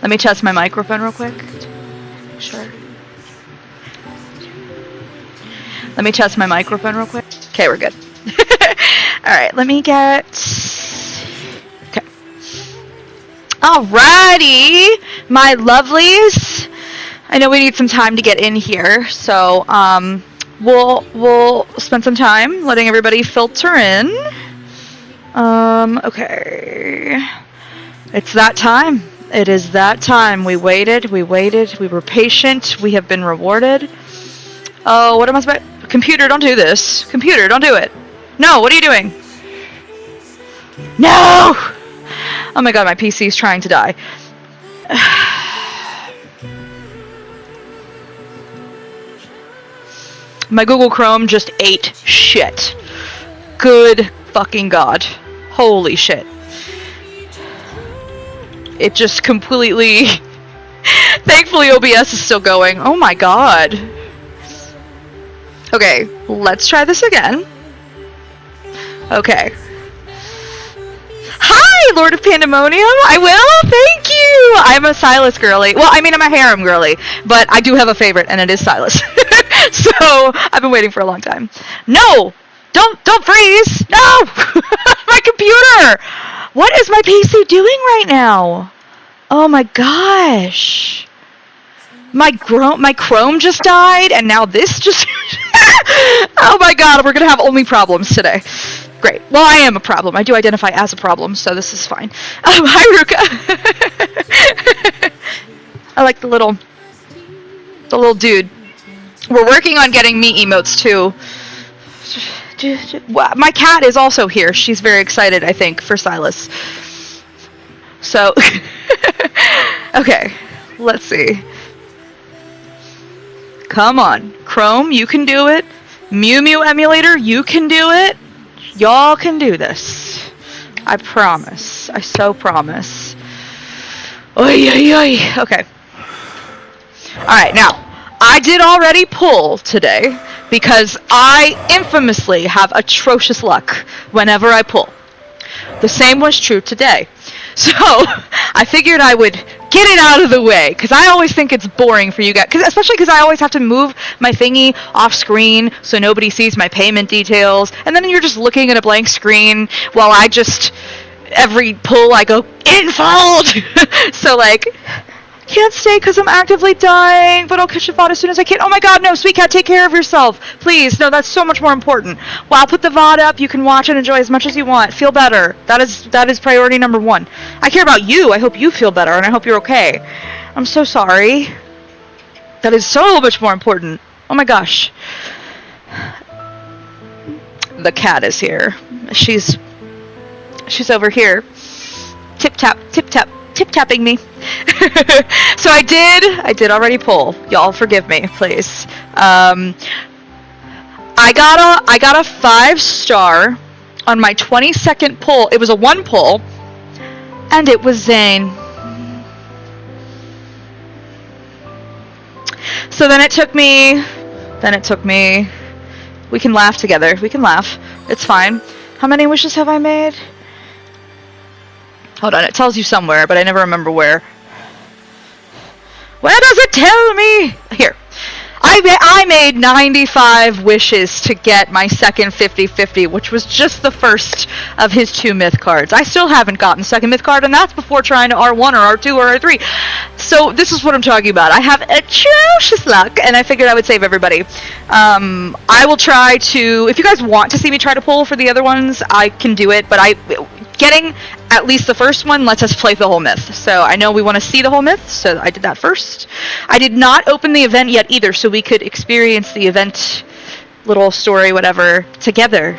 Let me test my microphone real quick. Sure. Let me test my microphone real quick. Okay, we're good. Alright, let me get... Okay. Alrighty, my lovelies. I know we need some time to get in here, so we'll spend some time letting everybody filter in. Okay. It's that time. It is that time. We waited, we were patient, we have been rewarded. Oh, what am I supposed to... Computer, don't do this. Computer, don't do it. No, what are you doing? No! Oh my god, my PC is trying to die. My Google Chrome just ate shit. Good fucking god. Holy shit. It just completely... Thankfully OBS is still going. Oh my god. Okay, let's try this again. Okay. Hi, Lord of Pandemonium! I will? Thank you! I'm a Sylus's girly. Well, I mean, I'm a harem girly, but I do have a favorite, and it is Sylus's. So, I've been waiting for a long time. No! Don't freeze! No! My computer! What is my PC doing right now? Oh my gosh. My Chrome just died, and now this just... Oh my god, we're gonna have only problems today. Great. Well, I am a problem. I do identify as a problem, so this is fine. Hi, Ruka. I like the little dude. We're working on getting me emotes, too. My cat is also here. She's very excited, I think, for Sylus's. So, okay, let's see. Come on. Chrome, you can do it. Mew Mew emulator, you can do it. Y'all can do this. I promise. I so promise. Oy, oy, oy. Okay. Alright, now, I did already pull today because I infamously have atrocious luck whenever I pull. The same was true today. So, I figured I would get it out of the way, because I always think it's boring for you guys, especially because I always have to move my thingy off screen so nobody sees my payment details, and then you're just looking at a blank screen while I just, every pull I go, infold! So like, can't stay because I'm actively dying, but I'll catch a VOD as soon as I can. Oh my god, no, sweet cat, take care of yourself. Please, no, that's so much more important. Well, I'll put the VOD up, you can watch and enjoy as much as you want. Feel better. That is priority number one. I care about you, I hope you feel better, and I hope you're okay. I'm so sorry. That is so much more important. Oh my gosh. The cat is here. She's over here. Tip-tap, tip-tap. Tip-tapping me. So I did already pull. Y'all forgive me, please. I got a 5-star on my 22nd pull. It was a 1 pull, and it was Zane. So then it took me. We can laugh together. We can laugh. It's fine. How many wishes have I made? Hold on, it tells you somewhere, but I never remember where. Where does it tell me? Here. I made 95 wishes to get my second 50/50, which was just the first of his 2 myth cards. I still haven't gotten the second myth card, and that's before trying to R1 or R2 or R3. So this is what I'm talking about. I have atrocious luck, and I figured I would save everybody. I will try to, if you guys want to see me try to pull for the other ones, I can do it, but getting at least the first one lets us play the whole myth. So I know we want to see the whole myth, so I did that first. I did not open the event yet either, so we could experience the event, little story, whatever, together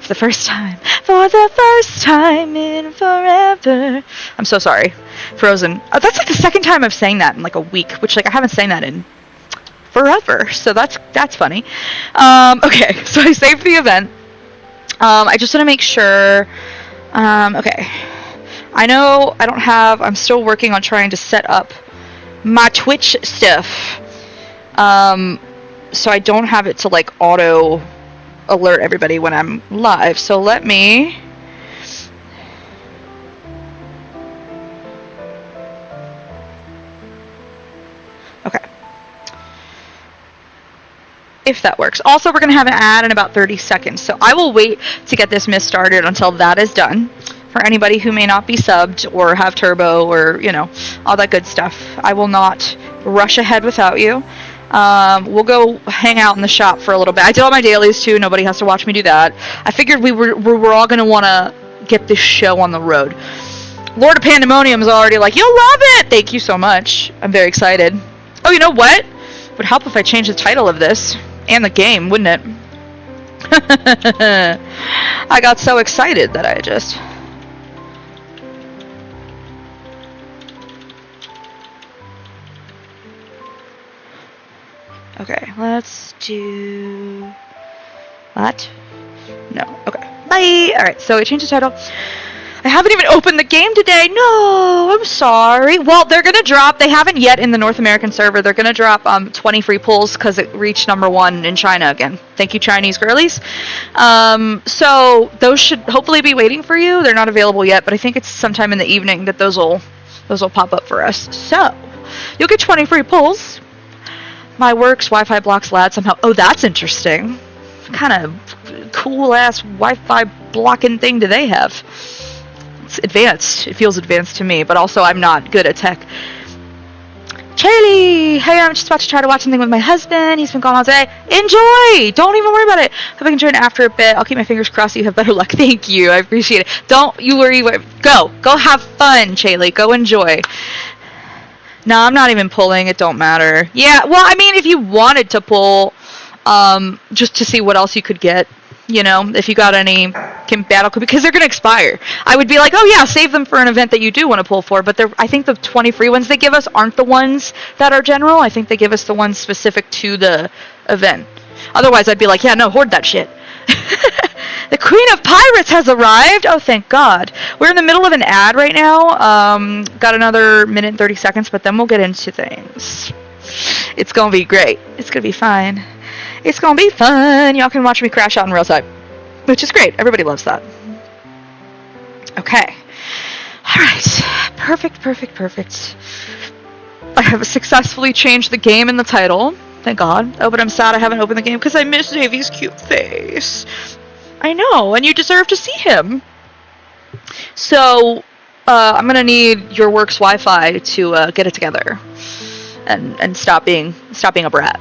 for the first time. For the first time in forever. I'm so sorry. Frozen. That's like the second time I've sang that in like a week, which like I haven't sang that in forever, so that's funny. Okay, so I saved the event. I just want to make sure. Okay. I know I'm still working on trying to set up my Twitch stuff. So I don't have it to like auto alert everybody when I'm live. So let me if that works. Also, we're going to have an ad in about 30 seconds, so I will wait to get this myth started until that is done. For anybody who may not be subbed or have turbo or, you know, all that good stuff. I will not rush ahead without you. We'll go hang out in the shop for a little bit. I did all my dailies too. Nobody has to watch me do that. I figured we were all going to want to get this show on the road. Lord of Pandemonium is already like, you'll love it! Thank you so much. I'm very excited. Oh, you know what? It would help if I changed the title of this. And the game, wouldn't it? I got so excited that I just... Okay, let's do... What? No, okay. Bye! Alright, so I changed the title. I haven't even opened the game today. No, I'm sorry. Well, they're going to drop, they haven't yet in the North American server, they're going to drop 20 free pulls because it reached #1 in China again. Thank you, Chinese girlies. So those should hopefully be waiting for you. They're not available yet, but I think it's sometime in the evening that those will pop up for us. So, you'll get 20 free pulls. My works Wi-Fi blocks LAD somehow. Oh, that's interesting. What kind of cool-ass Wi-Fi blocking thing do they have? It's advanced. It feels advanced to me, but also I'm not good at tech. Charlie! Hey, I'm just about to try to watch something with my husband. He's been gone all day. Enjoy! Don't even worry about it. Hope I can join after a bit. I'll keep my fingers crossed that you have better luck. Thank you. I appreciate it. Don't you worry. Go have fun, Charlie. Go enjoy. No, I'm not even pulling. It don't matter. Yeah, well, I mean, if you wanted to pull, just to see what else you could get, you know, if you got any battle, because they're going to expire. I would be like, oh yeah, save them for an event that you do want to pull for, but I think the 20 free ones they give us aren't the ones that are general. I think they give us the ones specific to the event. Otherwise, I'd be like, yeah, no, hoard that shit. The Queen of Pirates has arrived! Oh, thank God. We're in the middle of an ad right now. Got another minute and 30 seconds, but then we'll get into things. It's gonna be great. It's gonna be fine. It's gonna be fun. Y'all can watch me crash out in real time, which is great. Everybody loves that. Okay. Alright. Perfect. I have successfully changed the game in the title. Thank God. Oh, but I'm sad I haven't opened the game because I miss Davey's cute face. I know, and you deserve to see him. So, I'm gonna need your works Wi-Fi to get it together, and stop being a brat.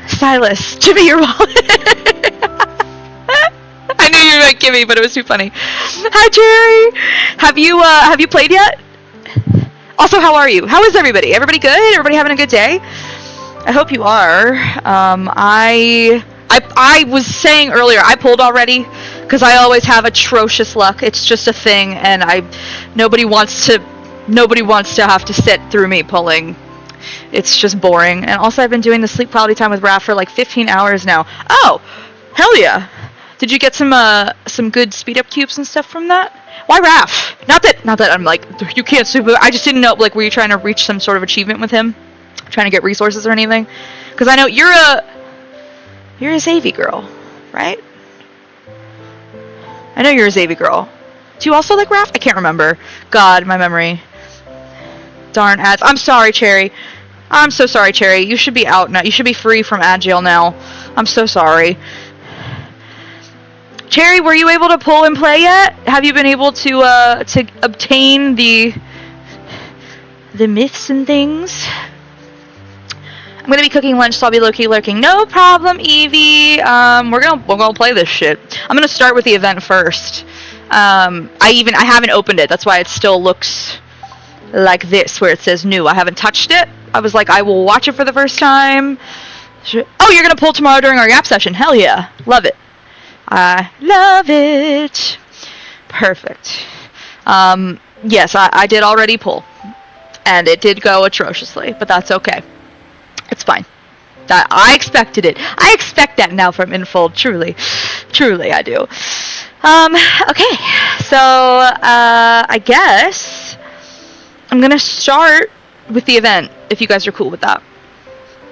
Sylus'S, Jimmy, your wallet. I knew you were like Kimmy, but it was too funny. Hi, Jerry. Have you played yet? Also, how are you? How is everybody? Everybody good? Everybody having a good day? I hope you are. I was saying earlier, I pulled already, because I always have atrocious luck. It's just a thing, and nobody wants to have to sit through me pulling. It's just boring. And also, I've been doing the sleep quality time with Raph for like 15 hours now. Oh, hell yeah! Did you get some good speed up cubes and stuff from that? Why Raph? Not that I'm like, you can't sleep. I just didn't know, like, were you trying to reach some sort of achievement with him? Trying to get resources or anything? Because I know you're a Xavi girl, right? I know you're a Xavi girl. Do you also like Raph? I can't remember. God, my memory. Darn ads. I'm sorry, Cherry. I'm so sorry, Cherry. You should be out now. You should be free from ad jail now. I'm so sorry. Cherry, were you able to pull and play yet? Have you been able to obtain the myths and things? I'm gonna be cooking lunch, so I'll be low-key lurking. No problem, Evie. We're gonna play this shit. I'm gonna start with the event first. I haven't opened it. That's why it still looks like this, where it says new. I haven't touched it. I was like, I will watch it for the first time. Oh, you're gonna pull tomorrow during our Yap session. Hell yeah, love it. I love it. Perfect. Yes, I did already pull, and it did go atrociously, but that's okay. It's fine. I expected it. I expect that now from Infold. Truly I do. Okay. So, I guess I'm gonna start with the event, if you guys are cool with that.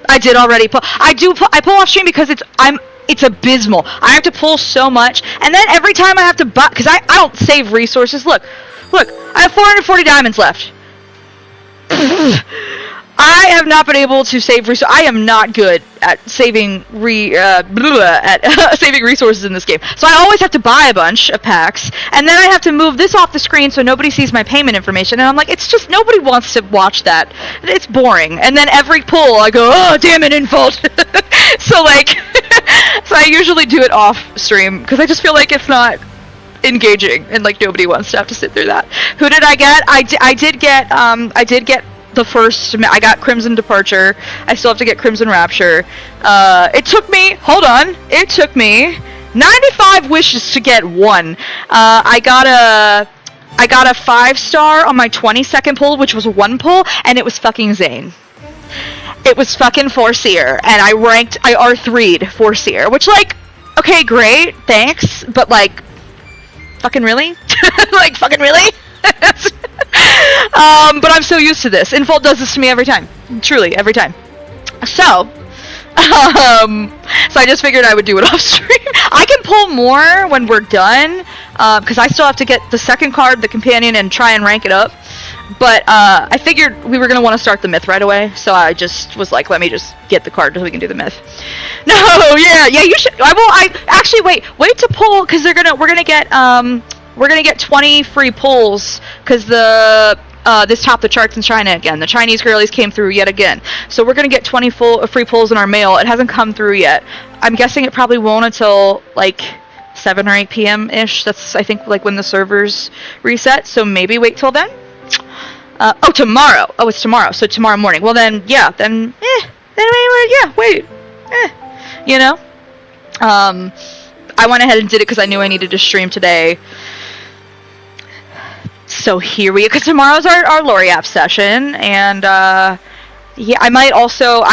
I did already pull. I pull off stream because it's abysmal. I have to pull so much, and then every time I have to buy, because I don't save resources. Look, I have 440 diamonds left. I have not been able to save resources. I am not good at saving saving resources in this game. So I always have to buy a bunch of packs, and then I have to move this off the screen so nobody sees my payment information. And I'm like, it's just nobody wants to watch that. It's boring. And then every pull, I go, oh damn it, Infold. So like, so I usually do it off stream because I just feel like it's not engaging, and like nobody wants to have to sit through that. Who did I get? I did get the first. I got Crimson Departure. I still have to get Crimson Rapture. It took me 95 wishes to get one. I got a 5-star on my 22nd pull, which was a 1 pull, and it was fucking Zane. It was fucking 4-seer, and I R3'd 4-seer, which like, okay, great, thanks, but like, fucking really? Like, fucking really? But I'm so used to this. Infold does this to me every time. Truly, every time. So I just figured I would do it off stream. I can pull more when we're done, because I still have to get the second card, the companion, and try and rank it up. But I figured we were gonna want to start the myth right away, so I just was like, let me just get the card so we can do the myth. No, yeah, you should. I actually wait to pull, because we're gonna get 20 free pulls, because this topped the charts in China again. The Chinese girlies came through yet again, so we're gonna get 20 free pulls in our mail. It hasn't come through yet. I'm guessing it probably won't until like 7 or 8 p.m. ish. That's, I think, like when the servers reset. So maybe wait till then. Tomorrow. Oh, it's tomorrow. So tomorrow morning. Well then, yeah. Wait. You know. I went ahead and did it because I knew I needed to stream today. So here we go, because tomorrow's our Lori app session, and yeah, I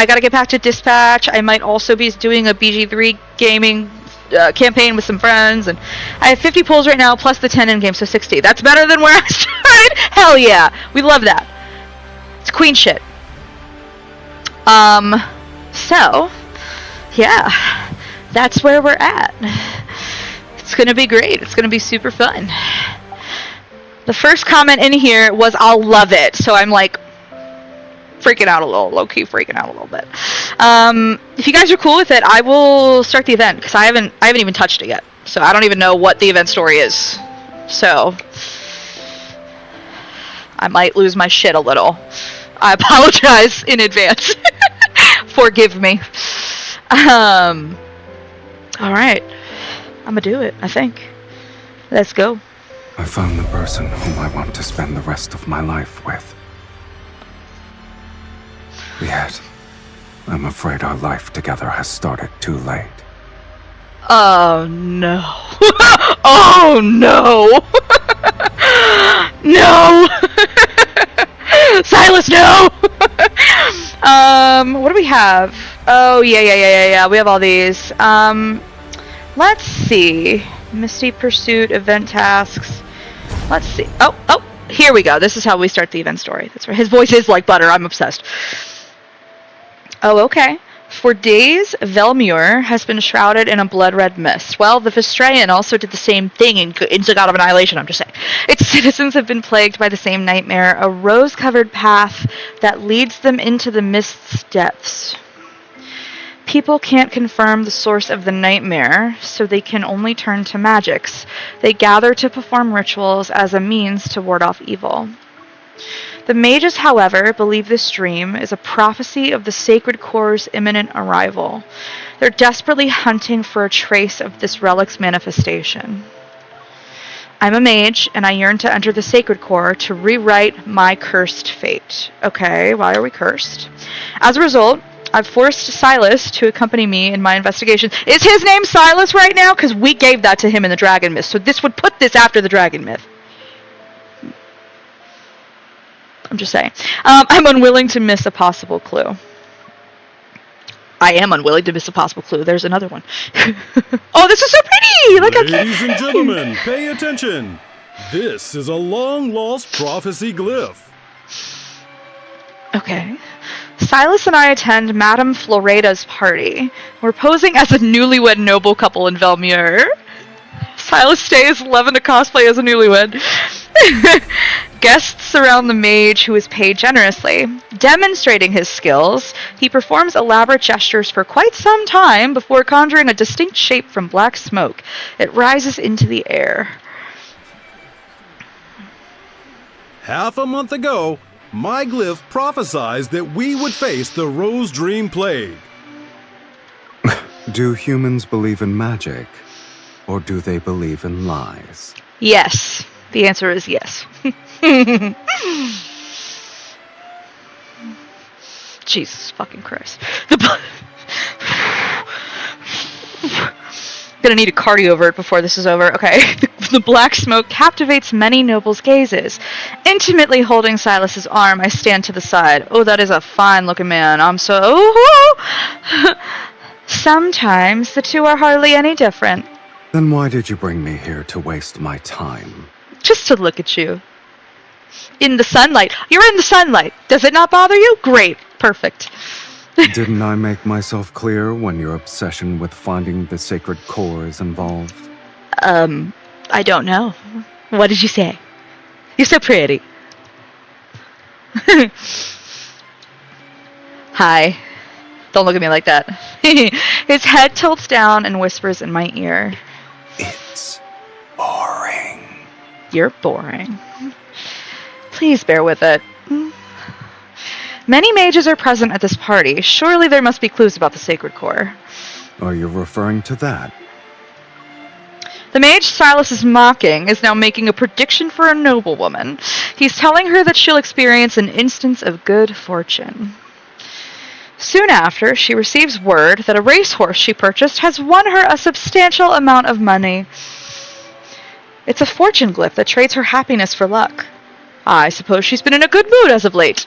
gotta get back to Dispatch. I might also be doing a BG3 gaming campaign with some friends, and I have 50 pulls right now, plus the 10 in-game, so 60. That's better than where I started. Hell yeah, we love that. It's queen shit. So, yeah, that's where we're at. It's gonna be great. It's gonna be super fun. The first comment in here was, I'll love it. So I'm like, freaking out a little, low-key freaking out a little bit. If you guys are cool with it, I will start the event, because I haven't even touched it yet. So I don't even know what the event story is. So I might lose my shit a little. I apologize in advance. Forgive me. Alright. I'm gonna do it, I think. Let's go. I found the person whom I want to spend the rest of my life with. Yet, I'm afraid our life together has started too late. Oh no. Oh no. No. Silas, no. What do we have? Oh, yeah. We have all these. Let's see. Misty Pursuit, event tasks. Let's see. Oh, here we go. This is how we start the event story. That's right. His voice is like butter. I'm obsessed. Oh, okay. For days, Velmur has been shrouded in a blood-red mist. Well, the Vestrayan also did the same thing in God of Annihilation, I'm just saying. Its citizens have been plagued by the same nightmare, a rose-covered path that leads them into the mist's depths. People can't confirm the source of the nightmare, so they can only turn to magics. They gather to perform rituals as a means to ward off evil. The mages, however, believe this dream is a prophecy of the Sacred Core's imminent arrival. They're desperately hunting for a trace of this relic's manifestation. I'm a mage, and I yearn to enter the Sacred Core to rewrite my cursed fate. Okay, why are we cursed? As a result, I've forced Sylus's to accompany me in my investigation. Is his name Sylus's right now? Because we gave that to him in the Dragon Myth, so this would put this after the Dragon Myth. I'm just saying. I'm unwilling to miss a possible clue. I am unwilling to miss a possible clue. There's another one. Oh, this is so pretty! Look at Ladies and gentlemen, pay attention. This is a long-lost prophecy glyph. Okay. Sylus's and I attend Madame Floreda's party. We're posing as a newlywed noble couple in Velmur. Sylus's stays 11 to cosplay as a newlywed. Guests surround the mage, who is paid generously. Demonstrating his skills, he performs elaborate gestures for quite some time before conjuring a distinct shape from black smoke. It rises into the air. Half a month ago, my glyph prophesied that we would face the Rose Dream Plague. Do humans believe in magic? Or do they believe in lies? Yes. The answer is yes. Jesus fucking Christ. Gonna need a cardio vert before this is over. Okay. The black smoke captivates many nobles' gazes. Intimately holding Sylus's arm, I stand to the side. Oh, that is a fine-looking man. I'm so... Sometimes the two are hardly any different. Then why did you bring me here to waste my time? Just to look at you. In the sunlight. You're in the sunlight. Does it not bother you? Great. Perfect. Didn't I make myself clear when your obsession with finding the sacred core is involved? I don't know. What did you say? You're so pretty. Hi. Don't look at me like that. His head tilts down and whispers in my ear. It's boring. You're boring. Please bear with it. Many mages are present at this party. Surely there must be clues about the sacred core. Are you referring to that? The mage Sylus is mocking is now making a prediction for a noblewoman. He's telling her that she'll experience an instance of good fortune. Soon after, she receives word that a racehorse she purchased has won her a substantial amount of money. It's a fortune glyph that trades her happiness for luck. I suppose she's been in a good mood as of late.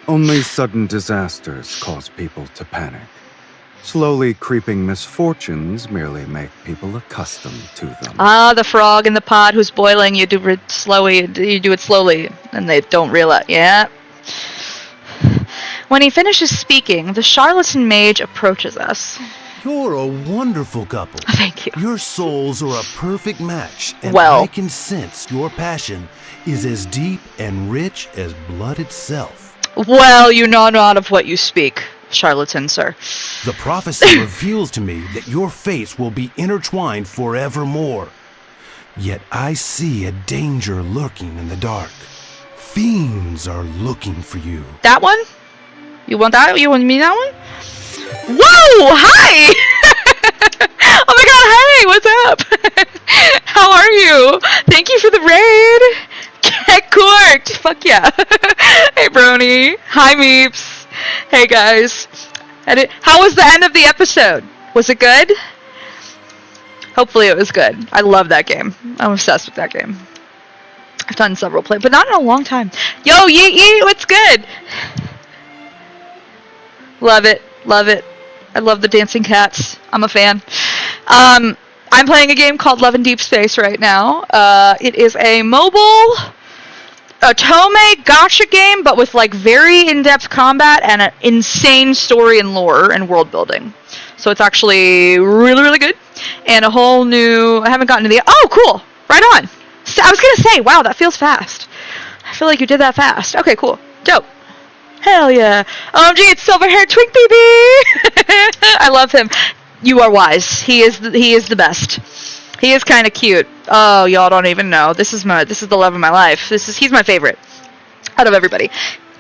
Only sudden disasters cause people to panic. Slowly creeping misfortunes merely make people accustomed to them. Ah, the frog in the pot who's boiling, you do it slowly, and they don't realize. Yeah. When he finishes speaking, the charlatan mage approaches us. You're a wonderful couple. Thank you. Your souls are a perfect match, and Well. I can sense your passion is as deep and rich as blood itself. Well, you know not of what you speak, charlatan, sir. The prophecy reveals to me that your fates will be intertwined forevermore. Yet I see a danger lurking in the dark. Fiends are looking for you. That one? You want that? You want me that one? Whoa! Hi! Oh my god, hey! What's up? How are you? Thank you for the raid! Get corked! Fuck yeah. Hey, Brony. Hi, Meeps. Hey, guys. How was the end of the episode? Was it good? Hopefully it was good. I love that game. I'm obsessed with that game. I've done several plays, but not in a long time. Yo, Yeet Yeet, what's good? Love it. Love it. I love the dancing cats. I'm a fan. I'm playing a game called Love in Deep Space right now. It is a mobile Otome gacha game, but with like very in-depth combat and an insane story and lore and world building. So it's actually really, really good. And a whole new... I haven't gotten to the... Oh, cool. Right on. So I was going to say, wow, that feels fast. I feel like you did that fast. Okay, cool. Dope. Hell yeah. OMG, it's silver-haired twink baby. I love him. You are wise. He is the best. He is kind of cute. Oh, y'all don't even know. This is the love of my life. He's my favorite out of everybody.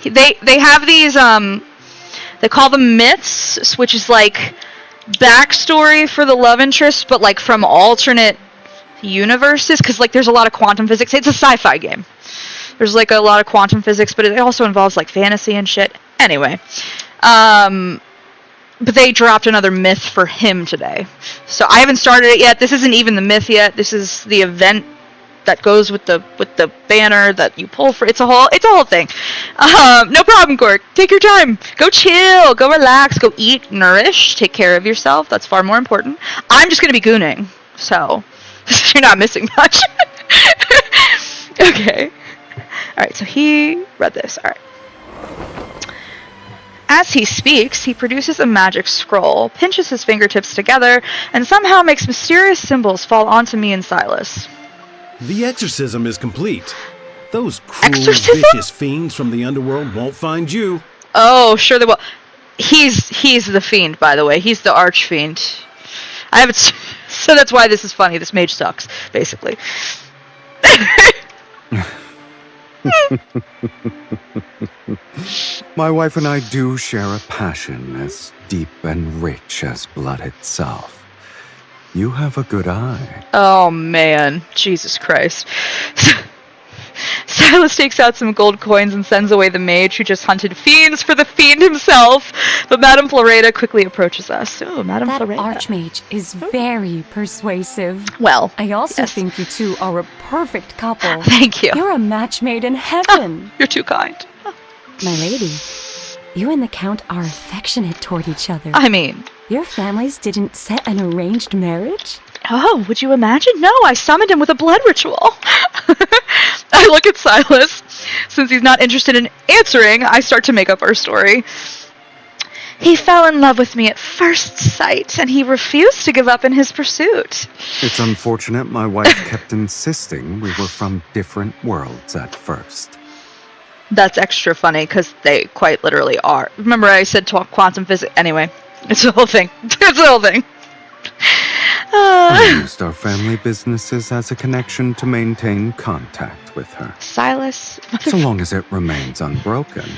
They have these they call them myths, which is like backstory for the love interest, but like from alternate universes, because like there's a lot of quantum physics. It's a sci-fi game. There's like a lot of quantum physics, but it also involves like fantasy and shit. Anyway, but they dropped another myth for him today. So I haven't started it yet. This isn't even the myth yet. This is the event that goes with the banner that you pull for. It's a whole thing. No problem, Cork. Take your time. Go chill. Go relax. Go eat, nourish. Take care of yourself. That's far more important. I'm just gonna be gooning, so you're not missing much. Okay. All right. So he read this. All right. As he speaks, he produces a magic scroll, pinches his fingertips together, and somehow makes mysterious symbols fall onto me and Sylus's. The exorcism is complete. Those cruel, Exorcism? vicious fiends from the underworld won't find you. Oh, sure they will. He's the fiend, by the way. He's the archfiend. I haven't. So that's why this is funny. This mage sucks, basically. My wife and I do share a passion as deep and rich as blood itself. You have a good eye. Oh man, Jesus Christ. Sylus's takes out some gold coins and sends away the mage who just hunted fiends for the fiend himself. But Madame Floreda quickly approaches us. Oh, Madame That Floreda. archmage is very persuasive. Well, I also yes. think you two are a perfect couple. Thank you. You're a match made in heaven. You're too kind. My lady, you and the Count are affectionate toward each other. I mean, Your families didn't set an arranged marriage? oh, would you imagine? No, I summoned him with a blood ritual. I look at Sylus's. Since he's not interested in answering, I start to make up our story. He fell in love with me at first sight, and he refused to give up in his pursuit. It's unfortunate my wife kept insisting we were from different worlds at first. That's extra funny, because they quite literally are. Remember I said quantum physics? Anyway, it's a whole thing. It's a whole thing. I used our family businesses as a connection to maintain contact with her. Sylus, So long as it remains unbroken,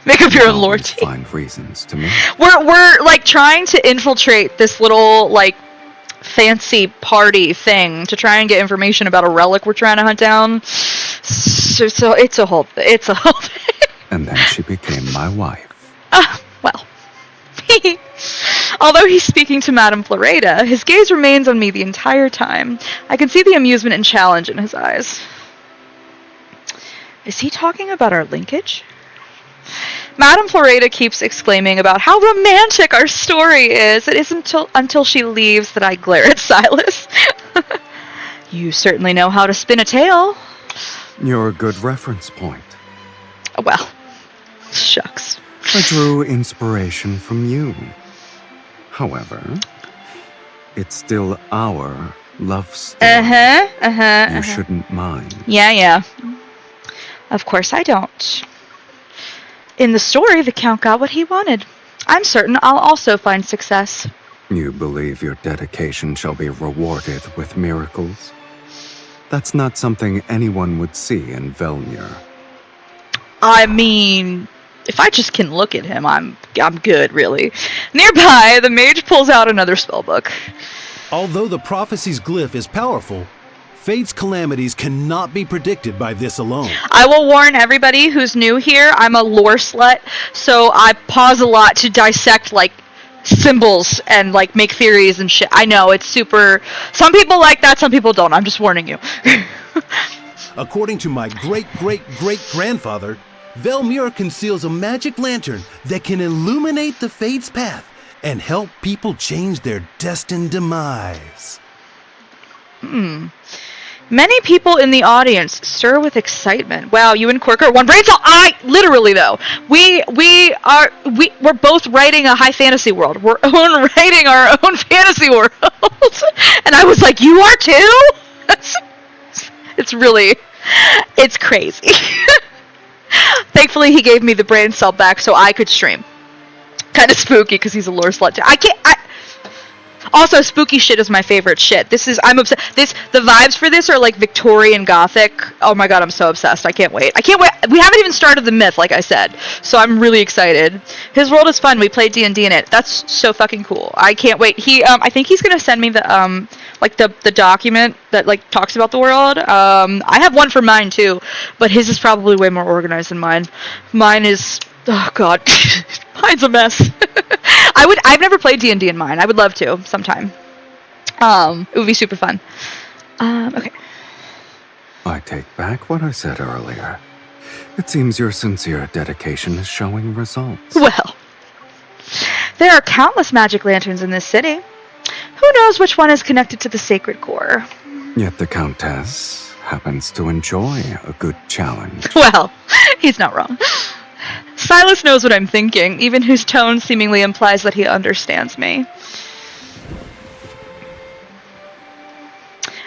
make up your own I'll lore always team. find reasons to meet. We're like trying to infiltrate this little like fancy party thing to try and get information about a relic we're trying to hunt down. So it's a whole thing. And then she became my wife. Well. Although he's speaking to Madame Floreda, his gaze remains on me the entire time. I can see the amusement and challenge in his eyes. Is he talking about our linkage? Madame Floreda keeps exclaiming about how romantic our story is. It isn't until she leaves that I glare at Sylus. You certainly know how to spin a tale. You're a good reference point. Well, shucks. I drew inspiration from you. However, it's still our love story. You shouldn't mind. Yeah. Of course I don't. In the story, the Count got what he wanted. I'm certain I'll also find success. You believe your dedication shall be rewarded with miracles? That's not something anyone would see in Velmir. I mean, if I just can look at him, I'm good, really. Nearby, the mage pulls out another spellbook. Although the prophecy's glyph is powerful, fate's calamities cannot be predicted by this alone. I will warn everybody who's new here, I'm a lore slut, so I pause a lot to dissect, like, symbols and, like, make theories and shit. I know, it's super... Some people like that, some people don't. I'm just warning you. According to my great-great-great-grandfather, Velmir conceals a magic lantern that can illuminate the fate's path and help people change their destined demise. Many people in the audience stir with excitement. Wow, you and Quirk are one brain cell. Literally though, we're both writing a high fantasy world. We're writing our own fantasy world, and I was like, you are too. It's crazy. Thankfully, he gave me the brain cell back so I could stream. Kind of spooky because he's a lore slut. Also, spooky shit is my favorite shit. I'm obsessed. The vibes for this are like Victorian Gothic. Oh my god, I'm so obsessed. I can't wait. We haven't even started the myth, like I said. So I'm really excited. His world is fun. We played D&D in it. That's so fucking cool. I can't wait. I think he's gonna send me the document that like talks about the world. I have one for mine too, but his is probably way more organized than mine. Mine is, oh god, mine's a mess. I've never played D&D in mine. I would love to sometime. It would be super fun. Okay. I take back what I said earlier. It seems your sincere dedication is showing results. Well, there are countless magic lanterns in this city. Who knows which one is connected to the sacred core? Yet the Countess happens to enjoy a good challenge. Well, he's not wrong. Sylus knows what I'm thinking, even his tone seemingly implies that he understands me.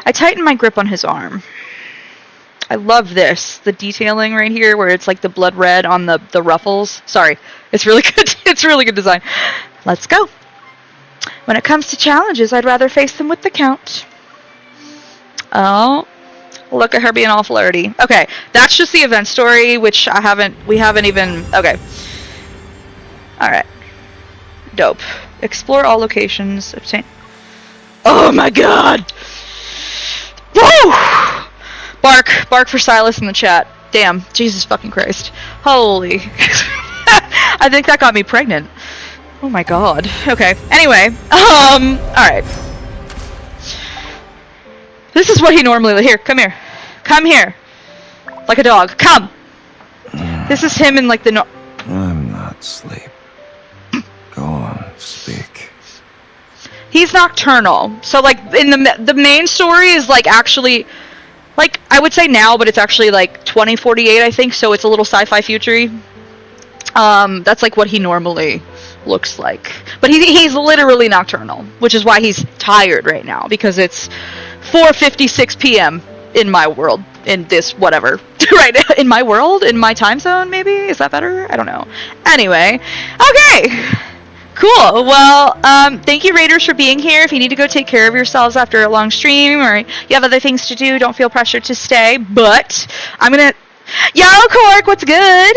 I tighten my grip on his arm. I love this. The detailing right here where it's like the blood red on the ruffles. Sorry. It's really good. It's really good design. Let's go. When it comes to challenges, I'd rather face them with the Count. Oh. Look at her being all flirty. Okay. That's just the event story, which we haven't even... Okay. Alright. Dope. Explore all locations. Obtain... Oh my god! Woo! Bark for Silas in the chat. Damn. Jesus fucking Christ. Holy. I think that got me pregnant. Oh my god. Okay. Anyway. Alright. This is what he normally... Here, come here. Come here. Like a dog. Come! This is him in like the... I'm not asleep. Go on, speak. He's nocturnal. So like in the main story is like actually... Like, I would say now, but it's actually like 2048, I think, so it's a little sci-fi future-y. That's like what he normally looks like. But he's literally nocturnal, which is why he's tired right now, because it's 4:56 p.m. in my world, in this whatever. Right now, in my world? In my time zone, maybe? Is that better? I don't know. Anyway, okay. Cool. Well, thank you, Raiders, for being here. If you need to go take care of yourselves after a long stream, or you have other things to do, don't feel pressured to stay. But I'm gonna... Yo, Cork, what's good?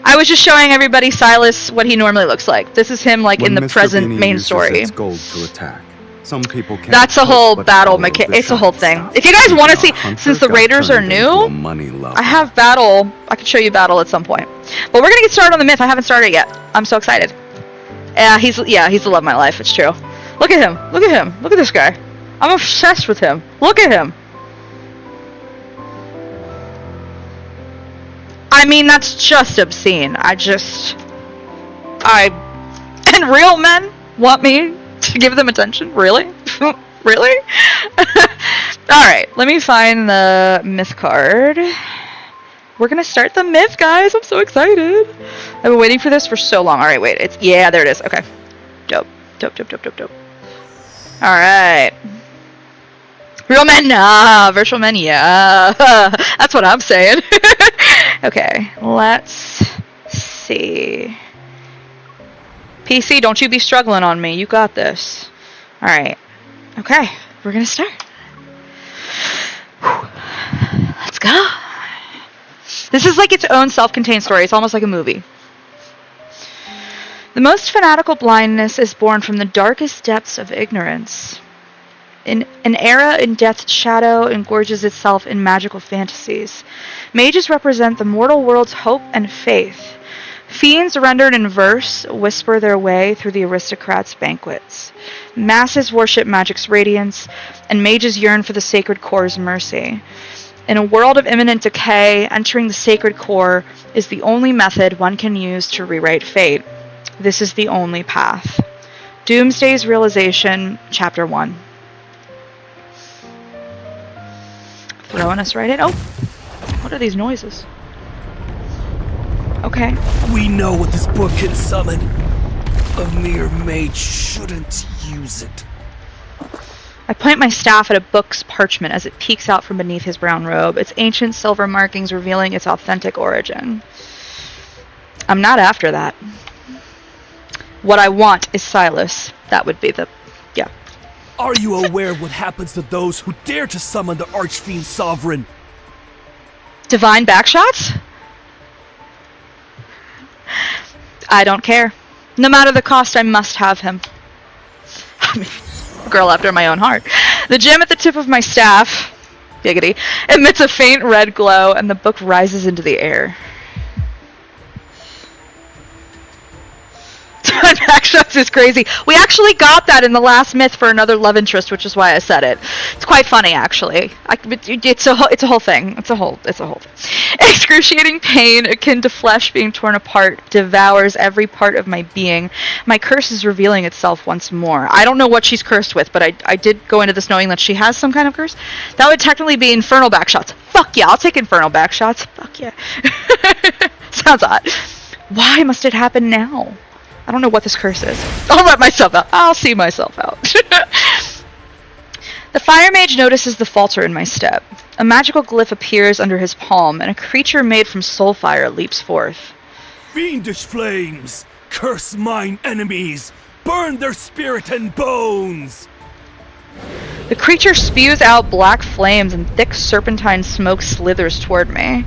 I was just showing everybody Silas what he normally looks like. This is him, like, When in the Mr. present Beanie main uses story. its gold to attack. Some people can't That's a help whole but battle follow mechanic. the It's a whole shiny thing. stuff. If you guys want to see, A hunter since the got Raiders are turned into a new, money lover. I have battle. I can show you battle at some point. But we're gonna get started on the myth. I haven't started yet. I'm so excited. He's the love of my life. It's true. Look at him. Look at him. Look at this guy. I'm obsessed with him. Look at him. I mean, that's just obscene. And real men want me to give them attention? Really? Really? Alright, let me find the myth card. We're gonna start the myth, guys. I'm so excited. I've been waiting for this for so long. Alright, wait. Yeah, there it is. Okay. Dope. Alright. Real men, nah. Virtual men, yeah. That's what I'm saying. Okay, let's see. PC, don't you be struggling on me. You got this. Alright. Okay, we're gonna start. Let's go. This is like its own self-contained story. It's almost like a movie. The most fanatical blindness is born from the darkest depths of ignorance. In an era in death's shadow engorges itself in magical fantasies. Mages represent the mortal world's hope and faith. Fiends rendered in verse whisper their way through the aristocrats' banquets. Masses worship magic's radiance, and mages yearn for the sacred core's mercy. In a world of imminent decay, entering the sacred core is the only method one can use to rewrite fate. This is the only path. Doomsday's Realization, Chapter 1. Throwing us right in. Oh! What are these noises? Okay. We know what this book can summon. A mere mage shouldn't use it. I point my staff at a book's parchment as it peeks out from beneath his brown robe, its ancient silver markings revealing its authentic origin. I'm not after that. What I want is Sylus's. That would be the... yeah. Are you aware of what happens to those who dare to summon the Archfiend Sovereign? Divine backshots? I don't care. No matter the cost, I must have him. I mean, girl after my own heart. The gem at the tip of my staff, giggity, emits a faint red glow, and the book rises into the air. Backshots is crazy. We actually got that in the last myth for another love interest, which is why I said it. It's quite funny, actually. It's a whole thing. It's a whole thing. Excruciating pain, akin to flesh being torn apart, devours every part of my being. My curse is revealing itself once more. I don't know what she's cursed with, but I did go into this knowing that she has some kind of curse. That would technically be infernal backshots. Fuck yeah, I'll take infernal backshots. Fuck yeah. Sounds odd. Why must it happen now? I don't know what this curse is. I'll let myself out. I'll see myself out. The Fire Mage notices the falter in my step. A magical glyph appears under his palm, and a creature made from soul fire leaps forth. Fiendish flames! Curse mine enemies! Burn their spirit and bones! The creature spews out black flames and thick serpentine smoke slithers toward me.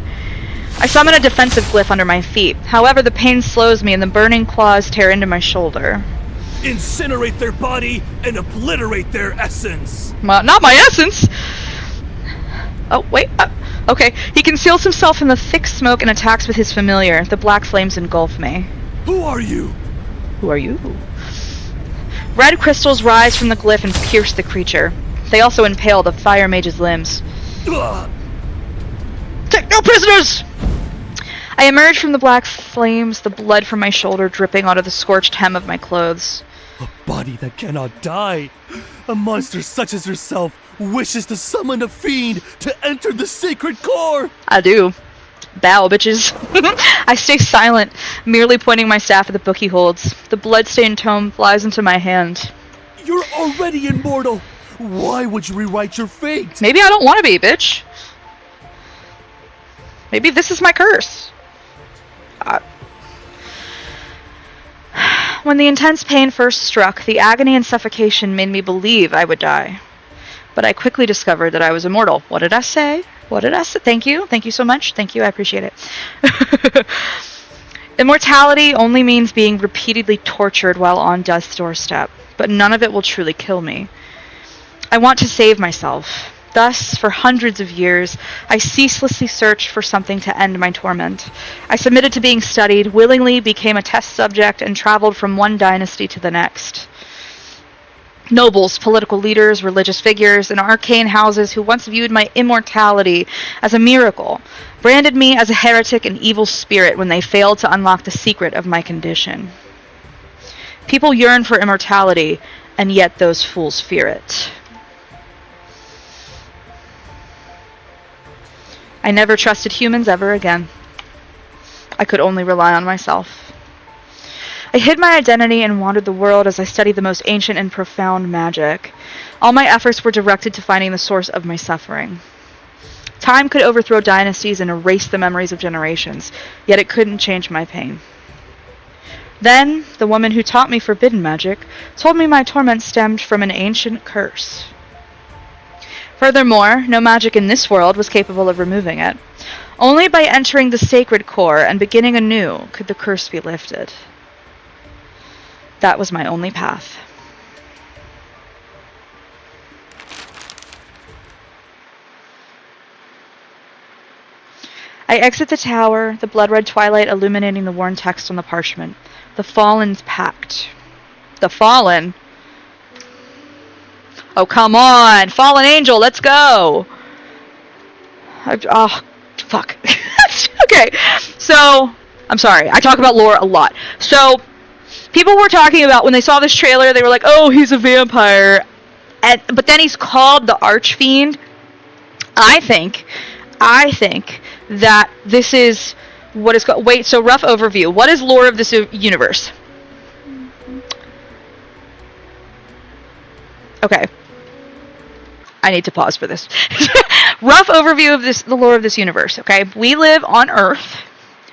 I summon a defensive glyph under my feet. However, the pain slows me and the burning claws tear into my shoulder. Incinerate their body and obliterate their essence! Not my essence! Oh, wait. Okay. He conceals himself in the thick smoke and attacks with his familiar. The black flames engulf me. Who are you? Who are you? Red crystals rise from the glyph and pierce the creature. They also impale the Fire Mage's limbs. Ugh. Take no prisoners! I emerge from the black flames, the blood from my shoulder dripping onto the scorched hem of my clothes. A body that cannot die. A monster such as yourself wishes to summon a fiend to enter the sacred core. I do. Bow, bitches. I stay silent, merely pointing my staff at the book he holds. The blood-stained tome flies into my hand. You're already immortal. Why would you rewrite your fate? Maybe I don't want to be, bitch. Maybe this is my curse. When the intense pain first struck, the agony and suffocation made me believe I would die. But I quickly discovered that I was immortal. What did I say? What did I say? Thank you. Thank you so much. Thank you. I appreciate it. Immortality only means being repeatedly tortured while on death's doorstep, but none of it will truly kill me. I want to save myself. Thus, for hundreds of years, I ceaselessly searched for something to end my torment. I submitted to being studied, willingly became a test subject, and traveled from one dynasty to the next. Nobles, political leaders, religious figures, and arcane houses who once viewed my immortality as a miracle, branded me as a heretic and evil spirit when they failed to unlock the secret of my condition. People yearn for immortality, and yet those fools fear it. I never trusted humans ever again. I could only rely on myself. I hid my identity and wandered the world as I studied the most ancient and profound magic. All my efforts were directed to finding the source of my suffering. Time could overthrow dynasties and erase the memories of generations, yet it couldn't change my pain. Then, the woman who taught me forbidden magic told me my torment stemmed from an ancient curse. Furthermore, no magic in this world was capable of removing it. Only by entering the sacred core and beginning anew could the curse be lifted. That was my only path. I exit the tower, the blood-red twilight illuminating the worn text on the parchment. The Fallen's Pact. The Fallen? Oh, come on! Fallen Angel, let's go! Oh, fuck. Okay, so, I'm sorry, I talk about lore a lot. So, people were talking about, when they saw this trailer, they were like, oh, he's a vampire. But then he's called the Archfiend. I think that this is what is called... Wait, so rough overview. What is lore of this universe? Okay. I need to pause for this. Rough overview of the lore of this universe, okay? We live on Earth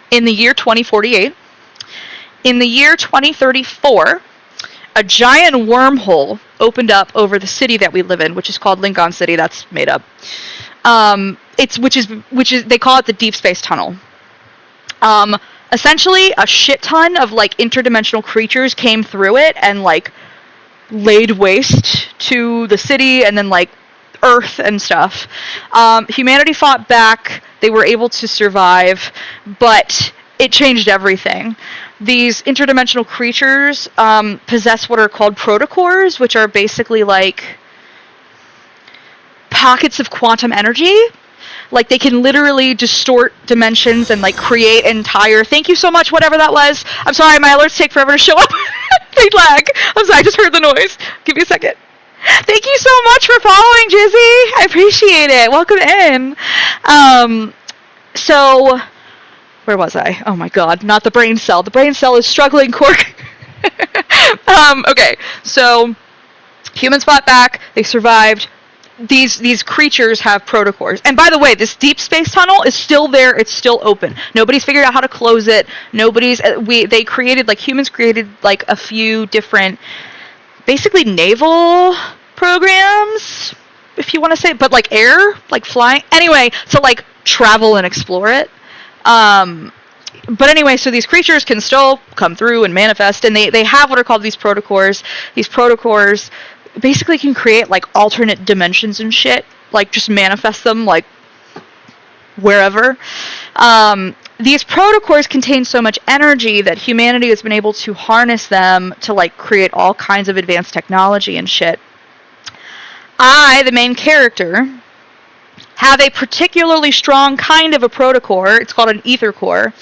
in the year 2048. In the year 2034, a giant wormhole opened up over the city that we live in, which is called Lincoln City. That's made up. Which is they call it the Deep Space Tunnel. Essentially, a shit ton of like interdimensional creatures came through it and like laid waste to the city and then like Earth and stuff. Humanity fought back. They were able to survive, but it changed everything. These interdimensional creatures possess what are called protocores, which are basically like pockets of quantum energy. Like, they can literally distort dimensions and, like, create entire... Thank you so much, whatever that was. I'm sorry, my alerts take forever to show up. They lag. I'm sorry, I just heard the noise. Give me a second. Thank you so much for following, Jizzy. I appreciate it. Welcome in. So... Where was I? Oh my god, not the brain cell. The brain cell is struggling, Cork. Okay, so... Humans fought back. They survived. these creatures have protocores. And by the way, this deep space tunnel is still there. It's still open. Nobody's figured out how to close it. They created, like, humans created, like, a few different, basically naval programs, if you want to say, but like air, like flying. Anyway, to like travel and explore it. But anyway, so these creatures can still come through and manifest, and they have what are called these protocores. These protocores basically can create like alternate dimensions and shit, like just manifest them like wherever. These protocores contain so much energy that humanity has been able to harness them to like create all kinds of advanced technology and shit. I, the main character, have a particularly strong kind of a protocore. It's called an ether core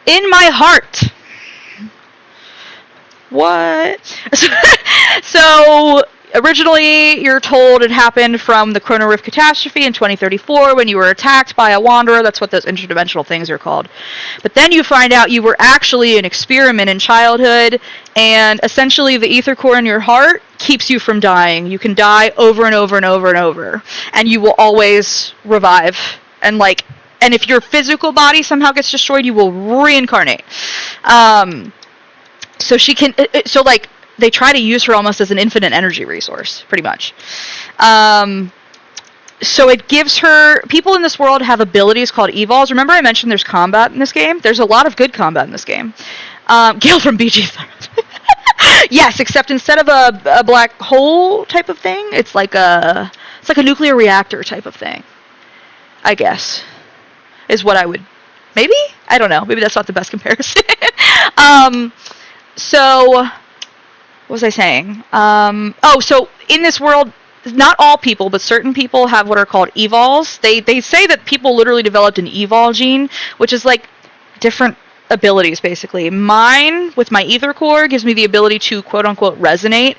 in my heart. What? So originally, you're told it happened from the Chrono Rift catastrophe in 2034 when you were attacked by a wanderer. That's what those interdimensional things are called. But then you find out you were actually an experiment in childhood, and essentially the ether core in your heart keeps you from dying. You can die over and over and over and over, and you will always revive. And if your physical body somehow gets destroyed, you will reincarnate. So she can. They try to use her almost as an infinite energy resource, pretty much. So it gives her... People in this world have abilities called evols. Remember I mentioned there's combat in this game? There's a lot of good combat in this game. Gale from BG. Yes, except instead of a black hole type of thing, it's like a nuclear reactor type of thing, I guess, is what I would... Maybe? I don't know. Maybe that's not the best comparison. So... What was I saying? So in this world, not all people, but certain people have what are called evols. They say that people literally developed an evol gene, which is like different abilities, basically. Mine, with my ether core, gives me the ability to quote-unquote resonate.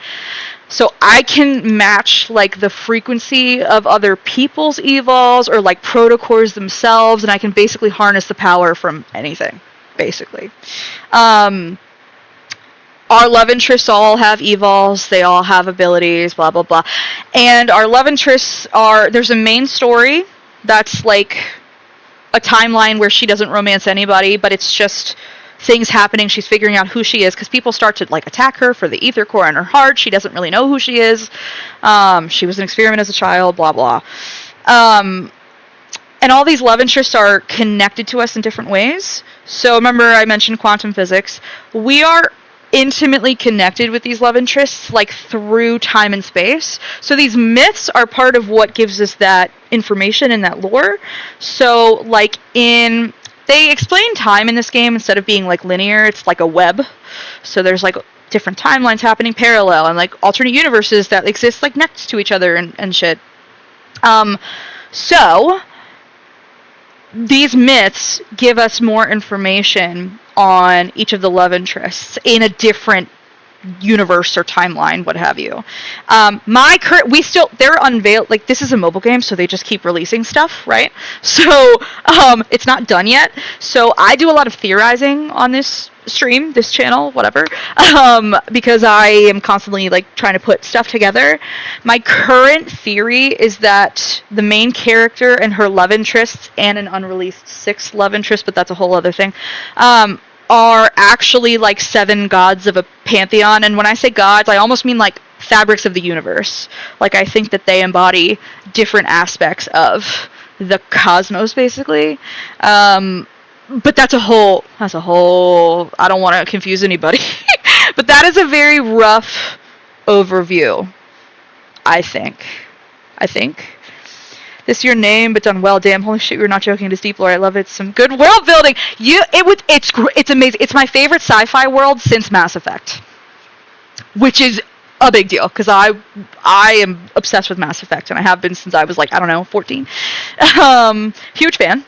So I can match like the frequency of other people's evols or like protocores themselves, and I can basically harness the power from anything, basically. Our love interests all have evols, they all have abilities, blah, blah, blah. And our love interests there's a main story that's like a timeline where she doesn't romance anybody, but it's just things happening. She's figuring out who she is, because people start to like attack her for the ether core in her heart. She doesn't really know who she is. She was an experiment as a child, blah, blah. And all these love interests are connected to us in different ways. So remember I mentioned quantum physics. We are intimately connected with these love interests, like through time and space. So these myths are part of what gives us that information and that lore. So they explain time in this game instead of being like linear, it's like a web. So there's like different timelines happening parallel, and like alternate universes that exist like next to each other and shit. So these myths give us more information on each of the love interests in a different universe or timeline, what have you. They're unveiled, like this is a mobile game, so they just keep releasing stuff, right? So it's not done yet. So I do a lot of theorizing on this stream, this channel, whatever, because I am constantly like trying to put stuff together. My current theory is that the main character and her love interests, and an unreleased 6th love interest, but that's a whole other thing, are actually like 7 gods of a pantheon. And when I say gods, I almost mean like fabrics of the universe. Like I think that they embody different aspects of the cosmos, basically. But that's a whole, I don't want to confuse anybody. But that is a very rough overview, I think. This is your name, but done well. Damn, holy shit, you're not joking. It is deep lore. I love it. Some good world building. It's amazing. It's my favorite sci-fi world since Mass Effect, which is a big deal, because I am obsessed with Mass Effect, and I have been since I was like, 14. Huge fan.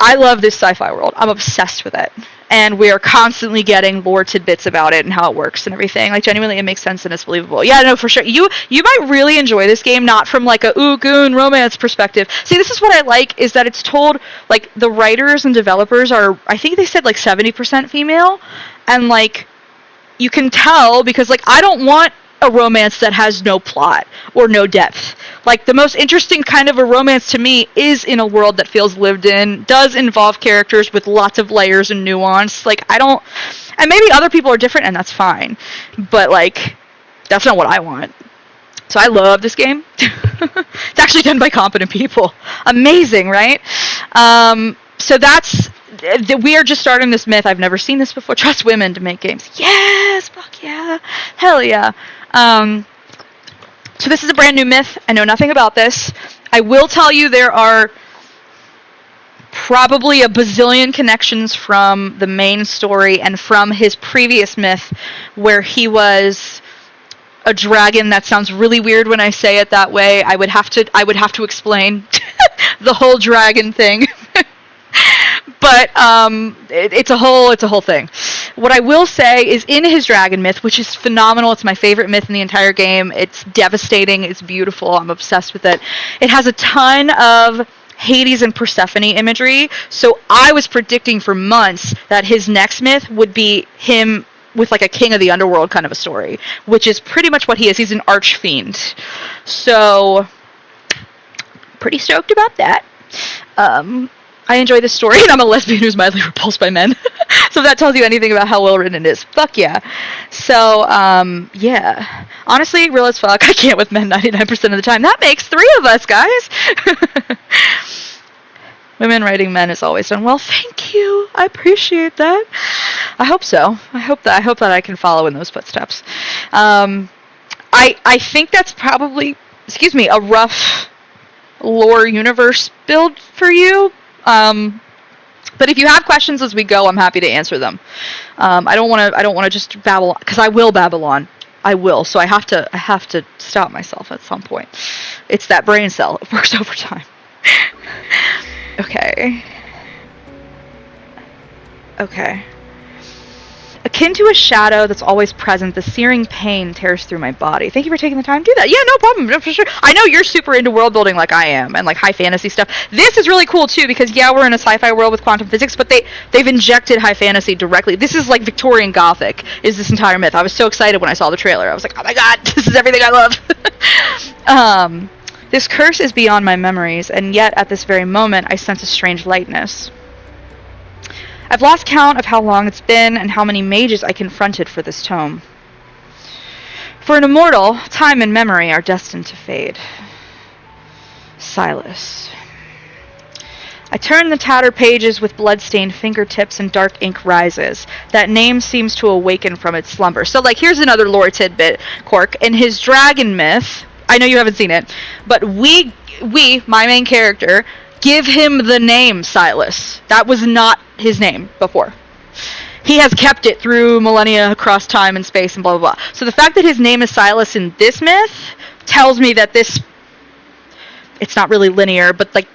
I love this sci-fi world. I'm obsessed with it. And we are constantly getting lore tidbits about it and how it works and everything. Like, genuinely, it makes sense and it's believable. Yeah, no, for sure. You might really enjoy this game, not from like a ooh goon romance perspective. See, this is what I like, is that it's told, like, the writers and developers are, I think they said like 70% female. And like, you can tell, because like, I don't want a romance that has no plot or no depth. Like, the most interesting kind of a romance to me is in a world that feels lived in, does involve characters with lots of layers and nuance. Like, I don't, and maybe other people are different and that's fine, but like, that's not what I want. So I love this game. It's actually done by competent people. Amazing, right? So that's, we are just starting this myth. I've never seen this before. Trust women to make games. Yes, fuck yeah, hell yeah. So this is a brand new myth. I know nothing about this. I will tell you there are probably a bazillion connections from the main story and from his previous myth where he was a dragon. That sounds really weird when I say it that way. I would have to explain the whole dragon thing. But it's a whole thing. What I will say is, in his dragon myth, which is phenomenal, it's my favorite myth in the entire game. It's devastating. It's beautiful. I'm obsessed with it. It has a ton of Hades and Persephone imagery. So I was predicting for months that his next myth would be him with like a king of the underworld kind of a story, which is pretty much what he is. He's an archfiend. So pretty stoked about that. I enjoy this story, and I'm a lesbian who's mildly repulsed by men. So if that tells you anything about how well written it is, fuck yeah. So, yeah. Honestly, real as fuck, I can't with men 99% of the time. That makes 3 of us, guys. Women writing men is always done well. Thank you. I appreciate that. I hope so. I hope that I can follow in those footsteps. I think that's probably, a rough lore universe build for you. But if you have questions as we go, I'm happy to answer them. I don't want to just babble, because I will babble on. I will. So I have to stop myself at some point. It's that brain cell. It works overtime. Okay. Akin to a shadow that's always present, the searing pain tears through my body. Thank you for taking the time to do that. Yeah, no problem. No, for sure. I know you're super into world building like I am, and like high fantasy stuff. This is really cool too, because yeah, we're in a sci-fi world with quantum physics, but they've injected high fantasy directly. This is like Victorian Gothic, is this entire myth. I was so excited when I saw the trailer. I was like, oh my god, this is everything I love. This curse is beyond my memories, and yet at this very moment I sense a strange lightness. I've lost count of how long it's been and how many mages I confronted for this tome. For an immortal, time and memory are destined to fade. Sylus's. I turn the tattered pages with blood-stained fingertips and dark ink rises. That name seems to awaken from its slumber. So, like, here's another lore tidbit, Cork. In his dragon myth, I know you haven't seen it, but we, my main character, give him the name Sylus's. That was not his name before. He has kept it through millennia across time and space and blah blah blah. So the fact that his name is Sylus's in this myth tells me that it's not really linear, but like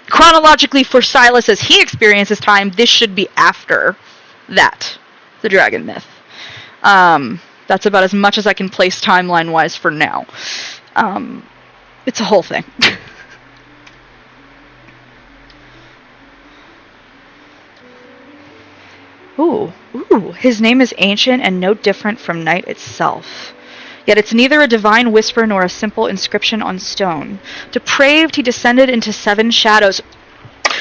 chronologically for Sylus's as he experiences time, this should be after that, the dragon myth. That's about as much as I can place timeline wise for now. It's a whole thing. Ooh, his name is ancient and no different from night itself. Yet it's neither a divine whisper nor a simple inscription on stone. Depraved, he descended into 7 shadows.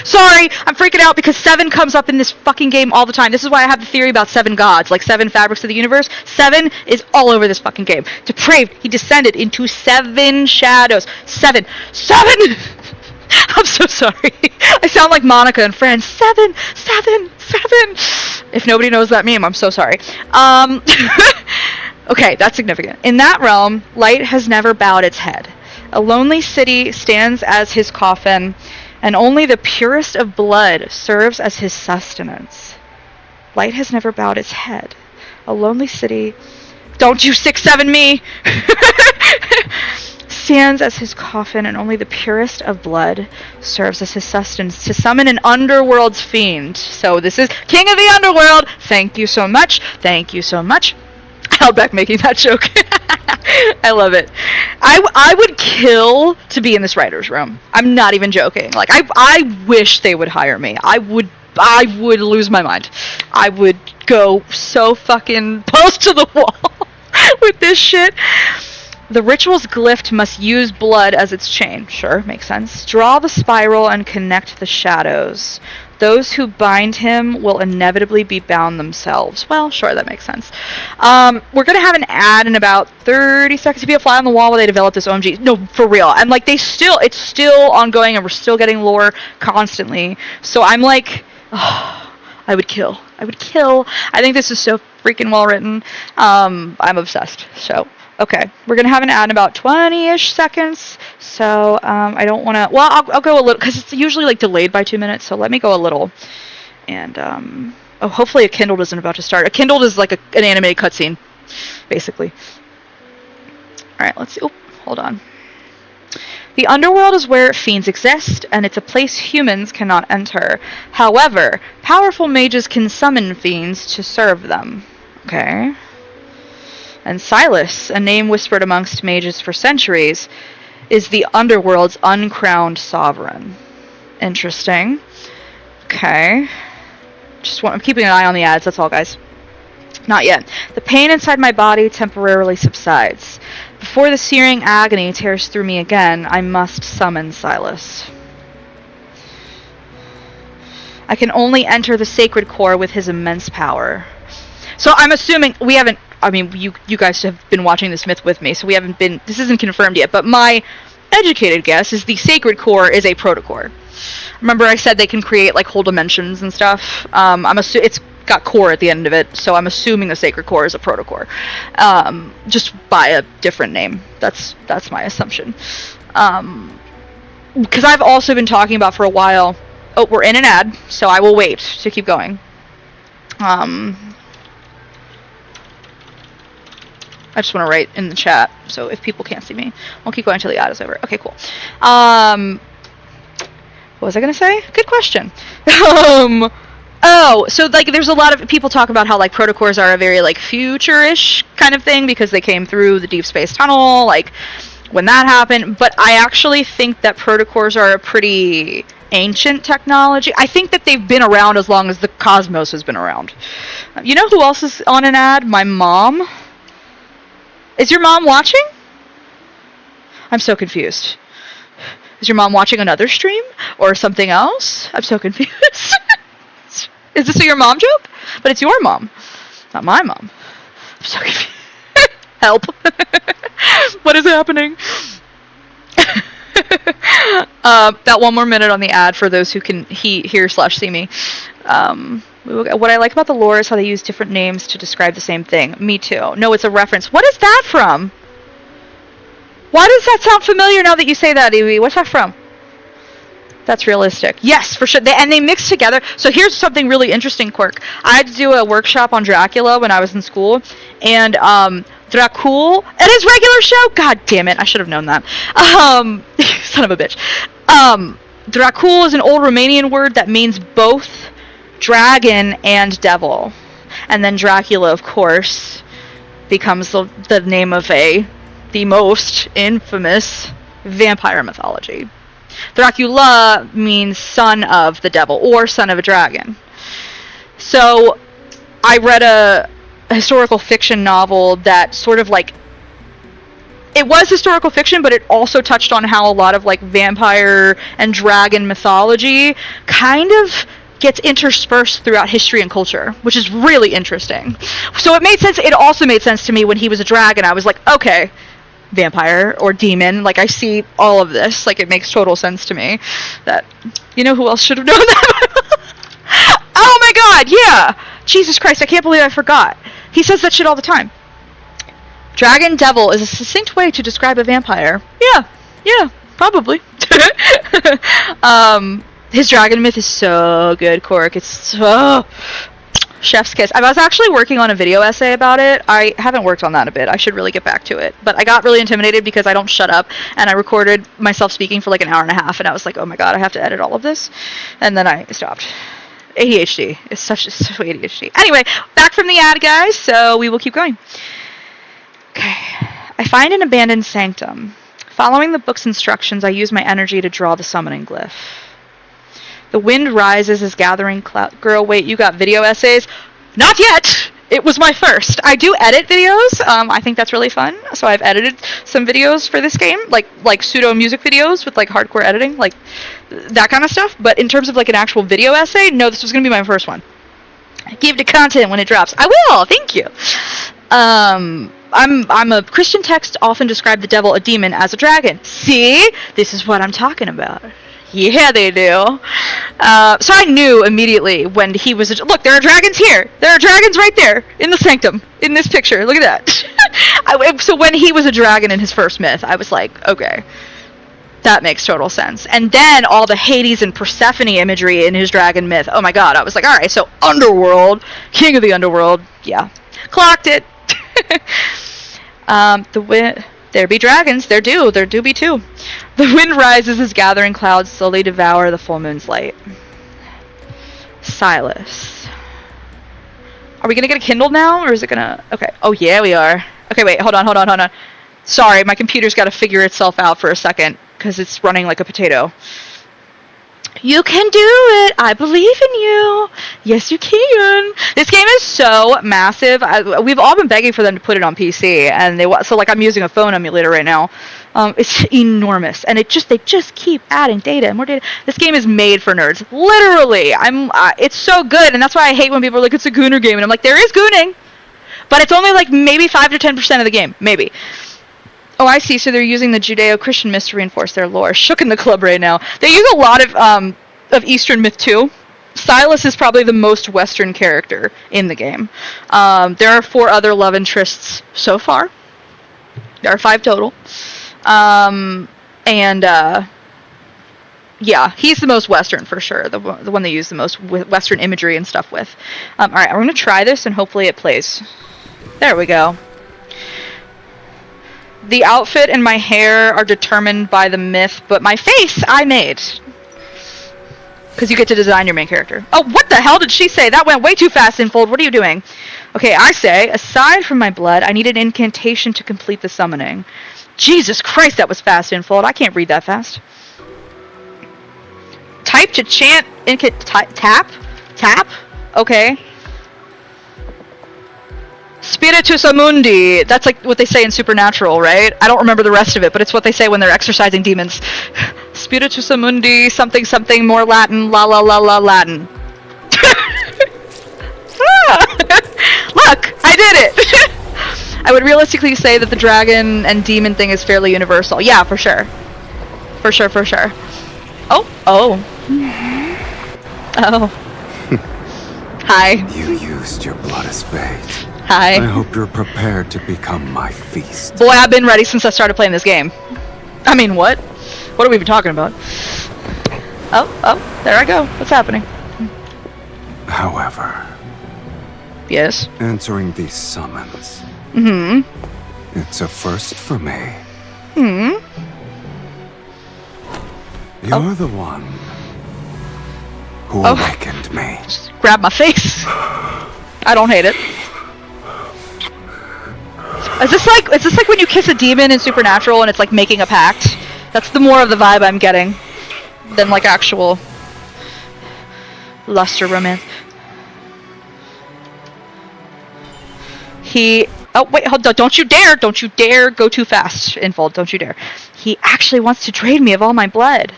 Sorry, I'm freaking out because 7 comes up in this fucking game all the time. This is why I have the theory about 7 gods, like 7 fabrics of the universe. 7 is all over this fucking game. Depraved, he descended into 7 shadows. 7! I'm so sorry. I sound like Monica and Friends. 7! If nobody knows that meme, I'm so sorry. Okay, that's significant. In that realm, light has never bowed its head. A lonely city stands as his coffin, and only the purest of blood serves as his sustenance. Light has never bowed its head. A lonely city... Don't you 6-7 me! Stands as his coffin, and only the purest of blood serves as his sustenance to summon an underworld's fiend. So this is King of the Underworld! Thank you so much. I held back making that joke. I love it. I would kill to be in this writer's room. I'm not even joking. Like, I wish they would hire me. I would lose my mind. I would go so fucking close to the wall. with this shit. The ritual's glyph must use blood as its chain. Sure, makes sense. Draw the spiral and connect the shadows. Those who bind him will inevitably be bound themselves. Well, sure, that makes sense. We're gonna have an ad in about 30 seconds to be a fly on the wall while they develop this OMG. No, for real. And like it's still ongoing and we're still getting lore constantly. So I'm like, oh, I would kill. I think this is so freaking well written. I'm obsessed. So, okay. We're going to have an ad in about 20-ish seconds. So, I don't want to... Well, I'll go a little... Because it's usually, like, delayed by 2 minutes. So let me go a little. And, oh, hopefully a Kindle isn't about to start. A Kindle is like an animated cutscene, basically. Alright, let's see. Oh, hold on. The underworld is where fiends exist, and it's a place humans cannot enter. However, powerful mages can summon fiends to serve them. Okay. And Sylus'S, a name whispered amongst mages for centuries, is the underworld's uncrowned sovereign. Interesting. Okay. I'm keeping an eye on the ads, that's all, guys. Not yet. The pain inside my body temporarily subsides. Before the searing agony tears through me again, I must summon Sylus'S. I can only enter the sacred core with his immense power. So I'm assuming you guys have been watching this myth with me, so this isn't confirmed yet, but my educated guess is the sacred core is a protocore. Remember I said they can create like whole dimensions and stuff? It's got core at the end of it, so I'm assuming the sacred core is a protocore, just by a different name. That's my assumption. Because I've also been talking about for a while. Oh, we're in an ad, so I will wait to keep going. I just want to write in the chat, so if people can't see me, I'll keep going until the ad is over. Okay, cool. What was I gonna say? Good question. Oh, so like there's a lot of people talk about how like protocores are a very like future-ish kind of thing because they came through the deep space tunnel, like when that happened. But I actually think that protocores are a pretty ancient technology. I think that they've been around as long as the cosmos has been around. You know who else is on an ad? My mom. Is your mom watching? I'm so confused. Is your mom watching another stream or something else? I'm so confused. Is this your mom joke? But it's your mom, not my mom. I'm so confused. Help. What is happening? That one more minute on the ad for those who can hear/see me. What I like about the lore is how they use different names to describe the same thing. Me too. No, it's a reference. What is that from? Why does that sound familiar now that you say that, Evie? What's that from? That's realistic. Yes, for sure. They mix together. So here's something really interesting, Quirk. I had to do a workshop on Dracula when I was in school, and Dracul, at his regular show. God damn it! I should have known that. Son of a bitch. Dracul is an old Romanian word that means both dragon and devil, and then Dracula, of course, becomes the name of the most infamous vampire mythology. Dracula means son of the devil or son of a dragon. So I read a historical fiction novel that sort of like, it was historical fiction, but it also touched on how a lot of like vampire and dragon mythology kind of gets interspersed throughout history and culture, which is really interesting. So it made sense. It also made sense to me when he was a dragon. I was like, okay, vampire or demon, like I see all of this, like it makes total sense to me. That, you know who else should have known that? Oh my god, yeah, Jesus Christ, I can't believe I forgot. He says that shit all the time. Dragon devil is a succinct way to describe a vampire. Yeah, probably. His dragon myth is so good, Cork. It's so chef's kiss. I was actually working on a video essay about it. I haven't worked on that a bit. I should really get back to it. But I got really intimidated because I don't shut up, and I recorded myself speaking for like an hour and a half, and I was like, oh my god, I have to edit all of this. And then I stopped. ADHD. It's so ADHD. Anyway, back from the ad, guys, so we will keep going. Okay. I find an abandoned sanctum. Following the book's instructions, I use my energy to draw the summoning glyph. The wind rises as gathering cloud. Girl, wait, you got video essays? Not yet! it was my first. I do edit videos. I think that's really fun. So I've edited some videos for this game, like pseudo music videos with like hardcore editing, like that kind of stuff. But in terms of like an actual video essay, no, this was gonna be my first one. Give the content when it drops. I will. Thank you. I'm a Christian text often describe the devil, a demon, as a dragon. See, this is what I'm talking about. Yeah, they do. So I knew immediately when he was... Look, there are dragons here. There are dragons right there in the sanctum, in this picture. Look at that. So when he was a dragon in his first myth, I was like, okay, that makes total sense. And then all the Hades and Persephone imagery in his dragon myth. Oh my god, I was like, all right, so underworld, king of the underworld. Yeah, clocked it. There be dragons. There do be two. The wind rises as gathering clouds slowly devour the full moon's light. Sylus's. Are we gonna get a Kindle now, or is it gonna... Okay. Oh yeah, we are. Okay, wait, hold on. Sorry, my computer's gotta figure itself out for a second, because it's running like a potato. You can do it! I believe in you! Yes, you can! This game is so massive. We've all been begging for them to put it on PC, and so like I'm using a phone emulator right now. It's enormous, and they just keep adding data and more data. This game is made for nerds, literally. It's so good, and that's why I hate when people are like, it's a gooner game, and I'm like, there is gooning, but it's only like maybe 5 to 10% of the game, maybe. Oh, I see. So they're using the Judeo-Christian myth to reinforce their lore. Shook in the club right now. They use a lot of Eastern myth too. Sylus's is probably the most Western character in the game. There are 4 other love interests so far. There are 5 total. Yeah, he's the most Western for sure. The one they use the most Western imagery and stuff with. All right, I'm going to try this and hopefully it plays. There we go. The outfit and my hair are determined by the myth, but my face I made. Because you get to design your main character. Oh, what the hell did she say? That went way too fast, Infold. What are you doing? Okay, I say, aside from my blood, I need an incantation to complete the summoning. Jesus Christ, that was fast, Infold. I can't read that fast. Type to chant, tap? Tap? Okay. Spiritus Amundi. That's like what they say in Supernatural, right? I don't remember the rest of it, but it's what they say when they're exorcising demons. Spiritus Amundi, something, something, more Latin, la la la la Latin. Look, I did it! I would realistically say that the dragon and demon thing is fairly universal. Yeah, for sure. For sure. Oh. Hi. You used your blood as bait. Hi. I hope you're prepared to become my feast. Boy, I've been ready since I started playing this game. I mean, what? What are we even talking about? Oh, there I go. What's happening? However... Yes? Answering these summons... Mm-hmm. It's a first for me. Hmm? You're the one who awakened me. Just grab my face. I don't hate it. Is this like when you kiss a demon in Supernatural and it's like making a pact? That's the more of the vibe I'm getting than like actual lust or romance. Oh wait, hold on! Don't you dare go too fast, Infold. Don't you dare. He actually wants to drain me of all my blood.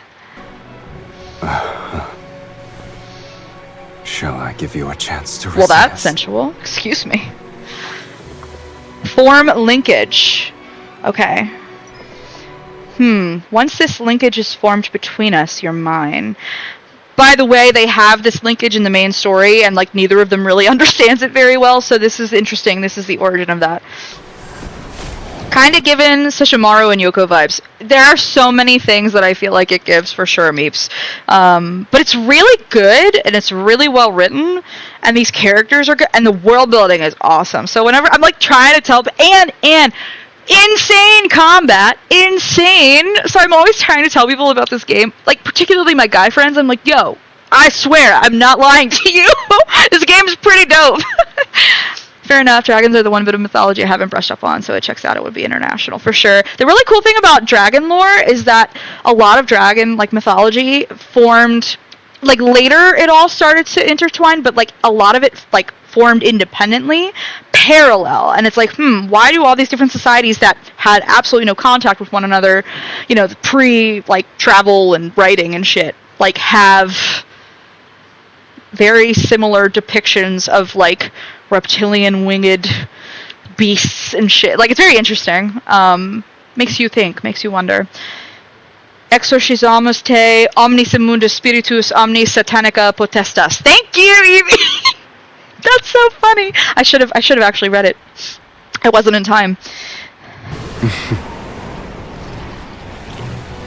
Shall I give you a chance to resist? Well, that's sensual. Excuse me. Form linkage. Okay. Once this linkage is formed between us, you're mine. By the way, they have this linkage in the main story, and like neither of them really understands it very well, so this is interesting. This is the origin of that. Kind of given Sesshomaru and Yoko vibes. There are so many things that I feel like it gives for sure, Meeps. But it's really good, and it's really well written, and these characters are good, and the world building is awesome. So whenever I'm like trying to tell, and insane combat, insane. So I'm always trying to tell people about this game, like particularly my guy friends. I'm like, yo, I swear, I'm not lying to you. This game's pretty dope. Fair enough, dragons are the one bit of mythology I haven't brushed up on, so it checks out. It would be international for sure. The really cool thing about dragon lore is that a lot of dragon like mythology formed like later. It all started to intertwine, but like a lot of it like formed independently, parallel. And it's like, why do all these different societies that had absolutely no contact with one another, pre like travel and writing and shit, like have very similar depictions of like reptilian winged beasts and shit. Like, it's very interesting. Makes you think, makes you wonder. Exorcizamus te omnis immunda spiritus omnis satanica potestas. Thank you, Evie. That's so funny. I should have actually read it. I wasn't in time.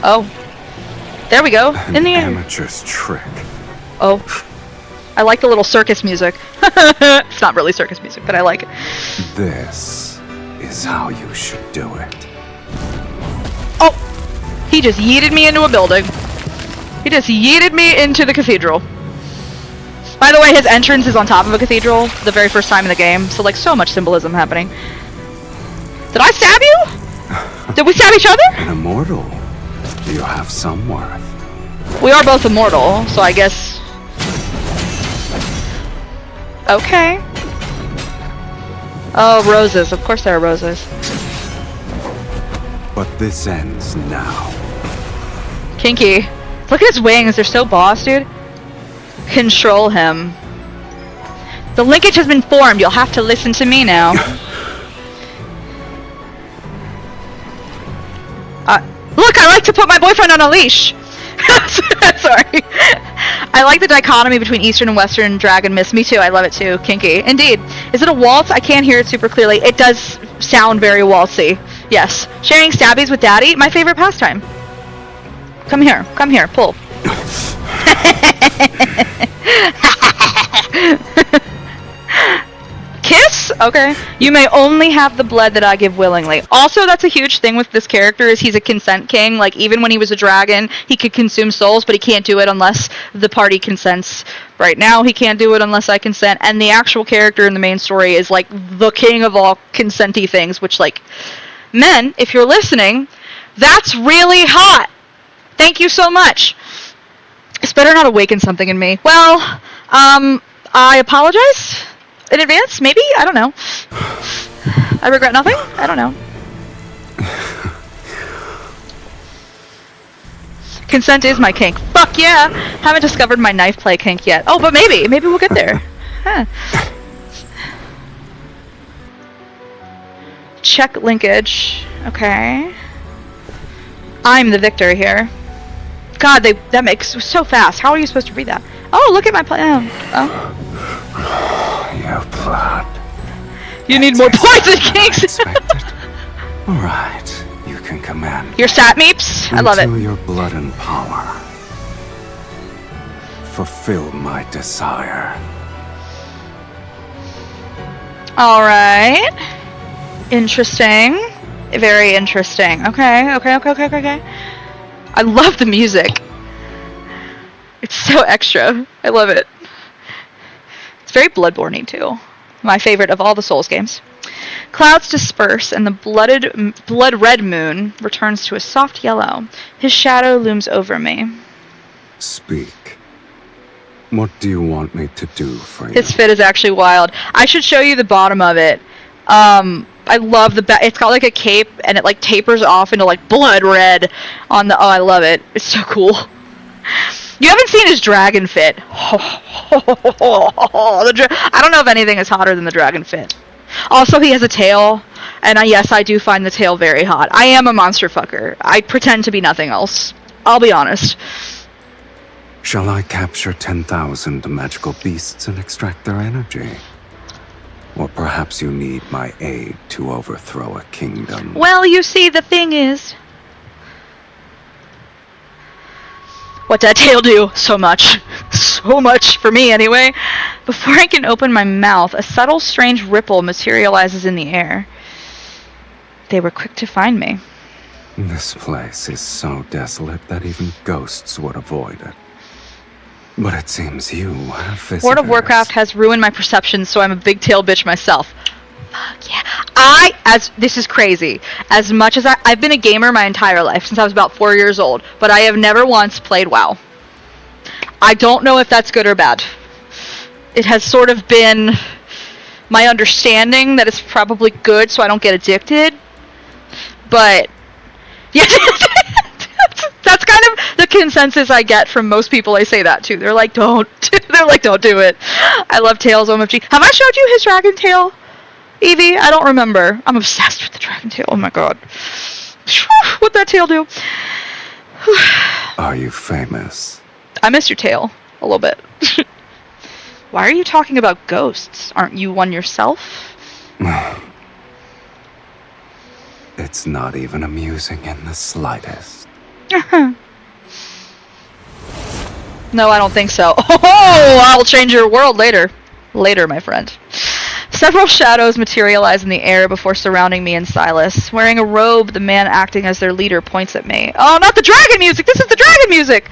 Oh, there we go. In the air. Amateur's trick. Oh, I like the little circus music. It's not really circus music, but I like it. This is how you should do it. Oh, he just yeeted me into a building. He just yeeted me into the cathedral. By the way, his entrance is on top of a cathedral the very first time in the game, so like so much symbolism happening. Did I stab you? Did we stab each other? An immortal. You have some worth. We are both immortal, so I guess... Okay. Oh, roses. Of course there are roses. But this ends now. Kinky. Look at his wings. They're so boss, dude. Control him. The linkage has been formed. You'll have to listen to me now. Look, I like to put my boyfriend on a leash. Sorry. I like the dichotomy between Eastern and Western dragon myths. Me too. I love it too. Kinky. Indeed. Is it a waltz? I can't hear it super clearly. It does sound very waltzy. Yes. Sharing stabbies with daddy? My favorite pastime. Come here. Come here. Pull. Kiss? Okay. You may only have the blood that I give willingly. Also, that's a huge thing with this character is he's a consent king. Like, even when he was a dragon, he could consume souls, but he can't do it unless the party consents. Right now, he can't do it unless I consent. And the actual character in the main story is, like, the king of all consenty things, which, like, men, if you're listening, that's really hot. Thank you so much. This better not awaken something in me. Well, I apologize in advance, maybe? I don't know. I regret nothing? I don't know. Consent is my kink. Fuck yeah! Haven't discovered my knife play kink yet. Oh, but maybe. Maybe we'll get there. Huh. Check linkage. Okay. I'm the victor here. God, that makes so fast. How are you supposed to read that? Oh, look at my play. Oh. Your blood. You need more poison kinks. All right, you can command. Your sat meeps? I love it. Until your blood and power fulfill my desire. All right. Interesting. Very interesting. Okay. I love the music. It's so extra. I love it. It's very Bloodborne-y too. My favorite of all the Souls games. Clouds disperse and the blood red moon returns to a soft yellow. His shadow looms over me. Speak. What do you want me to do for you? His fit is actually wild. I should show you the bottom of it. I love the it's got like a cape and it like tapers off into like blood red on the I love it. It's so cool. You haven't seen his dragon fit. I don't know if anything is hotter than the dragon fit. Also, he has a tail, and yes, I do find the tail very hot. I am a monster fucker. I pretend to be nothing else. I'll be honest. Shall I capture 10,000 magical beasts and extract their energy? Or perhaps you need my aid to overthrow a kingdom. Well, you see, the thing is... What that tail do? So much. So much for me, anyway. Before I can open my mouth, a subtle, strange ripple materializes in the air. They were quick to find me. This place is so desolate that even ghosts would avoid it. But it seems you have visitors. World of Warcraft has ruined my perception, so I'm a big tail bitch myself. Fuck yeah. This is crazy. As much as I've been a gamer my entire life, since I was about 4 years old, but I have never once played WoW. I don't know if that's good or bad. It has sort of been my understanding that it's probably good so I don't get addicted. But yeah, that's kind of the consensus I get from most people I say that to. They're like, don't. They're like, don't do it. I love Tails OMG. Have I showed you his dragon tail, Evie? I don't remember. I'm obsessed with the dragon tail. Oh my god. What'd that tail do? Are you famous? I miss your tail a little bit. Why are you talking about ghosts? Aren't you one yourself? It's not even amusing in the slightest. No, I don't think so. Oh, I'll change your world later. Later, my friend. Several shadows materialize in the air before surrounding me and Sylus. Wearing a robe, the man acting as their leader points at me. Oh, not the dragon music! This is the dragon music!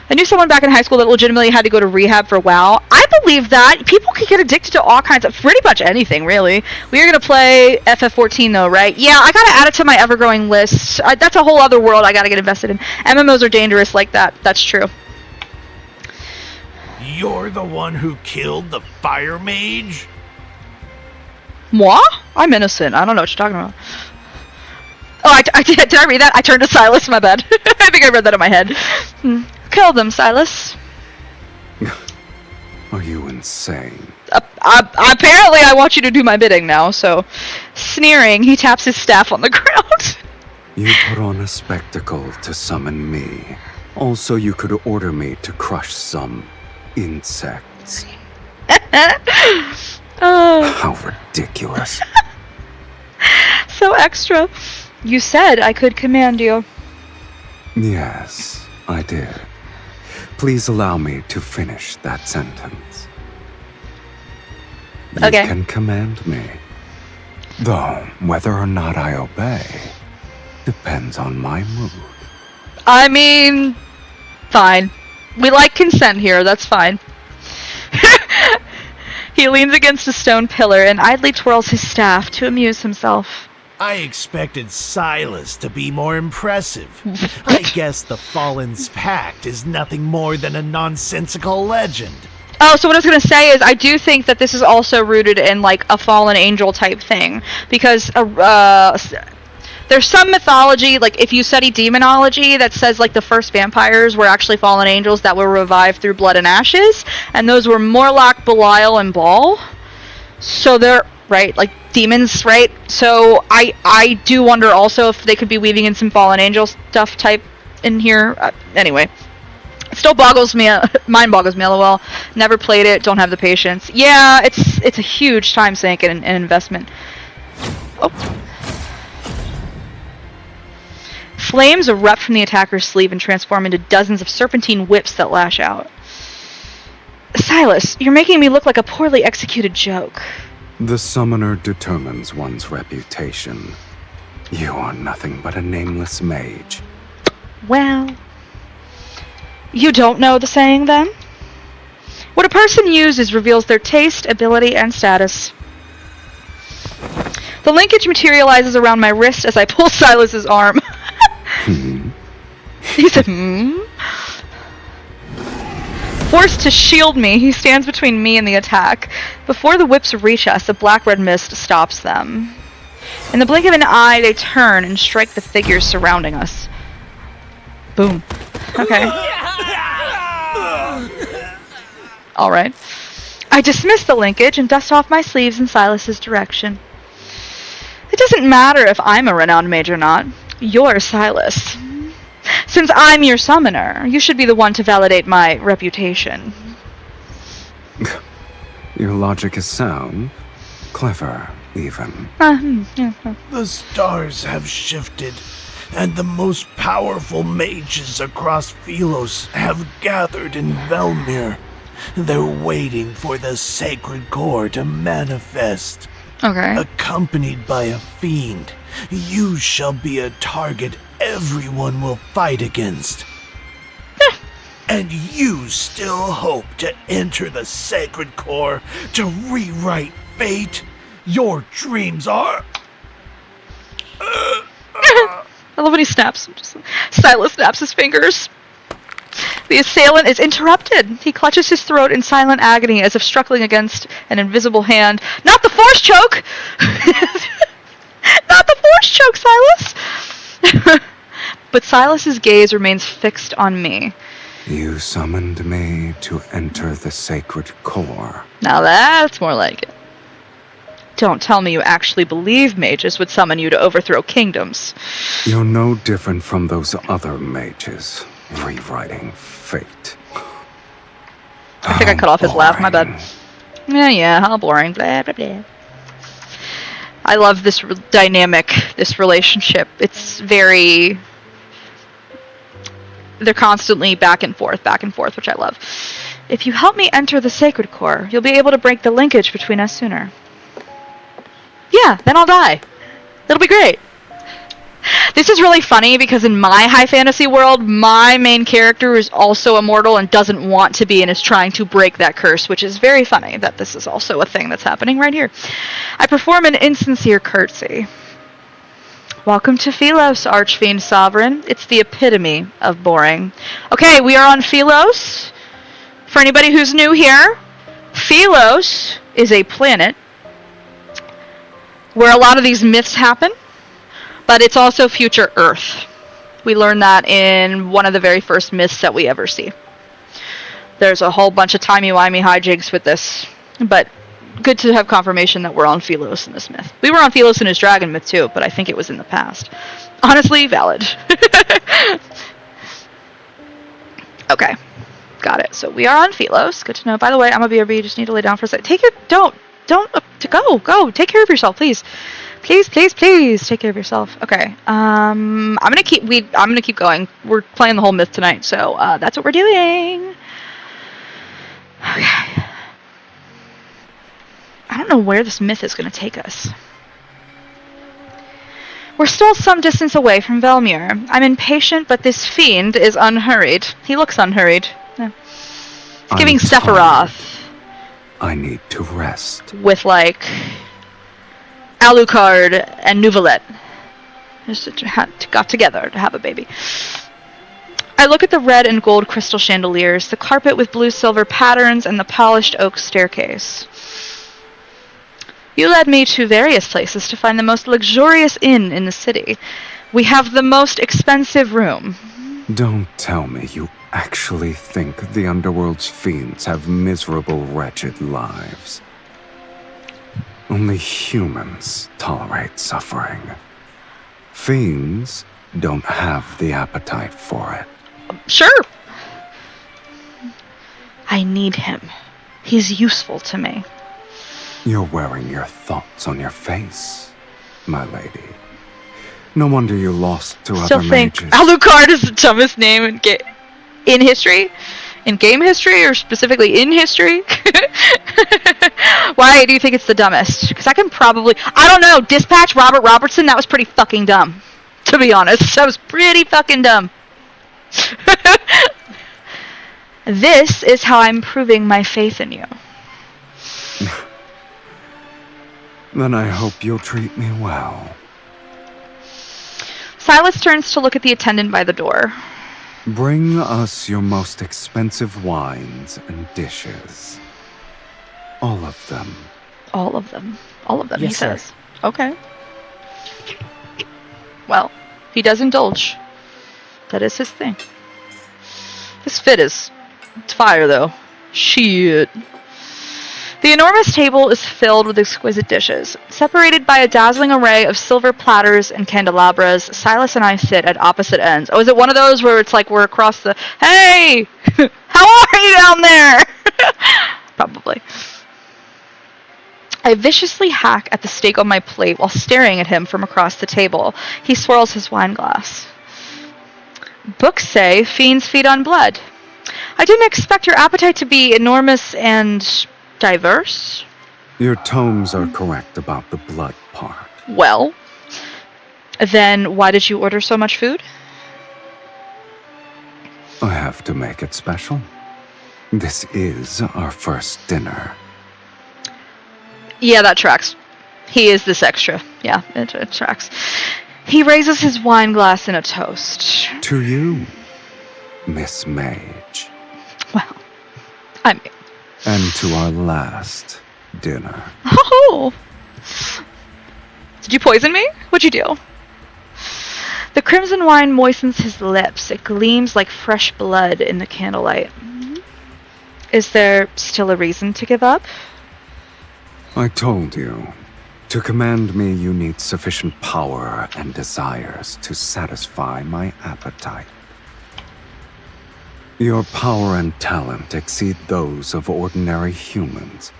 I knew someone back in high school that legitimately had to go to rehab for WoW. I believe that. People could get addicted to all kinds of, pretty much anything, really. We are going to play FF14, though, right? Yeah, I got to add it to my ever-growing list. That's a whole other world I got to get invested in. MMOs are dangerous like that. That's true. You're the one who killed the fire mage? Moi? I'm innocent. I don't know what you're talking about. Oh, did I read that? I turned to Sylus's, my bad. I think I read that in my head. Kill them, Sylus's. Are you insane? Apparently I want you to do my bidding now, so... Sneering, he taps his staff on the ground. You put on a spectacle to summon me. Also, you could order me to crush some insects. How ridiculous. So extra. You said I could command you. Yes, I did. Please allow me to finish that sentence. Okay. You can command me. Though, whether or not I obey depends on my mood. I mean, fine. We like consent here, that's fine. He leans against a stone pillar and idly twirls his staff to amuse himself. I expected Sylus's to be more impressive. I guess the Fallen's Pact is nothing more than a nonsensical legend. Oh, so what I was going to say is I do think that this is also rooted in, like, a fallen angel type thing. Because there's some mythology, like, if you study demonology, that says, like, the first vampires were actually fallen angels that were revived through blood and ashes. And those were Morlock, Belial, and Baal. So they're, right, like, demons, right? So I do wonder also if they could be weaving in some fallen angel stuff type in here. Anyway. Still mind boggles me, lol. Never played it, don't have the patience. Yeah, it's a huge time sink and investment. Oh. Flames erupt from the attacker's sleeve and transform into dozens of serpentine whips that lash out. Sylus's, you're making me look like a poorly executed joke. The summoner determines one's reputation. You are nothing but a nameless mage. Well... You don't know the saying, then? What a person uses reveals their taste, ability, and status. The linkage materializes around my wrist as I pull Sylus's arm. He said, Forced to shield me, he stands between me and the attack. Before the whips reach us, a black-red mist stops them. In the blink of an eye, they turn and strike the figures surrounding us. Boom. Okay. Alright. I dismiss the linkage and dust off my sleeves in Sylus's direction. It doesn't matter if I'm a renowned mage or not. You're Sylus's. Since I'm your summoner, you should be the one to validate my reputation. Your logic is sound. Clever, even. The stars have shifted, and the most powerful mages across Sylus's have gathered in Velmir. They're waiting for the sacred core to manifest. Okay. Accompanied by a fiend, you shall be a target everyone will fight against. And you still hope to enter the sacred core to rewrite fate? Your dreams are... I love when he snaps. Sylus's snaps his fingers. The assailant is interrupted. He clutches his throat in silent agony as if struggling against an invisible hand. Not the force choke! Not the force choke, Silas! But Silas's gaze remains fixed on me. You summoned me to enter the sacred core. Now that's more like it. Don't tell me you actually believe mages would summon you to overthrow kingdoms. You're no different from those other mages, rewriting fate. I think I cut off his laugh, my bad. Yeah, how boring, blah, blah, blah. I love this dynamic, this relationship. It's very... They're constantly back and forth, which I love. If you help me enter the sacred core, you'll be able to break the linkage between us sooner. Yeah, then I'll die. It'll be great. This is really funny because in my high fantasy world, my main character is also immortal and doesn't want to be and is trying to break that curse, which is very funny that this is also a thing that's happening right here. I perform an insincere curtsy. Welcome to Sylus'S, Archfiend Sovereign. It's the epitome of boring. Okay, we are on Sylus'S. For anybody who's new here, Sylus'S is a planet where a lot of these myths happen, but it's also future Earth. We learn that in one of the very first myths that we ever see. There's a whole bunch of timey-wimey hijinks with this, but good to have confirmation that we're on Sylus'S in this myth. We were on Sylus'S in his dragon myth too, but I think it was in the past. Honestly, valid. Okay, got it. So we are on Sylus'S. Good to know. By the way, I'm a BRB. You just need to lay down for a second. Go. Take care of yourself, please. Please take care of yourself. Okay. I'm gonna keep going. We're playing the whole myth tonight, so that's what we're doing. Okay. I don't know where this myth is gonna take us. We're still some distance away from Velmir. I'm impatient, but this fiend is unhurried. He looks unhurried. Yeah. He's giving Sephiroth. I need to rest. With, like, Alucard and Nuvalet. Just got together to have a baby. I look at the red and gold crystal chandeliers, the carpet with blue-silver patterns, and the polished oak staircase. You led me to various places to find the most luxurious inn in the city. We have the most expensive room. Don't tell me you actually think the underworld's fiends have miserable, wretched lives. Only humans tolerate suffering. Fiends don't have the appetite for it. Sure. I need him. He's useful to me. You're wearing your thoughts on your face, my lady. No wonder you lost to Still other think mages. Alucard is the dumbest name in history? In game history, or specifically in history? Why do you think it's the dumbest? Because I don't know, Dispatch Robert Robertson, that was pretty fucking dumb. To be honest, that was pretty fucking dumb. This is how I'm proving my faith in you. Then I hope you'll treat me well. Silas turns to look at the attendant by the door. Bring us your most expensive wines and dishes. All of them. All of them. All of them, Yes, he sir. says. Okay. Well, he does indulge. That is his thing. His fit is... It's fire, though. Shit. The enormous table is filled with exquisite dishes. Separated by a dazzling array of silver platters and candelabras, Silas and I sit at opposite ends. Oh, is it one of those where it's like we're across the... Hey! How are you down there? Probably. I viciously hack at the steak on my plate while staring at him from across the table. He swirls his wine glass. Books say fiends feed on blood. I didn't expect your appetite to be enormous and diverse. Your tomes are correct about the blood part. Well, then why did you order so much food? I have to make it special. This is our first dinner. Yeah, that tracks. He is this extra. Yeah, it tracks. He raises his wine glass in a toast. To you. Miss Mage. Well, I mean... And to our last dinner. Oh! Did you poison me? What'd you do? The crimson wine moistens his lips. It gleams like fresh blood in the candlelight. Is there still a reason to give up? I told you. To command me, you need sufficient power and desires to satisfy my appetite. Your power and talent exceed those of ordinary humans.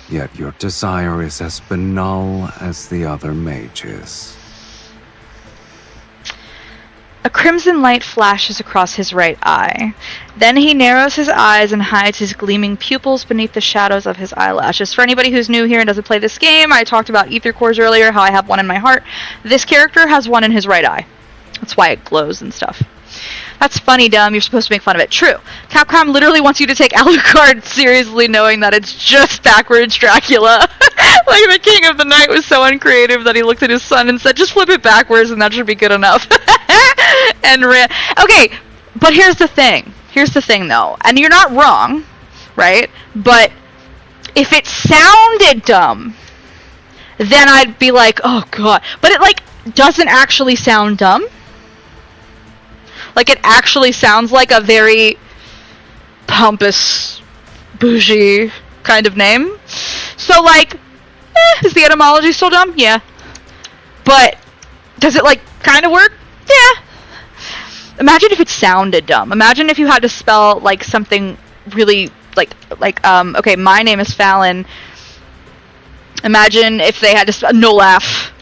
Yet your desire is as banal as the other mages. A crimson light flashes across his right eye. Then he narrows his eyes and hides his gleaming pupils beneath the shadows of his eyelashes. For anybody who's new here and doesn't play this game, I talked about ether cores earlier, how I have one in my heart. This character has one in his right eye. That's why it glows and stuff. That's funny, dumb. You're supposed to make fun of it. True. Capcom literally wants you to take Alucard seriously, knowing that it's just backwards Dracula. Like, the King of the Night was so uncreative that he looked at his son and said, just flip it backwards and that should be good enough. And okay, but here's the thing. Here's the thing, though. And you're not wrong, right? But if it sounded dumb, then I'd be like, oh, God. But it, like, doesn't actually sound dumb. Like, it actually sounds like a very pompous, bougie kind of name. So, like, is the etymology still dumb? Yeah. But does it, like, kind of work? Yeah. Imagine if it sounded dumb. Imagine if you had to spell, like, something really, okay, my name is Fallon. Imagine if they had to spell no laugh.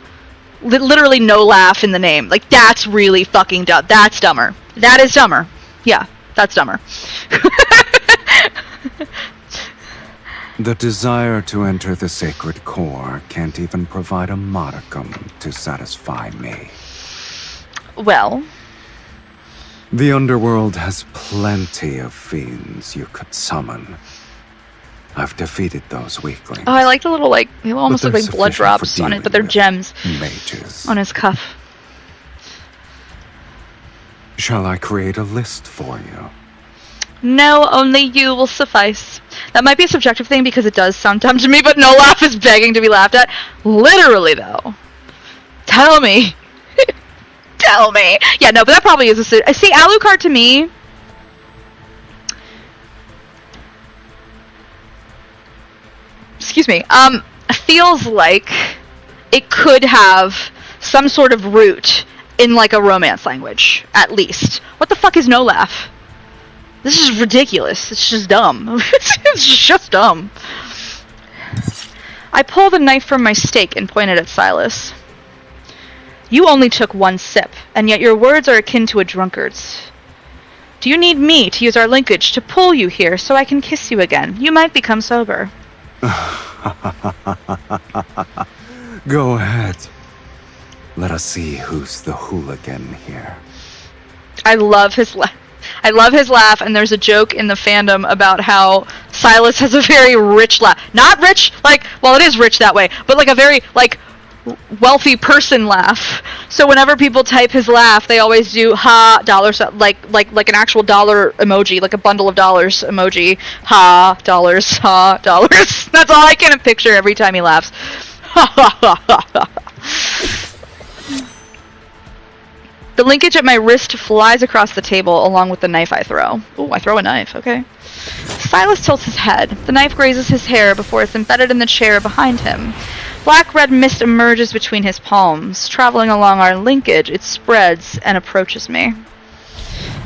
Literally no laugh in the name. Like, that's really fucking dumb. That's dumber. That is dumber. Yeah, that's dumber. The desire to enter the sacred core can't even provide a modicum to satisfy me. Well... The underworld has plenty of fiends you could summon. I've defeated those weaklings. Oh, I like the little, like, they almost But look they're like blood sufficient drops for on it, dealing but they're with gems mages. on his cuff. Shall I create a list for you? No, only you will suffice. That might be a subjective thing because it does sound dumb to me, but no laugh is begging to be laughed at. Literally, though. Tell me. Tell me. Yeah, no, but that probably is a... See, Alucard to me... Excuse me. Feels like it could have some sort of root in, like, a romance language, at least. What the fuck is no laugh? This is ridiculous. It's just dumb. It's just dumb. I pulled a knife from my steak and pointed at Sylus's. You only took one sip, and yet your words are akin to a drunkard's. Do you need me to use our linkage to pull you here so I can kiss you again? You might become sober. Go ahead. Let us see who's the hooligan here. I love his laugh, and there's a joke in the fandom about how Sylus's has a very rich laugh. Not rich, like, well, it is rich that way, but like a very, like, wealthy person laugh. So whenever people type his laugh, they always do ha dollars, like an actual dollar emoji, like a bundle of dollars emoji. Ha dollars. That's all I can picture every time he laughs. The linkage at my wrist flies across the table along with the knife I throw. Ooh, I throw a knife, okay. Sylus's tilts his head. The knife grazes his hair before it's embedded in the chair behind him. Black-red mist emerges between his palms. Traveling along our linkage, it spreads and approaches me.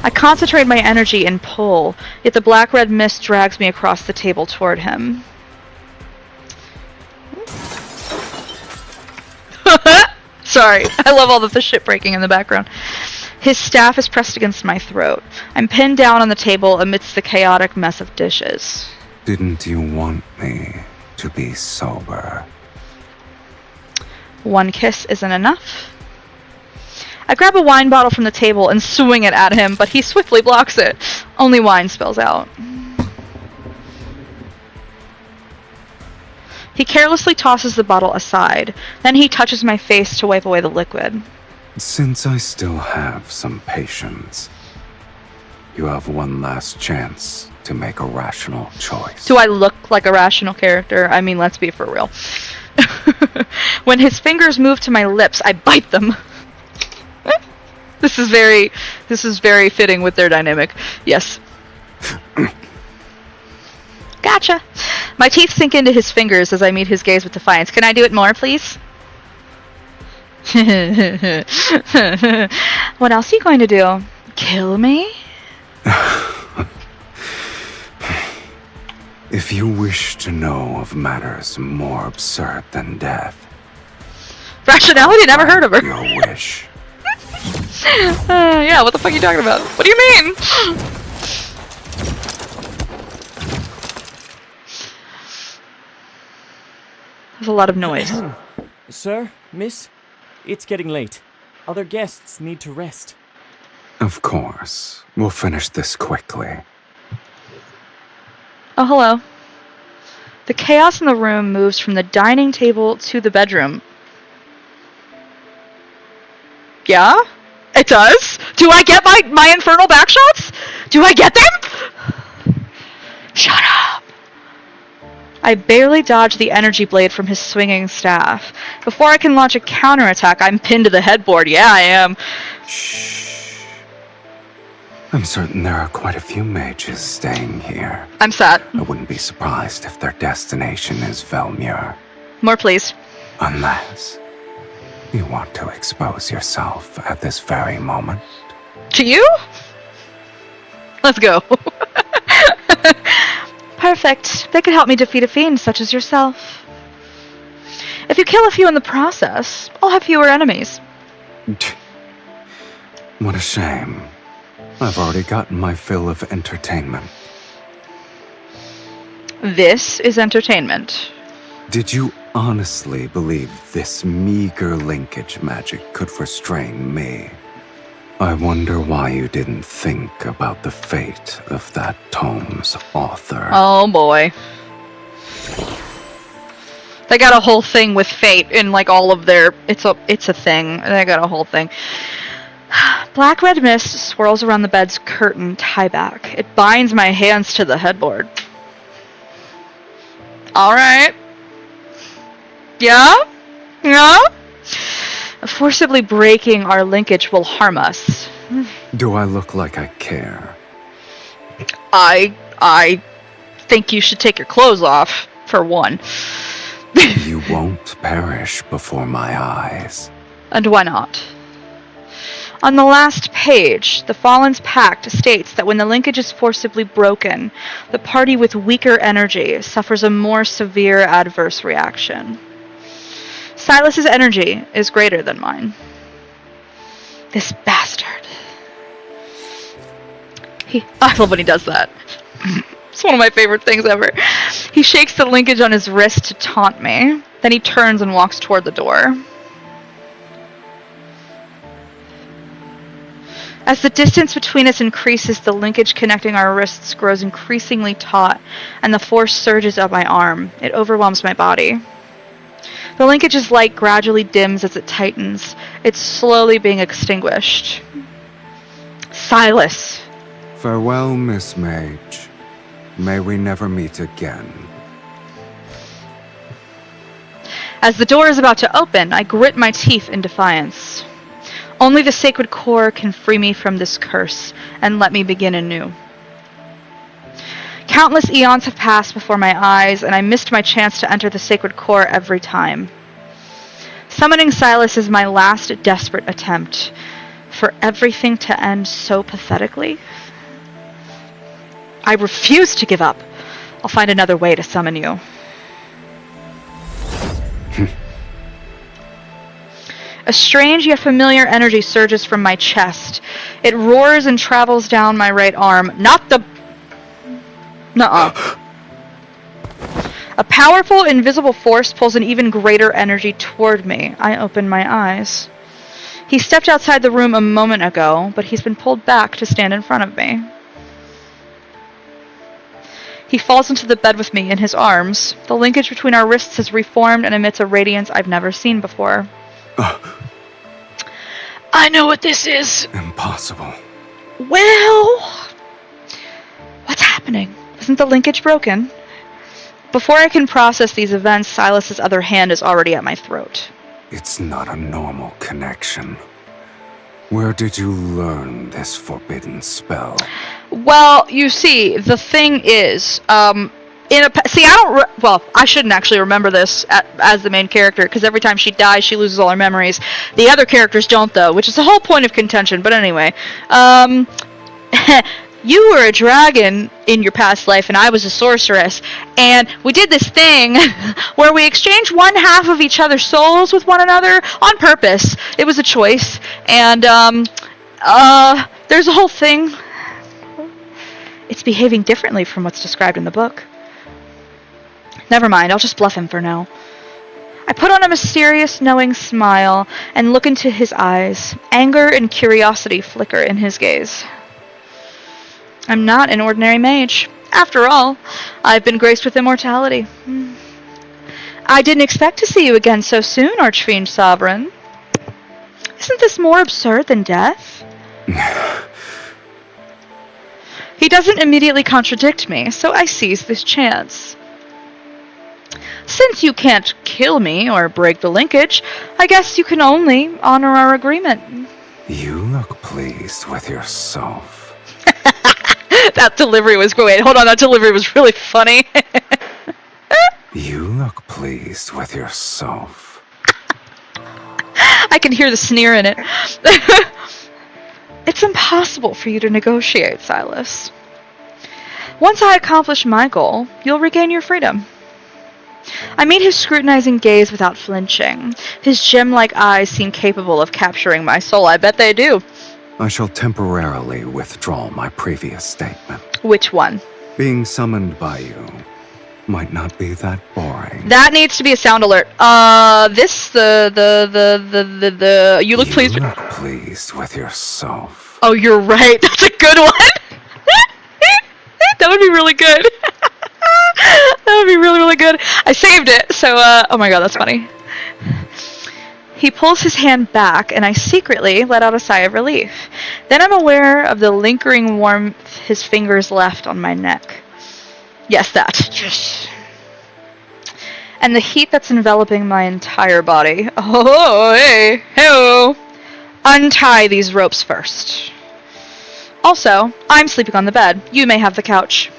I concentrate my energy and pull, yet the black-red mist drags me across the table toward him. Sorry, I love all of the shit breaking in the background. His staff is pressed against my throat. I'm pinned down on the table amidst the chaotic mess of dishes. Didn't you want me to be sober? One kiss isn't enough. I grab a wine bottle from the table and swing it at him, but he swiftly blocks it. Only wine spills out. He carelessly tosses the bottle aside. Then he touches my face to wipe away the liquid. Since I still have some patience, you have one last chance to make a rational choice. Do I look like a rational character? I mean, let's be for real. When his fingers move to my lips, I bite them. This is very fitting with their dynamic. Yes. Gotcha. My teeth sink into his fingers as I meet his gaze with defiance. Can I do it more, please? What else are you going to do? Kill me? If you wish to know of matters more absurd than death, Rationality? Never heard of her. your wish. Yeah, what the fuck are you talking about? What do you mean? There's a lot of noise. Sir, miss, it's getting late. Other guests need to rest. Of course. We'll finish this quickly. Oh, hello. The chaos in the room moves from the dining table to the bedroom. Yeah? It does? Do I get my infernal backshots? Do I get them? Shut up. I barely dodge the energy blade from his swinging staff. Before I can launch a counterattack, I'm pinned to the headboard. Yeah, I am. Shh. I'm certain there are quite a few mages staying here. I'm sad. I wouldn't be surprised if their destination is Velmure. More, please. Unless you want to expose yourself at this very moment. To you? Let's go. Perfect. They could help me defeat a fiend such as yourself. If you kill a few in the process, I'll have fewer enemies. What a shame. I've already gotten my fill of entertainment. This is entertainment. Did you honestly believe this meager linkage magic could restrain me? I wonder why you didn't think about the fate of that tome's author. Oh boy. They got a whole thing with fate in like all of their... It's a thing. They got a whole thing. Black red mist swirls around the bed's curtain tie back. It binds my hands to the headboard. Alright. Yeah? Yeah? Forcibly breaking our linkage will harm us. Do I look like I care? I think you should take your clothes off, for one. You won't perish before my eyes. And why not? On the last page, the Fallen's Pact states that when the linkage is forcibly broken, the party with weaker energy suffers a more severe adverse reaction. Sylus'S energy is greater than mine. This bastard. I love when he does that. It's one of my favorite things ever. He shakes the linkage on his wrist to taunt me. Then he turns and walks toward the door. As the distance between us increases, the linkage connecting our wrists grows increasingly taut, and the force surges up my arm. It overwhelms my body. The linkage's light gradually dims as it tightens. It's slowly being extinguished. Sylus! Farewell, Miss Mage. May we never meet again. As the door is about to open, I grit my teeth in defiance. Only the sacred core can free me from this curse and let me begin anew. Countless eons have passed before my eyes, and I missed my chance to enter the sacred core every time. Summoning Sylus is my last desperate attempt, for everything to end so pathetically. I refuse to give up. I'll find another way to summon you. A strange yet familiar energy surges from my chest. It roars and travels down my right arm. Not the... Nuh-uh. A powerful, invisible force pulls an even greater energy toward me. I open my eyes. He stepped outside the room a moment ago, but he's been pulled back to stand in front of me. He falls into the bed with me in his arms. The linkage between our wrists has reformed and emits a radiance I've never seen before. I know what this is. Impossible. Well, Isn't the linkage broken? Before I can process these events, Sylus's other hand is already at my throat. It's not a normal connection. Where did you learn this forbidden spell? Well, you see, the thing is, I shouldn't actually remember this as the main character, because every time she dies, she loses all her memories. The other characters don't, though, which is the whole point of contention, but anyway. You were a dragon in your past life, and I was a sorceress, and we did this thing where we exchanged one half of each other's souls with one another on purpose. It was a choice, and, there's a whole thing. It's behaving differently from what's described in the book. Never mind, I'll just bluff him for now. I put on a mysterious, knowing smile and look into his eyes. Anger and curiosity flicker in his gaze. I'm not an ordinary mage. After all, I've been graced with immortality. I didn't expect to see you again so soon, Archfiend Sovereign. Isn't this more absurd than death? He doesn't immediately contradict me, so I seize this chance. Since you can't kill me or break the linkage, I guess you can only honor our agreement. You look pleased with yourself. That delivery was great. Hold on, that delivery was really funny. You look pleased with yourself. I can hear the sneer in it. It's impossible for you to negotiate, Sylus's. Once I accomplish my goal, you'll regain your freedom. I meet his scrutinizing gaze without flinching. His gem-like eyes seem capable of capturing my soul. I bet they do. I shall temporarily withdraw my previous statement. Which one? Being summoned by you might not be that boring. That needs to be a sound alert. You look pleased. You look pleased with yourself. Oh, you're right. That's a good one. That would be really good. That would be really, really good. I saved it, so, oh my god, that's funny. He pulls his hand back, and I secretly let out a sigh of relief. Then I'm aware of the lingering warmth his fingers left on my neck. Yes, that. And the heat that's enveloping my entire body. Oh, hey, hey-oh. Untie these ropes first. Also, I'm sleeping on the bed. You may have the couch.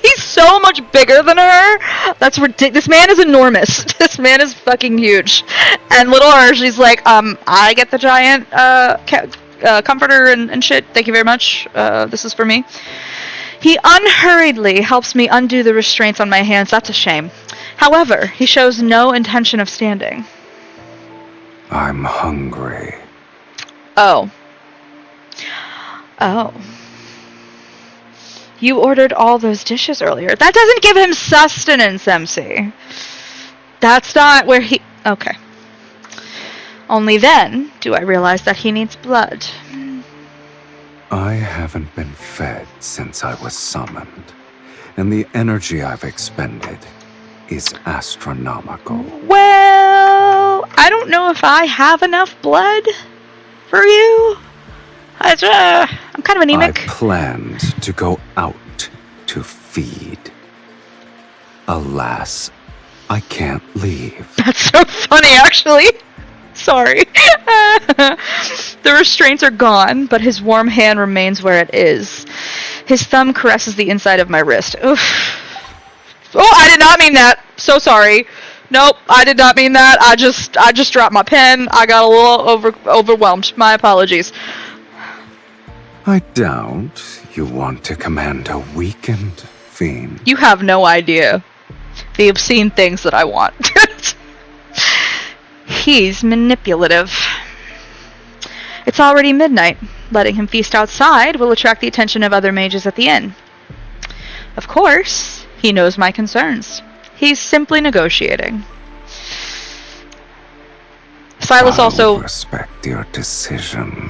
He's so much bigger than her. That's ridiculous. This man is enormous. This man is fucking huge. And little her, she's like, I get the giant comforter and shit. Thank you very much. This is for me. He unhurriedly helps me undo the restraints on my hands. That's a shame. However, he shows no intention of standing. I'm hungry. Oh. You ordered all those dishes earlier. That doesn't give him sustenance, MC. That's not where he... Okay. Only then do I realize that he needs blood. I haven't been fed since I was summoned, and the energy I've expended is astronomical. Well, I don't know if I have enough blood for you. I'm kind of anemic. I planned to go out to feed. Alas, I can't leave. That's so funny, actually. Sorry. The restraints are gone, but his warm hand remains where it is. His thumb caresses the inside of my wrist. Oof. Oh, I did not mean that. So sorry. Nope, I did not mean that. I just dropped my pen. I got a little overwhelmed. My apologies. I doubt you want to command a weakened fiend. You have no idea the obscene things that I want. He's manipulative. It's already midnight. Letting him feast outside will attract the attention of other mages at the inn. Of course, he knows my concerns. He's simply negotiating. Sylus's also... I'll respect your decision,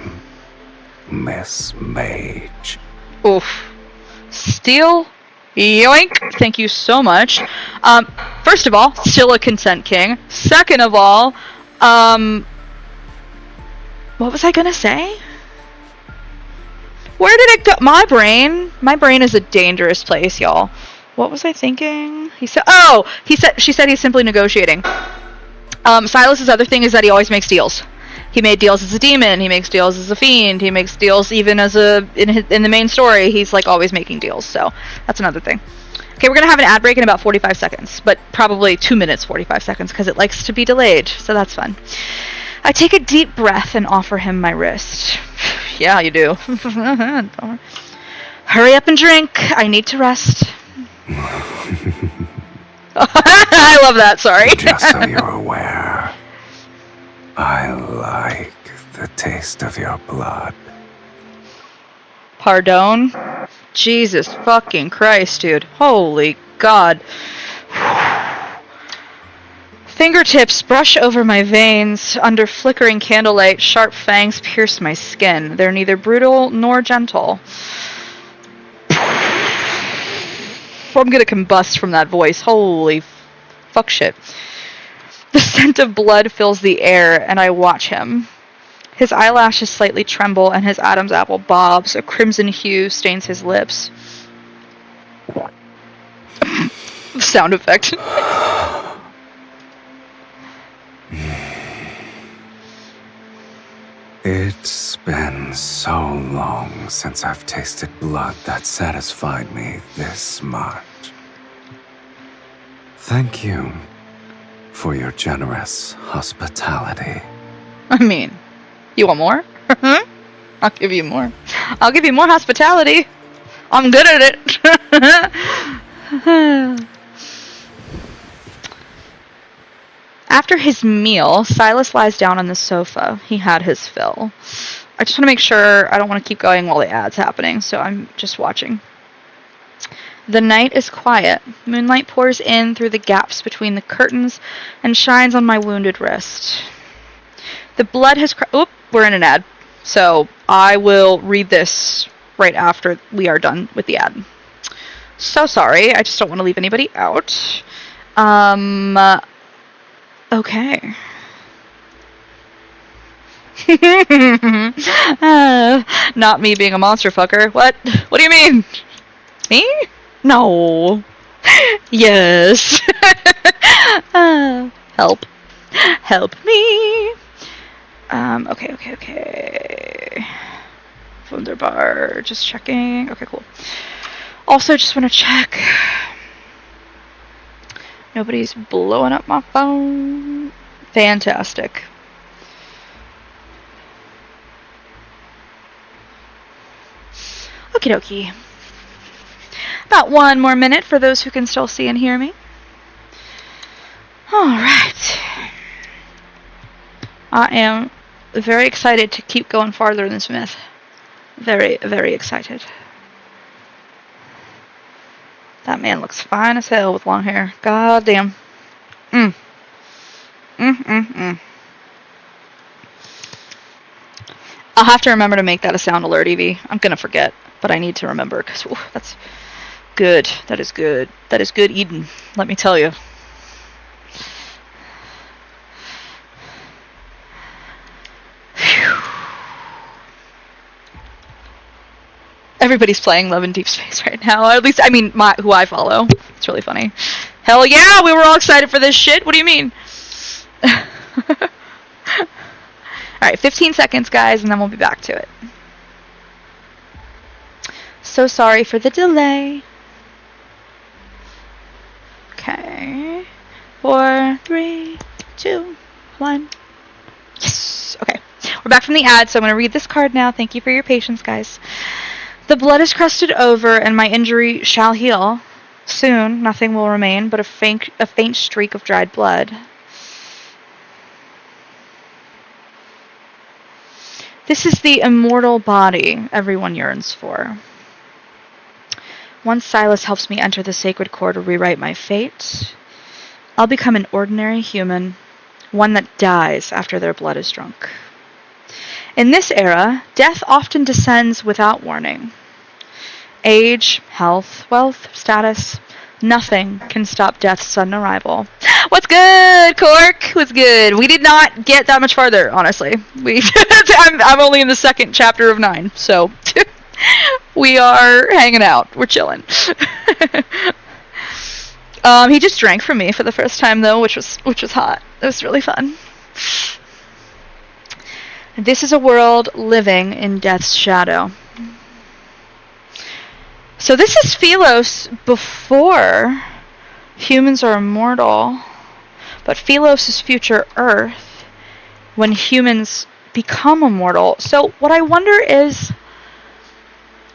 Miss Mage. Oof. Steal? Yoink! Thank you so much. First of all, still a consent king. Second of all, what was I gonna say? Where did it go? My brain is a dangerous place, y'all. What was I thinking? She said he's simply negotiating. Sylus's other thing is that he always makes deals. He made deals as a demon. He makes deals as a fiend. He makes deals even as in the main story. He's like always making deals. So that's another thing. Okay, we're gonna have an ad break in about 45 seconds, but probably 2 minutes 45 seconds because it likes to be delayed. So that's fun. I take a deep breath and offer him my wrist. Yeah, you do. Hurry up and drink. I need to rest. I love that. Sorry. Just so you're aware, I like the taste of your blood. Pardon? Jesus fucking Christ, dude. Holy God. Fingertips brush over my veins. Under flickering candlelight, sharp fangs pierce my skin. They're neither brutal nor gentle. I'm gonna combust from that voice. Holy fuck shit. The scent of blood fills the air, and I watch him. His eyelashes slightly tremble, and his Adam's apple bobs. A crimson hue stains his lips. Sound effect. It's been so long since I've tasted blood that satisfied me this much. Thank you for your generous hospitality. I mean, you want more? I'll give you more. I'll give you more hospitality. I'm good at it. After his meal, Sylus's lies down on the sofa. He had his fill. I just want to make sure I don't want to keep going while the ad's happening, so I'm just watching. The night is quiet. Moonlight pours in through the gaps between the curtains and shines on my wounded wrist. The blood has... we're in an ad. So I will read this right after we are done with the ad. So sorry. I just don't want to leave anybody out. Okay. Not me being a monster fucker. What? What do you mean? Me? No. Yes. Help. Help me. Okay. Wunderbar. Just checking. Okay, cool. Also, just want to check. Nobody's blowing up my phone. Fantastic. Okie dokie. About 1 more minute for those who can still see and hear me. Alright. I am very excited to keep going farther in this myth. Very, very excited. That man looks fine as hell with long hair. God damn. I'll have to remember to make that a sound alert, Evie. I'm gonna forget, but I need to remember, because that's good. That is good. That is good eating, let me tell you. Everybody's playing Love in Deep Space right now. Or at least, I mean, who I follow. It's really funny. Hell yeah, we were all excited for this shit. What do you mean? Alright, 15 seconds, guys, and then we'll be back to it. So sorry for the delay. Okay. 4, 3, 2, 1. Yes! Okay. We're back from the ad, so I'm going to read this card now. Thank you for your patience, guys. The blood is crusted over, and my injury shall heal. Soon, nothing will remain but a faint streak of dried blood. This is the immortal body everyone yearns for. Once Sylus's helps me enter the sacred core to rewrite my fate, I'll become an ordinary human, one that dies after their blood is drunk. In this era, death often descends without warning. Age, health, wealth, status, nothing can stop death's sudden arrival. What's good, Cork? What's good? We did not get that much farther, honestly. I'm only in the second chapter of 9, so We are hanging out. We're chilling. He just drank from me for the first time though, which was hot. It was really fun. This is a world living in death's shadow. So this is Sylus's before humans are immortal, but Sylus's future Earth when humans become immortal. So what I wonder is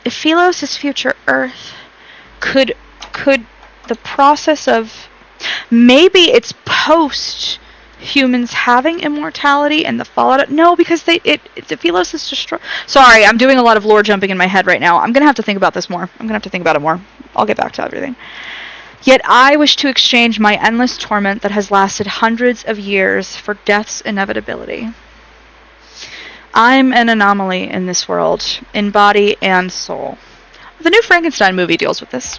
if Sylus's future Earth could the process of maybe it's post humans having immortality and the fallout. No, because Sylus's is destroyed. Sorry, I'm doing a lot of lore jumping in my head right now. I'm gonna have to think about this more. I'm gonna have to think about it more. I'll get back to everything. Yet I wish to exchange my endless torment that has lasted hundreds of years for death's inevitability. I'm an anomaly in this world, in body and soul. The new Frankenstein movie deals with this.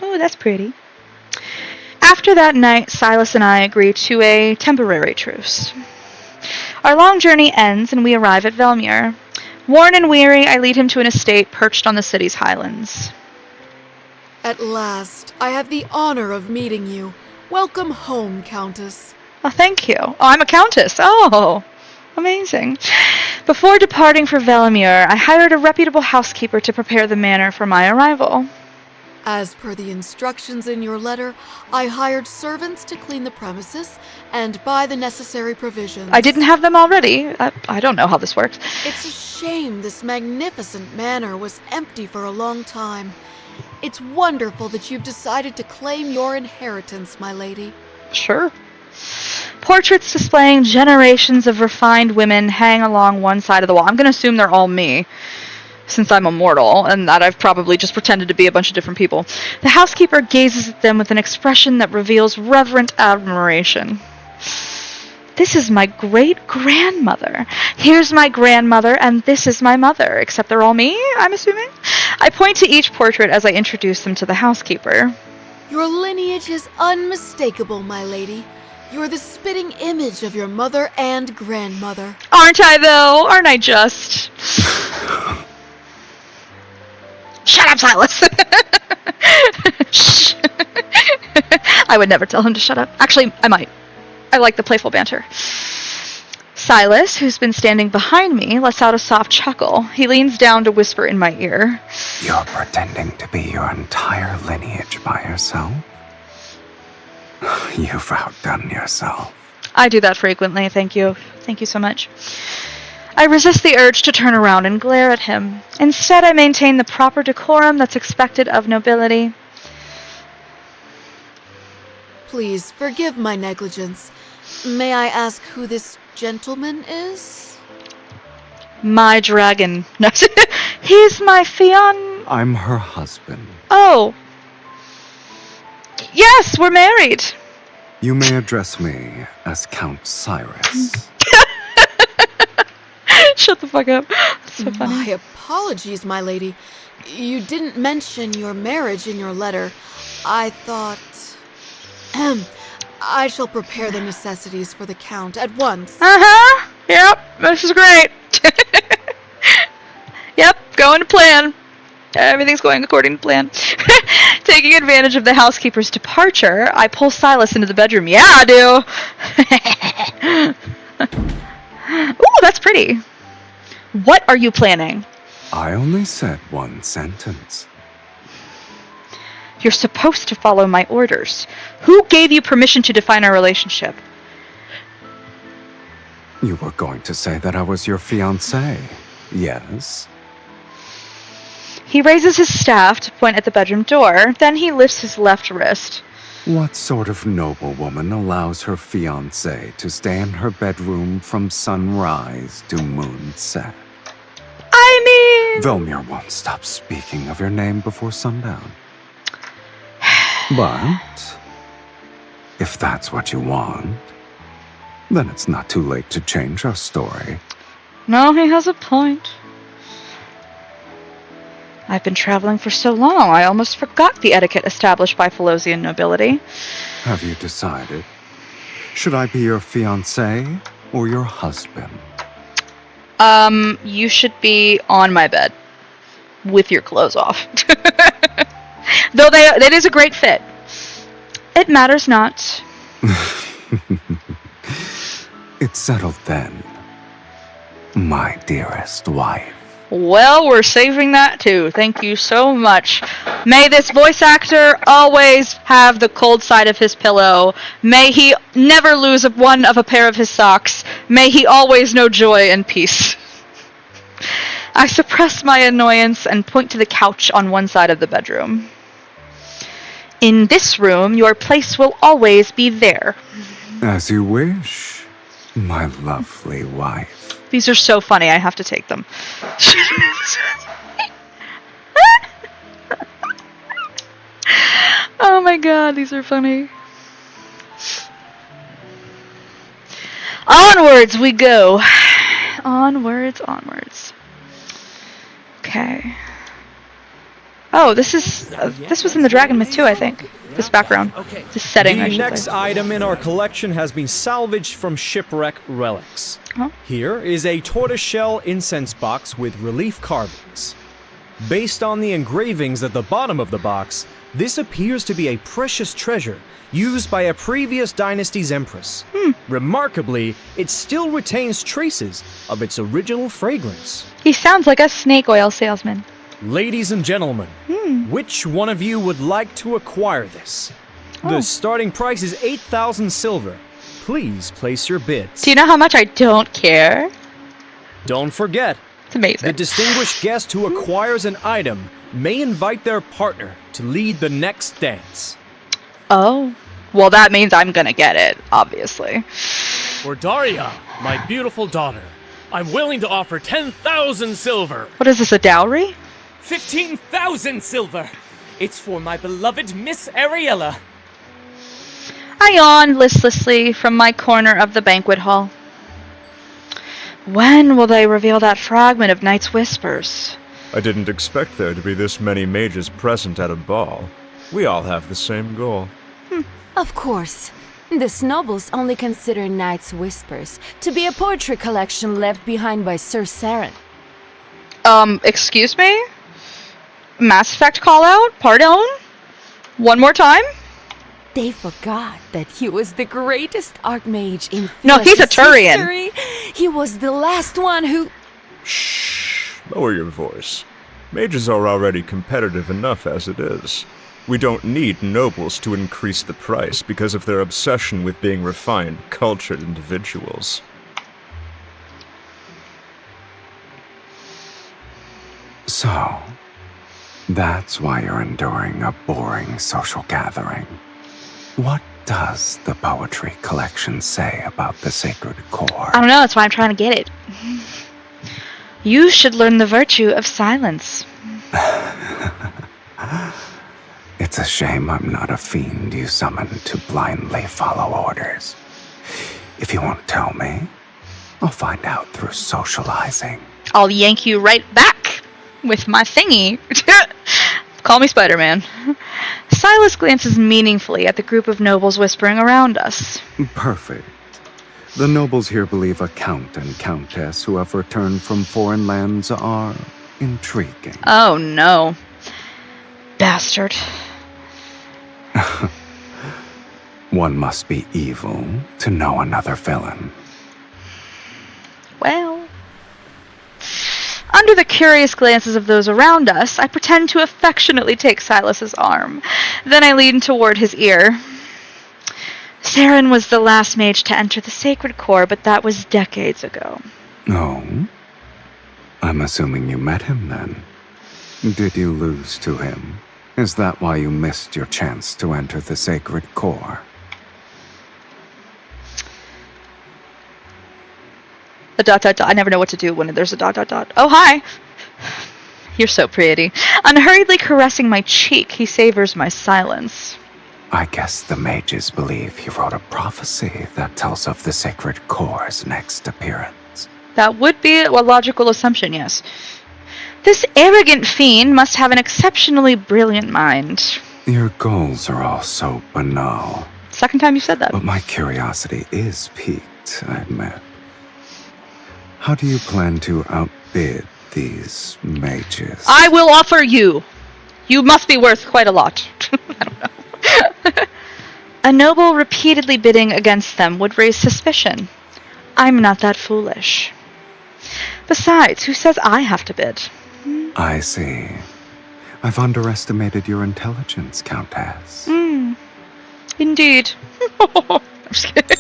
Oh, that's pretty. After that night, Sylus's and I agree to a temporary truce. Our long journey ends and we arrive at Velmir. Worn and weary, I lead him to an estate perched on the city's highlands. At last, I have the honor of meeting you. Welcome home, Countess. Oh, thank you. Oh, I'm a countess. Oh, amazing. Before departing for Velmir, I hired a reputable housekeeper to prepare the manor for my arrival. As per the instructions in your letter, I hired servants to clean the premises and buy the necessary provisions. I didn't have them already. I don't know how this works. It's a shame this magnificent manor was empty for a long time. It's wonderful that you've decided to claim your inheritance, my lady. Sure. Portraits displaying generations of refined women hang along one side of the wall. I'm going to assume they're all me, since I'm immortal, and that I've probably just pretended to be a bunch of different people. The housekeeper gazes at them with an expression that reveals reverent admiration. This is my great-grandmother. Here's my grandmother, and this is my mother, except they're all me, I'm assuming? I point to each portrait as I introduce them to the housekeeper. Your lineage is unmistakable, my lady. You're the spitting image of your mother and grandmother. Aren't I, though? Aren't I just? Shut up, Sylus! Shh. I would never tell him to shut up. Actually, I might. I like the playful banter. Sylus, who's been standing behind me, lets out a soft chuckle. He leans down to whisper in my ear. You're pretending to be your entire lineage by yourself? You've outdone yourself. I do that frequently, thank you. Thank you so much. I resist the urge to turn around and glare at him. Instead, I maintain the proper decorum that's expected of nobility. Please forgive my negligence. May I ask who this gentleman is? My dragon. No, he's my fiancé. I'm her husband. Oh. Yes, we're married. You may address me as Count Cyrus. Shut the fuck up. That's so funny. My apologies, my lady. You didn't mention your marriage in your letter. I thought... I shall prepare the necessities for the Count at once. Uh-huh. Yep, this is great. Yep, going to plan. Everything's going according to plan. Taking advantage of the housekeeper's departure, I pull Sylus into the bedroom. Yeah, I do. Ooh, that's pretty. What are you planning? I only said one sentence. You're supposed to follow my orders. Who gave you permission to define our relationship? You were going to say that I was your fiancé, yes? He raises his staff to point at the bedroom door. Then he lifts his left wrist. What sort of noblewoman allows her fiancé to stay in her bedroom from sunrise to moonset? I mean... Velmir won't stop speaking of your name before sundown. But if that's what you want, then it's not too late to change our story. No, he has a point. I've been traveling for so long, I almost forgot the etiquette established by Philosian nobility. Have you decided? Should I be your fiancé or your husband? You should be on my bed with your clothes off. Though that is a great fit. It matters not. It's settled then, my dearest wife. Well, we're saving that too. Thank you so much. May this voice actor always have the cold side of his pillow. May he never lose one of a pair of his socks. May he always know joy and peace. I suppress my annoyance and point to the couch on one side of the bedroom. In this room, your place will always be there. As you wish, my lovely wife. These are so funny, I have to take them. Oh my god, these are funny. Onwards we go. Onwards. Okay. Oh, this was in the Dragon Myth too, I think. This background. This setting, I The should next say. item in our collection has been salvaged from shipwreck relics. Huh? Here is a tortoiseshell incense box with relief carvings. Based on the engravings at the bottom of the box, this appears to be a precious treasure used by a previous dynasty's empress. Remarkably, it still retains traces of its original fragrance. He sounds like a snake oil salesman. Ladies and gentlemen, which one of you would like to acquire this? The starting price is 8,000 silver. Please place your bids. Do you know how much I don't care? Don't forget, It's amazing. the distinguished guest who acquires an item may invite their partner to lead the next dance. Oh. Well, that means I'm gonna get it, obviously. For Daria, my beautiful daughter, I'm willing to offer 10,000 silver. What is this, a dowry? 15,000 silver! It's for my beloved Miss Ariella. I yawned listlessly from my corner of the banquet hall. When will they reveal that fragment of Night's Whispers? I didn't expect there to be this many mages present at a ball. We all have the same goal. Of course. The nobles only consider Night's Whispers to be a poetry collection left behind by Sir Saren. Excuse me? Mass Effect call out? Pardon? One more time? They forgot that he was the greatest archmage in No, he's a Sylus'S Turian. history. He was the last one who... Shh. Lower your voice. Mages are already competitive enough as it is. We don't need nobles to increase the price because of their obsession with being refined, cultured individuals. So, that's why you're enduring a boring social gathering. What does the poetry collection say about the sacred core? I don't know, that's why I'm trying to get it. You should learn the virtue of silence. It's a shame I'm not a fiend you summoned to blindly follow orders. If you won't tell me, I'll find out through socializing. I'll yank you right back with my thingy. Call me Spider-Man. Silas glances meaningfully at the group of nobles whispering around us. Perfect. The nobles here believe a count and countess who have returned from foreign lands are intriguing. Oh no. Bastard. One must be evil to know another villain. Well. Under the curious glances of those around us, I pretend to affectionately take Silas's arm. Then I lean toward his ear. Saren was the last mage to enter the sacred core, but that was decades ago. Oh? I'm assuming you met him then. Did you lose to him? Is that why you missed your chance to enter the sacred core? A ... I never know what to do when there's a ... Oh, hi! You're so pretty. Unhurriedly caressing my cheek, he savors my silence. I guess the mages believe he wrote a prophecy that tells of the sacred core's next appearance. That would be a logical assumption, yes. This arrogant fiend must have an exceptionally brilliant mind. Your goals are all so banal. Second time you said that. But my curiosity is piqued, I admit. How do you plan to outbid these mages? I will offer you. You must be worth quite a lot. I don't know. A noble repeatedly bidding against them would raise suspicion. I'm not that foolish. Besides, who says I have to bid? I see. I've underestimated your intelligence, Countess. Indeed. I'm just kidding.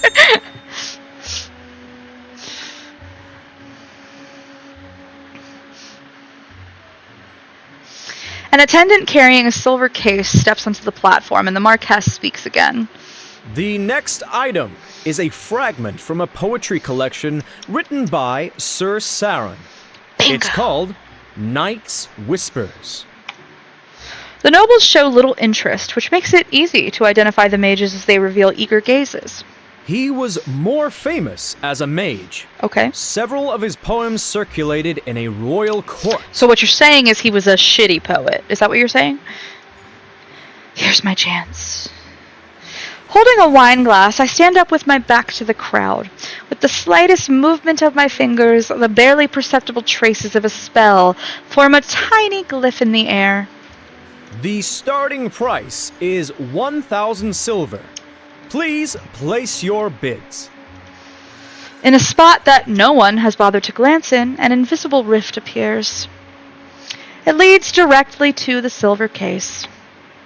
An attendant carrying a silver case steps onto the platform, and the Marquess speaks again. The next item is a fragment from a poetry collection written by Sir Saron. Bingo. It's called Night's Whispers. The nobles show little interest, which makes it easy to identify the mages as they reveal eager gazes. He was more famous as a mage. Okay. Several of his poems circulated in a royal court. So what you're saying is he was a shitty poet. Is that what you're saying? Here's my chance. Holding a wine glass, I stand up with my back to the crowd. With the slightest movement of my fingers, the barely perceptible traces of a spell form a tiny glyph in the air. The starting price is 1,000 silver. Please place your bids. In a spot that no one has bothered to glance in, an invisible rift appears. It leads directly to the silver case.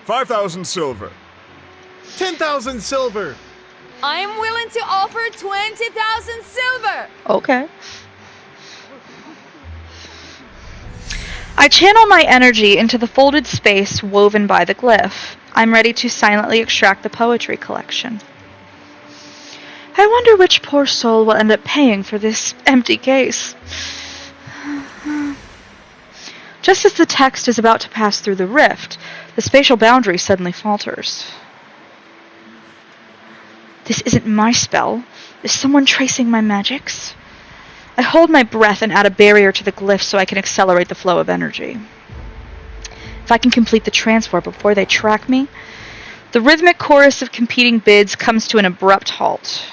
5,000 silver. 10,000 silver. I am willing to offer 20,000 silver. Okay. I channel my energy into the folded space woven by the glyph. I'm ready to silently extract the poetry collection. I wonder which poor soul will end up paying for this empty case. Just as the text is about to pass through the rift, the spatial boundary suddenly falters. This isn't my spell. Is someone tracing my magics? I hold my breath and add a barrier to the glyph so I can accelerate the flow of energy. If I can complete the transfer before they track me, the rhythmic chorus of competing bids comes to an abrupt halt.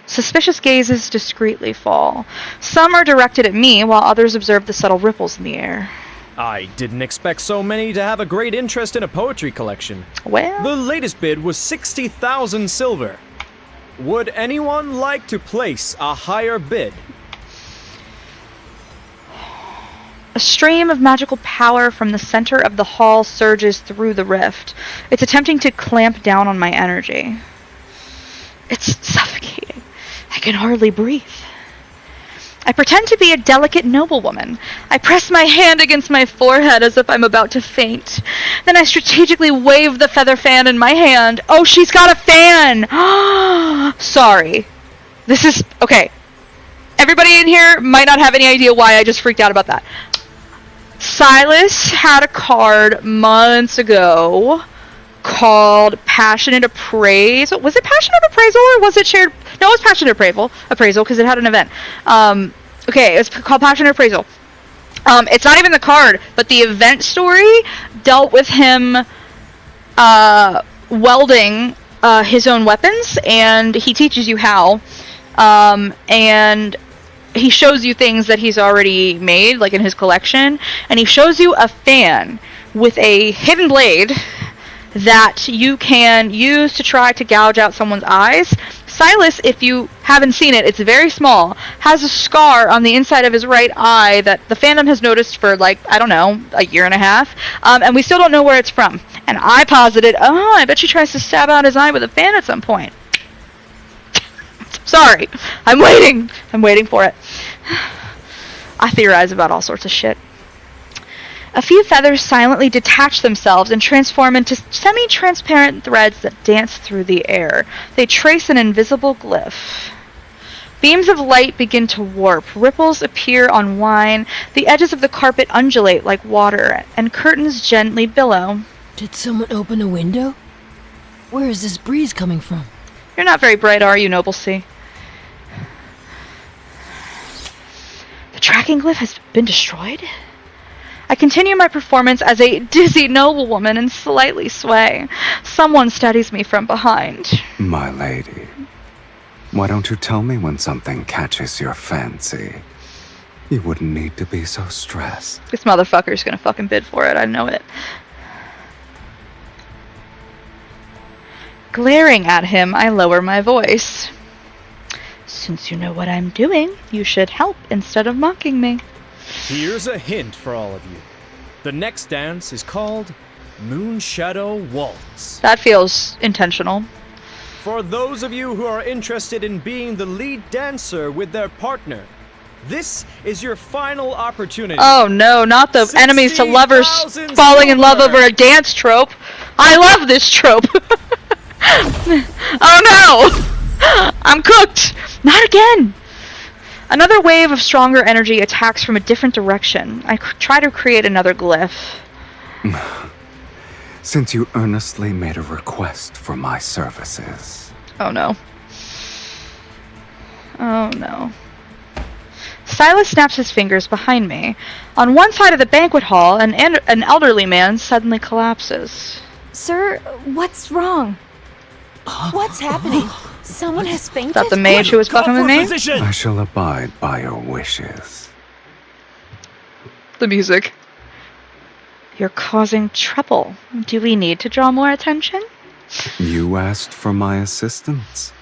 Suspicious gazes discreetly fall. Some are directed at me, while others observe the subtle ripples in the air. I didn't expect so many to have a great interest in a poetry collection. Well, The latest bid was 60,000 silver. Would anyone like to place a higher bid? a stream of magical power from the center of the hall surges through the rift. It's attempting to clamp down on my energy. It's suffocating. I can hardly breathe. I pretend to be a delicate noblewoman. I press my hand against my forehead as if I'm about to faint. Then I strategically wave the feather fan in my hand. Oh, she's got a fan! Sorry. This is... okay. Everybody in here might not have any idea why I just freaked out about that. Sylus's had a card months ago called Passionate Appraisal. Was it Passionate Appraisal or was it Shared? No, it was Passionate Appraisal because it had an event. Okay, it's called Passionate Appraisal. It's not even the card, but the event story dealt with him welding his own weapons, and he teaches you how. And he shows you things that he's already made, like in his collection, and he shows you a fan with a hidden blade that you can use to try to gouge out someone's eyes. Sylus's, if you haven't seen it, it's very small, has a scar on the inside of his right eye that the fandom has noticed for, like, I don't know, a year and a half, and we still don't know where it's from. And I posited, I bet she tries to stab out his eye with a fan at some point. Sorry. I'm waiting for it. I theorize about all sorts of shit. A few feathers silently detach themselves and transform into semi-transparent threads that dance through the air. They trace an invisible glyph. Beams of light begin to warp. Ripples appear on wine. The edges of the carpet undulate like water, and curtains gently billow. Did someone open a window? Where is this breeze coming from? You're not very bright, are you, Noble C? The tracking glyph has been destroyed? I I continue my performance as a dizzy noblewoman and slightly sway. Someone steadies me from behind. My lady, why don't you tell me when something catches your fancy? You wouldn't need to be so stressed. This motherfucker's gonna fucking bid for it, I know it. Glaring at him, I lower my voice. Since you know what I'm doing, you should help instead of mocking me. Here's a hint for all of you. The next dance is called Moonshadow Waltz. That feels intentional. For those of you who are interested in being the lead dancer with their partner, this is your final opportunity. Oh no, not the enemies to lovers 60,000 falling in love silver. over a dance trope. I love this trope. Oh no! I'm cooked! Not again! Another wave of stronger energy attacks from a different direction. I try to create another glyph. Since you earnestly made a request for my services. Oh no. Oh no. Silas snaps his fingers behind me. On one side of the banquet hall, an elderly man suddenly collapses. Sir, what's wrong? What's happening? Someone has fainted? Is that the mage who was fucking with me? I shall abide by your wishes. The music. You're causing trouble. Do we need to draw more attention? You asked for my assistance,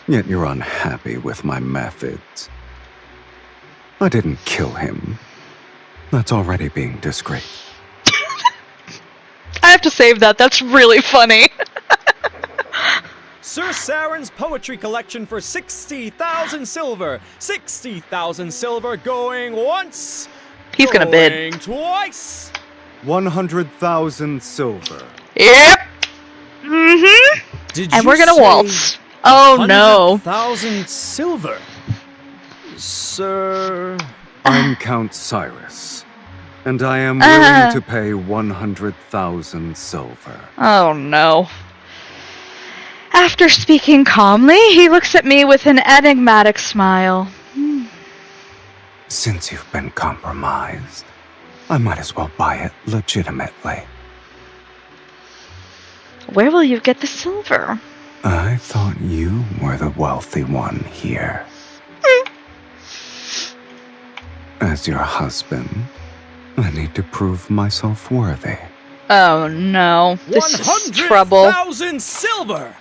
yet you're unhappy with my methods. I didn't kill him. That's already being discreet. I have to save that. That's really funny. Sir Saren's poetry collection for 60,000 silver. 60,000 silver going once. He's gonna bid. Going twice. 100,000 silver. Yep. Mm-hmm. And we're gonna waltz. Oh no. 100,000 silver. Sir... I'm Count Cyrus, and I am willing to pay 100,000 silver. Oh no. After speaking calmly, he looks at me with an enigmatic smile. Since you've been compromised, I might as well buy it legitimately. Where will you get the silver? I thought you were the wealthy one here. As your husband, I need to prove myself worthy. Oh no. This is trouble. 100,000 silver!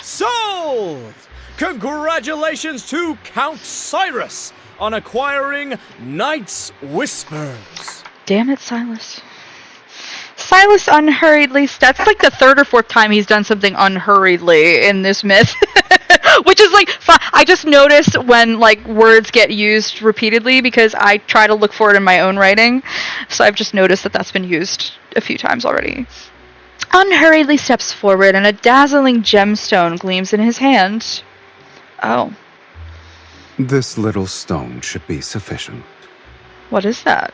Sold! Congratulations to Count Cyrus on acquiring Night's Whispers. Damn it, Silas. Silas unhurriedly steps. That's like the third or fourth time he's done something unhurriedly in this myth. Which is like, I just noticed when like words get used repeatedly because I try to look for it in my own writing. So I've just noticed that that's been used a few times already. Unhurriedly steps forward and a dazzling gemstone gleams in his hand. Oh. This little stone should be sufficient. What is that?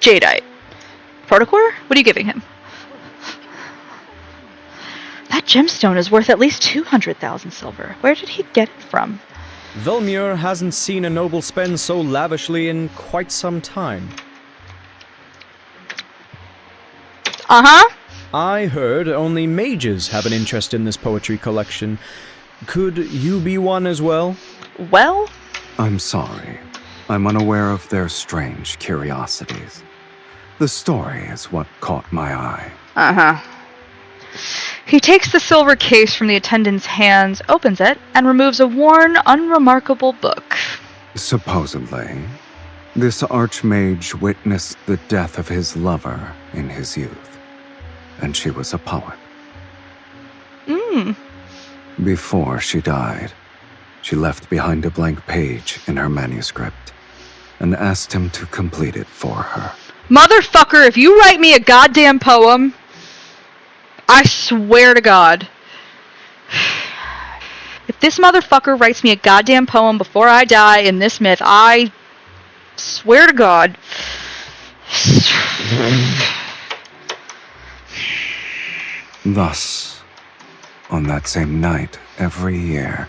Jadeite. Protocore? What are you giving him? That gemstone is worth at least 200,000 silver. Where did he get it from? Velmir hasn't seen a noble spend so lavishly in quite some time. Uh-huh. I heard only mages have an interest in this poetry collection. Could you be one as well? Well? I'm sorry. I'm unaware of their strange curiosities. The story is what caught my eye. Uh-huh. He takes the silver case from the attendant's hands, opens it, and removes a worn, unremarkable book. Supposedly, this archmage witnessed the death of his lover in his youth, and she was a poet. Before she died, she left behind a blank page in her manuscript and asked him to complete it for her. Motherfucker, if you write me a goddamn poem, I swear to God. If this motherfucker writes me a goddamn poem before I die in this myth, I swear to God. Thus, on that same night every year,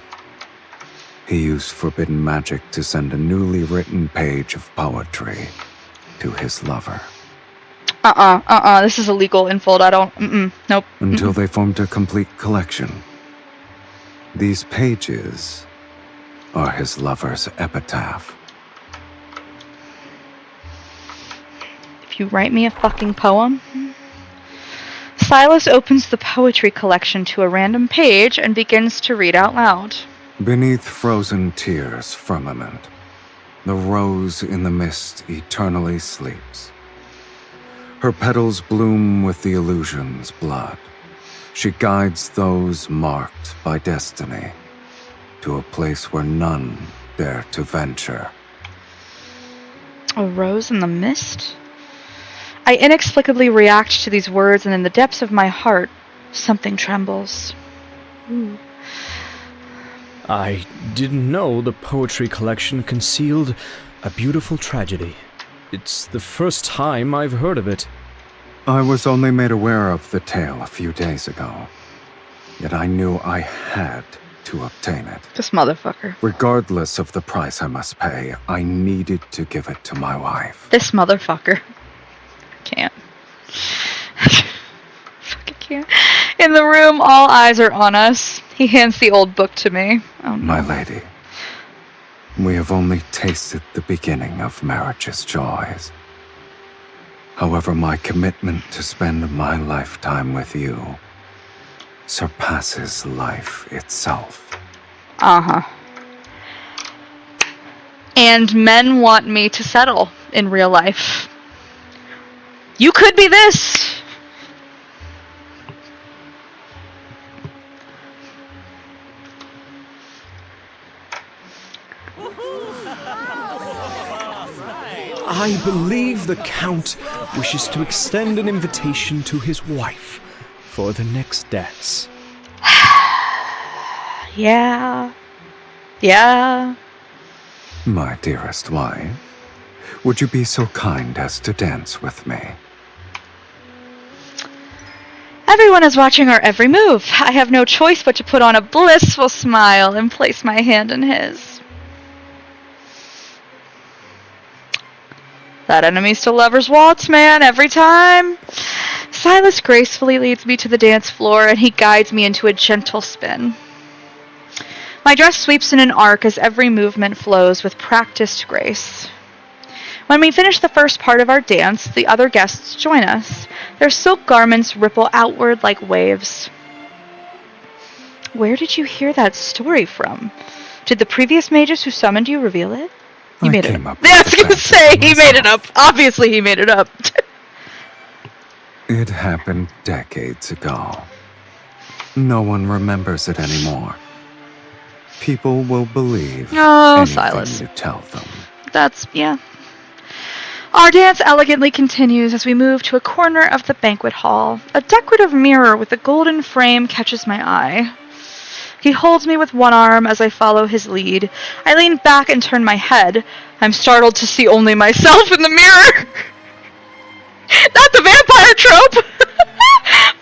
he used forbidden magic to send a newly written page of poetry to his lover. This is illegal, Infold. I don't, nope. Until they formed a complete collection. These pages are his lover's epitaph. If you write me a fucking poem. Sylus opens the poetry collection to a random page and begins to read out loud. Beneath frozen tears' firmament, the rose in the mist eternally sleeps. Her petals bloom with the illusion's blood. She guides those marked by destiny to a place where none dare to venture. A rose in the mist? I inexplicably react to these words, and in the depths of my heart, something trembles. Ooh. I didn't know the poetry collection concealed a beautiful tragedy. It's the first time I've heard of it. I was only made aware of the tale a few days ago, yet I knew I had to obtain it. This motherfucker. Regardless of the price I must pay, I needed to give it to my wife. This motherfucker. Can't. Fucking can't. In the room, all eyes are on us. He hands the old book to me. Oh, no. My lady, we have only tasted the beginning of marriage's joys. However, my commitment to spend my lifetime with you surpasses life itself. And men want me to settle in real life. You could be this! I believe the Count wishes to extend an invitation to his wife for the next dance. Yeah. My dearest wife, would you be so kind as to dance with me? Everyone is watching our every move. I have no choice but to put on a blissful smile and place my hand in his. That enemies to lovers waltz, man, every time. Sylus gracefully leads me to the dance floor, and he guides me into a gentle spin. My dress sweeps in an arc as every movement flows with practiced grace. When we finish the first part of our dance, the other guests join us. Their silk garments ripple outward like waves. Where did you hear that story from? Did the previous mages who summoned you reveal it? You made it up. Yeah, I was gonna say, he made it up. Obviously, he made it up. It happened decades ago. No one remembers it anymore. People will believe anything Sylus. you tell them. Yeah. Our dance elegantly continues as we move to a corner of the banquet hall. A decorative mirror with a golden frame catches my eye. He holds me with one arm as I follow his lead. I lean back and turn my head. I'm startled to see only myself in the mirror. Not the vampire trope!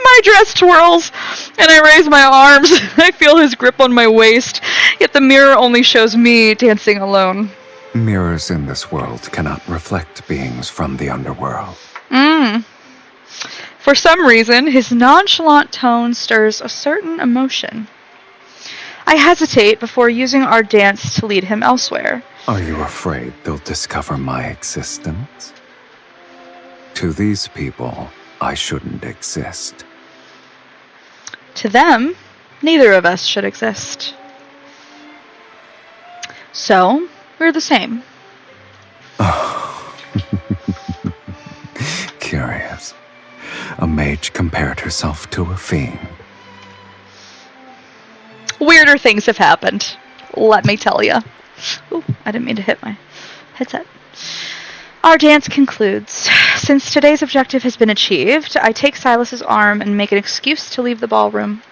My dress twirls, and I raise my arms. I feel his grip on my waist, yet the mirror only shows me dancing alone. Mirrors in this world cannot reflect beings from the underworld. For some reason, his nonchalant tone stirs a certain emotion. I hesitate before using our dance to lead him elsewhere. Are you afraid they'll discover my existence? To these people, I shouldn't exist. To them, neither of us should exist. So, we're the same. Oh. Curious. A mage compared herself to a fiend. Weirder things have happened, let me tell you. Ooh, I didn't mean to hit my headset. Our dance concludes. Since today's objective has been achieved, I take Sylus's arm and make an excuse to leave the ballroom.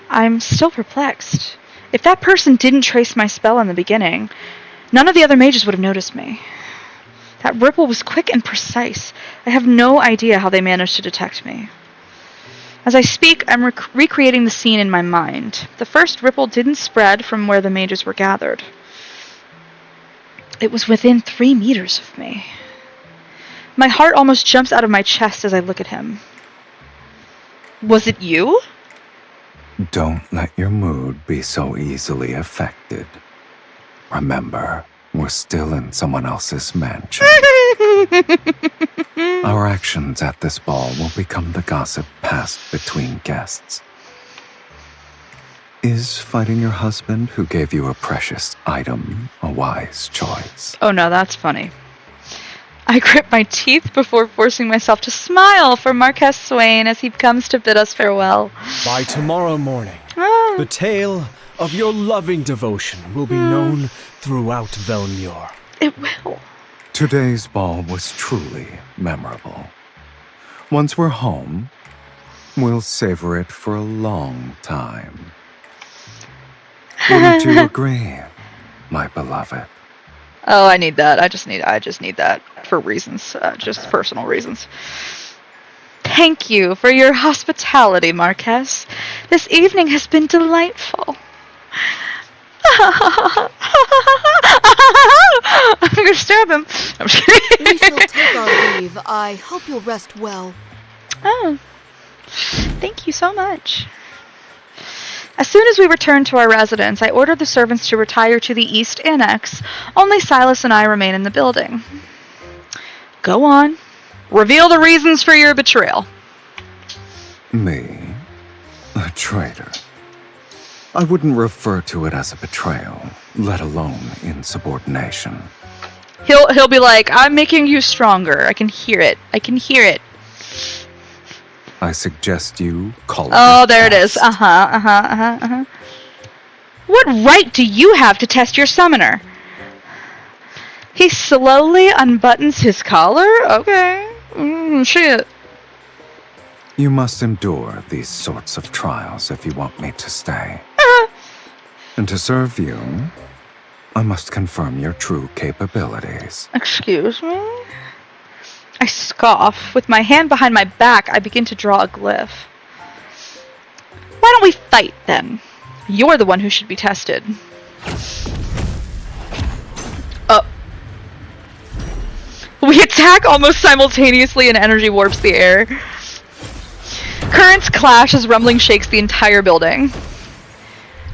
I'm still perplexed. If that person didn't trace my spell in the beginning, none of the other mages would have noticed me. That ripple was quick and precise. I have no idea how they managed to detect me. As I speak, I'm recreating the scene in my mind. The first ripple didn't spread from where the mages were gathered. It was within 3 meters of me. My heart almost jumps out of my chest as I look at him. Was it you? Don't let your mood be so easily affected. Remember, we're still in someone else's mansion. Our actions at this ball will become the gossip passed between guests. Is fighting your husband who gave you a precious item a wise choice? Oh no, that's funny. I grip my teeth before forcing myself to smile for Marquess Swain as he comes to bid us farewell. By tomorrow morning, Ah. the tale of your loving devotion will be known throughout Velmure. It will. Today's ball was truly memorable. Once we're home, we'll savor it for a long time. Wouldn't you agree, my beloved? Oh, I need that. I just need that for reasons, just personal reasons. Thank you for your hospitality, Marquess. This evening has been delightful. I'm gonna stab him. I'm just kidding. We shall take our leave. I hope you'll rest well. Oh, thank you so much. As soon as we returned to our residence, I ordered the servants to retire to the East Annex. Only Silas and I remain in the building. Go on. Reveal the reasons for your betrayal. Me? A traitor? I wouldn't refer to it as a betrayal, let alone insubordination. He'll be like, I'm making you stronger. I can hear it. I can hear it. I suggest you call it. Oh, there it is. What right do you have to test your summoner? He slowly unbuttons his collar? Okay. Shit. You must endure these sorts of trials if you want me to stay. And to serve you, I must confirm your true capabilities. Excuse me? I scoff. With my hand behind my back, I begin to draw a glyph. Why don't we fight, then? You're the one who should be tested. We attack almost simultaneously and energy warps the air. Currents clash as rumbling shakes the entire building.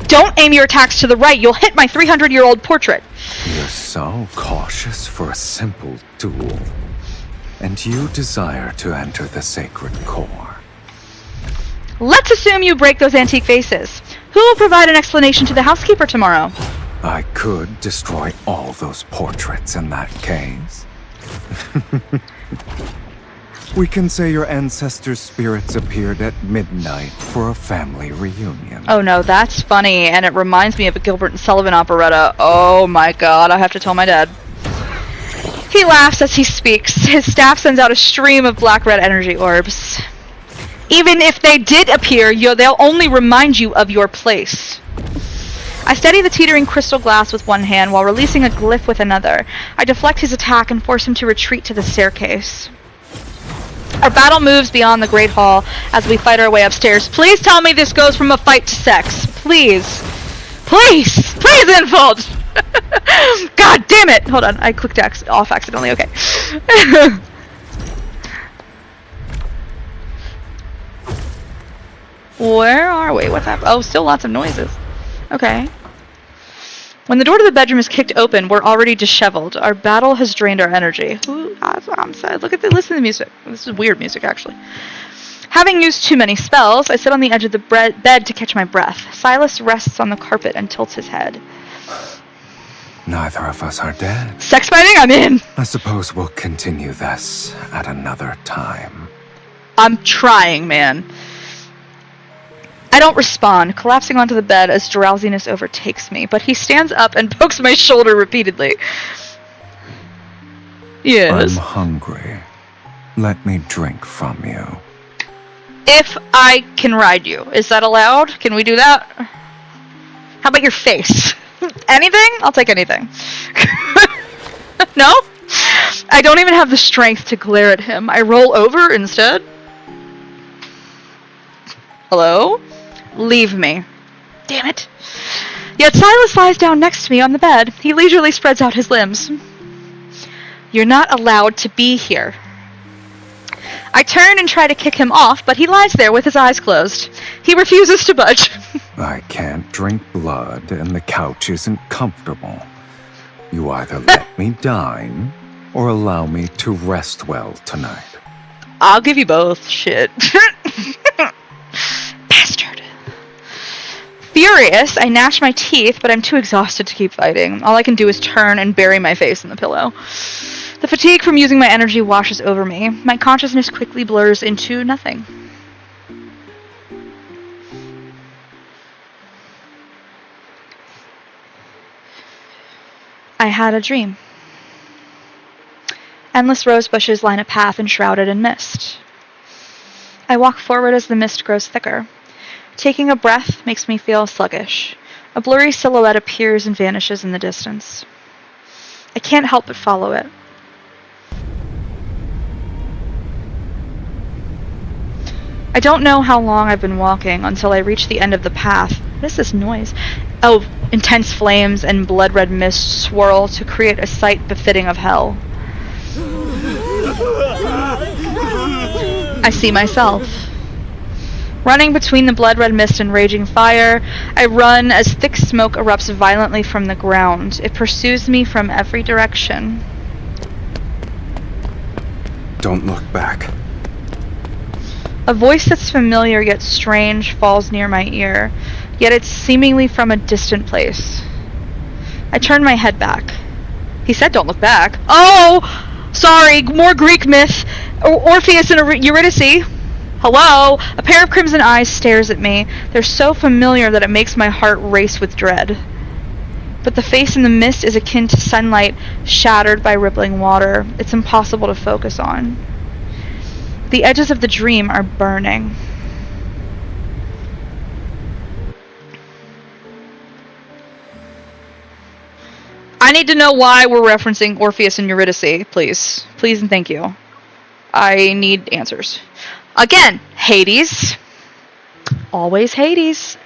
Don't aim your attacks to the right. You'll hit my 300-year-old portrait. You're so cautious for a simple duel. And you desire to enter the sacred core. Let's assume you break those antique vases. Who will provide an explanation to the housekeeper tomorrow? I could destroy all those portraits in that case. We can say your ancestors' spirits appeared at midnight for a family reunion. Oh no, that's funny, and it reminds me of a Gilbert and Sullivan operetta. Oh my god, I have to tell my dad. He laughs as he speaks. His staff sends out a stream of black-red energy orbs. Even if they did appear, they'll only remind you of your place. I steady the teetering crystal glass with one hand while releasing a glyph with another. I deflect his attack and force him to retreat to the staircase. Our battle moves beyond the Great Hall as we fight our way upstairs. Please tell me this goes from a fight to sex. Please. Please! Please, Infold! God damn it! Hold on, I clicked off accidentally, okay. Where are we? What's happening? Oh, still lots of noises. Okay. When the door to the bedroom is kicked open, we're already disheveled. Our battle has drained our energy. Ooh, I'm sad. Look at the listen to the music. This is weird music, actually. Having used too many spells, I sit on the edge of the bed to catch my breath. Silas rests on the carpet and tilts his head. Neither of us are dead. Sex fighting? I'm in! I suppose we'll continue this at another time. I'm trying, man. I don't respond, collapsing onto the bed as drowsiness overtakes me, but he stands up and pokes my shoulder repeatedly. Yes? I'm hungry. Let me drink from you. If I can ride you. Is that allowed? Can we do that? How about your face? Anything? I'll take anything. No? I don't even have the strength to glare at him. I roll over instead. Hello? Leave me. Damn it. Yet Silas lies down next to me on the bed. He leisurely spreads out his limbs. You're not allowed to be here. I turn and try to kick him off, but he lies there with his eyes closed. He refuses to budge. I can't drink blood, and the couch isn't comfortable. You either let me dine, or allow me to rest well tonight. I'll give you both. Shit. Bastard. Furious, I gnash my teeth, but I'm too exhausted to keep fighting. All I can do is turn and bury my face in the pillow. The fatigue from using my energy washes over me. My consciousness quickly blurs into nothing. I had a dream. Endless rose bushes line a path enshrouded in mist. I walk forward as the mist grows thicker. Taking a breath makes me feel sluggish. A blurry silhouette appears and vanishes in the distance. I can't help but follow it. I don't know how long I've been walking until I reach the end of the path. What is this noise? Oh, intense flames and blood-red mist swirl to create a sight befitting of hell. I see myself. Running between the blood-red mist and raging fire, I run as thick smoke erupts violently from the ground. It pursues me from every direction. Don't look back. A voice that's familiar yet strange falls near my ear, yet it's seemingly from a distant place. I turn my head back. He said don't look back. Oh! Sorry, more Greek myth. Orpheus and Eurydice. Hello? A pair of crimson eyes stares at me. They're so familiar that it makes my heart race with dread. But the face in the mist is akin to sunlight shattered by rippling water. It's impossible to focus on. The edges of the dream are burning. I need to know why we're referencing Orpheus and Eurydice, please. Please and thank you. I need answers. Again, Hades. Always Hades.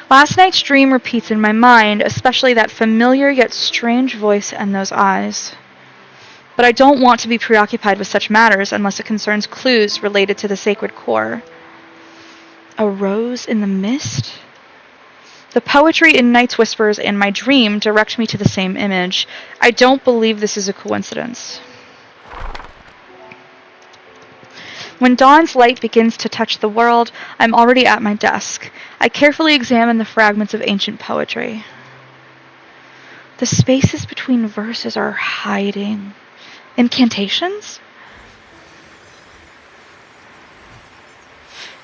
Last night's dream repeats in my mind, especially that familiar yet strange voice and those eyes. But I don't want to be preoccupied with such matters unless it concerns clues related to the sacred core. A rose in the mist? The poetry in Night's Whispers and my dream direct me to the same image. I don't believe this is a coincidence. When dawn's light begins to touch the world, I'm already at my desk. I carefully examine the fragments of ancient poetry. The spaces between verses are hiding. Incantations?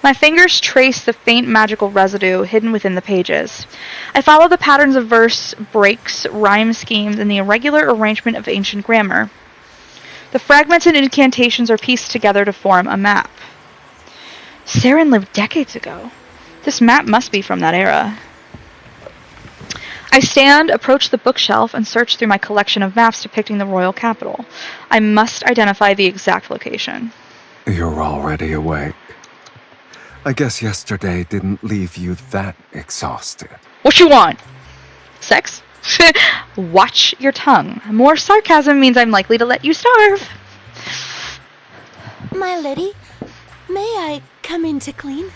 My fingers trace the faint magical residue hidden within the pages. I follow the patterns of verse, breaks, rhyme schemes, and the irregular arrangement of ancient grammar. The fragments and incantations are pieced together to form a map. Saren lived decades ago. This map must be from that era. I stand, approach the bookshelf, and search through my collection of maps depicting the royal capital. I must identify the exact location. You're already awake. I guess yesterday didn't leave you that exhausted. What you want? Sex? Watch your tongue. More sarcasm means I'm likely to let you starve. My lady, may I come in to clean?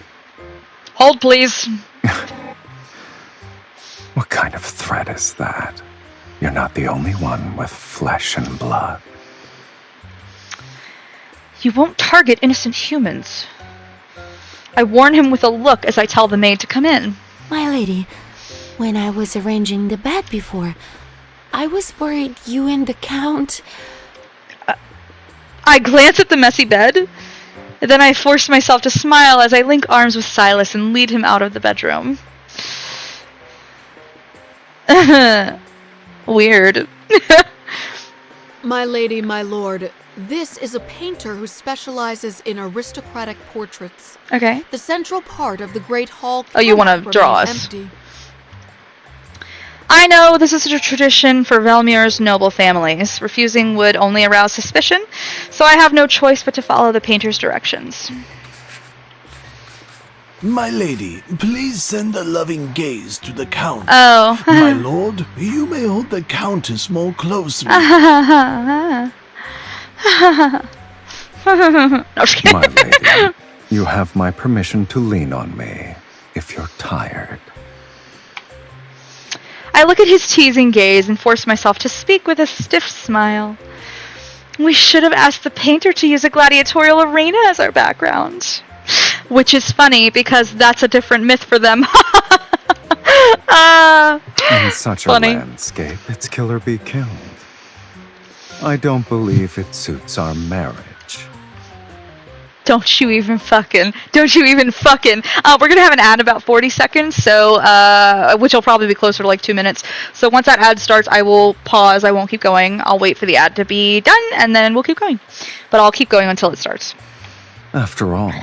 Hold, please. What kind of threat is that? You're not the only one with flesh and blood. You won't target innocent humans. I warn him with a look as I tell the maid to come in. My lady, when I was arranging the bed before, I was worried you and the Count... I glance at the messy bed. Then I force myself to smile as I link arms with Sylus's and lead him out of the bedroom. Weird. My lady, my lord, this is a painter who specializes in aristocratic portraits. Okay. The central part of the Great Hall. Oh, you want to draw us? Empty. I know this is a tradition for Velmir's noble families. Refusing would only arouse suspicion, so I have no choice but to follow the painter's directions. My lady, please send a loving gaze to the Count. Oh. My lord, you may hold the Countess more closely. No, just kidding. My lady, you have my permission to lean on me if you're tired. I look at his teasing gaze and force myself to speak with a stiff smile. We should have asked the painter to use a gladiatorial arena as our background. Which is funny because that's a different myth for them. In such funny. a landscape, it's kill or be killed. I don't believe it suits our marriage. Don't you even fucking. We're gonna have an ad in about 40 seconds, so, which will probably be closer to like 2 minutes. So once that ad starts, I will pause. I won't keep going. I'll wait for the ad to be done, and then we'll keep going. But I'll keep going until it starts. After all,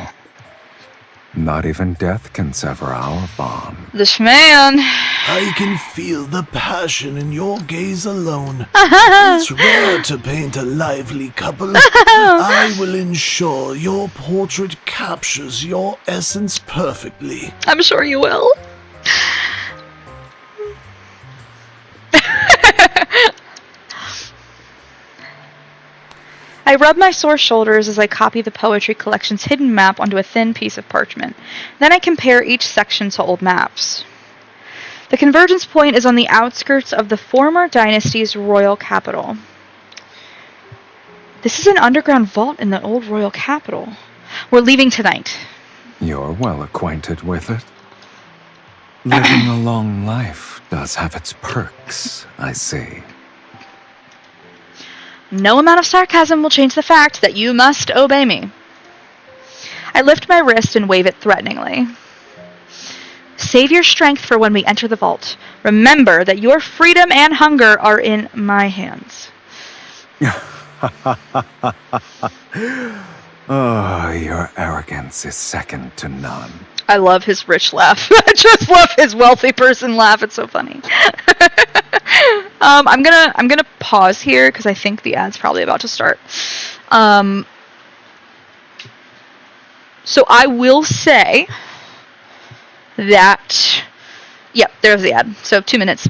not even death can sever our bond. This man. I can feel the passion in your gaze alone. It's rare to paint a lively couple. I will ensure your portrait captures your essence perfectly. I'm sure you will. I rub my sore shoulders as I copy the poetry collection's hidden map onto a thin piece of parchment. Then I compare each section to old maps. The convergence point is on the outskirts of the former dynasty's royal capital. This is an underground vault in the old royal capital. We're leaving tonight. You're well acquainted with it. Living a long life does have its perks, I see. No amount of sarcasm will change the fact that you must obey me. I lift my wrist and wave it threateningly. Save your strength for when we enter the vault. Remember that your freedom and hunger are in my hands. Oh, your arrogance is second to none. I love his rich laugh. I just love his wealthy person laugh. It's so funny. I'm gonna pause here because I think the ad's probably about to start. So I will say that, yep, there's the ad. So 2 minutes.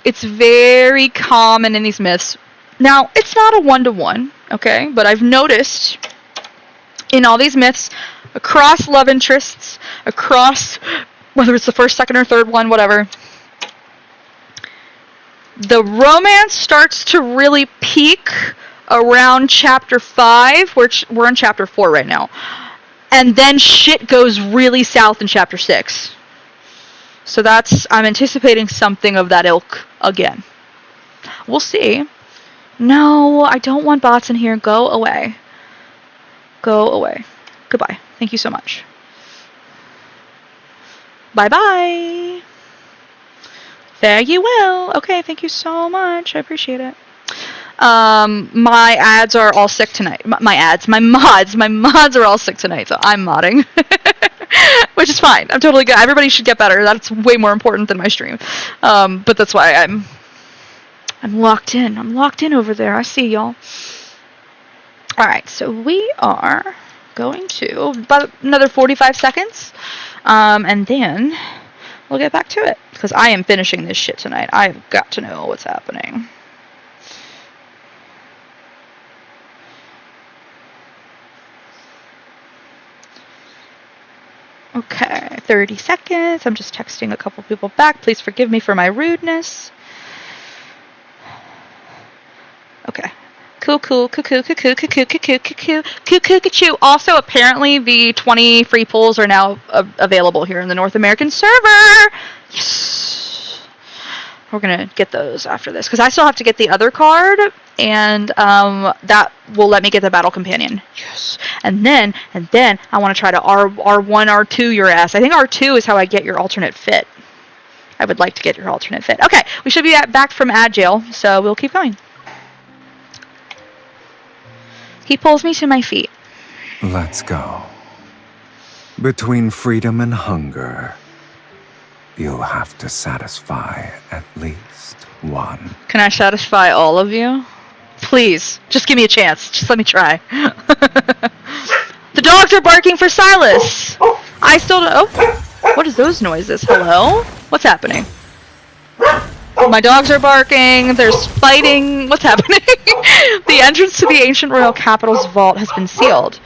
It's very common in these myths. Now, it's not a one-to-one, okay? But I've noticed in all these myths, across love interests, across whether it's the first, second, or third one, whatever, the romance starts to really peak around chapter 5. We're on chapter 4 right now. And then shit goes really south in chapter 6. So I'm anticipating something of that ilk again. We'll see. No, I don't want bots in here. Go away. Go away. Goodbye. Thank you so much. Bye-bye. There you will. Okay, thank you so much. I appreciate it. My ads are all sick tonight. My mods are all sick tonight, so I'm modding. Which is fine. I'm totally good. Everybody should get better. That's way more important than my stream. But that's why I'm locked in. I'm locked in over there. I see y'all. Alright, so we are going to about another 45 seconds. And then we'll get back to it. Because I am finishing this shit tonight. I've got to know what's happening. Okay, 30 seconds. I'm just texting a couple people back. Please forgive me for my rudeness. Okay. Cool. Also, apparently, the 20 free pulls are now available here in the North American server. Yes. We're gonna get those after this because I still have to get the other card, and that will let me get the battle companion. Yes. And then I want to try to R1, R2 your ass. I think R2 is how I get your alternate fit. I would like to get your alternate fit. Okay, we should be back from ad jail, so we'll keep going. He pulls me to my feet. Let's go. Between freedom and hunger, you'll have to satisfy at least one. Can I satisfy all of you? Please, just give me a chance. Just let me try. The dogs are barking for Sylus'S. I still don't... Oh, what is those noises? Hello? What's happening? My dogs are barking. There's fighting. What's happening? The entrance to the ancient royal capital's vault has been sealed.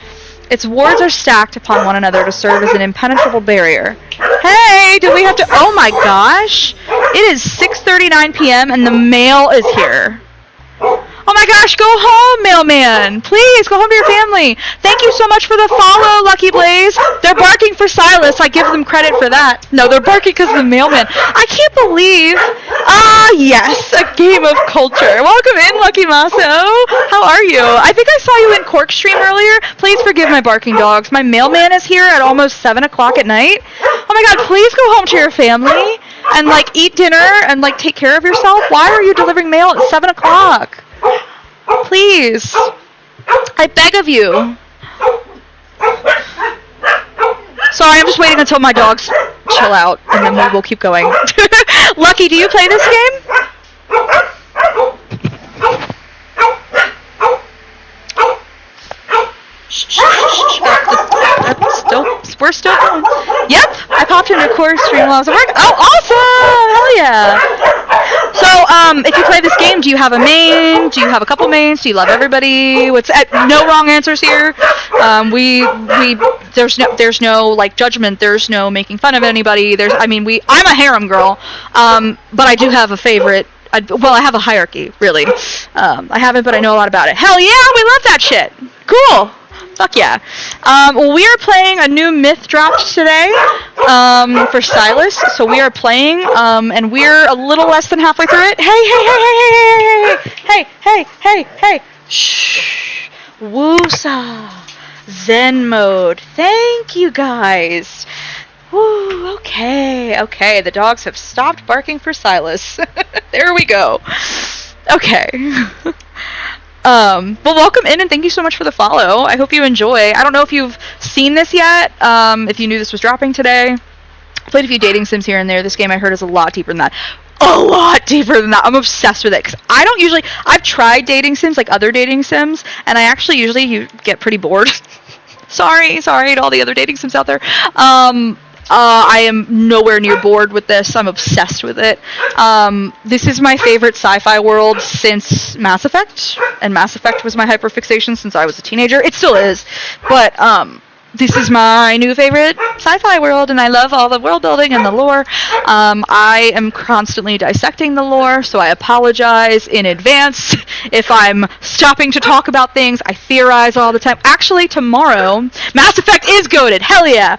Its wards are stacked upon one another to serve as an impenetrable barrier. Hey, do we have to... Oh my gosh! It is 6:39 p.m. and the mail is here. Oh my gosh, go home, mailman! Please, go home to your family! Thank you so much for the follow, Lucky Blaze! They're barking for Sylus's, I give them credit for that. No, they're barking because of the mailman. I can't believe... Ah, yes, a game of culture. Welcome in, Lucky Maso! How are you? I think I saw you in Cork Stream earlier. Please forgive my barking dogs. My mailman is here at almost 7 o'clock at night. Oh my god, please go home to your family and, like, eat dinner and, like, take care of yourself. Why are you delivering mail at 7 o'clock? Please. I beg of you. Sorry, I'm just waiting until my dogs chill out, and then we will keep going. Lucky, do you play this game? We're still going. Yep, I popped into Core Stream while I was at work. Oh, awesome! Hell yeah! So, if you play this game, do you have a main? Do you have a couple mains? Do you love everybody? No wrong answers here. There's no like judgment. There's no making fun of anybody. I'm a harem girl, but I do have a favorite. I have a hierarchy, really. I haven't, but I know a lot about it. Hell yeah, we love that shit. Cool. Fuck yeah. We are playing a new myth dropped today for Sylus's. So we are playing, and we're a little less than halfway through it. Hey. Shh. Woosa. Zen mode. Thank you, guys. Woo, okay. The dogs have stopped barking for Sylus's. There we go. Okay. Well, welcome in and thank you so much for the follow. I hope you enjoy. I don't know if you've seen this yet, if you knew this was dropping today. I played a few dating sims here and there. This game I heard is a lot deeper than that. A lot deeper than that. I'm obsessed with it because I've tried dating sims, like other dating sims, and I actually usually get pretty bored. Sorry to all the other dating sims out there. I am nowhere near bored with this. I'm obsessed with it. This is my favorite sci-fi world since Mass Effect, and Mass Effect was my hyperfixation since I was a teenager. It still is, but this is my new favorite sci-fi world, and I love all the world building and the lore. I am constantly dissecting the lore, so I apologize in advance if I'm stopping to talk about things. I theorize all the time. Actually, tomorrow, Mass Effect is goated. Hell yeah!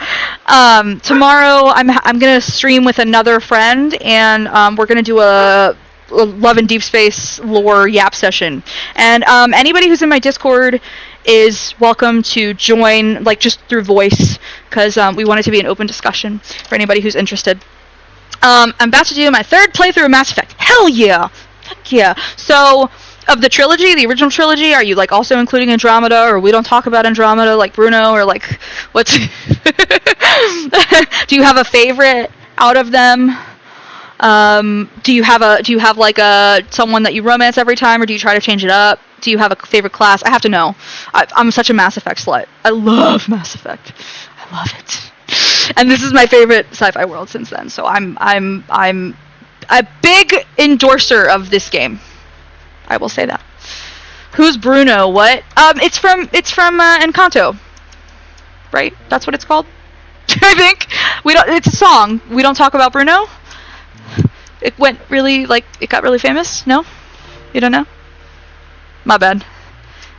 Tomorrow, I'm gonna stream with another friend, and we're gonna do a Love and Deep Space lore yap session. And anybody who's in my Discord is welcome to join, like, just through voice, because we want it to be an open discussion for anybody who's interested. I'm about to do my third playthrough of Mass Effect. Hell yeah! Fuck yeah! So, of the trilogy, the original trilogy, are you, like, also including Andromeda, or we don't talk about Andromeda, like Bruno, or, like, what's... Do you have a favorite out of them? Do you have like someone that you romance every time, or do you try to change it up? Do you have a favorite class? I have to know. I'm such a Mass Effect slut. I love Mass Effect. I love it. And this is my favorite sci-fi world since then. So I'm a big endorser of this game. I will say that. Who's Bruno? What? It's from Encanto. Right? That's what it's called. I think it's a song. We don't talk about Bruno. It went really, like, it got really famous? No? You don't know? My bad.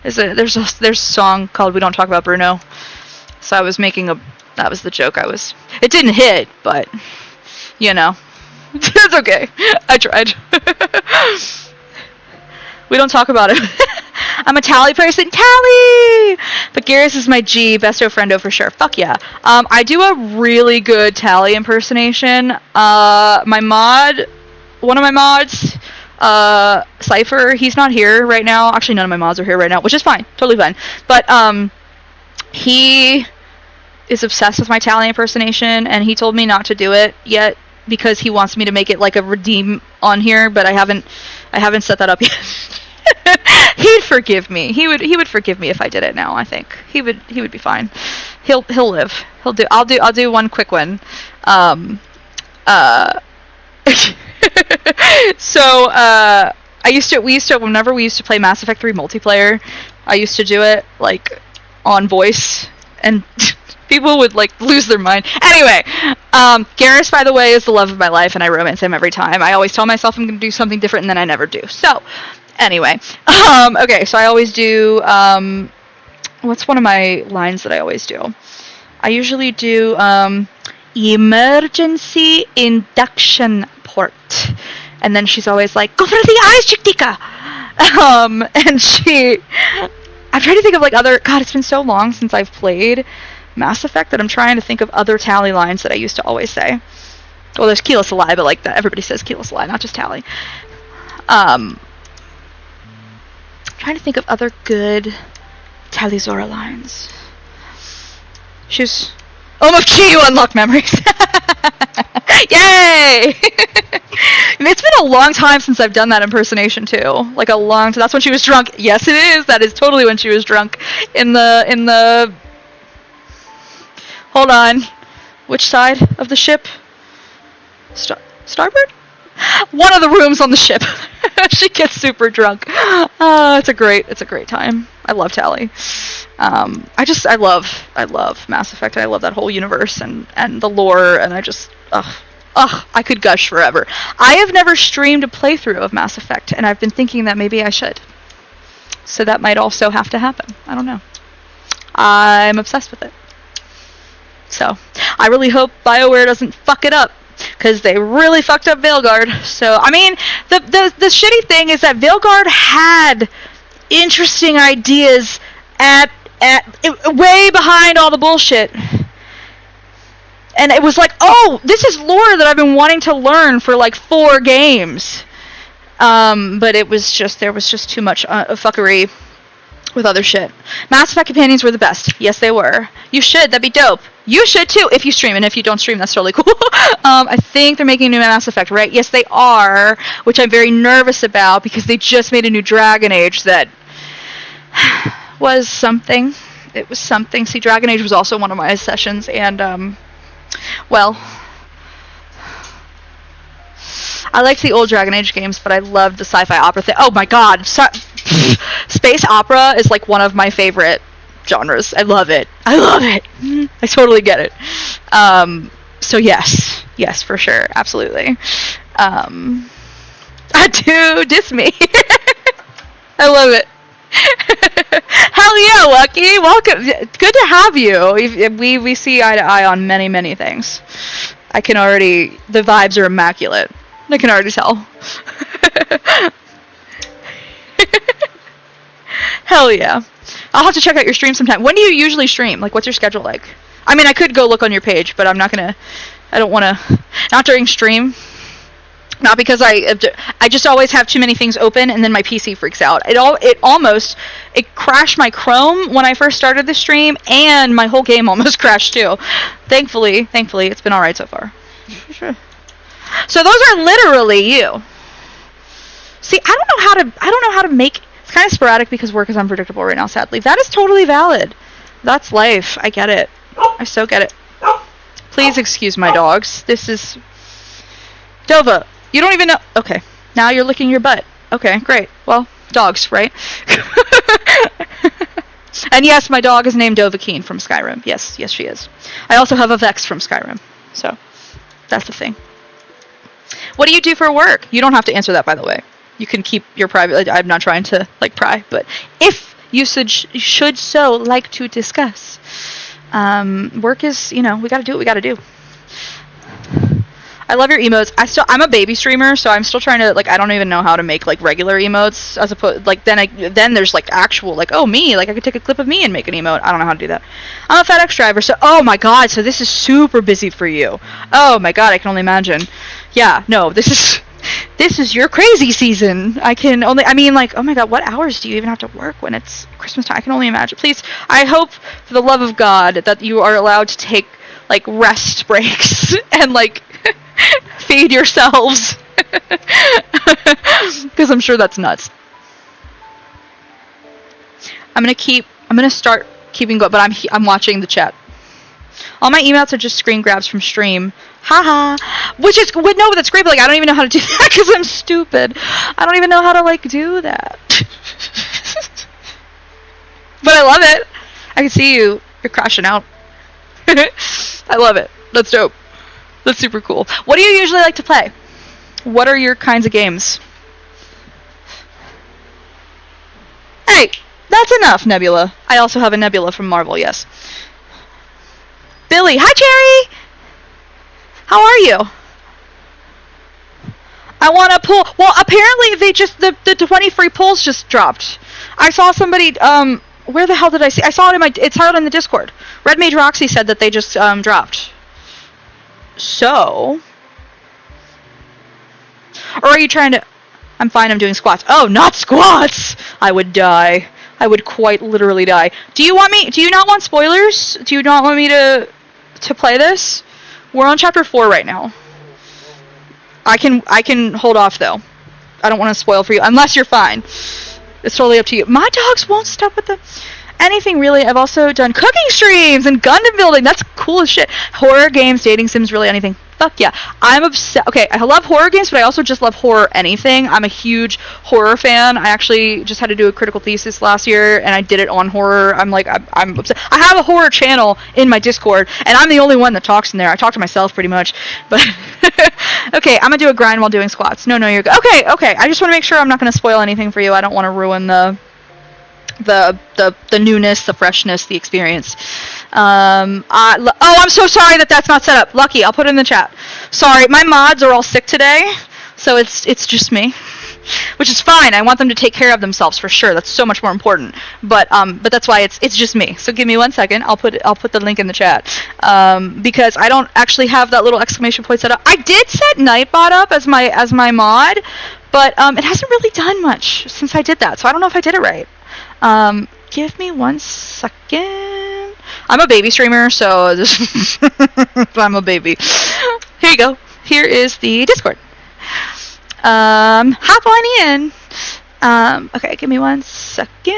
There's a song called We Don't Talk About Bruno. So I was that was the joke it didn't hit, but, you know. It's okay. I tried. We don't talk about it. I'm a Tally person. Tally! But Garrus is my G, besto friendo for sure. Fuck yeah. I do a really good Tally impersonation. One of my mods, Cypher, he's not here right now. Actually, none of my mods are here right now, which is fine. Totally fine. But, he is obsessed with my Tally impersonation, and he told me not to do it yet because he wants me to make it like a redeem on here, but I haven't set that up yet. He'd forgive me. He would forgive me if I did it now. I think he would be fine. He'll live. I'll do one quick one. So So, whenever we used to play Mass Effect 3 multiplayer, I used to do it, like, on voice, and people would, like, lose their mind. Anyway, Garrus, by the way, is the love of my life, and I romance him every time. I always tell myself I'm going to do something different, and then I never do. So, anyway. Okay, so I always do, what's one of my lines that I always do? I usually do, emergency induction port. And then she's always like, go for the eyes, Chick-tika! And I'm trying to think of, like, other... God, it's been so long since I've played Mass Effect that I'm trying to think of other Tally lines that I used to always say. Well, there's Keyless Alive, but, like, that everybody says Keyless Alive, not just Tally. I'm trying to think of other good Tally Zora lines. She's... Oh, of Chi, you unlock memories! Yay! It's been a long time since I've done that impersonation too. Like a long time. That's when she was drunk. Yes, it is. That is totally when she was drunk. In the. Hold on. Which side of the ship? Starboard? One of the rooms on the ship. She gets super drunk. It's a great time. I love Tally. I love Mass Effect. I love that whole universe and the lore, and I could gush forever. I have never streamed a playthrough of Mass Effect, and I've been thinking that maybe I should. So that might also have to happen. I don't know. I'm obsessed with it. So, I really hope BioWare doesn't fuck it up, because they really fucked up Veilguard. So, I mean, the shitty thing is that Veilguard had interesting ideas at way behind all the bullshit. And it was like, oh, this is lore that I've been wanting to learn for like 4 games. But there was just too much fuckery with other shit. Mass Effect companions were the best. Yes, they were. You should. That'd be dope. You should too, if you stream. And if you don't stream, that's totally cool. I think they're making a new Mass Effect, right? Yes, they are. Which I'm very nervous about, because they just made a new Dragon Age that was something. It was something. See, Dragon Age was also one of my sessions, and, well, I liked the old Dragon Age games, but I loved the sci-fi opera thing. Oh my god! Space opera is like one of my favorite genres. I love it. I totally get it. So yes, for sure, absolutely. I do diss me. I love it. Hell yeah, Lucky! Welcome. Good to have you. We see eye to eye on many things. The vibes are immaculate. I can already tell. Hell yeah. I'll have to check out your stream sometime. When do you usually stream? Like, what's your schedule like? I mean, I could go look on your page, but not during stream. Not because I just always have too many things open, and then my PC freaks out. It crashed my Chrome when I first started the stream, and my whole game almost crashed too. Thankfully, it's been alright so far. So those are literally you. See, I don't know how to make. It's kind of sporadic because work is unpredictable right now, sadly. That is totally valid. That's life. I get it. I so get it. Please excuse my dogs. This is Dova. You don't even know. Okay. Now you're licking your butt. Okay, great. Well, dogs, right? And yes, my dog is named Dovahkiin from Skyrim. Yes, she is. I also have a Vex from Skyrim. So, that's the thing. What do you do for work? You don't have to answer that, by the way. You can keep your private... I'm not trying to, pry, but if you should so like to discuss, work is, we gotta do what we gotta do. I love your emotes. I'm a baby streamer, so I'm still trying to, I don't even know how to make, regular emotes, as opposed, then there's, actual, oh, me, I could take a clip of me and make an emote. I don't know how to do that. I'm a FedEx driver, so, oh my god, so this is super busy for you. Oh my god, I can only imagine. Yeah, no, this is your crazy season. Oh my god, what hours do you even have to work when it's Christmas time? I can only imagine. Please, I hope, for the love of God, that you are allowed to take, rest breaks, and, feed yourselves. Because I'm sure that's nuts. I'm gonna start keeping going, but I'm watching the chat. All my emails are just screen grabs from stream. Haha. Which is, no, but that's great, but like, I don't even know how to do that because I'm stupid. I don't even know how to, like, do that. But I love it. I can see you. You're crashing out. I love it. That's dope. That's super cool. What do you usually like to play? What are your kinds of games? Hey, that's enough, Nebula. I also have a Nebula from Marvel, yes. Billy. Hi, Cherry! How are you? I want to pull. Well, apparently they just, the 20 free pulls just dropped. I saw somebody, where the hell did I see? I saw it it's out in the Discord. Red Mage Roxy said that they just, dropped. So. Or are you trying to, I'm fine, I'm doing squats. Oh, not squats! I would die. I would quite literally die. Do you not want spoilers? Do you not want me to play this? We're on chapter 4 right now. I can hold off though. I don't want to spoil for you unless you're fine. It's totally up to you. My dogs won't stop with anything really. I've also done cooking streams and Gundam building. That's cool as shit. Horror games, dating sims, really anything. Fuck yeah. I'm obsessed. Okay, I love horror games, but I also just love horror anything. I'm a huge horror fan. I actually just had to do a critical thesis last year, and I did it on horror. I'm obsessed. I have a horror channel in my Discord, and I'm the only one that talks in there. I talk to myself pretty much. But okay, I'm gonna do a grind while doing squats. No, you're good. Okay. I just want to make sure I'm not gonna spoil anything for you. I don't want to ruin the newness, the freshness, the experience. I'm so sorry that's not set up. Lucky, I'll put it in the chat. Sorry, my mods are all sick today, so it's just me, which is fine. I want them to take care of themselves for sure. That's so much more important. But that's why it's just me. So give me 1 second. I'll put the link in the chat because I don't actually have that little exclamation point set up. I did set Nightbot up as my mod, but it hasn't really done much since I did that. So I don't know if I did it right. Give me 1 second. I'm a baby streamer, so I'm a baby. Here you go. Here is the Discord. Hop on in. Okay, give me 1 second.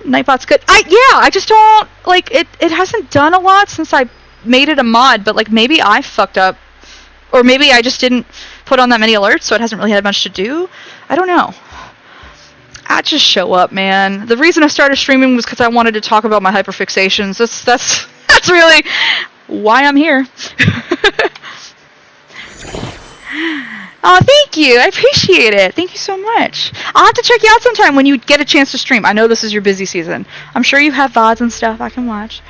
Nightbot's good. I just don't, like, it hasn't done a lot since I made it a mod, but, like, maybe I fucked up. Or maybe I just didn't put on that many alerts, so it hasn't really had much to do. I don't know. I just show up, man. The reason I started streaming was because I wanted to talk about my hyperfixations. That's really why I'm here. Oh, thank you. I appreciate it. Thank you so much. I'll have to check you out sometime when you get a chance to stream. I know this is your busy season. I'm sure you have VODs and stuff I can watch.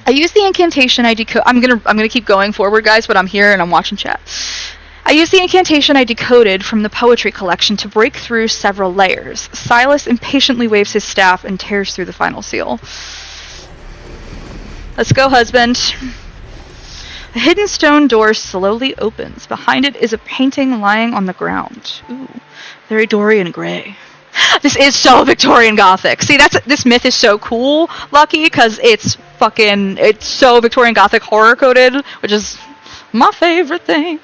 I use the incantation I decode. I'm gonna keep going forward, guys, but I'm here and I'm watching chat. I used the incantation I decoded from the poetry collection to break through several layers. Sylus impatiently waves his staff and tears through the final seal. Let's go, husband. A hidden stone door slowly opens. Behind it is a painting lying on the ground. Ooh, very Dorian Gray. This is so Victorian Gothic. See, this myth is so cool, Lucky, because it's so Victorian Gothic horror coded, which is my favorite thing.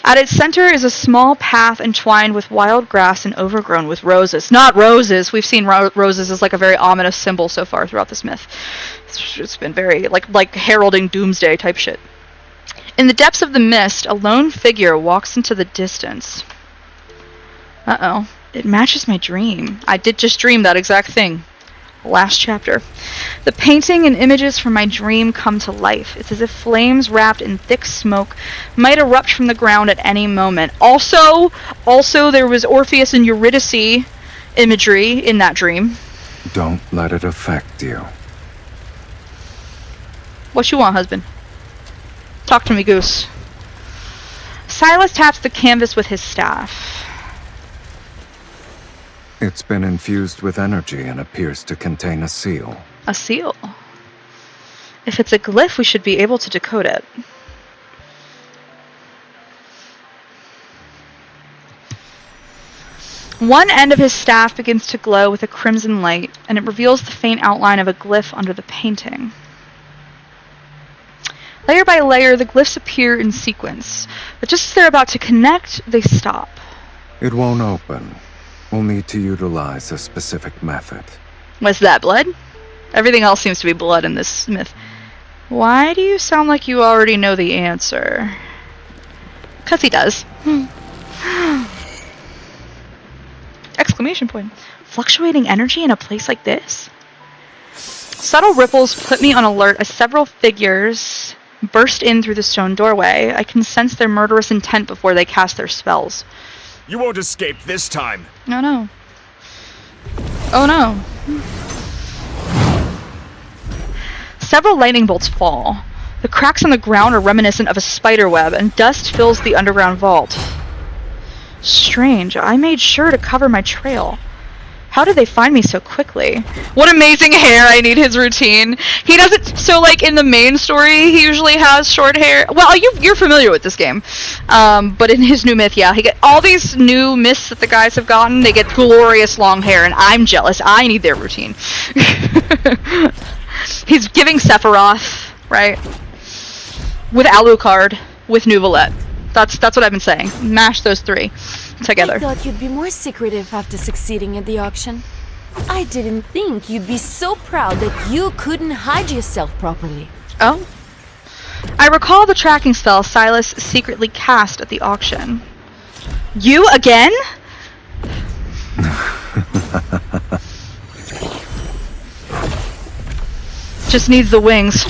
At its center is a small path entwined with wild grass and overgrown with roses. Not roses. We've seen roses as like a very ominous symbol so far throughout this myth. It's been very like heralding doomsday type shit. In the depths of the mist, a lone figure walks into the distance. Uh-oh. It matches my dream. I did just dream that exact thing. Last chapter. The painting and images from my dream come to life. It's as if flames wrapped in thick smoke might erupt from the ground at any moment. Also there was Orpheus and Eurydice imagery in that dream. Don't let it affect you. What you want, husband? Talk to me, goose. Sylus taps the canvas with his staff. It's been infused with energy and appears to contain a seal. A seal? If it's a glyph, we should be able to decode it. One end of his staff begins to glow with a crimson light, and it reveals the faint outline of a glyph under the painting. Layer by layer, the glyphs appear in sequence, but just as they're about to connect, they stop. It won't open. We'll need to utilize a specific method. Was that blood? Everything else seems to be blood in this myth. Why do you sound like you already know the answer? 'Cause he does. Exclamation point. Fluctuating energy in a place like this? Subtle ripples put me on alert as several figures burst in through the stone doorway. I can sense their murderous intent before they cast their spells. You won't escape this time. Oh no. Oh no. Several lightning bolts fall. The cracks on the ground are reminiscent of a spider web, and dust fills the underground vault. Strange. I made sure to cover my trail. How did they find me so quickly? What amazing hair! I need his routine. He doesn't. So, like in the main story, he usually has short hair. Well, you're familiar with this game, but in his new myth, yeah, he get all these new myths that the guys have gotten. They get glorious long hair, and I'm jealous. I need their routine. He's giving Sephiroth, right? With Alucard, with Nuvolette. That's what I've been saying. Mash those three together. I thought you'd be more secretive after succeeding at the auction. I didn't think you'd be so proud that you couldn't hide yourself properly. Oh? I recall the tracking spell Sylus'S secretly cast at the auction. You again? Just needs the wings.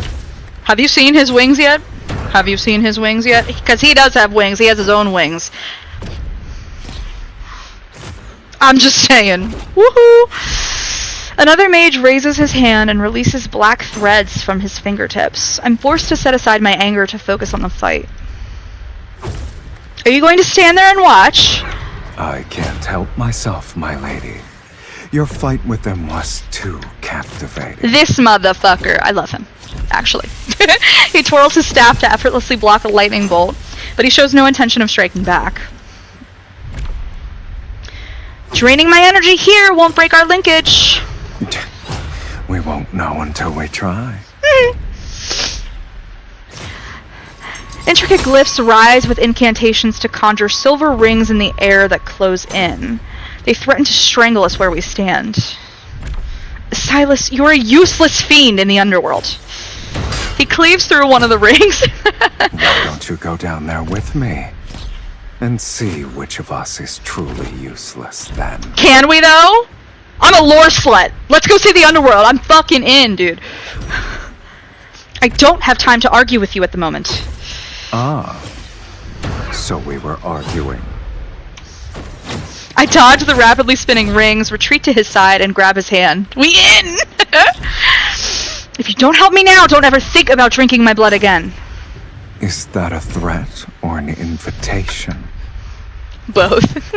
Have you seen his wings yet? Have you seen his wings yet? Because he does have wings. He has his own wings. I'm just saying. Woohoo! Another mage raises his hand and releases black threads from his fingertips. I'm forced to set aside my anger to focus on the fight. Are you going to stand there and watch? I can't help myself, my lady. Your fight with them was too captivating. This motherfucker. I love him, actually. He twirls his staff to effortlessly block a lightning bolt, but he shows no intention of striking back. Draining my energy here won't break our linkage. We won't know until we try. Intricate glyphs rise with incantations to conjure silver rings in the air that close in. They threaten to strangle us where we stand. Sylus'S, you're a useless fiend in the underworld. He cleaves through one of the rings. Why don't you go down there with me? And see which of us is truly useless then. Can we though? I'm a lore slut. Let's go see the underworld. I'm fucking in, dude. I don't have time to argue with you at the moment. Ah. So we were arguing. I dodge the rapidly spinning rings, retreat to his side, and grab his hand. We in! If you don't help me now, don't ever think about drinking my blood again. Is that a threat or an invitation? Both.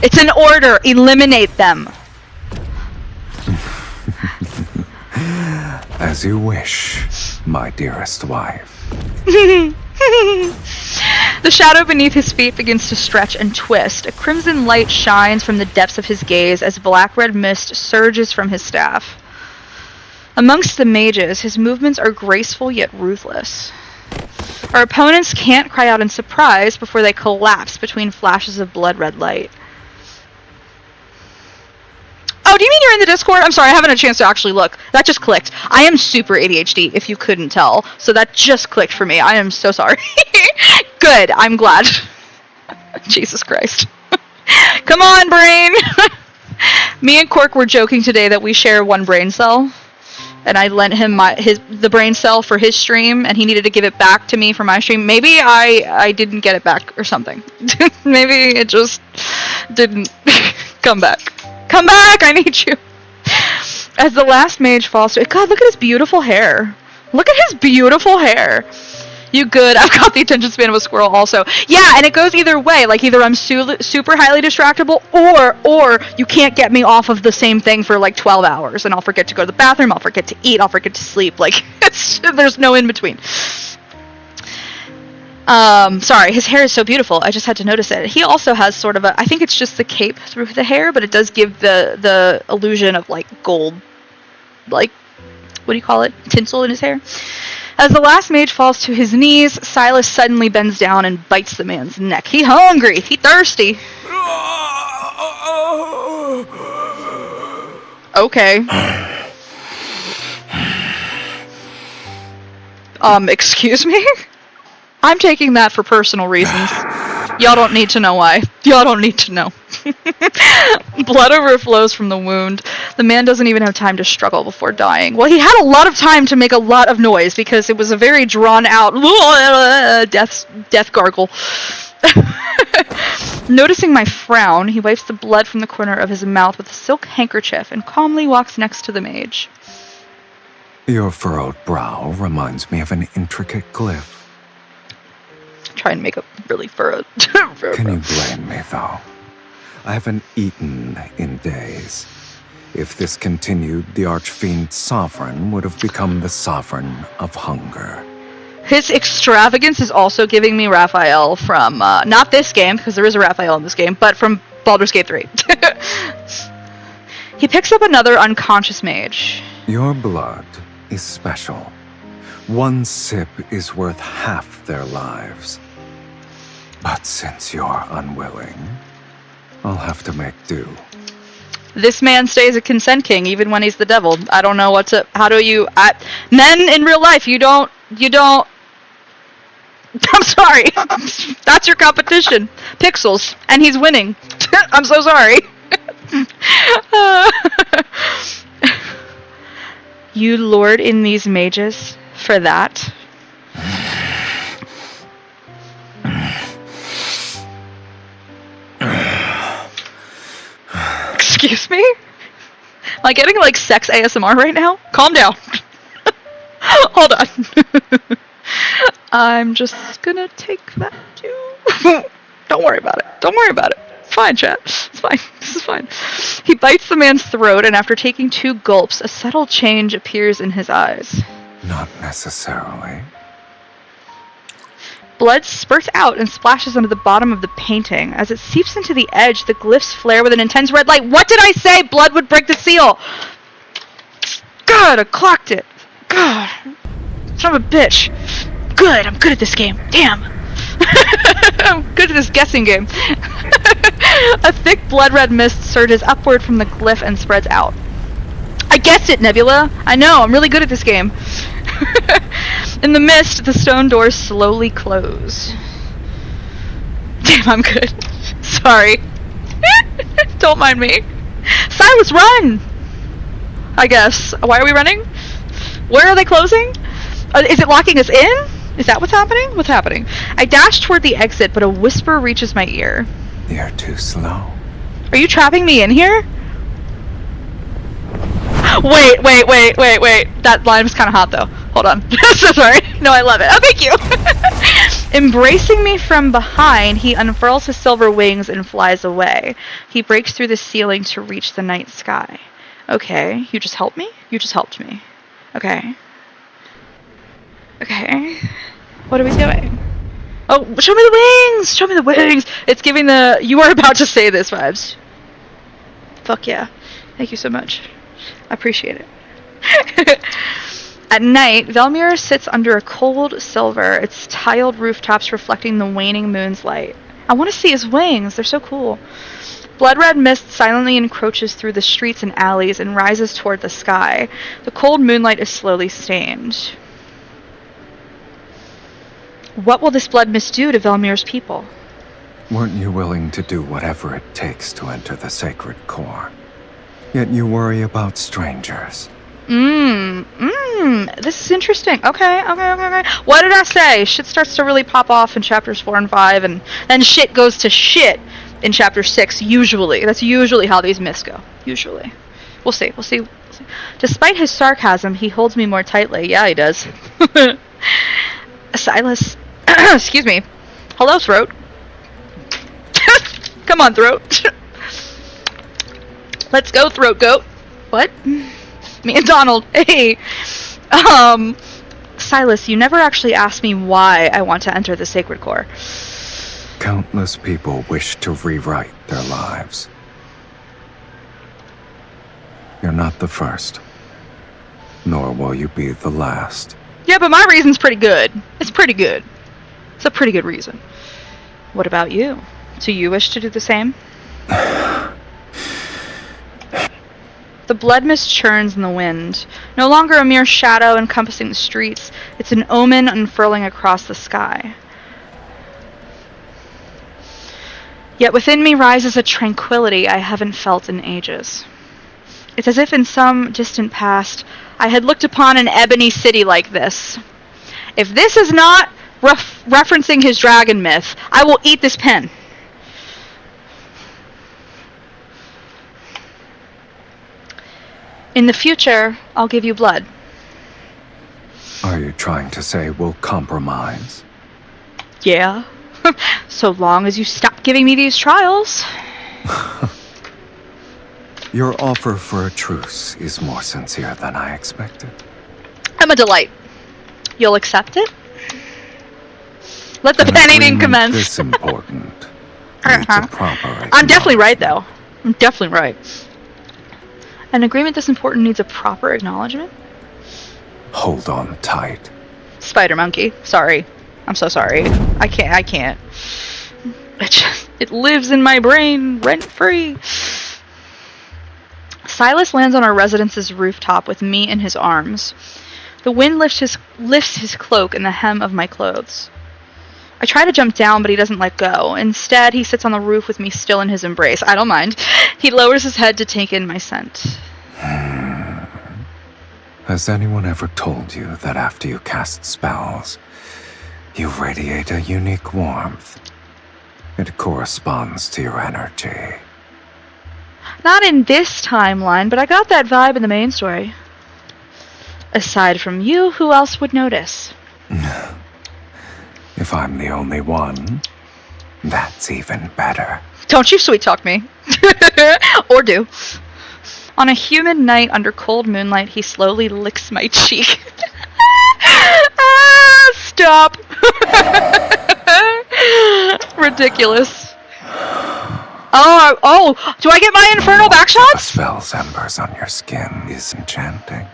It's an order. Eliminate them. As you wish, my dearest wife. The shadow beneath his feet begins to stretch and twist. A crimson light shines from the depths of his gaze as black-red mist surges from his staff. Amongst the mages, his movements are graceful yet ruthless. Our opponents can't cry out in surprise before they collapse between flashes of blood-red light. Oh, do you mean you're in the Discord? I'm sorry, I haven't had a chance to actually look. That just clicked. I am super ADHD, if you couldn't tell. So that just clicked for me. I am so sorry. Good, I'm glad. Jesus Christ. Come on, brain! Me and Cork were joking today that we share one brain cell. And I lent him the brain cell for his stream, and he needed to give it back to me for my stream. Maybe I didn't get it back or something. Maybe it just didn't come back. Come back! I need you! As the last mage falls to... God, look at his beautiful hair. Look at his beautiful hair. You good. I've got the attention span of a squirrel also. Yeah, and it goes either way. Like, either I'm super highly distractible, or you can't get me off of the same thing for, like, 12 hours. And I'll forget to go to the bathroom, I'll forget to eat, I'll forget to sleep. Like, there's no in-between. Sorry, his hair is so beautiful. I just had to notice it. He also has sort of a... I think it's just the cape through the hair, but it does give the illusion of, like, gold... Like, what do you call it? Tinsel in his hair. As the last mage falls to his knees, Sylus'S suddenly bends down and bites the man's neck. He hungry. He thirsty. Okay. Excuse me? I'm taking that for personal reasons. Y'all don't need to know why. Y'all don't need to know. Blood overflows from the wound. The man doesn't even have time to struggle before dying. Well, he had a lot of time to make a lot of noise because it was a very drawn out death gargle. Noticing my frown, he wipes the blood from the corner of his mouth with a silk handkerchief and calmly walks next to the mage. Your furrowed brow reminds me of an intricate glyph. Try and make a really furrowed. Can you blame me, though? I haven't eaten in days. If this continued, the Archfiend's sovereign would have become the sovereign of hunger. His extravagance is also giving me Raphael from, not this game, because there is a Raphael in this game, but from Baldur's Gate 3. He picks up another unconscious mage. Your blood is special. One sip is worth half their lives. But since you're unwilling, I'll have to make do. This man stays a consent king even when he's the devil. I don't know what to... How do you... men in real life, you don't... I'm sorry. That's your competition. Pixels. And he's winning. I'm so sorry. You lured in these mages for that? Excuse me? Am I getting like sex ASMR right now? Calm down. Hold on. I'm just gonna take that too. Don't worry about it. Don't worry about it. It's fine, chat. It's fine. This is fine. He bites the man's throat, and after taking 2 gulps, a subtle change appears in his eyes. Not necessarily. Blood spurts out and splashes onto the bottom of the painting. As it seeps into the edge, the glyphs flare with an intense red light. What did I say? Blood would break the seal! God, I clocked it. God. Son of a bitch. Good, I'm good at this game. Damn. I'm good at this guessing game. A thick blood-red mist surges upward from the glyph and spreads out. I guessed it, Nebula. I know, I'm really good at this game. In the mist, the stone doors slowly close. Damn, I'm good. Sorry. Don't mind me. Sylus, run! I guess. Why are we running? Where are they closing? Is it locking us in? Is that what's happening? What's happening? I dash toward the exit, but a whisper reaches my ear. You're too slow. Are you trapping me in here? Wait. That line was kind of hot, though. Hold on. So sorry. No, I love it. Oh, thank you. Embracing me from behind, he unfurls his silver wings and flies away. He breaks through the ceiling to reach the night sky. Okay, you just helped me? You just helped me. Okay. Okay. What are we doing? Oh, show me the wings! Show me the wings! It's giving the you are about to say this vibes. Fuck yeah. Thank you so much. I appreciate it. At night, Velmir sits under a cold silver, its tiled rooftops reflecting the waning moon's light. I want to see his wings. They're so cool. Blood-red mist silently encroaches through the streets and alleys and rises toward the sky. The cold moonlight is slowly stained. What will this blood mist do to Velmir's people? Weren't you willing to do whatever it takes to enter the sacred core? Yet you worry about strangers. This is interesting. Okay. What did I say? Shit starts to really pop off in chapters 4 and 5, and then shit goes to shit in chapter 6, usually. That's usually how these myths go. Usually. We'll see. Despite his sarcasm, he holds me more tightly. Yeah, he does. Sylus's... Excuse me. Hello, throat. Come on, throat. Let's go, throat goat. What? Me and Donald. Hey. Sylus's, you never actually asked me why I want to enter the Sacred Core. Countless people wish to rewrite their lives. You're not the first. Nor will you be the last. Yeah, but my reason's pretty good. It's pretty good. It's a pretty good reason. What about you? Do you wish to do the same? The The blood mist churns in the wind. No longer a mere shadow encompassing the streets, it's an omen unfurling across the sky. Yet within me rises a tranquility I haven't felt in ages. It's as if in some distant past, I had looked upon an ebony city like this. If this is not referencing his dragon myth, I will eat this pen. In the future, I'll give you blood. Are you trying to say we'll compromise? Yeah. So long as you stop giving me these trials. Your offer for a truce is more sincere than I expected. I'm a delight. You'll accept it? Let the pen eating commence. This important. Needs a proper I'm definitely right, though. I'm definitely right. An agreement this important needs a proper acknowledgement? Hold on tight. Spider monkey. Sorry. I'm so sorry. I can't. It lives in my brain, rent-free. Sylus's lands on our residence's rooftop with me in his arms. The wind lifts his cloak in the hem of my clothes. I try to jump down, but he doesn't let go. Instead, he sits on the roof with me still in his embrace. I don't mind. He lowers his head to take in my scent. Has anyone ever told you that after you cast spells, you radiate a unique warmth? It corresponds to your energy. Not in this timeline, but I got that vibe in the main story. Aside from you, who else would notice? If I'm the only one, that's even better. Don't you sweet talk me. Or do. On a humid night under cold moonlight, he slowly licks my cheek. Stop. Ridiculous. Oh, do I get my infernal backshots? The spell's embers on your skin is enchanting.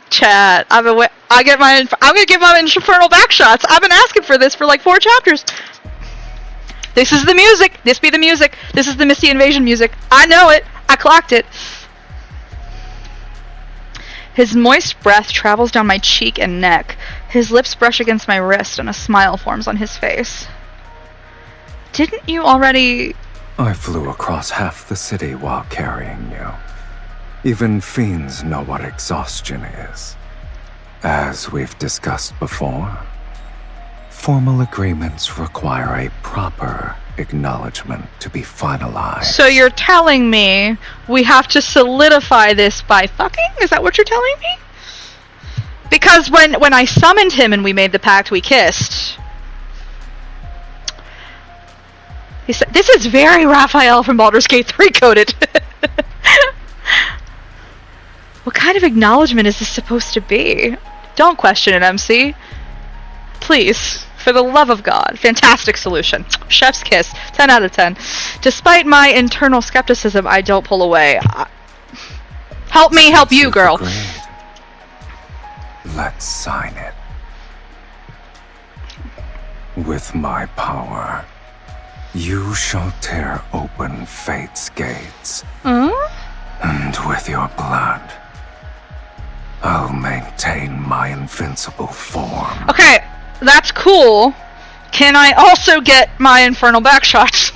Chat, I'm gonna get my infernal backshots. I've been asking for this for like 4 chapters. This is the music. This be the music. This is the Misty Invasion music. I know it. I clocked it. His moist breath travels down my cheek and neck. His lips brush against my wrist and a smile forms on his face. Didn't you already... I flew across half the city while carrying you. Even fiends know what exhaustion is. As we've discussed before, formal agreements require a proper acknowledgement to be finalized. So you're telling me we have to solidify this by fucking? Is that what you're telling me? Because when I summoned him and we made the pact, we kissed. He said, this is very Raphael from Baldur's Gate 3 coded. What kind of acknowledgement is this supposed to be? Don't question it, MC. Please, for the love of God. Fantastic solution. Chef's kiss. 10 out of 10. Despite my internal skepticism, I don't pull away. Help me help you, girl. Agreed. Let's sign it. With my power, you shall tear open fate's gates. And with your blood, I'll maintain my invincible form. Okay, that's cool. Can I also get my infernal backshots?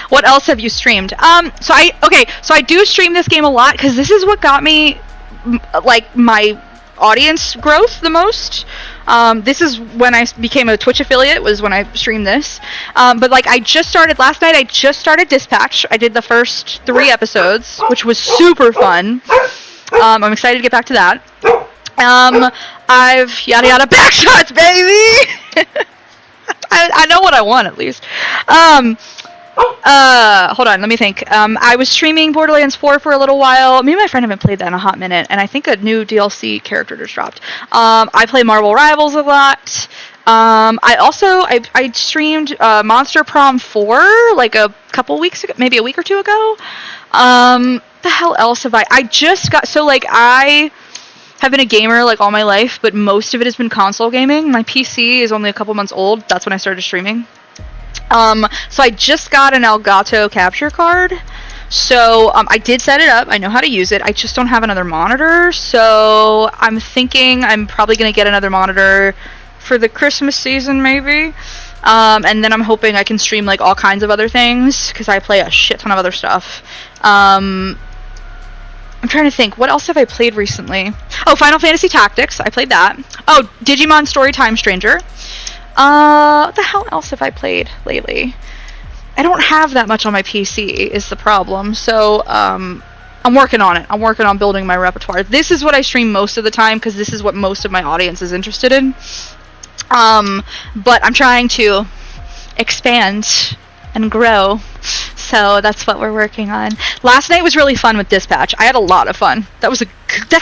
What else have you streamed? So I do stream this game a lot because this is what got me, like, my audience growth the most. This is when I became a Twitch affiliate, was when I streamed this. But like, I just started last night. I just started Dispatch. I did the first 3 episodes, which was super fun. I'm excited to get back to that. I've yada yada backshots, baby. I know what I want at least. Hold on, let me think. I was streaming Borderlands 4 for a little while. Me and my friend haven't played that in a hot minute, and I think a new DLC character just dropped. I play Marvel Rivals a lot. I streamed Monster Prom 4 like a couple weeks ago, maybe a week or 2 ago. The hell else have I just got, so like, I have been a gamer like all my life, but most of it has been console gaming. My PC is only a couple months old. That's when I started streaming. So I just got an Elgato capture card, So I did set it up. I know how to use it. I just don't have another monitor. So I'm thinking I'm probably going to get another monitor for the Christmas season, maybe. And then I'm hoping I can stream like all kinds of other things because I play a shit ton of other stuff. I'm trying to think, what else have I played recently? Oh, Final Fantasy Tactics. I played that. Oh, Digimon Storytime Stranger. What the hell else have I played lately? I don't have that much on my PC is the problem. So, I'm working on it. I'm working on building my repertoire. This is what I stream most of the time because this is what most of my audience is interested in. But I'm trying to expand and grow. So that's what we're working on. Last night was really fun with Dispatch. I had a lot of fun. That's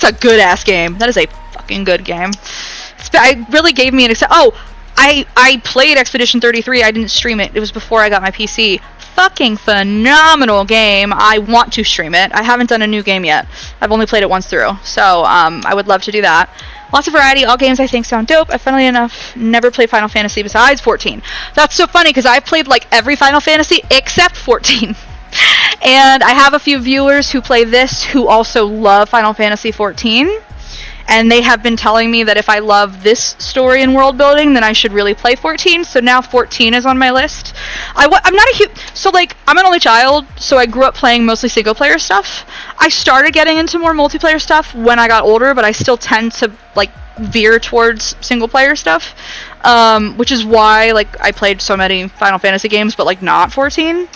a good ass game. That is a fucking good game. It really gave me an I played Expedition 33. I didn't stream it. It was before I got my PC. Fucking phenomenal game. I want to stream it. I haven't done a new game yet. I've only played it once through. So I would love to do that. Lots of variety. All games I think sound dope. I funnily enough never played Final Fantasy besides 14. That's so funny because I've played like every Final Fantasy except 14. And I have a few viewers who play this who also love Final Fantasy 14. And they have been telling me that if I love this story and world building, then I should really play 14. So now 14 is on my list. I'm not a huge... So, like, I'm an only child, so I grew up playing mostly single-player stuff. I started getting into more multiplayer stuff when I got older, but I still tend to, like, veer towards single-player stuff. Which is why, like, I played so many Final Fantasy games, but, like, not 14.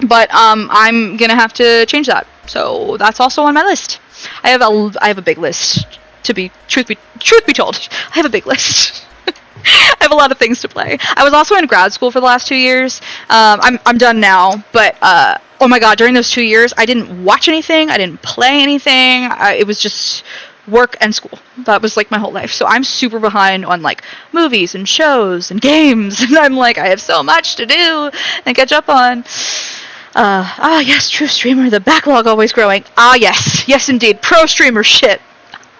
But, I'm gonna have to change that. So, that's also on my list. I have a big list. To be truth be told, I have a big list. I have a lot of things to play. I was also in grad school for the last 2 years. I'm done now, but oh my god, during those 2 years, I didn't watch anything. I didn't play anything. It was just work and school. That was like my whole life. So I'm super behind on like movies and shows and games, and I'm like, I have so much to do and catch up on. Yes, true streamer. The backlog always growing. Yes indeed, pro streamer shit.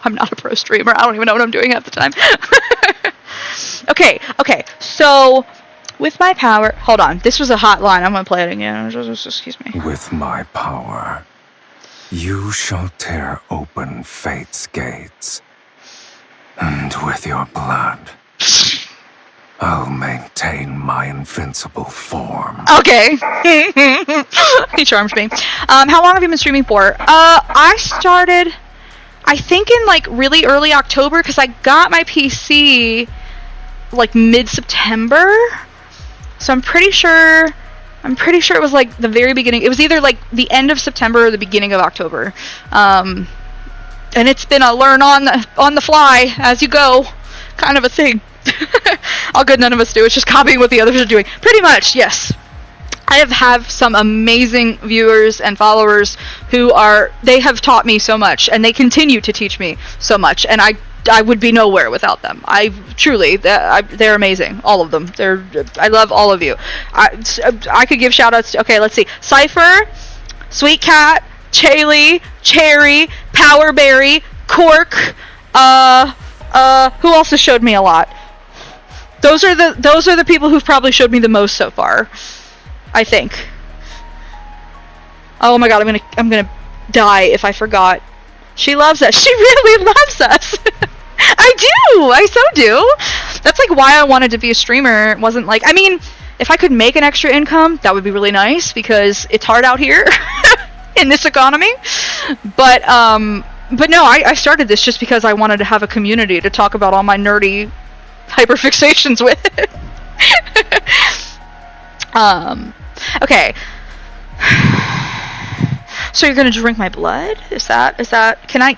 I'm not a pro streamer. I don't even know what I'm doing half the time. Okay. So, with my power... Hold on. This was a hot line. I'm going to play it again. Just excuse me. With my power, you shall tear open fate's gates. And with your blood, I'll maintain my invincible form. Okay. He charms me. How long have you been streaming for? I started... I think in like really early October because I got my PC like mid-September. So I'm pretty sure it was like the very beginning. It was either like the end of September or the beginning of October. And it's been a learn on the fly as you go kind of a thing. All good none of us do. It's just copying what the others are doing. Pretty much, yes. I have some amazing viewers and followers they have taught me so much, and they continue to teach me so much, and I would be nowhere without them. They're amazing, all of them. I love all of you. I could give shout outs to, okay, let's see, Cypher, Sweet Cat, Chaylee, Cherry, Powerberry, Cork, who else has showed me a lot? Those are the people who've probably showed me the most so far. I think. Oh my god, I'm gonna die if I forgot. She loves us. She really loves us. I so do. That's like why I wanted to be a streamer. It wasn't like, I mean, if I could make an extra income, that would be really nice because it's hard out here in this economy. But no, I started this just because I wanted to have a community to talk about all my nerdy hyperfixations with. Okay. So you're gonna drink my blood? Is that, am I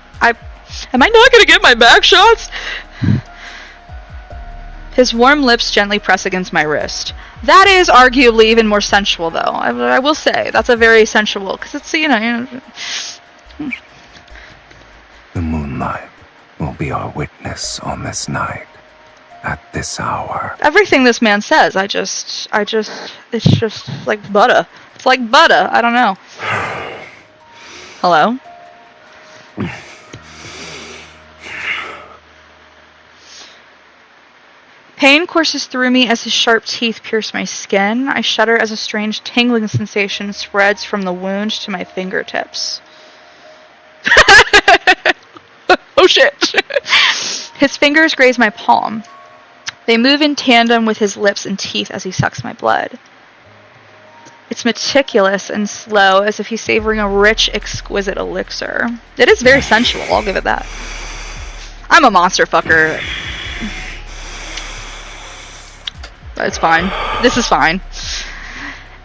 not gonna get my back shots? His warm lips gently press against my wrist. That is arguably even more sensual, though. I will say, that's a very sensual, because it's, you know. The moonlight will be our witness on this night. At this hour. Everything this man says, it's just like butter. It's like butter. I don't know. Hello? Pain courses through me as his sharp teeth pierce my skin. I shudder as a strange tingling sensation spreads from the wound to my fingertips. Oh shit! His fingers graze my palm. They move in tandem with his lips and teeth as he sucks my blood. It's meticulous and slow, as if he's savoring a rich, exquisite elixir. It is very sensual, I'll give it that. I'm a monster fucker. But it's fine. This is fine.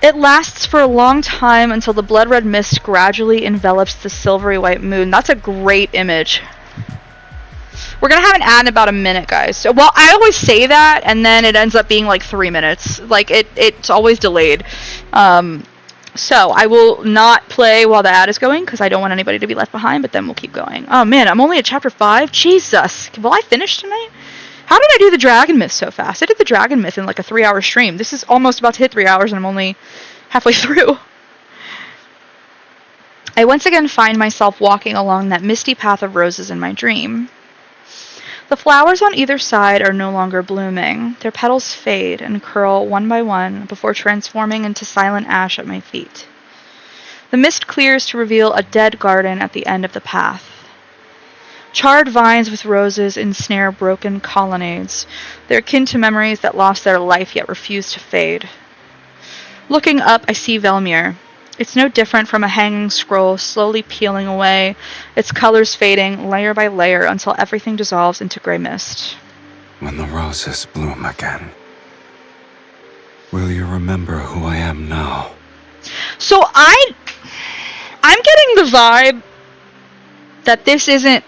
It lasts for a long time until the blood-red mist gradually envelops the silvery white moon. That's a great image. We're gonna have an ad in about a minute, guys. So, well, I always say that, and then it ends up being like 3 minutes. Like, it's always delayed. So, I will not play while the ad is going, because I don't want anybody to be left behind, but then we'll keep going. Oh, man, I'm only at chapter 5? Jesus. Will I finish tonight? How did I do the Dragon Myth so fast? I did the Dragon Myth in like a 3-hour stream. This is almost about to hit 3 hours, and I'm only halfway through. I once again find myself walking along that misty path of roses in my dream. The flowers on either side are no longer blooming. Their petals fade and curl one by one before transforming into silent ash at my feet. The mist clears to reveal a dead garden at the end of the path. Charred vines with roses ensnare broken colonnades. They're akin to memories that lost their life yet refuse to fade. Looking up, I see Velmir. It's no different from a hanging scroll slowly peeling away, its colors fading layer by layer until everything dissolves into gray mist. When the roses bloom again, will you remember who I am now? So I'm getting the vibe that this isn't...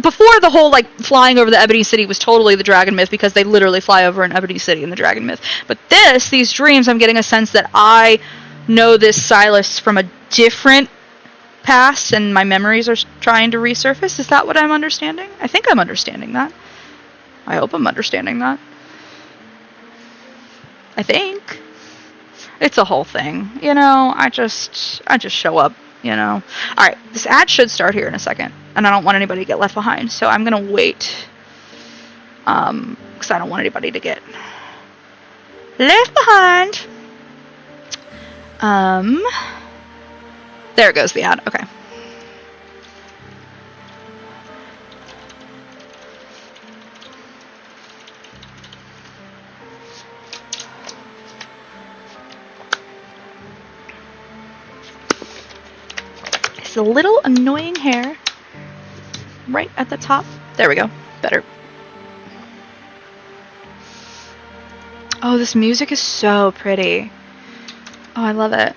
before the whole, like, flying over the Ebony City was totally the Dragon Myth, because they literally fly over an Ebony City in the Dragon Myth. But these dreams, I'm getting a sense that I know this Sylus's from a different past, and my memories are trying to resurface. Is that what I'm understanding? I think I'm understanding that. I hope I'm understanding that. I think. It's a whole thing. You know, I just show up, you know. Alright, this ad should start here in a second, and I don't want anybody to get left behind, so I'm gonna wait. Because I don't want anybody to get left behind. There goes the ad. Okay. It's a little annoying hair right at the top. There we go. Better. Oh, this music is so pretty. Oh, I love it.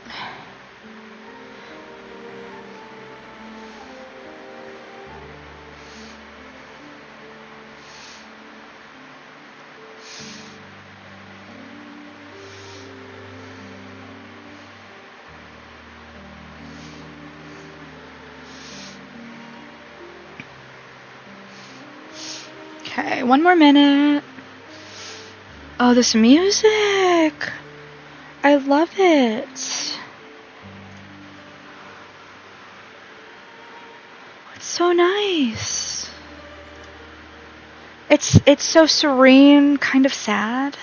Okay, one more minute. Oh, this music. I love it. It's so nice. It's so serene, kind of sad.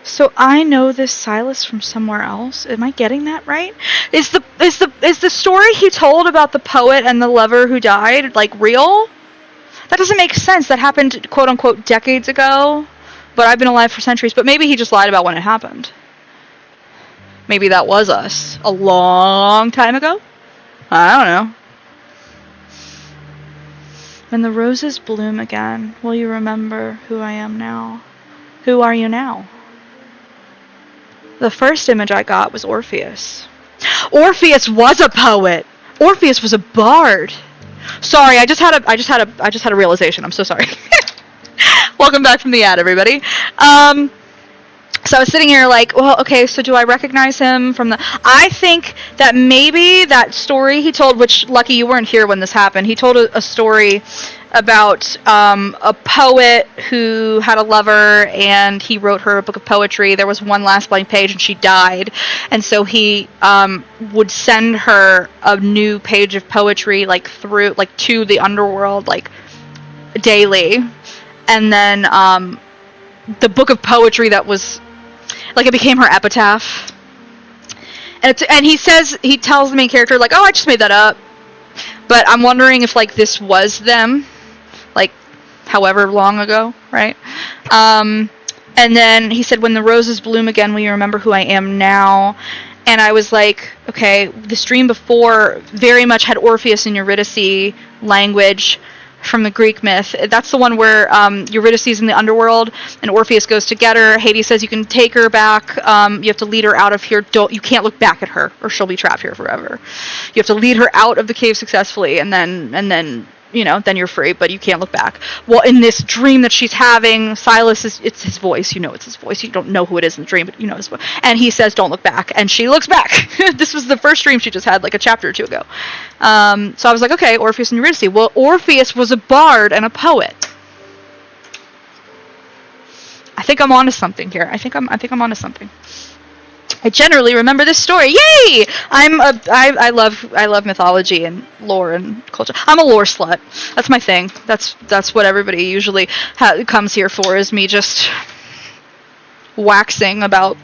So I know this Sylus's from somewhere else. Am I getting that right? Is the story he told about the poet and the lover who died like real? That doesn't make sense. That happened quote unquote decades ago, but I've been alive for centuries. But maybe he just lied about when it happened. Maybe that was us a long time ago. I don't know. When the roses bloom again, will you remember who I am now? Who are you now? The first image I got was Orpheus. Orpheus was a poet. Orpheus was a bard. Sorry, I just had a realization. I'm so sorry. Welcome back from the ad, everybody. So I was sitting here like, well, okay, so do I recognize him from the... I think that maybe that story he told, which, lucky you weren't here when this happened, he told a story about a poet who had a lover, and he wrote her a book of poetry. There was one last blank page, and she died, and so he would send her a new page of poetry, like through, like to the underworld, like daily, and then the book of poetry that was, like, it became her epitaph. And he tells the main character, like, oh, I just made that up. But I'm wondering if, like, this was them, like, however long ago, right? And then he said, when the roses bloom again, will you remember who I am now? And I was like, okay, the stream before very much had Orpheus and Eurydice language from the Greek myth. That's the one where Eurydice is in the underworld and Orpheus goes to get her. Hades says you can take her back. You have to lead her out of here. You can't look back at her or she'll be trapped here forever. You have to lead her out of the cave successfully, and then you know, then you're free, but you can't look back. Well, in this dream that she's having, Sylus'S it's his voice. You know it's his voice. You don't know who it is in the dream, but you know his voice. And he says, don't look back. And she looks back. This was the first dream she just had, like a chapter or two ago. So I was like, okay, Orpheus and Eurydice. Well, Orpheus was a bard and a poet. I think I'm onto something here. I think I'm onto something. I generally remember this story. Yay! I love mythology and lore and culture. I'm a lore slut. That's my thing. That's what everybody usually comes here for, is me just waxing about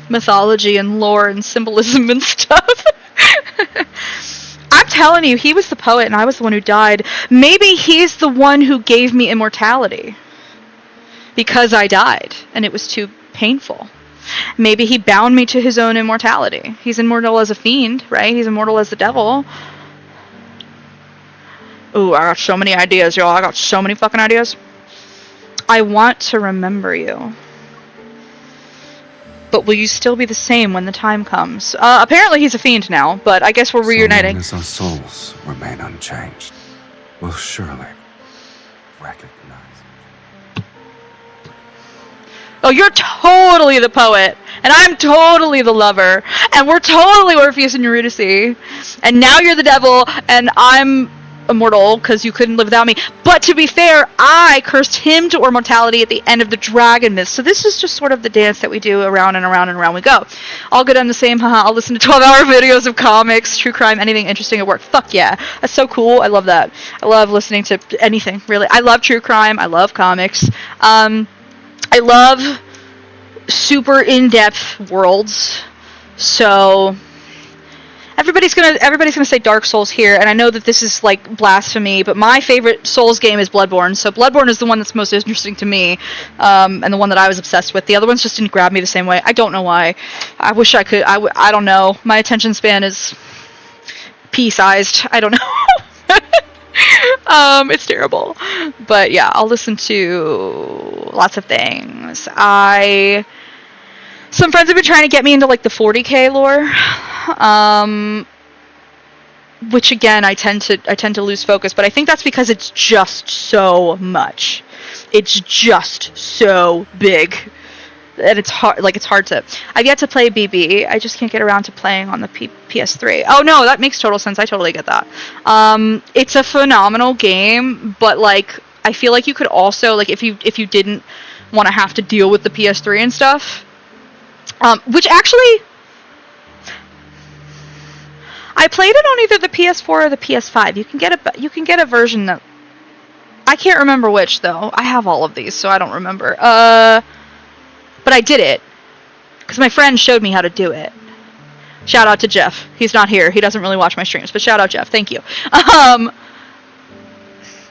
mythology and lore and symbolism and stuff. I'm telling you, he was the poet and I was the one who died. Maybe he's the one who gave me immortality because I died and it was too painful. Maybe he bound me to his own immortality. He's immortal as a fiend, right? He's immortal as the devil. Ooh, I got so many ideas, y'all. I got so many fucking ideas. I want to remember you. But will you still be the same when the time comes? Apparently he's a fiend now, but I guess we're reuniting. So long as our souls remain unchanged, we'll surely recognize. Oh, you're totally the poet, and I'm totally the lover, and we're totally Orpheus and Eurydice, and now you're the devil, and I'm immortal because you couldn't live without me. But to be fair, I cursed him to immortality at the end of the dragon myth, so this is just sort of the dance that we do around and around and around we go. I'll go down the same, haha, I'll listen to 12-hour videos of comics, true crime, anything interesting at work. Fuck yeah, that's so cool, I love that. I love listening to anything, really. I love true crime, I love comics. I love super in-depth worlds, so everybody's gonna say Dark Souls here, and I know that this is like blasphemy, but my favorite Souls game is Bloodborne. So Bloodborne is the one that's most interesting to me, and the one that I was obsessed with. The other ones just didn't grab me the same way. I don't know why. I wish I could. I don't know. My attention span is pea-sized. I don't know. It's terrible. But yeah, I'll listen to lots of things. Some friends have been trying to get me into like the 40k lore. Which again I tend to lose focus, but I think that's because it's just so much. It's just so big. And it's hard to. I've yet to play BB. I just can't get around to playing on the PS3. Oh no, that makes total sense. I totally get that. It's a phenomenal game, but like I feel like you could also, like, if you didn't want to have to deal with the PS3 and stuff, which actually I played it on either the PS4 or the PS5. You can get a version that I can't remember which though. I have all of these, so I don't remember. But I did it because my friend showed me how to do it. Shout out to Jeff. He's not here. He doesn't really watch my streams, but shout out Jeff. Thank you.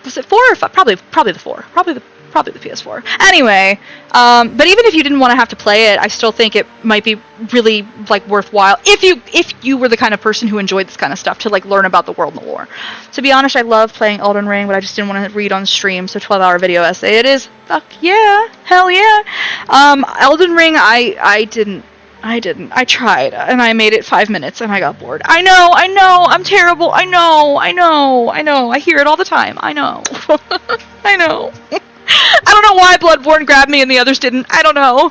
Was it 4 or 5? Probably the 4. Probably the PS4. Anyway, but even if you didn't want to have to play it, I still think it might be really like worthwhile if you were the kind of person who enjoyed this kind of stuff to like learn about the world and the lore. To be honest, I love playing Elden Ring, but I just didn't want to read on stream, so 12-hour video essay it is. Fuck yeah, hell yeah. Elden Ring, I didn't. I tried, and I made it 5 minutes, and I got bored. I know, I'm terrible. I know. I hear it all the time. I know. I know. I don't know why Bloodborne grabbed me and the others didn't. I don't know.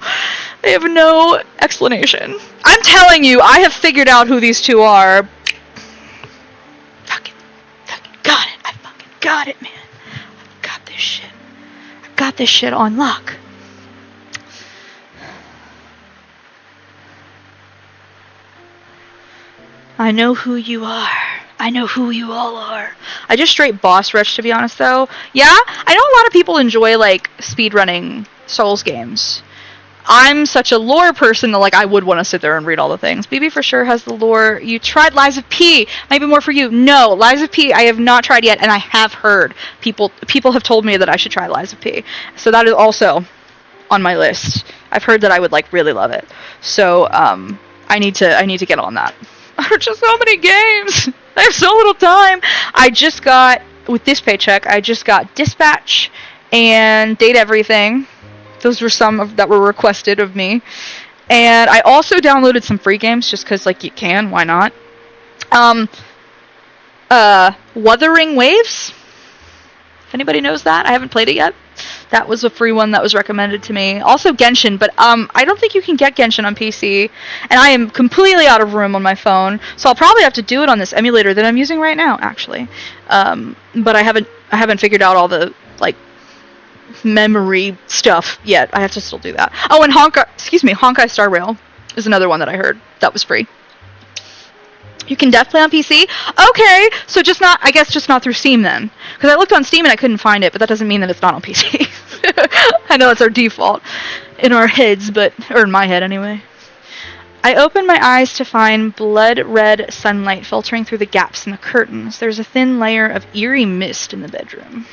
I have no explanation. I'm telling you, I have figured out who these two are. Fucking got it. I fucking got it, man. this shit. I got this shit on lock. I know who you are. I know who you all are. I just straight boss rush, to be honest, though. Yeah, I know a lot of people enjoy, like, speedrunning Souls games. I'm such a lore person that, like, I would want to sit there and read all the things. BB for sure has the lore. You tried Lies of P. Might be more for you. No, Lies of P I have not tried yet, and I have heard. People have told me that I should try Lies of P. So that is also on my list. I've heard that I would, like, really love it. So, I need to get on that. There are just so many games. I have so little time. I just got, with this paycheck, I just got Dispatch and Date Everything. Those were some that were requested of me. And I also downloaded some free games just because, like, you can. Why not? Wuthering Waves? If anybody knows that. I haven't played it yet. That was a free one that was recommended to me. Also Genshin, but I don't think you can get Genshin on PC. And I am completely out of room on my phone, so I'll probably have to do it on this emulator that I'm using right now, actually. But I haven't figured out all the, like, memory stuff yet. I have to still do that. Oh, and Honkai Star Rail is another one that I heard that was free. You can definitely on PC? Okay, so I guess just not through Steam then. Because I looked on Steam and I couldn't find it, but that doesn't mean that it's not on PC. I know it's our default in our heads, or in my head anyway. I opened my eyes to find blood red sunlight filtering through the gaps in the curtains. There's a thin layer of eerie mist in the bedroom.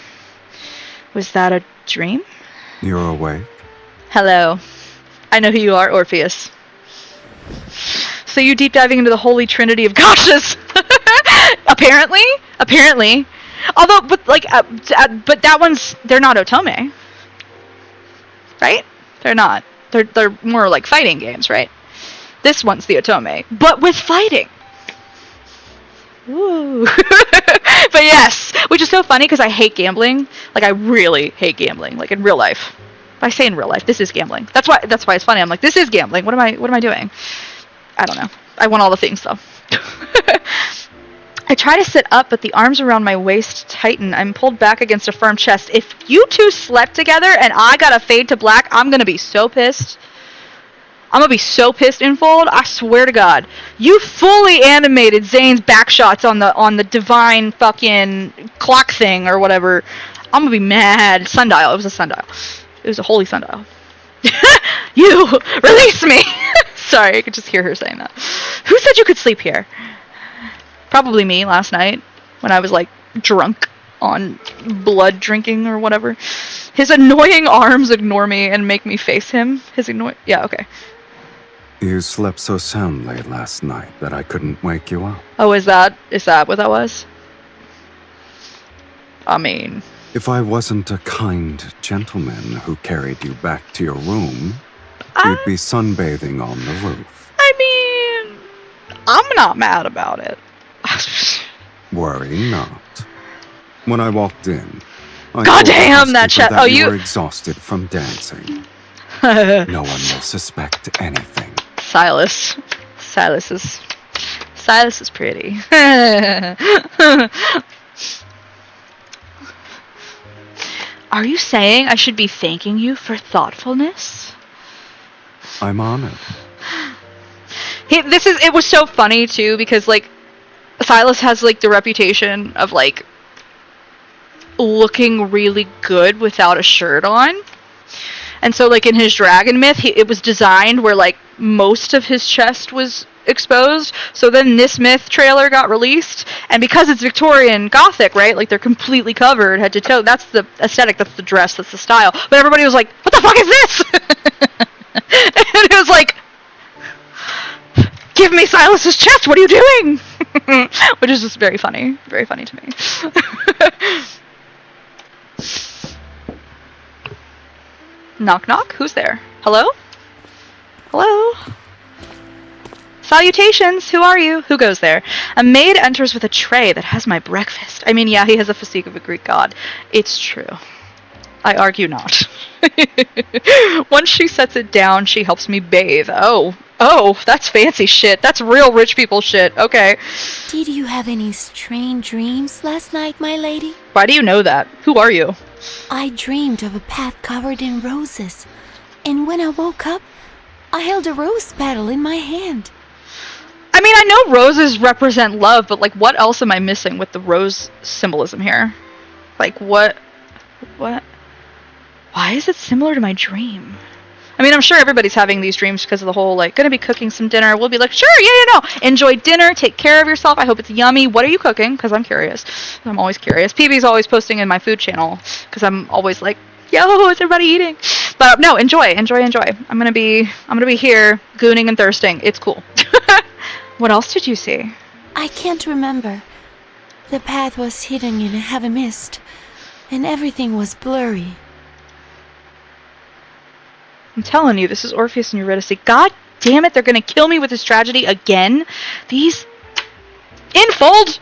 Was that a dream? You're awake? Hello. I know who you are, Orpheus. So you deep diving into the holy trinity of gashas. Apparently. Although, but that one's, they're not otome. Right? They're not. They're more like fighting games, right? This one's the otome, but with fighting. Woo. But yes, which is so funny because I hate gambling. Like, I really hate gambling, like in real life. I say in real life, this is gambling. That's why it's funny. I'm like, this is gambling. What am I doing? I don't know. I want all the things though. I try to sit up, but the arms around my waist tighten. I'm pulled back against a firm chest. If you two slept together and I got a fade to black, I'm gonna be so pissed. I'm gonna be so pissed, Infold. I swear to God. You fully animated Zane's back shots on the divine fucking clock thing or whatever. I'm gonna be mad. Sundial. It was a sundial. It was a holy sundial. You! Release me! Sorry, I could just hear her saying that. Who said you could sleep here? Probably me last night when I was, like, drunk on blood drinking or whatever. His annoying arms ignore me and make me face him. Yeah, okay. You slept so soundly last night that I couldn't wake you up. Oh, is that what that was? I mean... If I wasn't a kind gentleman who carried you back to your room, you'd be sunbathing on the roof. I mean... I'm not mad about it. Worry not. When I walked in, God damn that chat! Oh, you were exhausted from dancing. No one will suspect anything. Silas is pretty. Are you saying I should be thanking you for thoughtfulness? I'm honored. It was so funny too because like Silas has like the reputation of like looking really good without a shirt on. And so like in his dragon myth, it was designed where like most of his chest was exposed. So then this myth trailer got released, and because it's Victorian Gothic, right? Like they're completely covered head to toe. That's the aesthetic, that's the dress, that's the style. But everybody was like, "What the fuck is this?" And it was like, "Give me Silas's chest. What are you doing?" Which is just very funny to me. Knock knock. Who's there? Hello? Hello? Salutations! Who are you? Who goes there? A maid enters with a tray that has my breakfast. I mean, yeah, he has a physique of a Greek god. It's true. I argue not. Once she sets it down, she helps me bathe. Oh, that's fancy shit. That's real rich people shit. Okay. Did you have any strange dreams last night, my lady? Why do you know that? Who are you? I dreamed of a path covered in roses, and when I woke up, I held a rose petal in my hand. I mean, I know roses represent love, but like, what else am I missing with the rose symbolism here? Like, what? Why is it similar to my dream? I mean, I'm sure everybody's having these dreams because of the whole, like, gonna be cooking some dinner. We'll be like, sure, yeah, no. Enjoy dinner, take care of yourself. I hope it's yummy. What are you cooking? Because I'm curious. I'm always curious. PB's always posting in my food channel because I'm always like, yo, what's everybody eating? But no, enjoy. I'm gonna be here, gooning and thirsting. It's cool. What else did you see? I can't remember. The path was hidden in a heavy mist, and everything was blurry. I'm telling you, this is Orpheus and Eurydice. God damn it, they're gonna kill me with this tragedy again. These... Infold!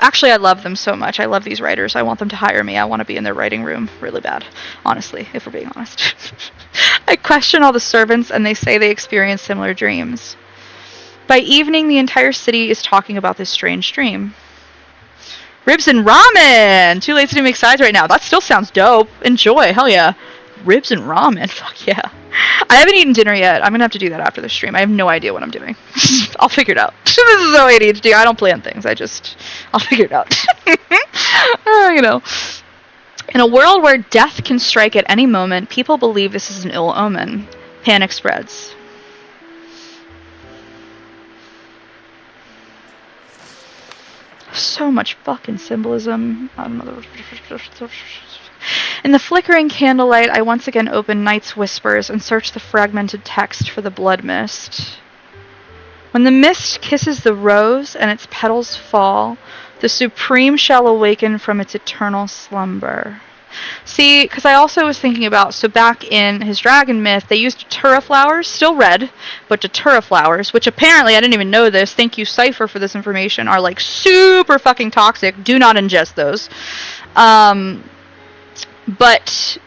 Actually, I love them so much. I love these writers. I want them to hire me. I want to be in their writing room really bad. Honestly, if we're being honest. I question all the servants, and they say they experience similar dreams. By evening, the entire city is talking about this strange dream. Ribs and ramen! Too late to make sides right now. That still sounds dope. Enjoy. Hell yeah. Ribs and ramen. Fuck yeah. I haven't eaten dinner yet. I'm gonna have to do that after the stream. I have no idea what I'm doing. I'll figure it out. This is how ADHD. I don't plan things. I'll figure it out. You know. In a world where death can strike at any moment, people believe this is an ill omen. Panic spreads. So much fucking symbolism. In the flickering candlelight, I once again open Night's Whispers and search the fragmented text for the blood mist. When the mist kisses the rose and its petals fall, the Supreme shall awaken from its eternal slumber. See, because I also was thinking about, so back in his dragon myth, they used datura flowers, still red, but datura flowers, which apparently, I didn't even know this, thank you Cypher for this information, are like super fucking toxic. Do not ingest those. But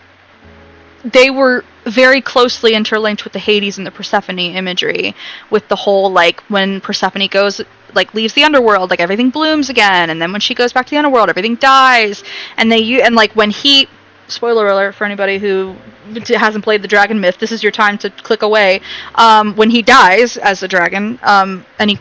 they were very closely interlinked with the Hades and the Persephone imagery, with the whole, like, when Persephone goes, like, leaves the underworld, like, everything blooms again, and then when she goes back to the underworld, everything dies, and like, when he, spoiler alert for anybody who hasn't played the dragon myth, this is your time to click away, when he dies as a dragon, and he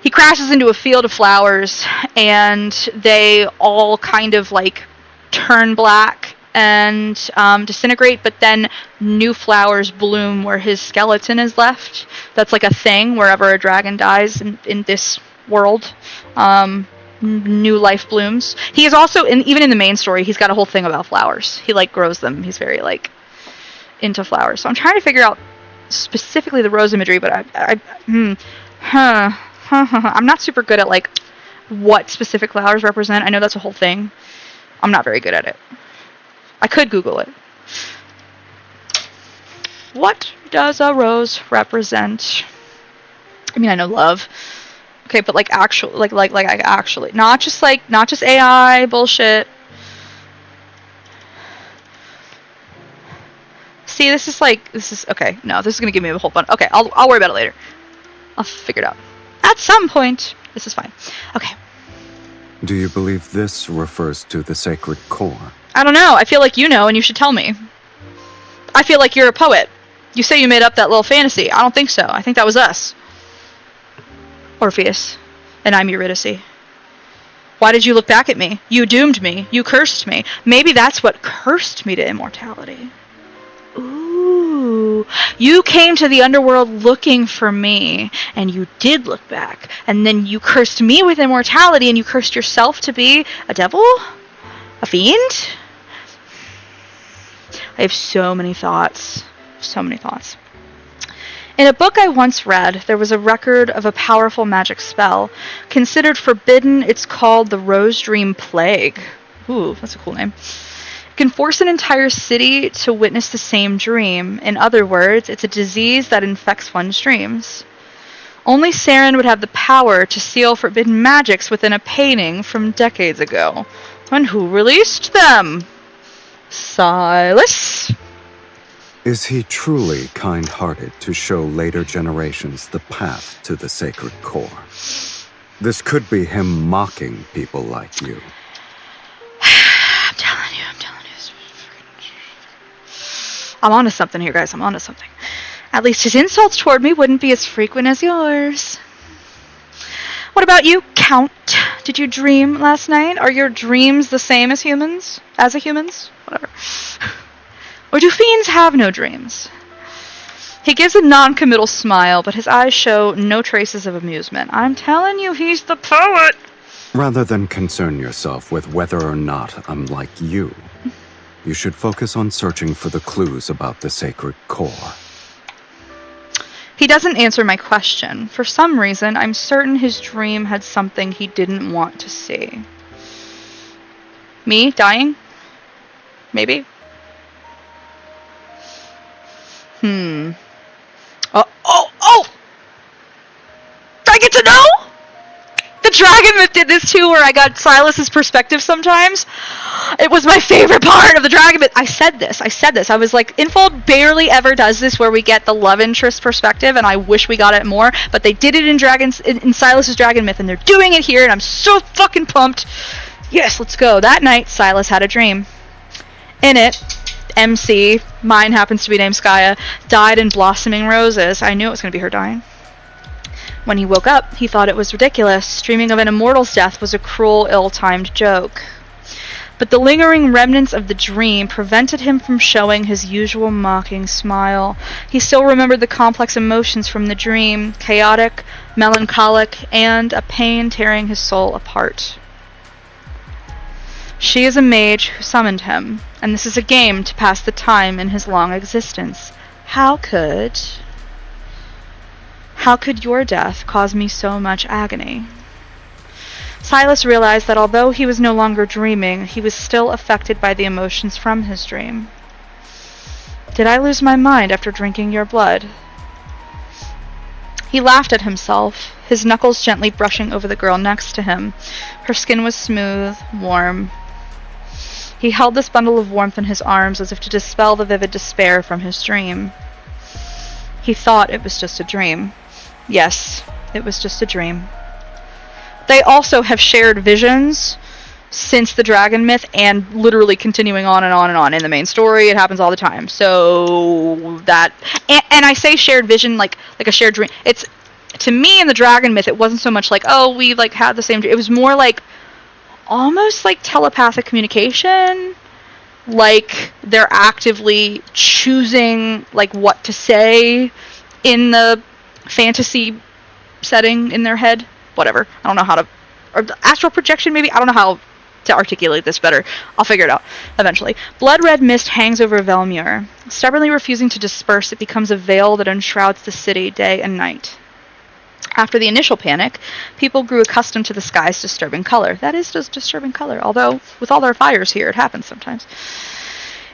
crashes into a field of flowers, and they all kind of, like, turn black and disintegrate, but then new flowers bloom where his skeleton is left. That's like a thing wherever a dragon dies in this world. New life blooms. He is also, even in the main story, he's got a whole thing about flowers. He, like, grows them. He's very, like, into flowers. So I'm trying to figure out specifically the rose imagery, but I'm not super good at, like, what specific flowers represent. I know that's a whole thing. I'm not very good at it. I could Google it. What does a rose represent? I mean, I know love. Okay, but like actual, like actually, not just AI bullshit. See, this is okay. No, this is gonna give me a whole bunch. Okay, I'll worry about it later. I'll figure it out. At some point, this is fine. Okay. Do you believe this refers to the sacred core? I don't know. I feel like you know, and you should tell me. I feel like you're a poet. You say you made up that little fantasy. I don't think so. I think that was us. Orpheus. And I'm Eurydice. Why did you look back at me? You doomed me. You cursed me. Maybe that's what cursed me to immortality. Ooh. You came to the underworld looking for me, and you did look back, and then you cursed me with immortality, and you cursed yourself to be a devil? A fiend? I have so many thoughts. So many thoughts. In a book I once read, there was a record of a powerful magic spell. Considered forbidden, it's called the Rose Dream Plague. Ooh, that's a cool name. It can force an entire city to witness the same dream. In other words, it's a disease that infects one's dreams. Only Saren would have the power to seal forbidden magics within a painting from decades ago. And who released them? Sylus'S. Is he truly kind-hearted to show later generations the path to the sacred core? This could be him mocking people like you. I'm onto something here, guys. I'm onto something. At least his insults toward me wouldn't be as frequent as yours. What about you, Count? Did you dream last night? Are your dreams the same as humans? As a humans? Whatever. Or do fiends have no dreams? He gives a non-committal smile, but his eyes show no traces of amusement. I'm telling you, he's the poet! Rather than concern yourself with whether or not I'm like you should focus on searching for the clues about the sacred core. He doesn't answer my question. For some reason, I'm certain his dream had something he didn't want to see. Me dying? Maybe? Oh! Do I get to know? The Dragon Myth did this too, where I got Sylus's perspective sometimes. It was my favorite part of the Dragon Myth. I said this. I was like, Infold barely ever does this where we get the love interest perspective, and I wish we got it more, but they did it in Sylus's Dragon Myth, and they're doing it here, and I'm so fucking pumped. Yes, let's go. That night, Sylus had a dream. In it, MC, mine happens to be named Skaya, died in blossoming roses. I knew it was going to be her dying. When he woke up, he thought it was ridiculous. Dreaming of an immortal's death was a cruel, ill-timed joke. But the lingering remnants of the dream prevented him from showing his usual mocking smile. He still remembered the complex emotions from the dream, chaotic, melancholic, and a pain tearing his soul apart. She is a mage who summoned him, and this is a game to pass the time in his long existence. How could your death cause me so much agony? Sylus realized that although he was no longer dreaming, he was still affected by the emotions from his dream. Did I lose my mind after drinking your blood? He laughed at himself, his knuckles gently brushing over the girl next to him. Her skin was smooth, warm. He held this bundle of warmth in his arms as if to dispel the vivid despair from his dream. He thought it was just a dream. Yes, it was just a dream. They also have shared visions since the Dragon Myth, and literally continuing on and on and on in the main story. It happens all the time. So that, and I say shared vision like a shared dream. It's, to me in the Dragon Myth, it wasn't so much like, oh, we like had the same dream. It was more like almost like telepathic communication. Like they're actively choosing like what to say in the fantasy setting in their head. Whatever. I don't know how to... Or astral projection, maybe? I don't know how to articulate this better. I'll figure it out eventually. Blood-red mist hangs over Velmure. Stubbornly refusing to disperse, it becomes a veil that enshrouds the city day and night. After the initial panic, people grew accustomed to the sky's disturbing color. That is just disturbing color, although with all our fires here, it happens sometimes.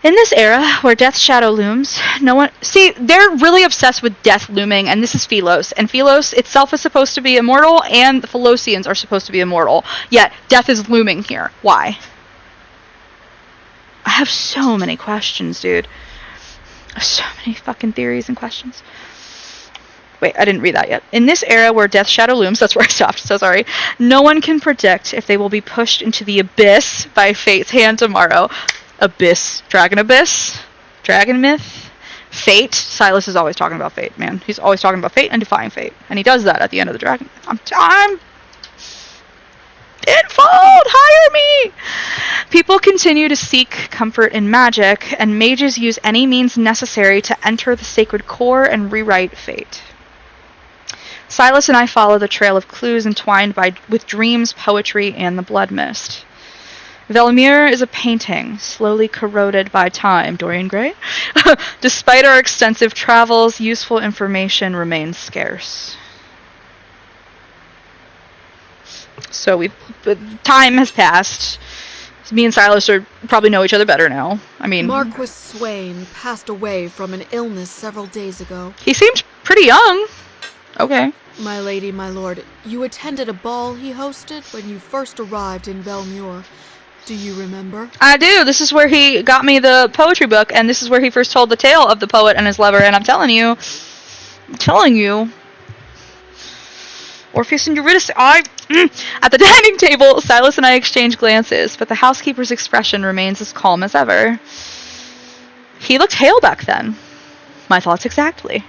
In this era, where death's shadow looms, no one... See, they're really obsessed with death looming, and this is Sylus's. And Sylus's itself is supposed to be immortal, and the Philosians are supposed to be immortal. Yet, death is looming here. Why? I have so many questions, dude. So many fucking theories and questions. Wait, I didn't read that yet. In this era where death's shadow looms, that's where I stopped, so sorry, no one can predict if they will be pushed into the abyss by fate's hand tomorrow. Abyss. Dragon Myth. Fate. Sylus is always talking about fate, man. He's always talking about fate and defying fate. And he does that at the end of the Dragon Myth. I'm Infold! Hire me! People continue to seek comfort in magic, and mages use any means necessary to enter the sacred core and rewrite fate. Sylus and I follow the trail of clues entwined with dreams, poetry, and the blood mist. Velmure is a painting, slowly corroded by time. Dorian Gray? Despite our extensive travels, useful information remains scarce. So time has passed. Me and Sylus probably know each other better now. I mean... Marquis Swain passed away from an illness several days ago. He seemed pretty young. Okay. My lady, my lord, you attended a ball he hosted when you first arrived in Velmure. Do you remember? I do. This is where he got me the poetry book, and this is where he first told the tale of the poet and his lover, and I'm telling you, Orpheus and Eurydice, At the dining table, Sylus and I exchange glances, but the housekeeper's expression remains as calm as ever. He looked hale back then. My thoughts exactly.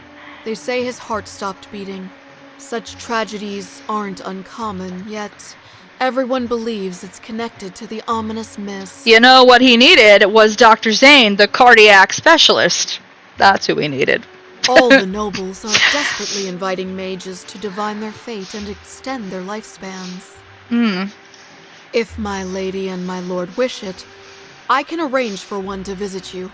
They say his heart stopped beating. Such tragedies aren't uncommon, yet everyone believes it's connected to the ominous mist. You know what he needed was Dr. Zane, the cardiac specialist. That's who he needed. All the nobles are desperately inviting mages to divine their fate and extend their lifespans. If my lady and my lord wish it, I can arrange for one to visit you.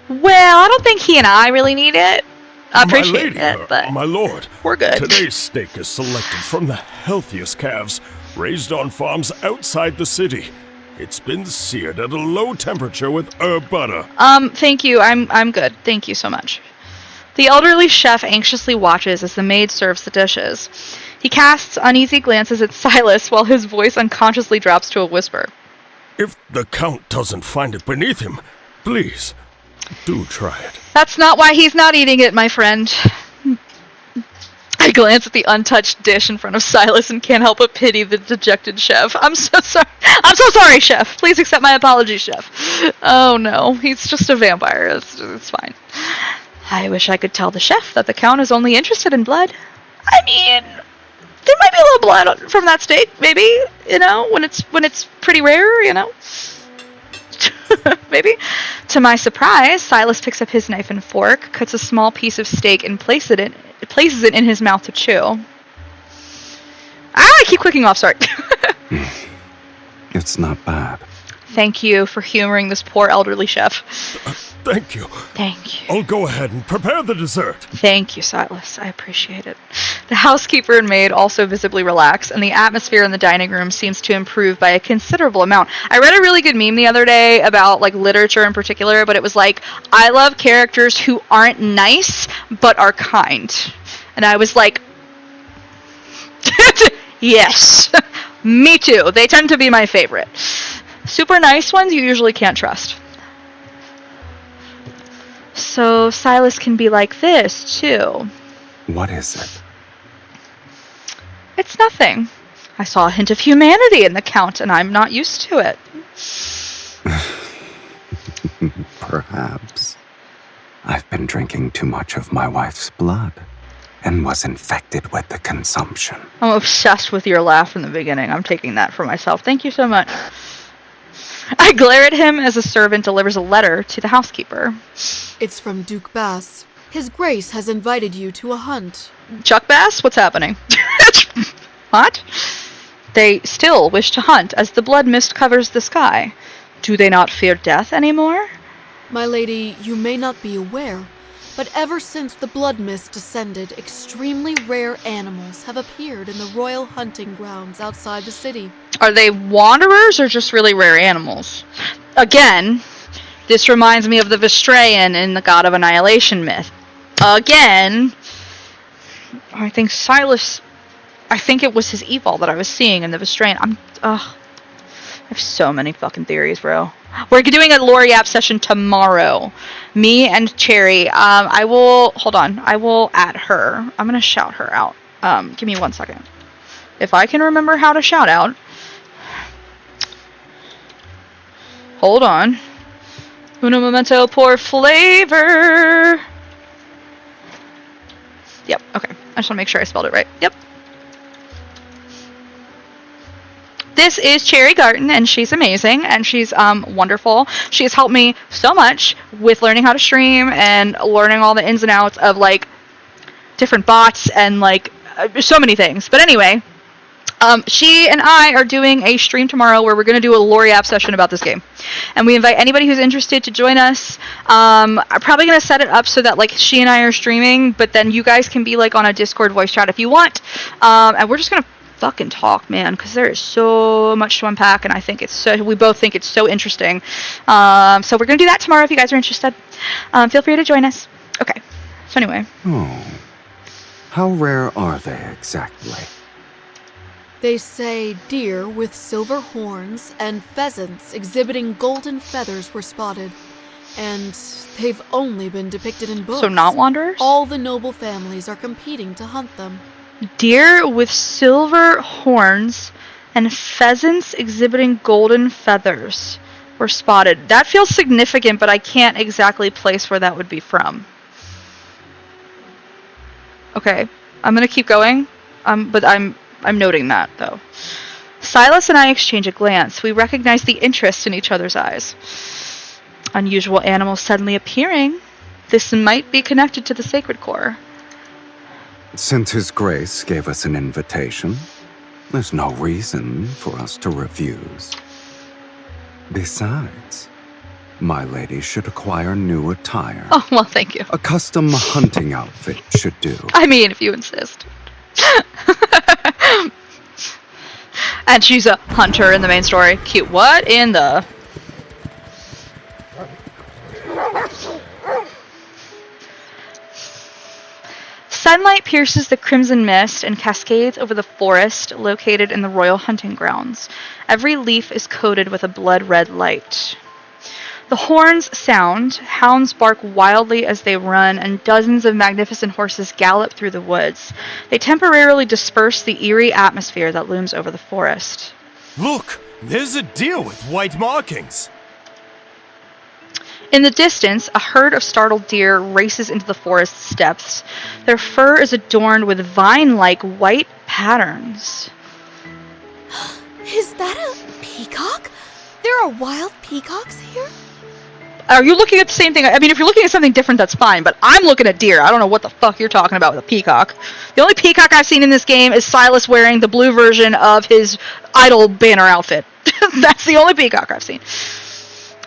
Well, I don't think he and I really need it. I appreciate it, but my lord, we're good. Today's steak is selected from the healthiest calves, raised on farms outside the city. It's been seared at a low temperature with herb butter. Thank you. I'm good. Thank you so much. The elderly chef anxiously watches as the maid serves the dishes. He casts uneasy glances at Silas while his voice unconsciously drops to a whisper. If the Count doesn't find it beneath him, please, do try it. That's not why he's not eating it, my friend. I glance at the untouched dish in front of Silas and can't help but pity the dejected chef. I'm so sorry. I'm so sorry, chef. Please accept my apology, chef. Oh no, he's just a vampire. It's fine. I wish I could tell the chef that the Count is only interested in blood. I mean, there might be a little blood from that steak, maybe, you know, when it's pretty rare, you know. Maybe. To my surprise, Silas picks up his knife and fork, cuts a small piece of steak, and places it in his mouth to chew. I keep clicking off, sorry. It's not bad. Thank you for humoring this poor elderly chef. Thank you. Thank you. I'll go ahead and prepare the dessert. Thank you, Silas. I appreciate it. The housekeeper and maid also visibly relax, and the atmosphere in the dining room seems to improve by a considerable amount. I read a really good meme the other day about, like, literature in particular, but it was like, I love characters who aren't nice, but are kind. And I was like, yes, me too. They tend to be my favorite. Super nice ones you usually can't trust. So Silas can be like this, too. What is it? It's nothing. I saw a hint of humanity in the Count, and I'm not used to it. Perhaps. I've been drinking too much of my wife's blood, and was infected with the consumption. I'm obsessed with your laugh in the beginning. I'm taking that for myself. Thank you so much. I glare at him as a servant delivers a letter to the housekeeper. It's from Duke Bass. His Grace has invited you to a hunt. Chuck Bass? What's happening? What? They still wish to hunt as the blood mist covers the sky. Do they not fear death anymore? My lady, you may not be aware, but ever since the blood mist descended, extremely rare animals have appeared in the royal hunting grounds outside the city. Are they wanderers or just really rare animals? Again, this reminds me of the Vistraean in the God of Annihilation myth. Again, I think it was his evil that I was seeing in the Vistraean. I have so many fucking theories, bro. We're doing a lore yap session tomorrow. Me and Cherry. I will add her. I'm gonna shout her out. Give me 1 second. If I can remember how to shout out. Hold on. Uno momento por flavor. Yep, okay. I just want to make sure I spelled it right. Yep. This is Cherry Garten, and she's amazing, and she's wonderful. She has helped me so much with learning how to stream and learning all the ins and outs of, like, different bots and, like, so many things. But anyway, she and I are doing a stream tomorrow where we're going to do a lore app session about this game. And we invite anybody who's interested to join us. I'm probably going to set it up so that, like, she and I are streaming, but then you guys can be, like, on a Discord voice chat if you want. And we're just going to fucking talk, man, because there is so much to unpack, and we both think it's so interesting. So we're going to do that tomorrow if you guys are interested. Feel free to join us. Okay. So anyway. Oh. How rare are they exactly? They say deer with silver horns and pheasants exhibiting golden feathers were spotted. And they've only been depicted in books. So not wanderers? All the noble families are competing to hunt them. Deer with silver horns and pheasants exhibiting golden feathers. were spotted. That feels significant, but I can't exactly place where that would be from. Okay, I'm gonna keep going, but I'm noting that, though. Silas and I exchange a glance. We recognize the interest in each other's eyes. Unusual animals suddenly appearing. This might be connected to the sacred core. Since His Grace gave us an invitation, there's no reason for us to refuse. Besides, my lady should acquire new attire. Oh, well, thank you. A custom hunting outfit should do. I mean, if you insist. And she's a hunter in the main story. Cute. What in the... Sunlight pierces the crimson mist and cascades over the forest located in the royal hunting grounds. Every leaf is coated with a blood-red light. The horns sound, hounds bark wildly as they run, and dozens of magnificent horses gallop through the woods. They temporarily disperse the eerie atmosphere that looms over the forest. Look! There's a deer with white markings! In the distance, a herd of startled deer races into the forest depths. Their fur is adorned with vine-like white patterns. Is that a peacock? There are wild peacocks here? Are you looking at the same thing? I mean, if you're looking at something different, that's fine, but I'm looking at deer. I don't know what the fuck you're talking about with a peacock. The only peacock I've seen in this game is Silas wearing the blue version of his idol banner outfit. That's the only peacock I've seen.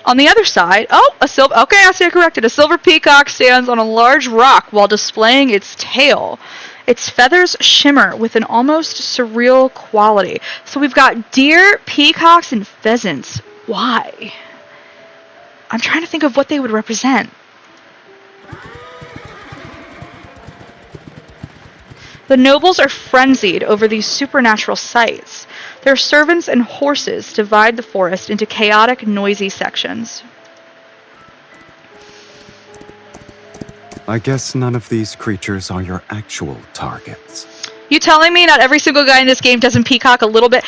On the other side, okay, I stand corrected. A silver peacock stands on a large rock while displaying its tail. Its feathers shimmer with an almost surreal quality. So we've got deer, peacocks, and pheasants. Why? I'm trying to think of what they would represent. The nobles are frenzied over these supernatural sights. Their servants and horses divide the forest into chaotic, noisy sections. I guess none of these creatures are your actual targets. You telling me not every single guy in this game doesn't peacock a little bit?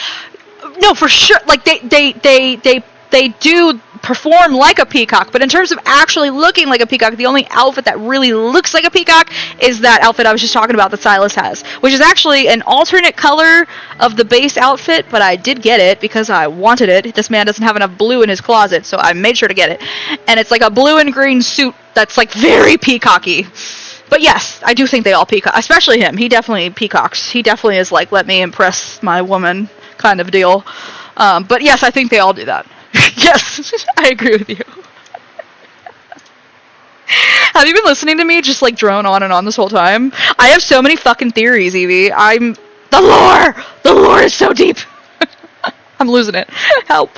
No, for sure. Like they do perform like a peacock, but in terms of actually looking like a peacock, the only outfit that really looks like a peacock is that outfit I was just talking about that Sylus's has, which is actually an alternate color of the base outfit, but I did get it because I wanted it. This man doesn't have enough blue in his closet, so I made sure to get it. And it's like a blue and green suit that's like very peacocky. But yes, I do think they all peacock, especially him. He definitely peacocks. He definitely is like, let me impress my woman kind of deal. But yes, I think they all do that. Yes, I agree with you. Have you been listening to me just like drone on and on this whole time? I have so many fucking theories, Evie. The lore is so deep. I'm losing it. Help.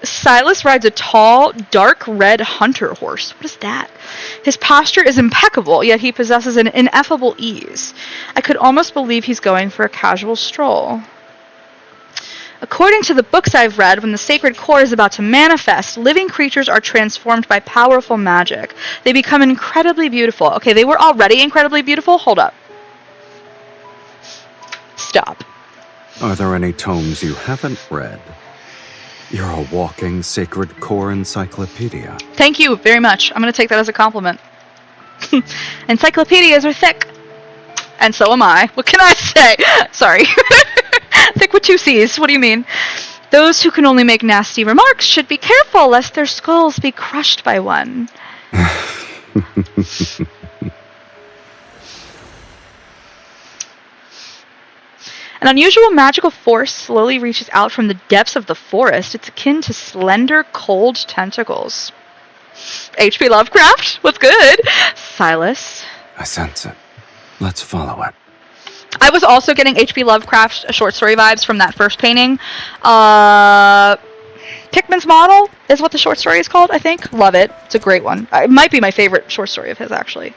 Sylus rides a tall, dark red hunter horse. What is that? His posture is impeccable, yet he possesses an ineffable ease. I could almost believe he's going for a casual stroll. According to the books I've read, when the sacred core is about to manifest, living creatures are transformed by powerful magic. They become incredibly beautiful. Okay, they were already incredibly beautiful? Hold up. Stop. Are there any tomes you haven't read? You're a walking sacred core encyclopedia. Thank you very much. I'm going to take that as a compliment. Encyclopedias are thick. And so am I. What can I say? Sorry. Thick with two C's. What do you mean? Those who can only make nasty remarks should be careful lest their skulls be crushed by one. An unusual magical force slowly reaches out from the depths of the forest. It's akin to slender, cold tentacles. H.P. Lovecraft? What's good? Sylus. I sense it. Let's follow it. I was also getting H.P. Lovecraft short story vibes from that first painting. Pickman's Model is what the short story is called, I think. Love it. It's a great one. It might be my favorite short story of his, actually.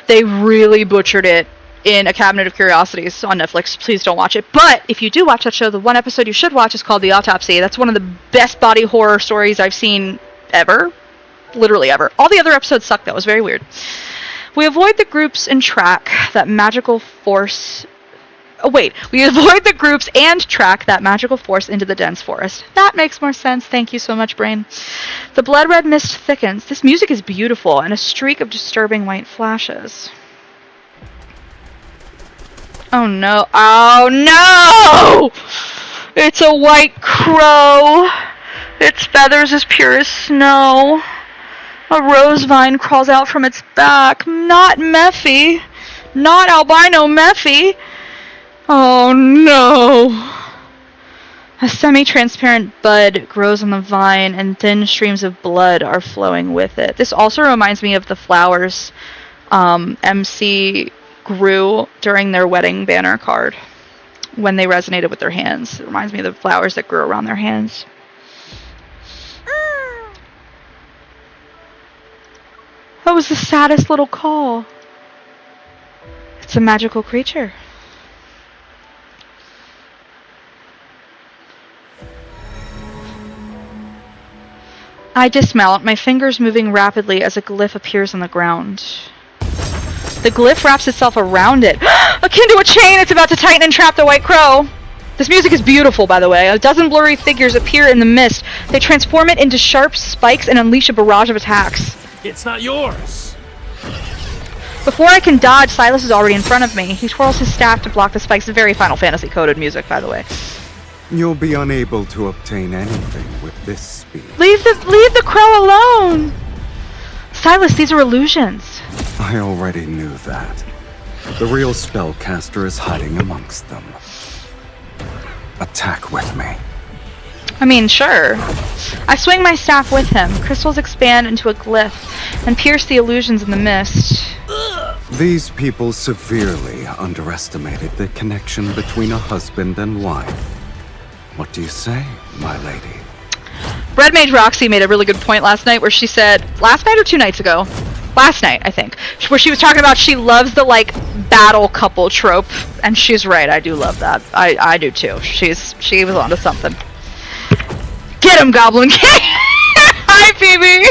They really butchered it in A Cabinet of Curiosities on Netflix. Please don't watch it. But if you do watch that show, the one episode you should watch is called The Autopsy. That's one of the best body horror stories I've seen ever. Literally ever. All the other episodes sucked, though. It was very weird. We avoid the groups and track that magical force We avoid the groups and track that magical force into the dense forest. That makes more sense. Thank you so much, brain. The blood red mist thickens. This music is beautiful, and a streak of disturbing white flashes. Oh no. Oh no! It's a white crow. Its feathers as pure as snow. A rose vine crawls out from its back. Not Mephi. Not albino Mephi. Oh no. A semi-transparent bud grows on the vine and thin streams of blood are flowing with it. This also reminds me of the flowers MC grew during their wedding banner card when they resonated with their hands. It reminds me of the flowers that grew around their hands. That was the saddest little call. It's a magical creature. I dismount, my fingers moving rapidly as a glyph appears on the ground. The glyph wraps itself around it. Akin to a chain, it's about to tighten and trap the white crow. This music is beautiful, by the way. A dozen blurry figures appear in the mist. They transform it into sharp spikes and unleash a barrage of attacks. It's not yours! Before I can dodge, Sylus's is already in front of me. He twirls his staff to block the spikes. Very Final Fantasy coded music, by the way. You'll be unable to obtain anything with this speed. Leave the crow alone! Sylus's, these are illusions. I already knew that. The real spellcaster is hiding amongst them. Attack with me. I mean, sure. I swing my staff with him. Crystals expand into a glyph and pierce the illusions in the mist. These people severely underestimated the connection between a husband and wife. What do you say, my lady? Red Mage Roxy made a really good point last night where she said, last night or 2 nights ago? Last night, I think. Where she was talking about she loves the, like, battle couple trope. And she's right, I do love that. I do too. She was onto something. Get him, Goblin King! Hi, Phoebe!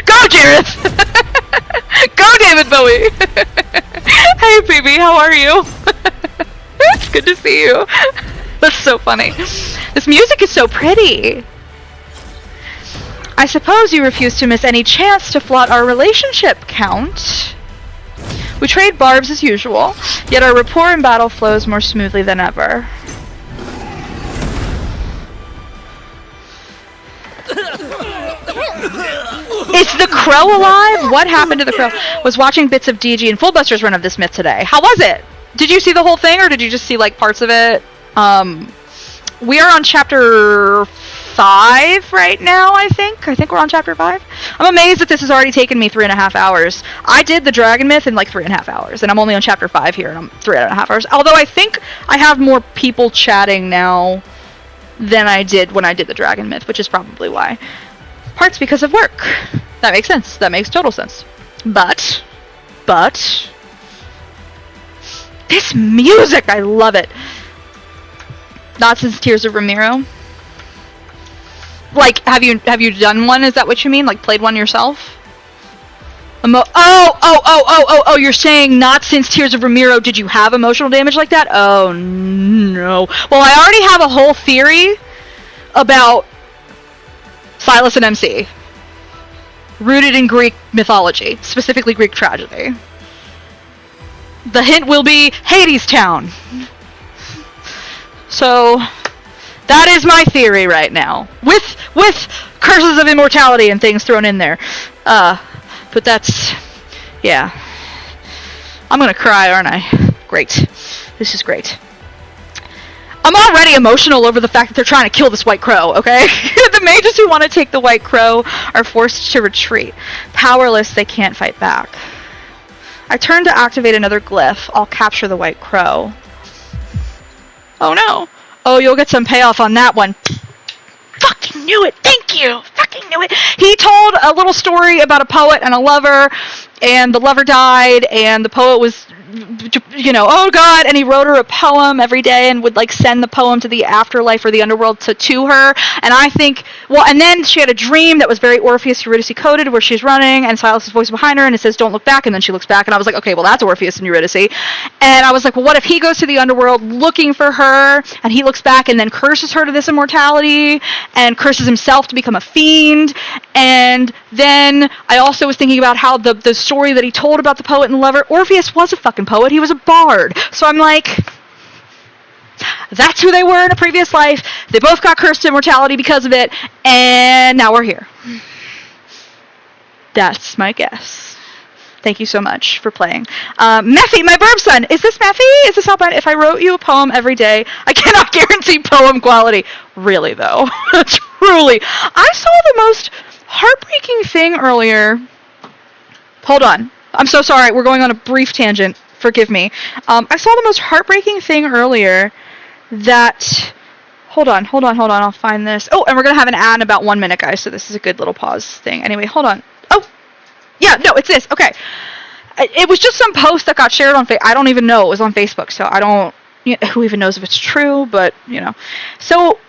Go, Jareth! Go, David Bowie! Hey, Phoebe, how are you? It's good to see you. That's so funny. This music is so pretty. I suppose you refuse to miss any chance to flout our relationship, Count. We trade barbs as usual, yet our rapport in battle flows more smoothly than ever. Is the crow alive? What happened to the crow? Was watching bits of DG and Fullbuster's run of this myth today. How was it? Did you see the whole thing, or did you just see, like, parts of it? We are on chapter 5 right now, I think. I think we're on chapter 5. I'm amazed that this has already taken me 3.5 hours. I did the Dragon Myth in, like, 3.5 hours, and I'm only on chapter 5 here, and I'm 3.5 hours. Although I think I have more people chatting now than I did when I did the Dragon Myth, which is probably why. Parts because of work. That makes sense. That makes total sense. But... this music! I love it. Not since Tears of Ramiro. Like, have you done one? Is that what you mean? Like, played one yourself? Oh, you're saying not since Tears of Ramiro did you have emotional damage like that? Oh, no. Well, I already have a whole theory about Sylus's and MC. Rooted in Greek mythology, specifically Greek tragedy. The hint will be Hades Town. So, that is my theory right now. With curses of immortality and things thrown in there. But that's... yeah. I'm gonna cry, aren't I? Great. This is great. I'm already emotional over the fact that they're trying to kill this white crow, okay? The mages who want to take the white crow are forced to retreat. Powerless, they can't fight back. I turn to activate another glyph. I'll capture the white crow. Oh no! Oh, you'll get some payoff on that one. Fucking knew it! Thank you! Fucking knew it! He told a little story about a poet and a lover, and the lover died, and the poet was oh God, and he wrote her a poem every day and would like send the poem to the afterlife or the underworld to her. And I think, and then she had a dream that was very Orpheus Eurydice coded, where she's running and Silas' voice behind her and it says, don't look back, and then she looks back, and I was like, okay, well, that's Orpheus and Eurydice. And I was like, well, what if he goes to the underworld looking for her, and he looks back and then curses her to this immortality and curses himself to become a fiend? And then I also was thinking about how the story that he told about the poet and the lover, Orpheus was a fucking poet. He was a bard. So I'm like, that's who they were in a previous life. They both got cursed to immortality because of it, and now we're here. That's my guess. Thank you so much for playing. Meffy, my burb son. Is this Meffy? Is this Alpine? If I wrote you a poem every day, I cannot guarantee poem quality. Really, though. Truly. I saw the most heartbreaking thing earlier. Hold on. I'm so sorry. We're going on a brief tangent. Forgive me. I saw the most heartbreaking thing earlier that... Hold on. I'll find this. Oh, and we're going to have an ad in about 1 minute, guys, so this is a good little pause thing. Anyway, hold on. Oh! Yeah, no, it's this. Okay. It was just some post that got shared on Facebook. I don't even know. It was on Facebook, so I don't... who even knows if it's true, but, So...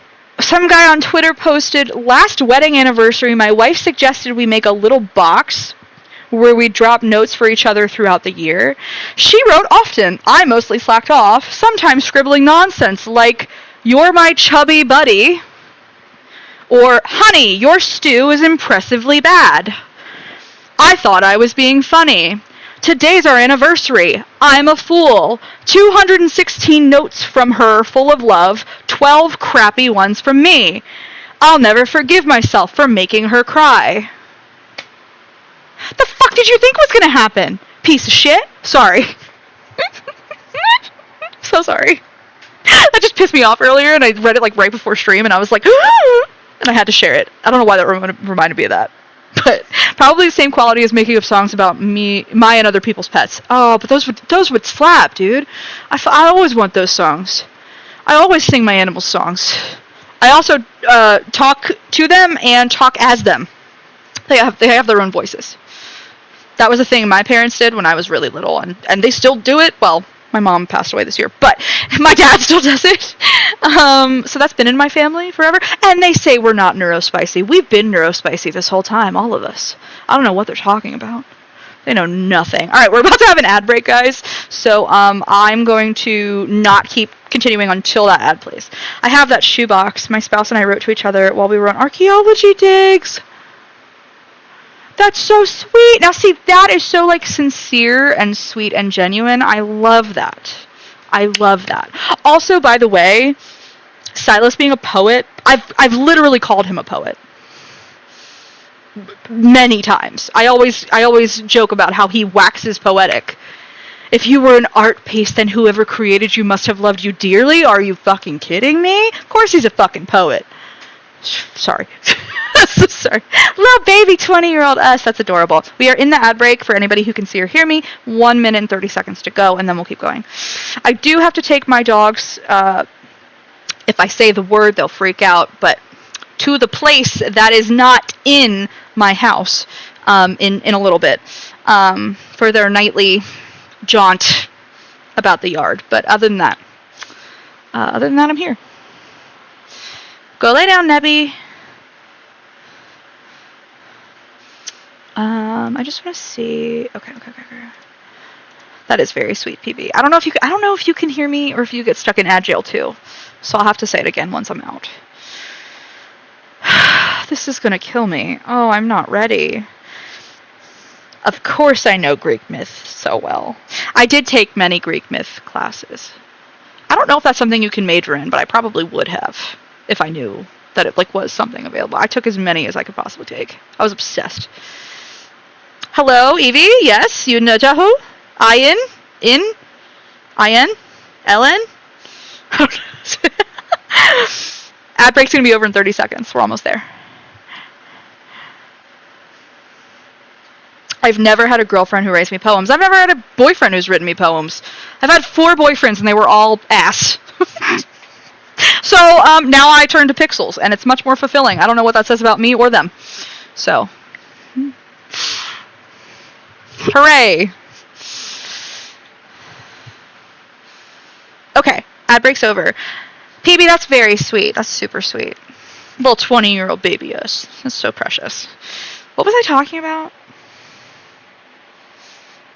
Some guy on Twitter posted, last wedding anniversary, my wife suggested we make a little box where we drop notes for each other throughout the year. She wrote often. I mostly slacked off, sometimes scribbling nonsense like, you're my chubby buddy, or, honey, your stew is impressively bad. I thought I was being funny. Today's our anniversary. I'm a fool. 216 notes from her full of love, 12 crappy ones from me. I'll never forgive myself for making her cry. The fuck did you think was gonna happen? Piece of shit? Sorry. So sorry. That just pissed me off earlier, and I read it like right before stream, and I was like, and I had to share it. I don't know why that reminded me of that. But probably the same quality as making up songs about my and other people's pets. Oh, but those would slap, dude. I always want those songs. I always sing my animal songs. I also talk to them and talk as them. They have their own voices. That was a thing my parents did when I was really little, and they still do it. Well, my mom passed away this year, but my dad still does it. So that's been in my family forever. And they say we're not neurospicy. We've been neurospicy this whole time, all of us. I don't know what they're talking about. They know nothing. All right, we're about to have an ad break, guys. So I'm going to not keep continuing until that ad plays. I have that shoebox my spouse and I wrote to each other while we were on archaeology digs. That's so sweet. Now, see, that is so, like, sincere and sweet and genuine. I love that. I love that. Also, by the way, Silas being a poet, I've literally called him a poet. Many times. I always joke about how he waxes poetic. If you were an art piece, then whoever created you must have loved you dearly. Are you fucking kidding me? Of course he's a fucking poet. Sorry. So sorry. Little baby 20-year-old us. That's adorable. We are in the ad break for anybody who can see or hear me. 1 minute and 30 seconds to go, and then we'll keep going. I do have to take my dogs. If I say the word, they'll freak out. But to the place that is not in my house in a little bit for their nightly jaunt about the yard. But other than that, I'm here. Go lay down, Nebby. I just want to see. Okay. That is very sweet, PB. I don't know if you can hear me or if you get stuck in ad jail too. So I'll have to say it again once I'm out. This is gonna kill me. Oh, I'm not ready. Of course I know Greek myth so well. I did take many Greek myth classes. I don't know if that's something you can major in, but I probably would have if I knew that it was something available. I took as many as I could possibly take. I was obsessed. Hello, Evie? Yes, you know Jahu? Ian? Ellen? Ad break's gonna be over in 30 seconds. We're almost there. I've never had a girlfriend who writes me poems. I've never had a boyfriend who's written me poems. I've had 4 boyfriends and they were all ass. So now I turn to pixels and it's much more fulfilling. I don't know what that says about me or them. So, hooray. Ad breaks over. PB, that's very sweet. That's super sweet. Little 20-year-old baby us. That's so precious. What was I talking about?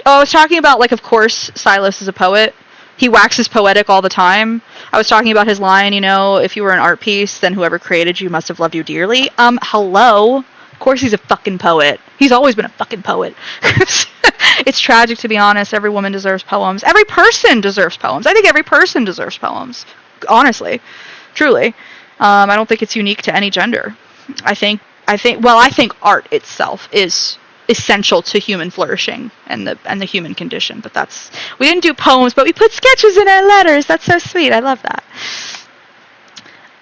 Oh, I was talking about, like, of course, Sylus's is a poet. He waxes poetic all the time. I was talking about his line, you know, if you were an art piece, then whoever created you must have loved you dearly. Hello? Of course he's a fucking poet. He's always been a fucking poet. It's tragic, to be honest. Every woman deserves poems. Every person deserves poems. I think every person deserves poems. Honestly. Truly. I don't think it's unique to any gender. I think art itself is essential to human flourishing and the human condition. But we didn't do poems, but we put sketches in our letters. That's so sweet. I love that.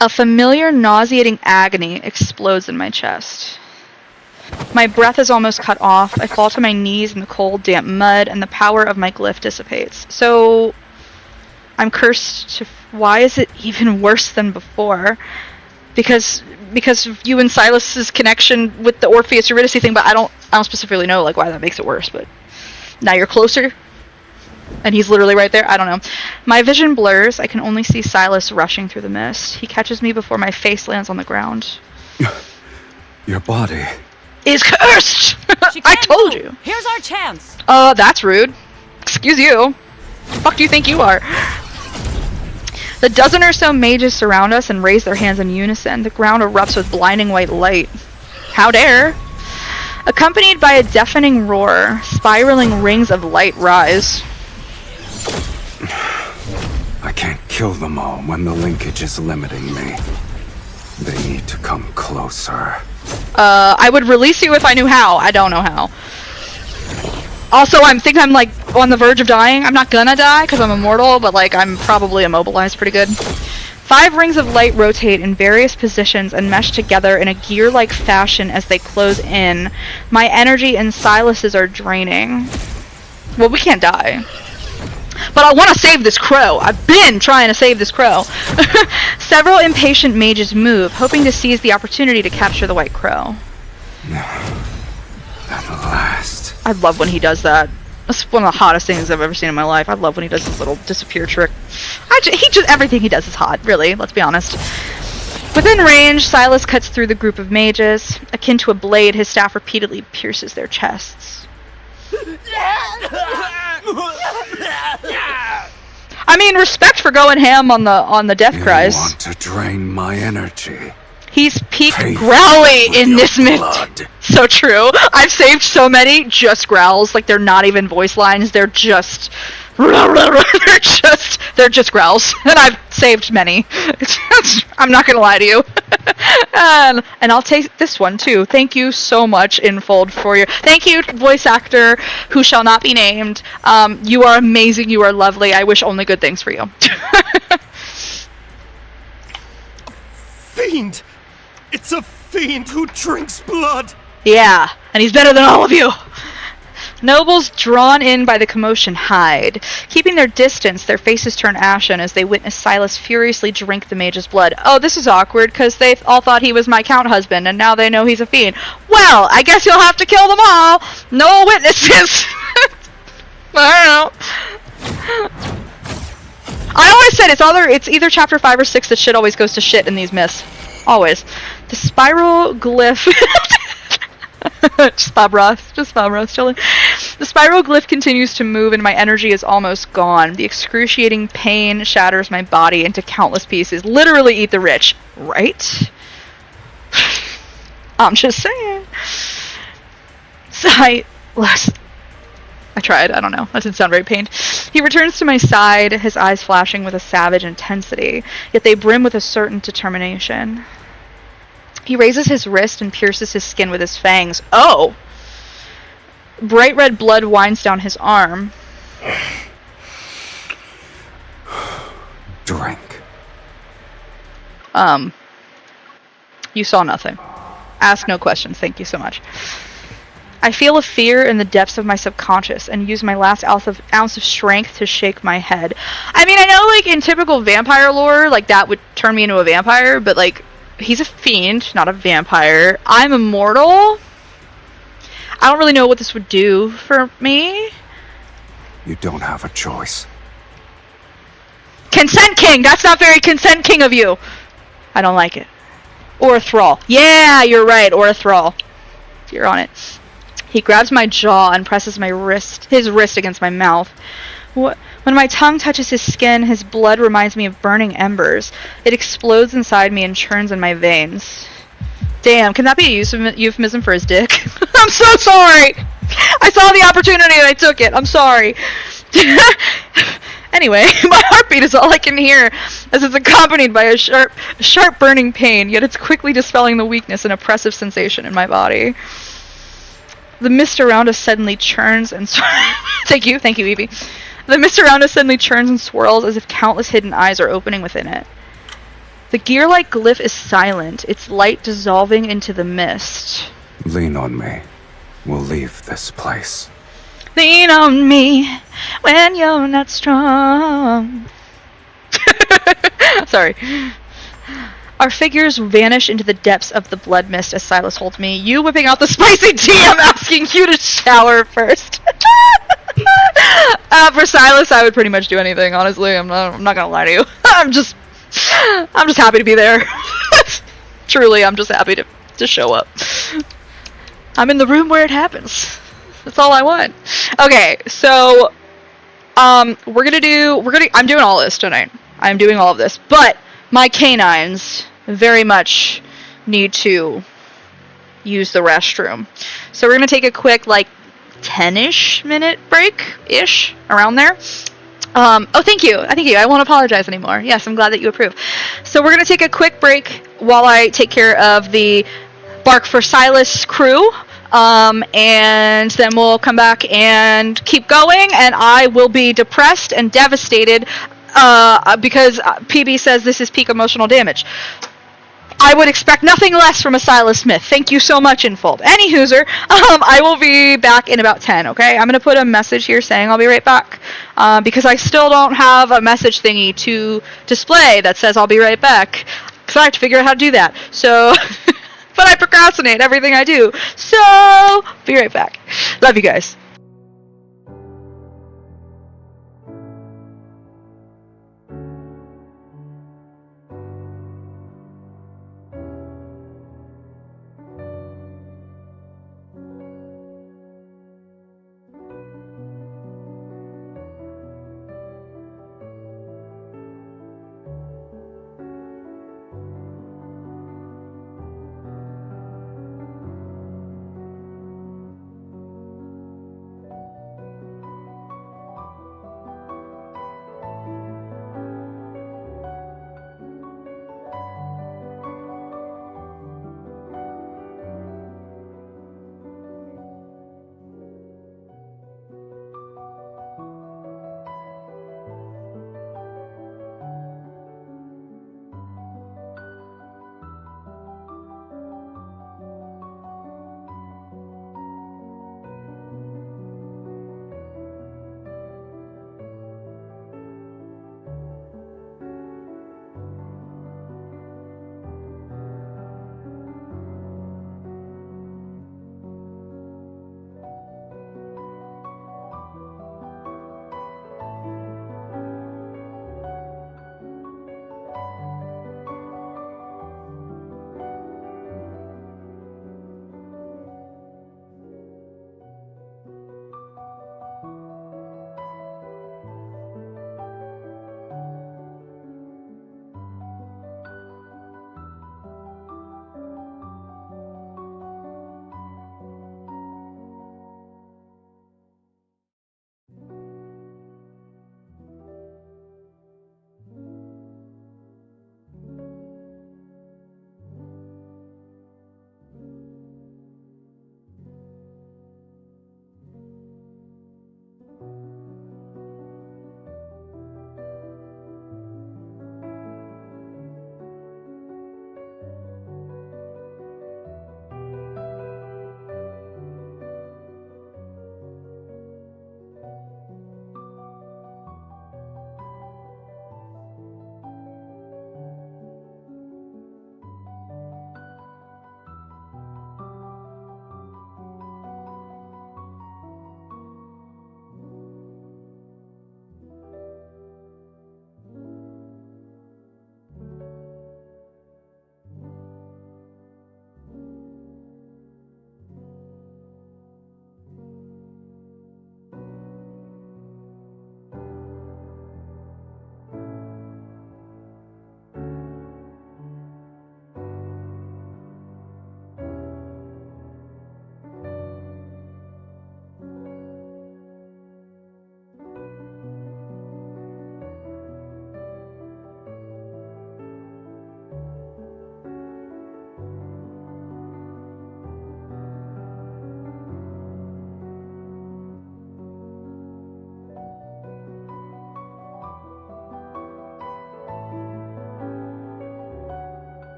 A familiar nauseating agony explodes in my chest. My breath is almost cut off. I fall to my knees in the cold, damp mud, and the power of my glyph dissipates. So, I'm cursed to... Why is it even worse than before? Because of you and Sylus's connection with the Orpheus Eurydice thing, but I don't specifically know like why that makes it worse, but now you're closer. And he's literally right there. I don't know. My vision blurs. I can only see Sylus's rushing through the mist. He catches me before my face lands on the ground. Your body is cursed! I told you. Here's our chance. That's rude. Excuse you. The fuck do you think you are? The dozen or so mages surround us and raise their hands in unison. The ground erupts with blinding white light. How dare? Accompanied by a deafening roar, spiraling rings of light rise. I can't kill them all when the linkage is limiting me. They need to come closer. I would release you if I knew how. I don't know how. Also, I'm like on the verge of dying. I'm not gonna die because I'm immortal, but like I'm probably immobilized pretty good. 5 rings of light rotate in various positions and mesh together in a gear-like fashion as they close in. My energy and Sylus's are draining. Well, we can't die. But I want to save this crow. I've been trying to save this crow. Several impatient mages move, hoping to seize the opportunity to capture the white crow. At last. I love when he does that. That's one of the hottest things I've ever seen in my life. I love when he does his little disappear trick. Everything he does is hot, really. Let's be honest. Within range, Sylus's cuts through the group of mages. Akin to a blade, his staff repeatedly pierces their chests. I mean, respect for going ham on the death cries. You want to drain my energy. He's peak growly in this myth. So true. I've saved so many just growls. Like they're not even voice lines. They're just they're just growls. And I've saved many. I'm not gonna lie to you. And I'll take this one too. Thank you so much, Infold, for your... Thank you, voice actor, who shall not be named. You are amazing. You are lovely. I wish only good things for you. Fiend! It's a fiend who drinks blood! Yeah, and he's better than all of you! Nobles, drawn in by the commotion, hide. Keeping their distance, their faces turn ashen as they witness Sylus's furiously drink the mage's blood. Oh, this is awkward, because they all thought he was my count husband, and now they know he's a fiend. Well, I guess you'll have to kill them all! No witnesses! I don't know. I always said it's either chapter 5 or 6 that shit always goes to shit in these myths. Always. The spiral glyph... just Bob Ross chilling. The spiral glyph continues to move and my energy is almost gone. The excruciating pain shatters my body into countless pieces. Literally eat the rich. Right? I'm just saying. I tried. I don't know. That didn't sound very pained. He returns to my side, his eyes flashing with a savage intensity, yet they brim with a certain determination. He raises his wrist and pierces his skin with his fangs. Oh! Bright red blood winds down his arm. Drink. You saw nothing. Ask no questions. Thank you so much. I feel a fear in the depths of my subconscious and use my last ounce of strength to shake my head. I mean, I know, like, in typical vampire lore, like, that would turn me into a vampire, but, like, he's a fiend, not a vampire. I'm immortal. I don't really know what this would do for me. You don't have a choice. Consent King! That's not very Consent King of you! I don't like it. Or a thrall. Yeah, you're right, or a thrall. You're on it. He grabs my jaw and presses his wrist against my mouth. When my tongue touches his skin, his blood reminds me of burning embers. It explodes inside me and churns in my veins. Damn, can that be a euphemism for his dick? I'm so sorry! I saw the opportunity and I took it. I'm sorry. Anyway, my heartbeat is all I can hear as it's accompanied by a sharp burning pain, yet it's quickly dispelling the weakness and oppressive sensation in my body. The mist around us suddenly churns and Thank you, Evie. The mist around us suddenly churns and swirls as if countless hidden eyes are opening within it. The gear-like glyph is silent, its light dissolving into the mist. Lean on me. We'll leave this place. Lean on me when you're not strong. Sorry. Our figures vanish into the depths of the blood mist as Sylus's holds me. You whipping out the spicy tea, I'm asking you to shower first. For Sylus's, I would pretty much do anything, honestly. I'm not gonna lie to you. I'm just happy to be there. Truly, I'm just happy to show up. I'm in the room where it happens. That's all I want. Okay, so I'm doing all this tonight. I'm doing all of this, but my canines very much need to use the restroom. So we're gonna take a quick 10-ish minute break-ish, around there. Oh, thank you. I won't apologize anymore. Yes, I'm glad that you approve. So we're gonna take a quick break while I take care of the Bark for Sylus's crew. And then we'll come back and keep going, and I will be depressed and devastated, because PB says this is peak emotional damage. I would expect nothing less from a Sylus's Smith. Thank you so much, Infold. Any hooser, I will be back in about 10, okay? I'm gonna put a message here saying I'll be right back, because I still don't have a message thingy to display that says I'll be right back, because I have to figure out how to do that, so... But I procrastinate everything I do. So, be right back. Love you guys.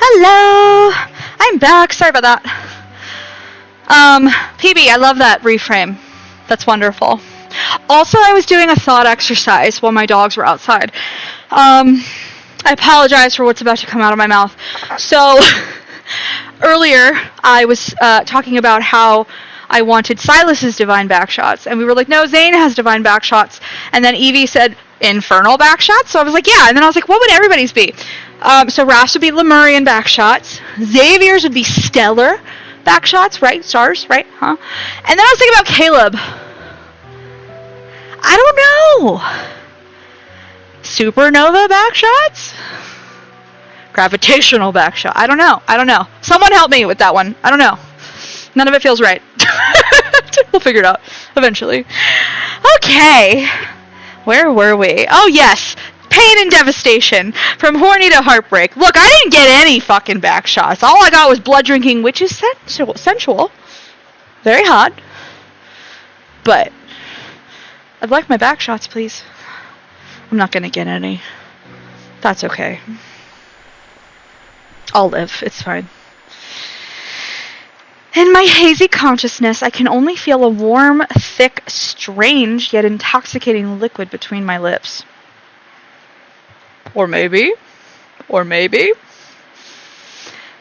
Hello! I'm back. Sorry about that. PB, I love that reframe. That's wonderful. Also, I was doing a thought exercise while my dogs were outside. I apologize for what's about to come out of my mouth. So, earlier, I was talking about how I wanted Sylus'S divine backshots, and we were like, no, Zane has divine backshots. And then Evie said, infernal backshots? So I was like, yeah. And then I was like, what would everybody's be? So Raph's would be Lemurian backshots. Xavier's would be stellar backshots, right? Stars, right? Huh? And then I was thinking about Caleb. I don't know. Supernova backshots? Gravitational backshot. I don't know. Someone help me with that one. I don't know. None of it feels right. We'll figure it out eventually. Okay. Where were we? Oh, yes. Pain and devastation. From horny to heartbreak. Look, I didn't get any fucking backshots. All I got was blood drinking, which is sensual. Very hot. But I'd like my backshots, please. I'm not gonna get any. That's okay. I'll live. It's fine. In my hazy consciousness, I can only feel a warm, thick, strange, yet intoxicating liquid between my lips. Or maybe.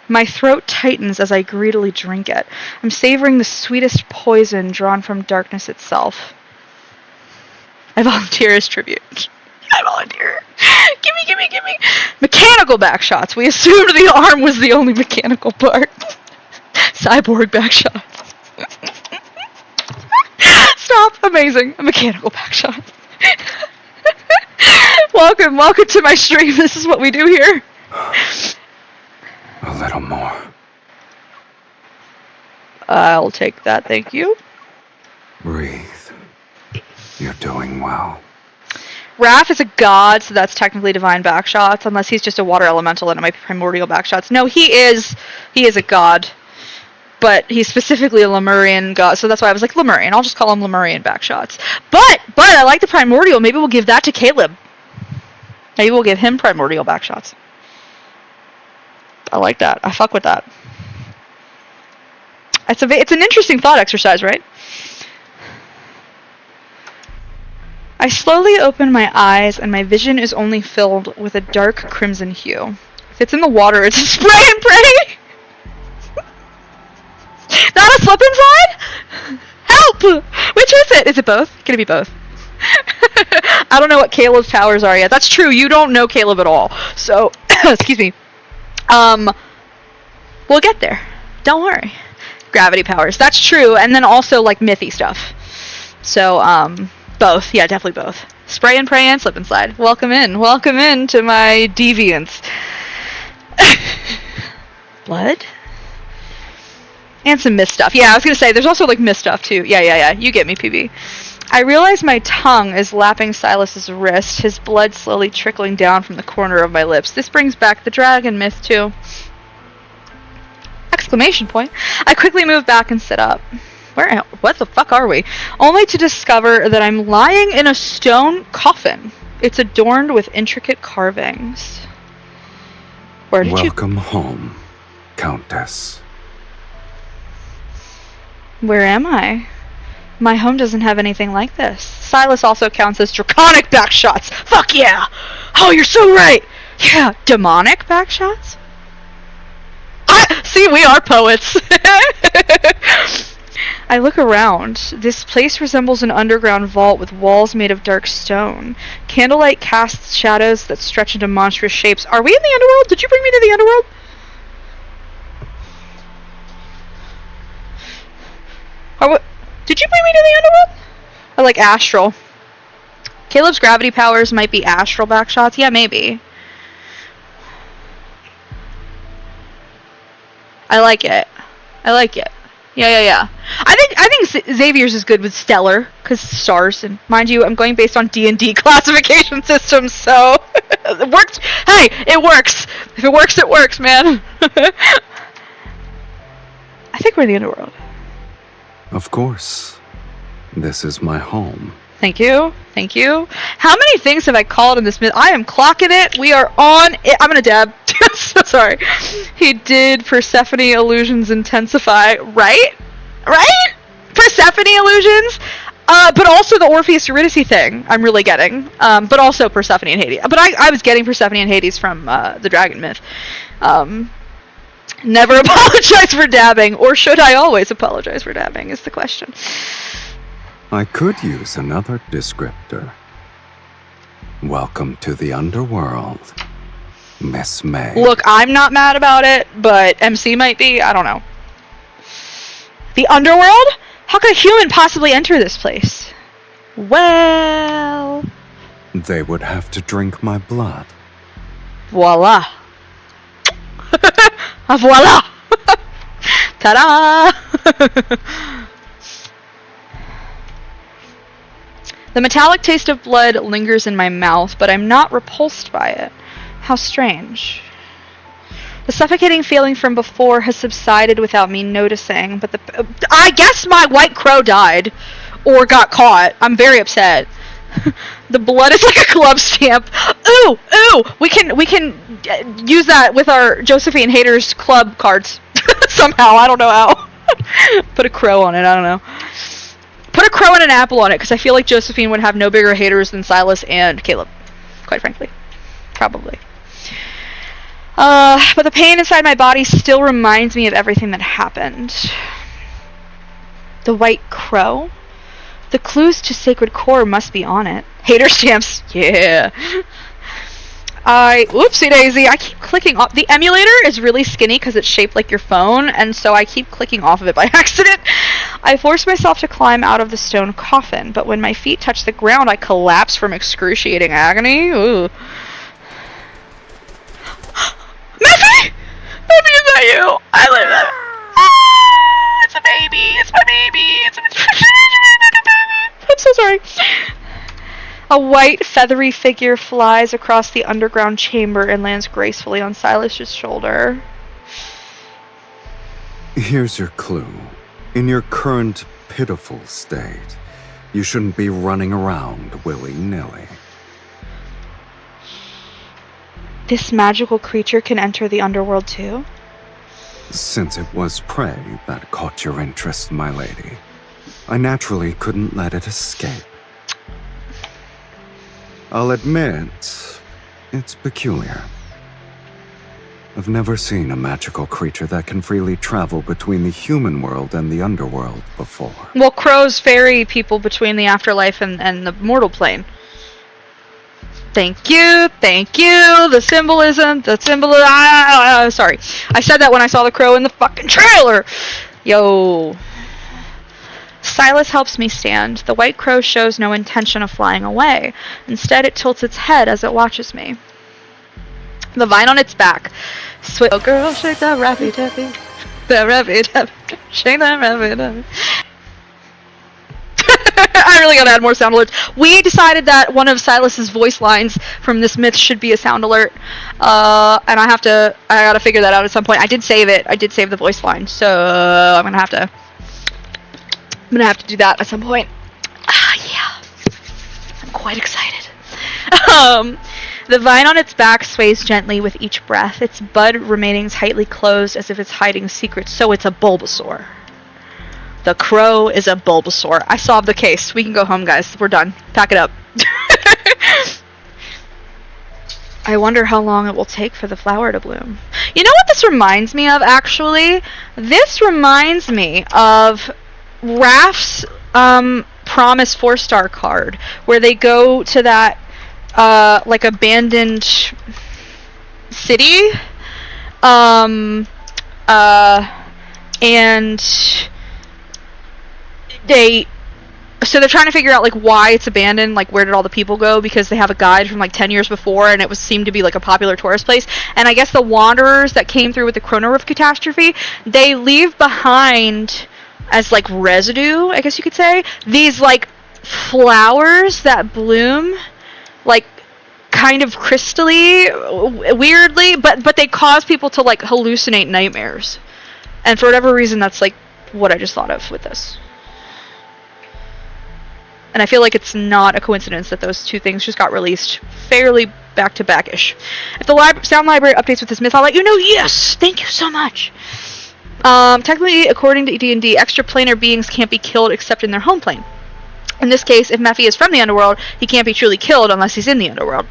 My throat tightens as I greedily drink it. I'm savoring the sweetest poison drawn from darkness itself. I volunteer as tribute. I volunteer. Gimme. Mechanical backshots. We assumed the arm was the only mechanical part. Cyborg backshots. Stop. Amazing. A mechanical backshot. Welcome to my stream. This is what we do here. A little more. I'll take that, thank you. Breathe. You're doing well. Raph is a god, so that's technically divine backshots, unless he's just a water elemental and it might be primordial backshots. No, he is a god. But he's specifically a Lemurian god, so that's why I was like Lemurian. I'll just call him Lemurian backshots. But I like the primordial. Maybe we'll give that to Caleb. Maybe we'll give him primordial backshots. I like that. I fuck with that. It's an interesting thought exercise, right? I slowly open my eyes, and my vision is only filled with a dark crimson hue. If it's in the water, it's a spray and pray! Not a slip and slide? Help! Which is it? Is it both? Can it be both? I don't know what Caleb's powers are yet. That's true. You don't know Caleb at all. So, excuse me. We'll get there. Don't worry. Gravity powers. That's true. And then also, like, mythy stuff. So, both. Yeah, definitely both. Spray and pray and slip and slide. Welcome in. Welcome in to my deviance. Blood? And some myth stuff. Yeah, I was gonna say, there's also, like, myth stuff, too. Yeah. You get me, PB. I realize my tongue is lapping Sylus's wrist, his blood slowly trickling down from the corner of my lips. This brings back the dragon myth, too. Exclamation point. I quickly move back and sit up. What the fuck are we? Only to discover that I'm lying in a stone coffin. It's adorned with intricate carvings. Where did Welcome home, Countess. Where am I? My home doesn't have anything like this. Sylus also counts as draconic backshots. Fuck yeah! Oh, you're so right! Yeah, demonic backshots? See, we are poets. I look around. This place resembles an underground vault with walls made of dark stone. Candlelight casts shadows that stretch into monstrous shapes. Are we in the underworld? Did you bring me to the underworld? Did you bring me to the underworld? Or like astral? Caleb's gravity powers might be astral backshots. Yeah, maybe. I like it. Yeah. I think Xavier's is good with stellar because stars, and mind you, I'm going based on D&D classification systems, so it works. Hey, it works. If it works, it works, man. I think we're in the underworld. Of course. This is my home. Thank you. How many things have I called in this minute? I am clocking it. We are on it. I'm gonna dab. so sorry. He did Persephone illusions intensify. Right? Persephone illusions? But also the Orpheus Eurydice thing I'm really getting. But also Persephone and Hades. But I was getting Persephone and Hades from the dragon myth. Never apologize for dabbing, or should I always apologize for dabbing is the question. I could use another descriptor. Welcome to the underworld, Miss May. Look, I'm not mad about it, but MC might be. I don't know. The underworld? How could a human possibly enter this place? Well... They would have to drink my blood. Voila. Voila! Ta-da! The metallic taste of blood lingers in my mouth, but I'm not repulsed by it. How strange. The suffocating feeling from before has subsided without me noticing, but I guess my white crow died. Or got caught. I'm very upset. The blood is like a glove stamp. Ooh! We can use that with our Josephine Haters Club cards. Somehow, I don't know how. Put a crow on it, I don't know. Put a crow and an apple on it, because I feel like Josephine would have no bigger haters than Silas and Caleb. Quite frankly. Probably. But the pain inside my body still reminds me of everything that happened. The white crow? The clues to Sacred Core must be on it. Hater stamps. Yeah. Oopsie daisy. I keep clicking off. The emulator is really skinny because it's shaped like your phone, and so I keep clicking off of it by accident. I force myself to climb out of the stone coffin, but when my feet touch the ground, I collapse from excruciating agony. Ooh. Meffy! Meffy, is that you? I live that. Ah, it's a baby. It's my baby. It's a baby. I'm so sorry. A white, feathery figure flies across the underground chamber and lands gracefully on Silas's shoulder. Here's your clue. In your current pitiful state, you shouldn't be running around willy-nilly. This magical creature can enter the underworld too? Since it was prey that caught your interest, my lady, I naturally couldn't let it escape. I'll admit, it's peculiar. I've never seen a magical creature that can freely travel between the human world and the underworld before. Well, crows ferry people between the afterlife and the mortal plane. Thank you. The symbolism, sorry. I said that when I saw the crow in the fucking trailer. Yo. Silas helps me stand. The white crow shows no intention of flying away. Instead, it tilts its head as it watches me. The vine on its back. Oh girl, shake that rappy tappy. That rappy tappy. Shake that rappy tappy. I really gotta add more sound alerts. We decided that one of Silas's voice lines from this myth should be a sound alert. And I gotta figure that out at some point. I did save it. I did save the voice line. So I'm gonna have to do that at some point. Yeah. I'm quite excited. The vine on its back sways gently with each breath, its bud remaining tightly closed as if it's hiding secrets, so it's a Bulbasaur. The crow is a Bulbasaur. I solved the case. We can go home, guys. We're done. Pack it up. I wonder how long it will take for the flower to bloom. You know what this reminds me of, actually? This reminds me of Raph's Promise 4-star card, where they go to that like abandoned city, and they're trying to figure out like why it's abandoned, like where did all the people go, because they have a guide from like 10 years before and it seemed to be like a popular tourist place. And I guess the wanderers that came through with the Chrono Rift catastrophe, they leave behind as like residue, I guess you could say, these like flowers that bloom like kind of crystally, weirdly, but they cause people to like hallucinate nightmares. And for whatever reason, that's like what I just thought of with this. And I feel like it's not a coincidence that those two things just got released fairly back to back-ish. If the sound library updates with this myth, I'll let you know. Yes! Thank you so much! Technically, according to D&D, extraplanar beings can't be killed except in their home plane. In this case, if Mephi is from the underworld, he can't be truly killed unless he's in the underworld.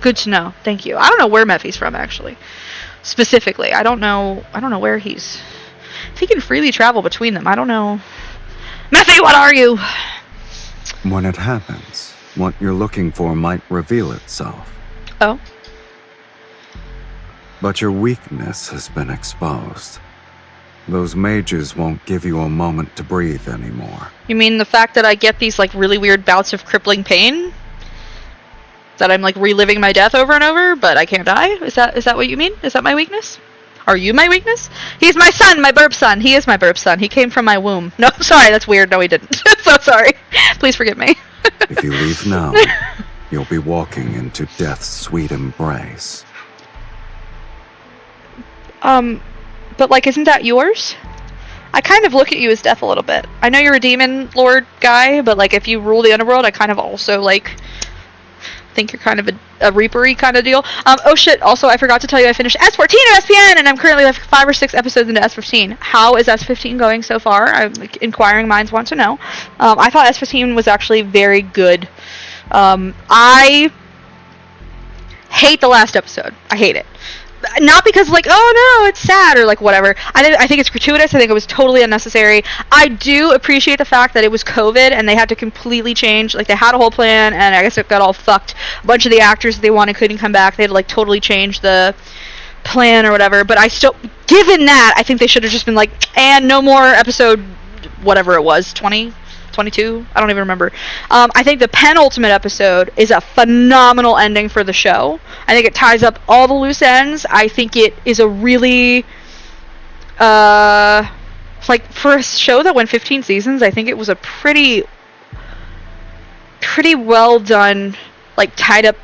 Good to know. Thank you. I don't know where Mephi's from, actually. Specifically. I don't know where he's... He can freely travel between them. I don't know. Mephi, what are you? When it happens, what you're looking for might reveal itself. Oh? But your weakness has been exposed. Those mages won't give you a moment to breathe anymore. You mean the fact that I get these, like, really weird bouts of crippling pain? That I'm, like, reliving my death over and over, but I can't die? Is that what you mean? Is that my weakness? Are you my weakness? He's my son, my burp son. He is my burp son. He came from my womb. No, sorry, that's weird. No, he didn't. So sorry. Please forgive me. If you leave now, you'll be walking into death's sweet embrace. But, like, isn't that yours? I kind of look at you as death a little bit. I know you're a demon lord guy, but, like, if you rule the underworld, I kind of also, like, think you're kind of a reaper-y kind of deal. Oh shit, also I forgot to tell you I finished S14 of SPN, and I'm currently like 5 or 6 episodes into S15. How is S15 going so far? Inquiring minds want to know. I thought S15 was actually very good. I hate the last episode. I hate it. Not because, like, oh no, it's sad, or, like, whatever. I think it's gratuitous. I think it was totally unnecessary. I do appreciate the fact that it was COVID, and they had to completely change. Like, they had a whole plan, and I guess it got all fucked. A bunch of the actors that they wanted couldn't come back. They had to, like, totally change the plan or whatever. But I still, given that, I think they should have just been like, and no more episode, whatever it was, 20? 22? I don't even remember. I think the penultimate episode is a phenomenal ending for the show. I think it ties up all the loose ends. I think it is a really, like, for a show that went 15 seasons, I think it was a pretty well done, like, tied up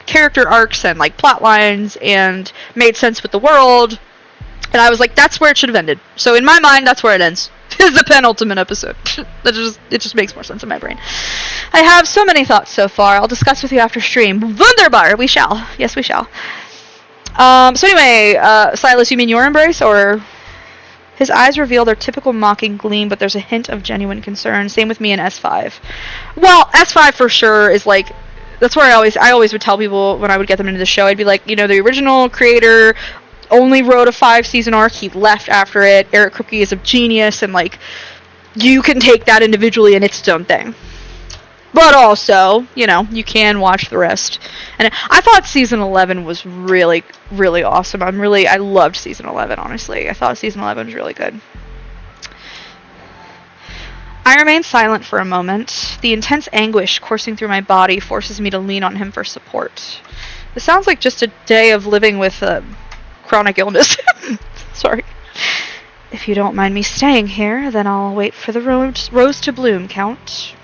character arcs and, like, plot lines, and made sense with the world. And I was like, that's where it should have ended. So in my mind, that's where it ends. Is the penultimate episode. It just makes more sense in my brain. I have so many thoughts so far. I'll discuss with you after stream. Wunderbar! We shall. Yes, we shall. So anyway, Silas, you mean your embrace, or... His eyes reveal their typical mocking gleam, but there's a hint of genuine concern. Same with me in S5. Well, S5 for sure is, like... That's where I always would tell people when I would get them into the show, I'd be like, you know, the original creator only wrote a 5-season arc. He left after it. Eric Kripke is a genius, and, like, you can take that individually and it's its own thing. But also, you know, you can watch the rest. And I thought season 11 was really, really awesome. I loved season 11, honestly. I thought season 11 was really good. I remain silent for a moment. The intense anguish coursing through my body forces me to lean on him for support. It sounds like just a day of living with chronic illness. Sorry. If you don't mind me staying here, then I'll wait for the rose to bloom, Count.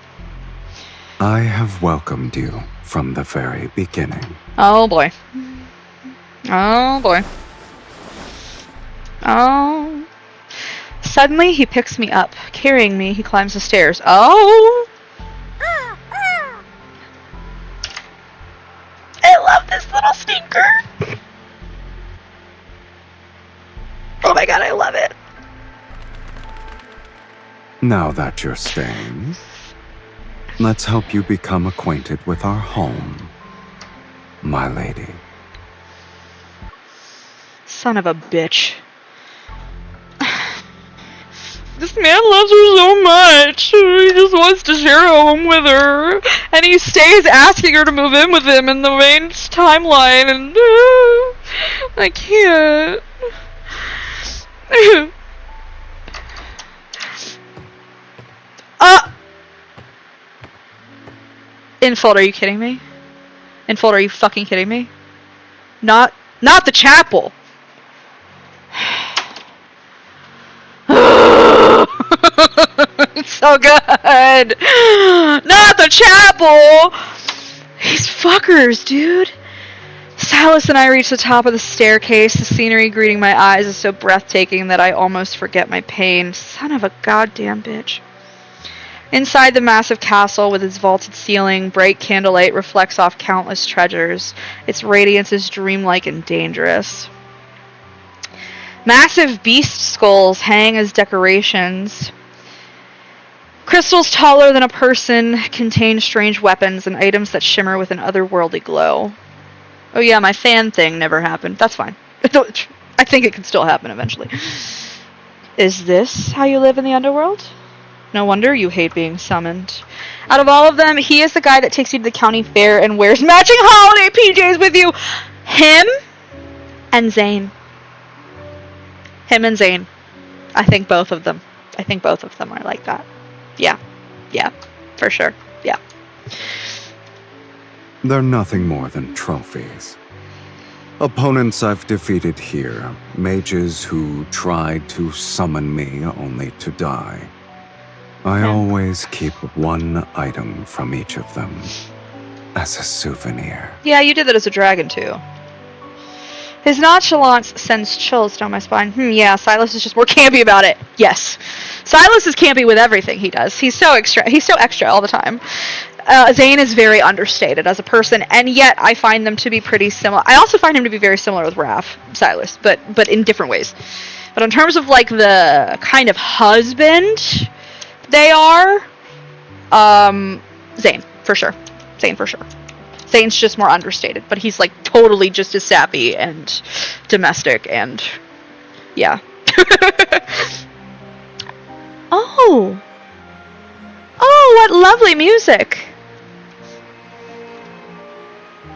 I have welcomed you from the very beginning. Oh boy. Oh boy. Oh. Suddenly, he picks me up. Carrying me, he climbs the stairs. Oh! I love this little stinker! Oh my god, I love it. Now that you're staying, let's help you become acquainted with our home, my lady. Son of a bitch. This man loves her so much. He just wants to share a home with her. And he stays asking her to move in with him in the main timeline. And I can't. Infold, are you kidding me? Infold, are you fucking kidding me? Not the chapel. It's so good. Not the chapel. These fuckers, dude. Silas and I reach the top of the staircase. The scenery greeting my eyes is so breathtaking that I almost forget my pain. Son of a goddamn bitch. Inside the massive castle with its vaulted ceiling, bright candlelight reflects off countless treasures. Its radiance is dreamlike and dangerous. Massive beast skulls hang as decorations. Crystals taller than a person contain strange weapons and items that shimmer with an otherworldly glow. Oh yeah, my fan thing never happened. That's fine. I think it can still happen eventually. Is this how you live in the underworld? No wonder you hate being summoned. Out of all of them, he is the guy that takes you to the county fair and wears matching holiday PJs with you. Him and Zane. Him and Zane. I think both of them. I think both of them are like that. Yeah. Yeah. For sure. Yeah. They're nothing more than trophies. Opponents I've defeated here, mages who tried to summon me only to die. I always keep one item from each of them as a souvenir. Yeah, you did that as a dragon too. His nonchalance sends chills down my spine. Yeah, Sylus's is just more campy about it. Yes. Sylus's is campy with everything he does. He's so extra all the time. Zane is very understated as a person, and yet I find them to be pretty similar. I also find him to be very similar with Sylus's, but in different ways. But in terms of like the kind of husband they are, Zane, for sure. Zane, for sure. Zane's just more understated, but he's like totally just as sappy and domestic and yeah. Oh, what lovely music.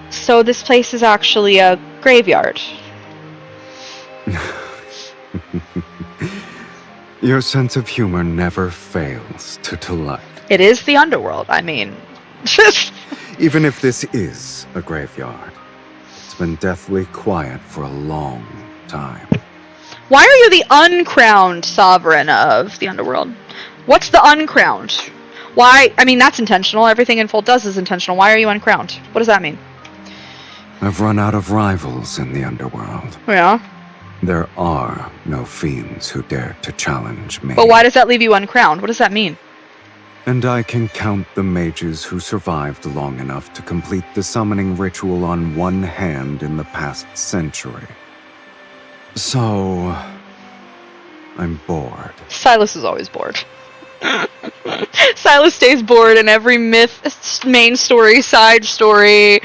So this place is actually a graveyard. Your sense of humor never fails to delight. It is the underworld, I mean. Even if this is a graveyard, it's been deathly quiet for a long time. Why are you the uncrowned sovereign of the underworld? What's the uncrowned? Why? I mean, that's intentional. Everything in Fold does is intentional. Why are you uncrowned? What does that mean? I've run out of rivals in the underworld. Yeah. There are no fiends who dare to challenge me. But why does that leave you uncrowned? What does that mean? And I can count the mages who survived long enough to complete the summoning ritual on one hand in the past century. So, I'm bored. Sylus's is always bored. Sylus's stays bored in every myth, main story, side story,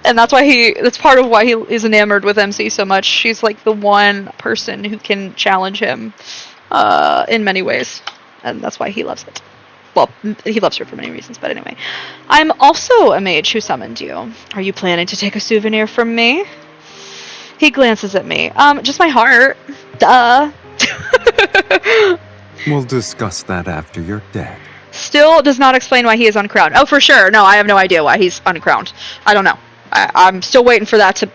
and that's part of why he is enamored with MC so much. She's like the one person who can challenge him in many ways, and that's why he loves it. Well, he loves her for many reasons, but anyway. I'm also a mage who summoned you. Are you planning to take a souvenir from me? He glances at me. Just my heart. Duh. We'll discuss that after you're dead. Still does not explain why he is uncrowned. Oh, for sure. No, I have no idea why he's uncrowned. I don't know. I'm still waiting for that to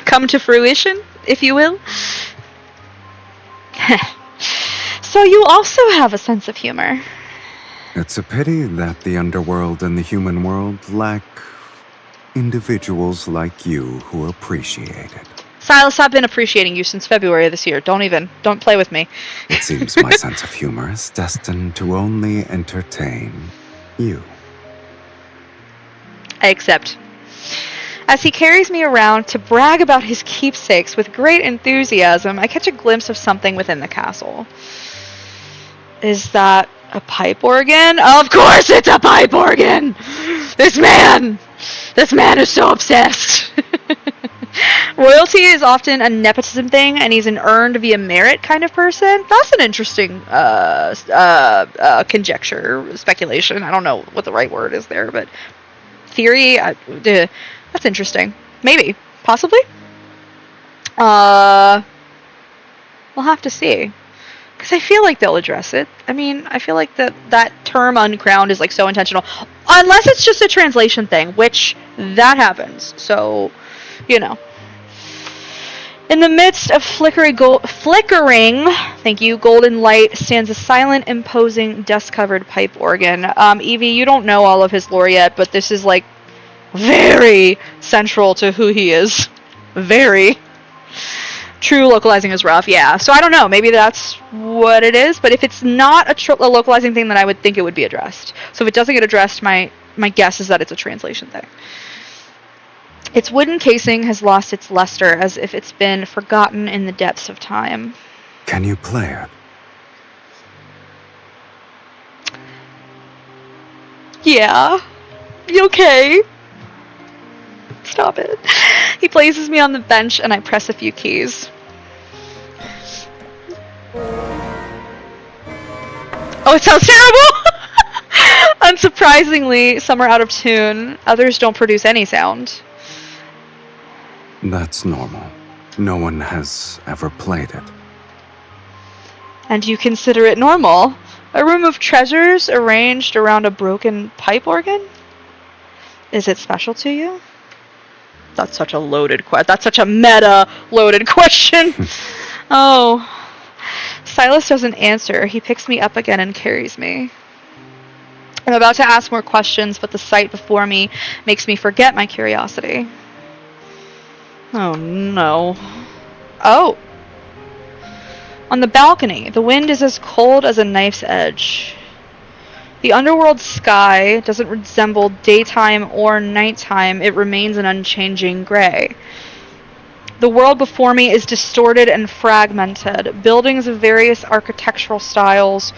come to fruition, if you will. So you also have a sense of humor. It's a pity that the underworld and the human world lack individuals like you who appreciate it. Sylus's, I've been appreciating you since February of this year. Don't play with me. It seems my sense of humor is destined to only entertain you. I accept. As he carries me around to brag about his keepsakes with great enthusiasm, I catch a glimpse of something within the castle. Is that a pipe organ? Of course it's a pipe organ! This man is so obsessed. Royalty is often a nepotism thing, and he's an earned via merit kind of person. That's an interesting conjecture, speculation. I don't know what the right word is there, but theory. That's interesting. Maybe, possibly. We'll have to see, because I feel like they'll address it. I mean, I feel like that term uncrowned is like so intentional, unless it's just a translation thing, which that happens. So, you know. In the midst of flickering, thank you, golden light stands a silent, imposing, dust-covered pipe organ. Evie, you don't know all of his lore yet, but this is like very central to who he is. Very. True localizing is rough, yeah. So I don't know, maybe that's what it is, but if it's not a localizing thing, then I would think it would be addressed. So if it doesn't get addressed, my guess is that it's a translation thing. Its wooden casing has lost its luster, as if it's been forgotten in the depths of time. Can you play it? Yeah. You okay? Stop it. He places me on the bench and I press a few keys. Oh, it sounds terrible! Unsurprisingly, some are out of tune. Others don't produce any sound. That's normal. No one has ever played it. And you consider it normal? A room of treasures arranged around a broken pipe organ? Is it special to you? That's such a loaded question. That's such a meta-loaded question. Oh. Sylus's doesn't answer. He picks me up again and carries me. I'm about to ask more questions, but the sight before me makes me forget my curiosity. Oh, no. Oh. On the balcony, the wind is as cold as a knife's edge. The underworld sky doesn't resemble daytime or nighttime. It remains an unchanging gray. The world before me is distorted and fragmented. Buildings of various architectural styles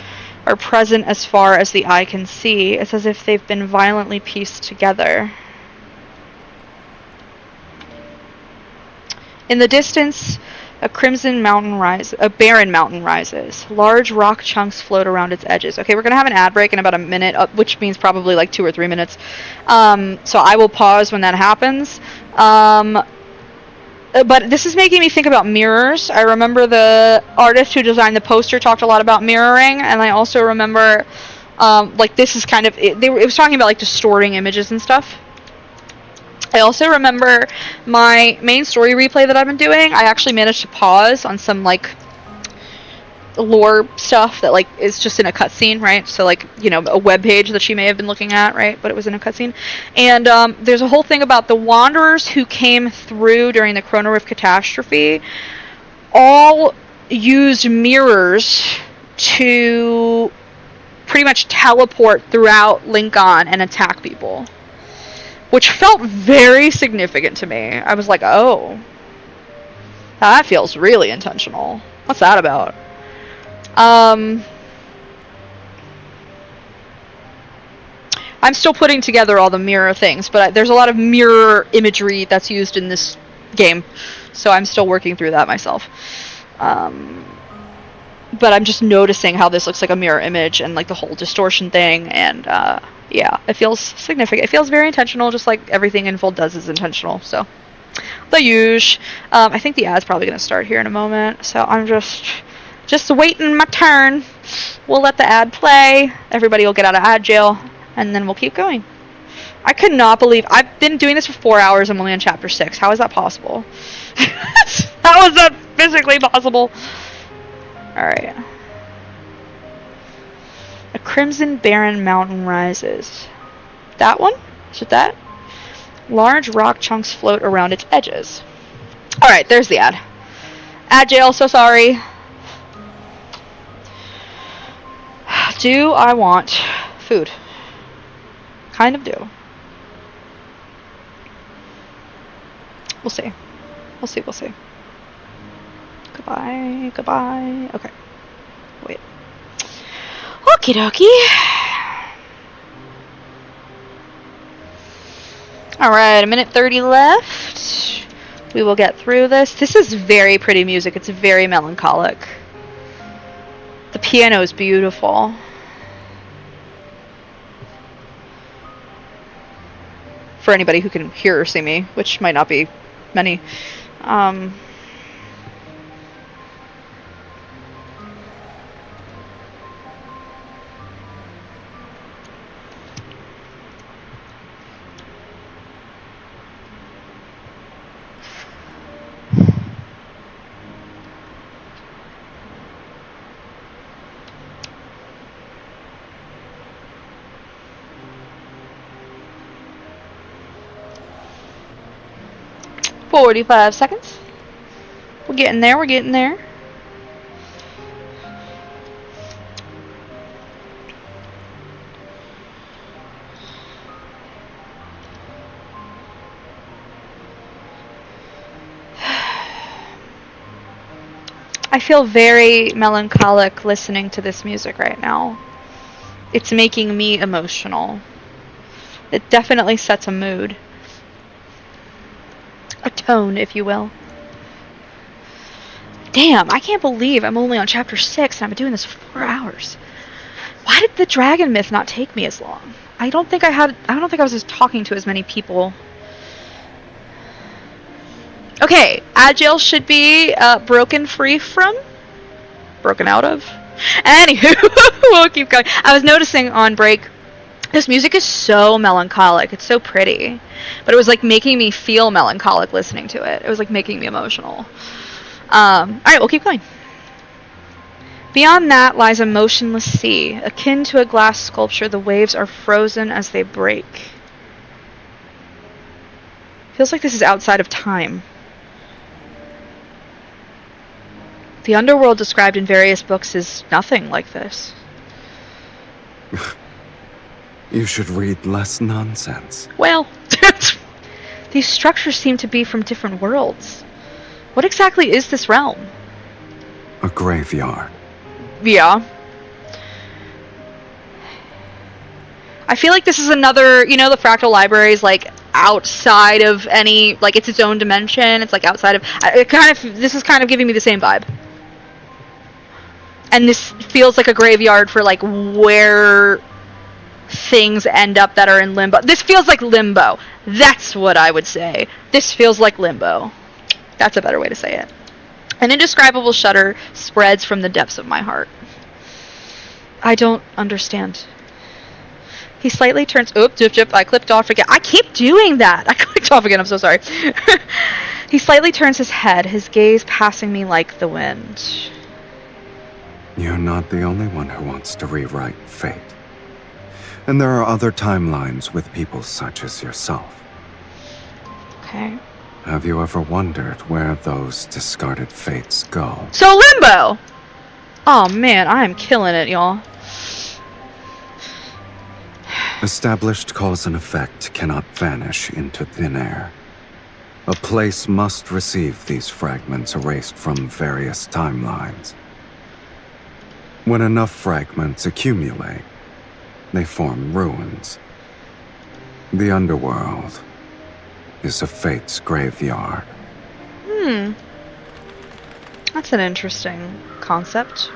are present as far as the eye can see. It's as if they've been violently pieced together. In the distance, a barren mountain rises. Large rock chunks float around its edges. Okay, we're going to have an ad break in about a minute, which means probably like 2 or 3 minutes. So I will pause when that happens. But this is making me think about mirrors. I remember the artist who designed the poster talked a lot about mirroring, and I also remember, this is kind of, it was talking about, like, distorting images and stuff. I also remember my main story replay that I've been doing, I actually managed to pause on some, like, lore stuff that, like, is just in a cutscene, right? So, like, you know, a web page that she may have been looking at, right? But it was in a cutscene. And there's a whole thing about the wanderers who came through during the Chrono Rift catastrophe all used mirrors to pretty much teleport throughout Lincoln and attack people. Which felt very significant to me. I was like, oh, that feels really intentional. What's that about? I'm still putting together all the mirror things, but there's a lot of mirror imagery that's used in this game, so I'm still working through that myself. But I'm just noticing how this looks like a mirror image and like the whole distortion thing, and yeah, it feels significant. It feels very intentional, just like everything Infold does is intentional. So the usual. I think the ad's probably going to start here in a moment, so I'm just waiting my turn. We'll let the ad play. Everybody will get out of ad jail, and then we'll keep going. I could not believe I've been doing this for 4 hours. I'm only on chapter 6. How is that possible? How is that physically possible? All right. A crimson barren mountain rises. That one? Is it that? Large rock chunks float around its edges. All right, there's the ad. Ad jail, so sorry. Do I want food? Kind of do. We'll see. We'll see, we'll see. Goodbye, goodbye. Okay. Wait. Okie dokie. Alright, 1:30 left. We will get through this. This is very pretty music. It's very melancholic. The piano is beautiful. For anybody who can hear or see me, which might not be many. 45 seconds. We're getting there, we're getting there. I feel very melancholic listening to this music right now. It's making me emotional. It definitely sets a mood. A tone, if you will. Damn, I can't believe I'm only on chapter 6 and I've been doing this for 4 hours. Why did the dragon myth not take me as long? I don't think I was just talking to as many people. Okay, Agile should be broken free from? Broken out of? Anywho, we'll keep going. I was noticing on break, this music is so melancholic. It's so pretty. But it was like making me feel melancholic listening to it. It was like making me emotional. Alright, we'll keep going. Beyond that lies a motionless sea. Akin to a glass sculpture, the waves are frozen as they break. Feels like this is outside of time. The underworld described in various books is nothing like this. You should read less nonsense. Well, these structures seem to be from different worlds. What exactly is this realm? A graveyard. Yeah. I feel like this is another, you know, the fractal library is like outside of any, like it's its own dimension. It's like outside of, this is kind of giving me the same vibe. And this feels like a graveyard for like where things end up that are in limbo. This feels like limbo. That's what I would say. This feels like limbo. That's a better way to say it. An indescribable shudder spreads from the depths of my heart. I don't understand. He slightly turns... Oop, I clicked off again. I keep doing that. I clicked off again. I'm so sorry. He slightly turns his head, his gaze passing me like the wind. You're not the only one who wants to rewrite fate. And there are other timelines with people such as yourself. Okay. Have you ever wondered where those discarded fates go? So limbo! Oh man, I am killing it, y'all. Established cause and effect cannot vanish into thin air. A place must receive these fragments erased from various timelines. When enough fragments accumulate, they form ruins. The underworld is a fate's graveyard. That's an interesting concept.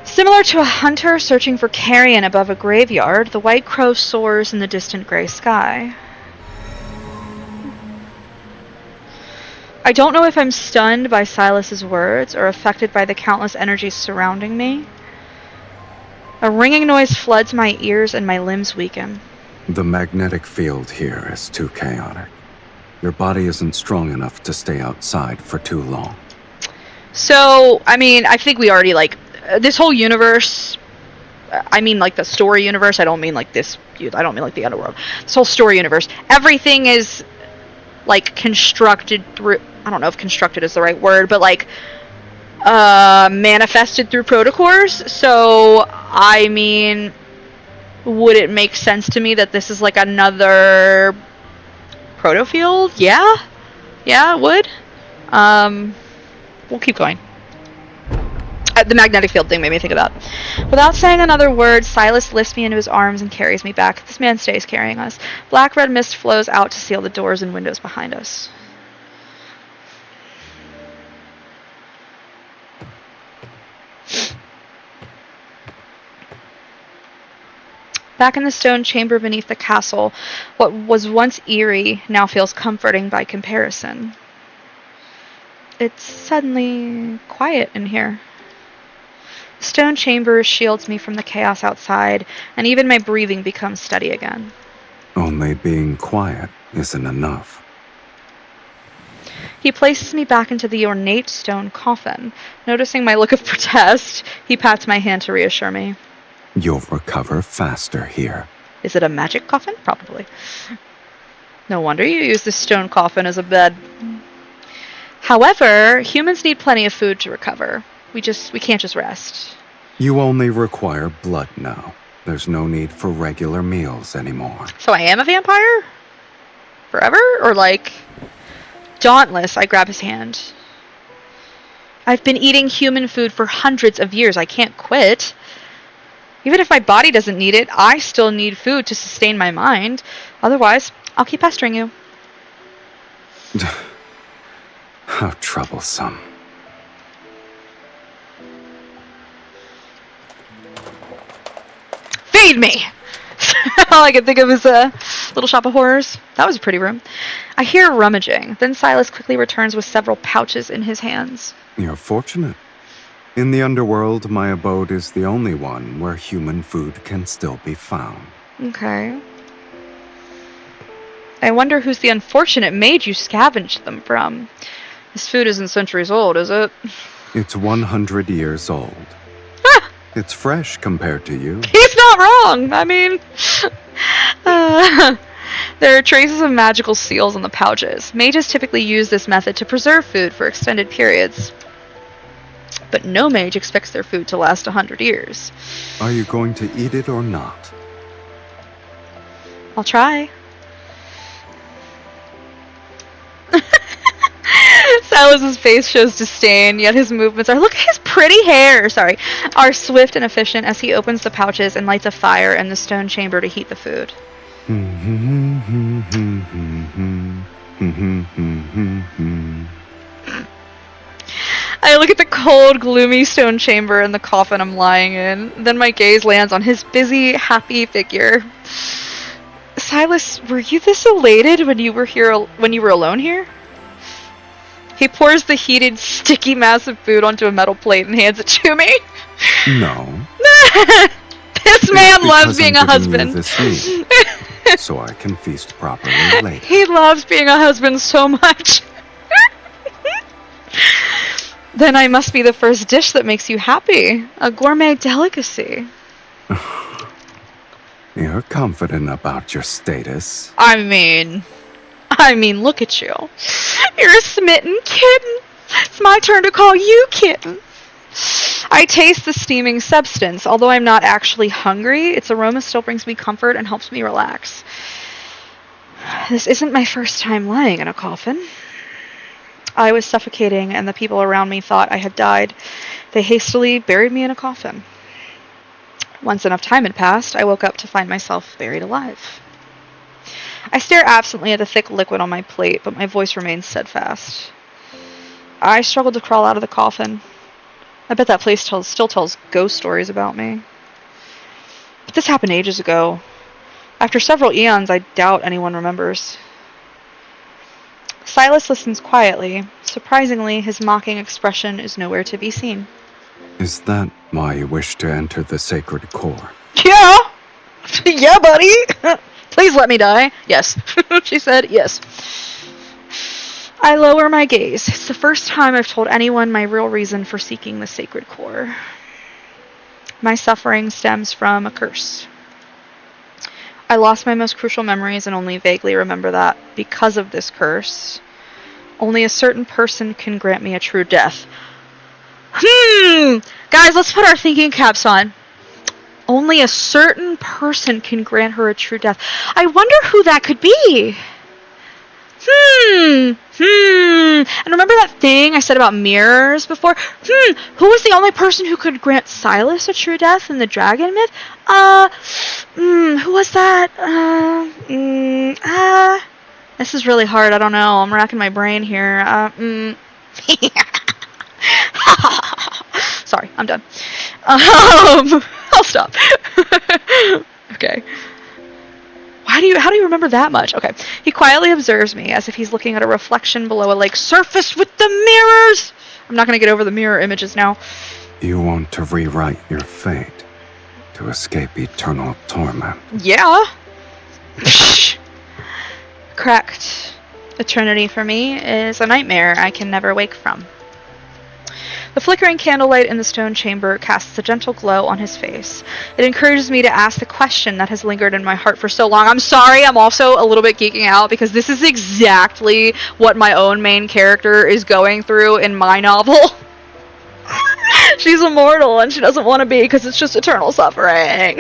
Similar to a hunter searching for carrion above a graveyard, the white crow soars in the distant gray sky. I don't know if I'm stunned by Sylus'S words or affected by the countless energies surrounding me. A ringing noise floods my ears and my limbs weaken. The magnetic field here is too chaotic. Your body isn't strong enough to stay outside for too long. So, I mean, I think we already, like, this whole universe, I mean, like, the story universe, I don't mean, like, this, I don't mean, like, the underworld. This whole story universe, everything is, like, constructed through, I don't know if constructed is the right word, but, like, manifested through protocors. So, I mean, would it make sense to me that this is, like, another protofield? Yeah? Yeah, it would. We'll keep going. The magnetic field thing made me think of that. Without saying another word, Sylus's lifts me into his arms and carries me back. This man stays carrying us. Black-red mist flows out to seal the doors and windows behind us. Back in the stone chamber beneath the castle, what was once eerie now feels comforting by comparison. It's suddenly quiet in here. The stone chamber shields me from the chaos outside, and even my breathing becomes steady again. Only being quiet isn't enough. He places me back into the ornate stone coffin. Noticing my look of protest, he pats my hand to reassure me. You'll recover faster here. Is it a magic coffin? Probably. No wonder you use this stone coffin as a bed. However, humans need plenty of food to recover. We can't just rest. You only require blood now. There's no need for regular meals anymore. So I am a vampire? Forever? Or like... Dauntless, I grab his hand. I've been eating human food for hundreds of years. I can't quit. Even if my body doesn't need it, I still need food to sustain my mind. Otherwise, I'll keep pestering you. How troublesome. Feed me! All I can think of is a little shop of horrors. That was a pretty room. I hear rummaging. Then Silas quickly returns with several pouches in his hands. You're fortunate. In the underworld, my abode is the only one where human food can still be found. Okay. I wonder who's the unfortunate maid you scavenged them from. This food isn't centuries old, is it? It's 100 years old. Ah! It's fresh compared to you. He's not wrong! I mean... there are traces of magical seals on the pouches. Mages typically use this method to preserve food for extended periods. But no mage expects their food to last 100 years. Are you going to eat it or not? I'll try. Silas's face shows disdain, yet his movements look at his pretty hair, are swift and efficient as he opens the pouches and lights a fire in the stone chamber to heat the food. I look at the cold, gloomy stone chamber and the coffin I'm lying in. Then my gaze lands on his busy, happy figure. Silas, were you this elated when you were alone here? He pours the heated, sticky mass of food onto a metal plate and hands it to me. No. This man loves being a husband. This meat, so I can feast properly later. He loves being a husband so much. Then I must be the first dish that makes you happy. A gourmet delicacy. You're confident about your status. I mean, look at you. You're a smitten kitten. It's my turn to call you kitten. I taste the steaming substance. Although I'm not actually hungry, its aroma still brings me comfort and helps me relax. This isn't my first time lying in a coffin. I was suffocating, and the people around me thought I had died. They hastily buried me in a coffin. Once enough time had passed, I woke up to find myself buried alive. I stare absently at the thick liquid on my plate, but my voice remains steadfast. I struggled to crawl out of the coffin. I bet that place still tells ghost stories about me. But this happened ages ago. After several eons, I doubt anyone remembers. Silas listens quietly. Surprisingly, his mocking expression is nowhere to be seen. Is that why you wish to enter the sacred core? Yeah! Yeah, buddy! Please let me die. Yes. She said yes. I lower my gaze. It's the first time I've told anyone my real reason for seeking the sacred core. My suffering stems from a curse. I lost my most crucial memories and only vaguely remember that because of this curse, only a certain person can grant me a true death. Guys, let's put our thinking caps on. Only a certain person can grant her a true death. I wonder who that could be. And remember that thing I said about mirrors before? Who was the only person who could grant Sylus's a true death in the dragon myth? Who was that? This is really hard. I don't know. I'm racking my brain here. Sorry, I'm done. I'll stop. Okay. How do you remember that much? Okay. He quietly observes me as if he's looking at a reflection below a lake surface with the mirrors. I'm not going to get over the mirror images now. You want to rewrite your fate to escape eternal torment. Yeah. Correct. Eternity for me is a nightmare I can never wake from. The flickering candlelight in the stone chamber casts a gentle glow on his face. It encourages me to ask the question that has lingered in my heart for so long. I'm sorry, I'm also a little bit geeking out because this is exactly what my own main character is going through in my novel. She's immortal and she doesn't want to be because it's just eternal suffering.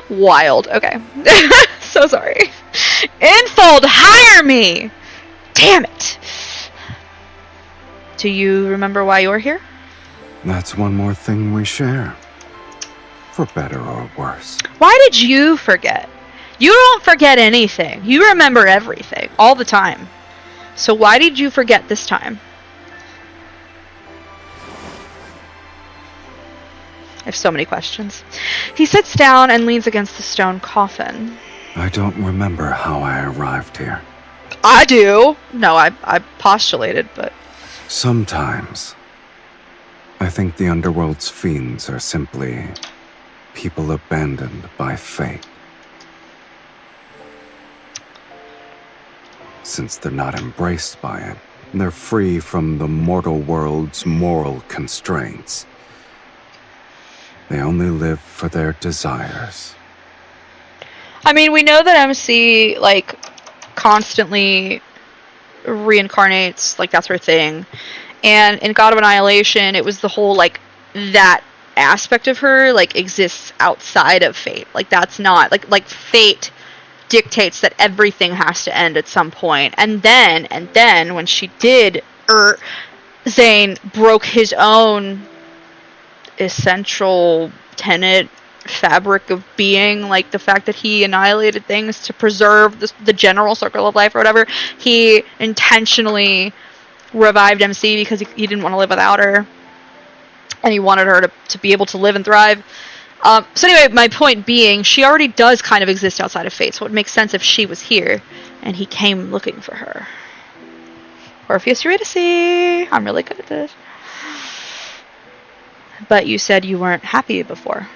Wild. Okay. So sorry. Infold, hire me! Damn it! Do you remember why you're here? That's one more thing we share. For better or worse. Why did you forget? You don't forget anything. You remember everything. All the time. So why did you forget this time? I have so many questions. He sits down and leans against the stone coffin. I don't remember how I arrived here. I do. No, I postulated, but... Sometimes, I think the Underworld's fiends are simply people abandoned by fate. Since they're not embraced by it, they're free from the mortal world's moral constraints. They only live for their desires. I mean, we know that MC, like, constantly reincarnates, like, that's her thing. And in God of Annihilation, it was the whole, like, that aspect of her, like, exists outside of fate. Like, that's not, like fate dictates that everything has to end at some point. And then, when she did, Zane broke his own essential tenet fabric of being, like the fact that he annihilated things to preserve the general circle of life or whatever. He intentionally revived MC because he didn't want to live without her, and he wanted her to be able to live and thrive. So anyway, my point being, she already does kind of exist outside of fate, so it makes sense if she was here and he came looking for her. Orpheus Eurydice. I'm really good at this. But you said you weren't happy before.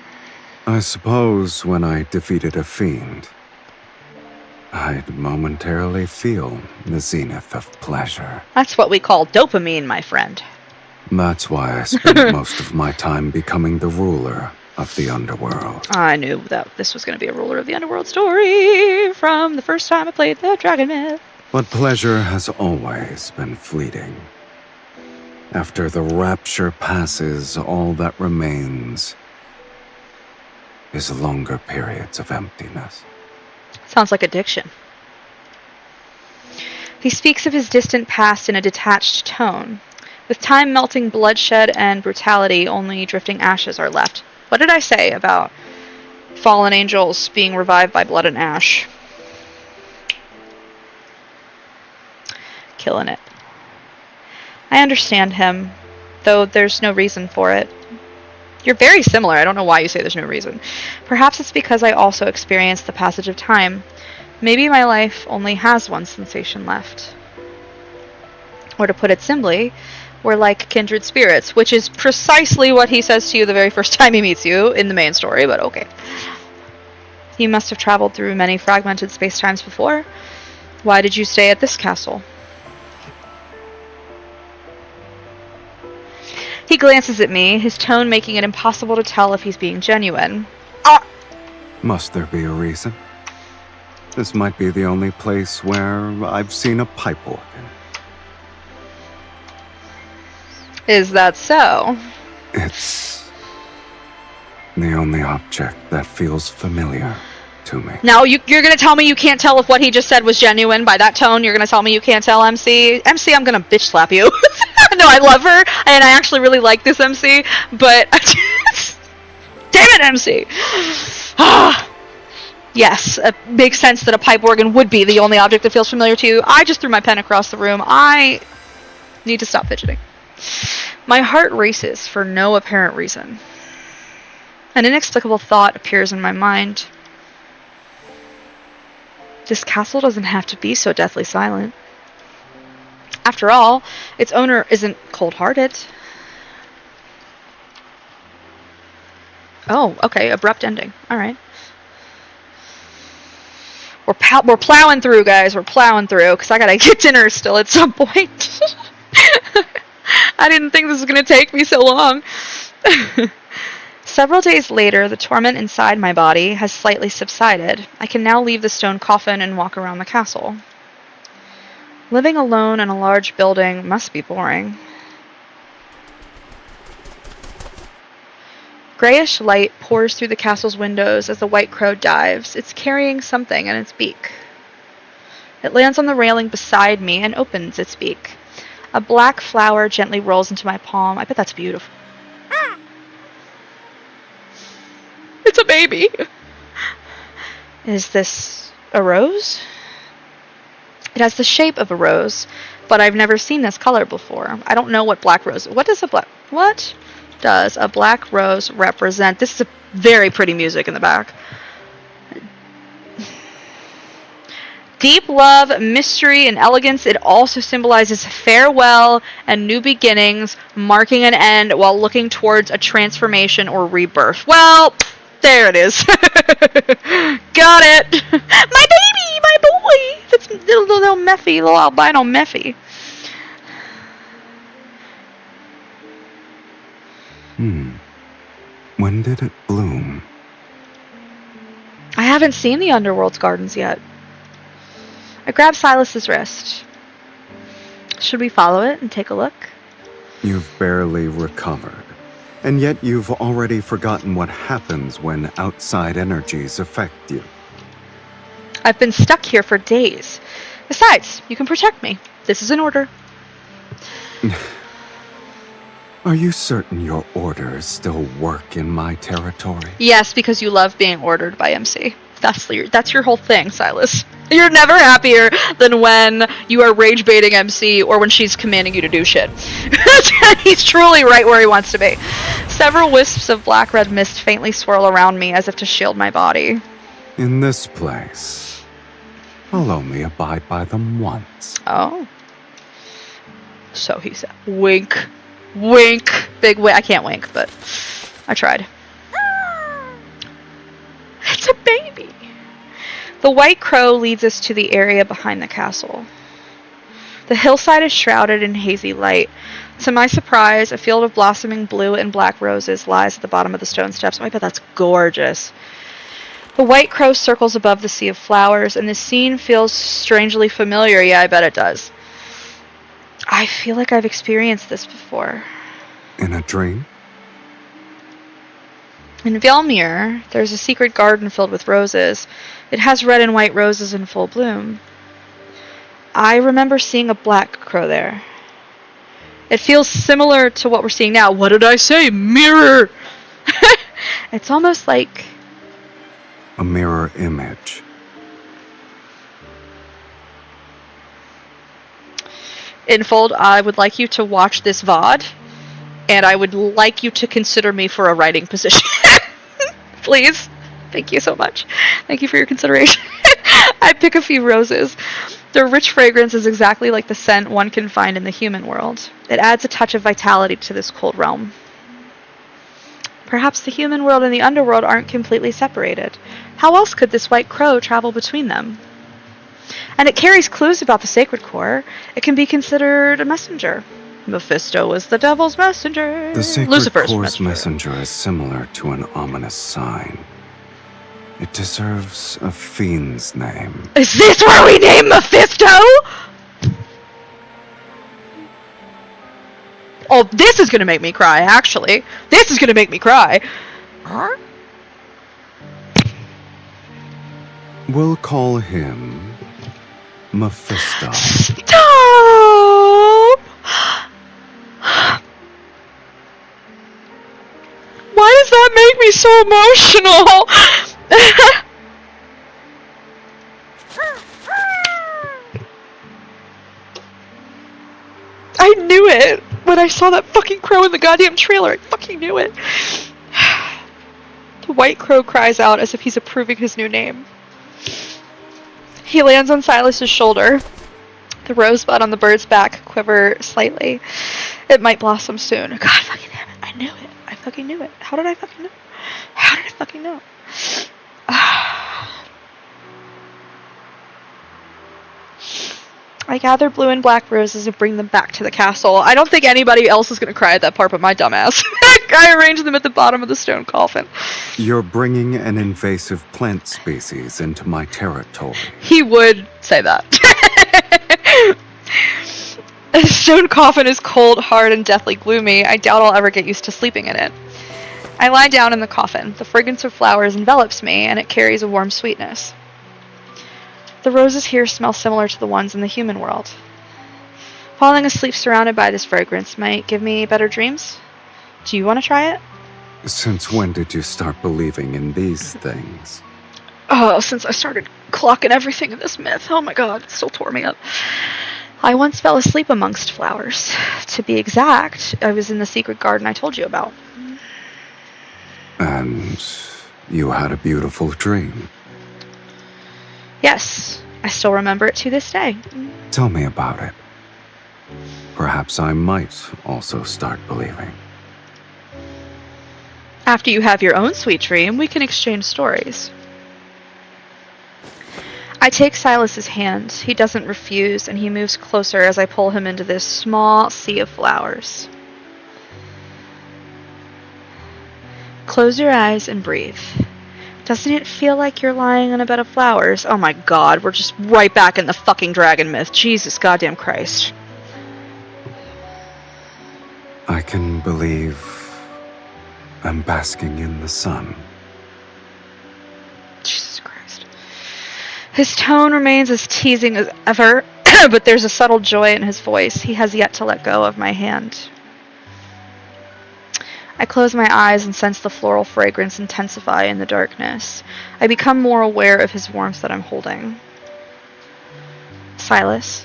I suppose when I defeated a fiend, I'd momentarily feel the zenith of pleasure. That's what we call dopamine, my friend. That's why I spent most of my time becoming the ruler of the Underworld. I knew that this was going to be a ruler of the Underworld story from the first time I played the Dragon Myth. But pleasure has always been fleeting. After the rapture passes, all that remains is longer periods of emptiness. Sounds like addiction. He speaks of his distant past in a detached tone. With time melting bloodshed and brutality, only drifting ashes are left. What did I say about fallen angels being revived by blood and ash? Killing it. I understand him, though there's no reason for it. You're very similar. I don't know why you say there's no reason. Perhaps it's because I also experienced the passage of time. Maybe my life only has one sensation left. Or to put it simply, we're like kindred spirits, which is precisely what he says to you the very first time he meets you in the main story, but okay. You must have traveled through many fragmented spacetimes before. Why did you stay at this castle? He glances at me, his tone making it impossible to tell if he's being genuine. Must there be a reason? This might be the only place where I've seen a pipe organ. Is that so? It's the only object that feels familiar to me. Now, you're going to tell me you can't tell if what he just said was genuine by that tone? You're going to tell me you can't tell MC? MC, I'm going to bitch slap you. No, I love her, and I actually really like this MC, but... Damn it, MC! Yes, it makes sense that a pipe organ would be the only object that feels familiar to you. I just threw my pen across the room. I need to stop fidgeting. My heart races for no apparent reason. An inexplicable thought appears in my mind. This castle doesn't have to be so deathly silent. After all, its owner isn't cold-hearted. Oh, okay, abrupt ending. Alright. We're plowing through, guys. We're plowing through, because I gotta get dinner still at some point. I didn't think this was going to take me so long. Several days later, the torment inside my body has slightly subsided. I can now leave the stone coffin and walk around the castle. Living alone in a large building must be boring. Grayish light pours through the castle's windows as the white crow dives. It's carrying something in its beak. It lands on the railing beside me and opens its beak. A black flower gently rolls into my palm. I bet that's beautiful. It's a baby. Is this a rose? It has the shape of a rose, but I've never seen this color before. I don't know what black rose... What does a black rose represent? This is a very pretty music in the back. Deep love, mystery, and elegance. It also symbolizes farewell and new beginnings, marking an end while looking towards a transformation or rebirth. Well, there it is. Got it. My baby, my boy. That's little Mephi, little albino Mephi. When did it bloom? I haven't seen the Underworld's gardens yet. I grab Sylus'S wrist. Should we follow it and take a look? You've barely recovered, and yet you've already forgotten what happens when outside energies affect you. I've been stuck here for days. Besides, you can protect me. This is an order. Are you certain your orders still work in my territory? Yes, because you love being ordered by MC. That's your whole thing, Sylus's. You're never happier than when you are rage baiting MC or when she's commanding you to do shit. He's truly right where he wants to be. Several wisps of black-red mist faintly swirl around me as if to shield my body. In this place, I'll only abide by them once. Oh. So he said. Wink. Wink. Big wink. I can't wink, but I tried. It's a baby. The white crow leads us to the area behind the castle. The hillside is shrouded in hazy light. To my surprise, a field of blossoming blue and black roses lies at the bottom of the stone steps. Oh, I bet that's gorgeous. The white crow circles above the sea of flowers, and the scene feels strangely familiar. Yeah, I bet it does. I feel like I've experienced this before. In a dream? In Velmir, there's a secret garden filled with roses. It has red and white roses in full bloom. I remember seeing a black crow there. It feels similar to what we're seeing now. What did I say? Mirror! It's almost like... a mirror image. Infold, I would like you to watch this VOD, and I would like you to consider me for a writing position. Please. Thank you so much. Thank you for your consideration. I pick a few roses. Their rich fragrance is exactly like the scent one can find in the human world. It adds a touch of vitality to this cold realm. Perhaps the human world and the underworld aren't completely separated. How else could this white crow travel between them? And it carries clues about the sacred core. It can be considered a messenger. Mephisto is the devil's messenger. The sacred Lucifer's core's messenger is similar to an ominous sign. It deserves a fiend's name. Is this where we name Mephisto? Oh, this is gonna make me cry, actually. This is gonna make me cry. Huh? We'll call him Mephisto. Stop! Why does that make me so emotional? I knew it when I saw that fucking crow in the goddamn trailer. I fucking knew it. The white crow cries out as if he's approving his new name. He lands on Sylus's shoulder. The rosebud on the bird's back quiver slightly. It might blossom soon. God fucking damn it. I knew it. I fucking knew it. How did I fucking know? How did I fucking know? I gather blue and black roses and bring them back to the castle. I don't think anybody else is going to cry at that part but my dumbass. I arrange them at the bottom of the stone coffin. You're bringing an invasive plant species into my territory. He would say that. The stone coffin is cold, hard, and deathly gloomy. I doubt I'll ever get used to sleeping in it. I lie down in the coffin. The fragrance of flowers envelops me, and it carries a warm sweetness. The roses here smell similar to the ones in the human world. Falling asleep surrounded by this fragrance might give me better dreams. Do you want to try it? Since when did you start believing in these things? Oh, since I started clocking everything in this myth. Oh my god, it still tore me up. I once fell asleep amongst flowers. To be exact, I was in the secret garden I told you about. And you had a beautiful dream. Yes, I still remember it to this day. Tell me about it. Perhaps I might also start believing. After you have your own sweet dream, we can exchange stories. I take Sylus's hand. He doesn't refuse, and he moves closer as I pull him into this small sea of flowers. Close your eyes and breathe. Doesn't it feel like you're lying on a bed of flowers? Oh my god, we're just right back in the fucking dragon myth. Jesus goddamn Christ. I can believe I'm basking in the sun. Jesus Christ. His tone remains as teasing as ever, but there's a subtle joy in his voice. He has yet to let go of my hand. I close my eyes and sense the floral fragrance intensify in the darkness. I become more aware of his warmth that I'm holding. Sylus.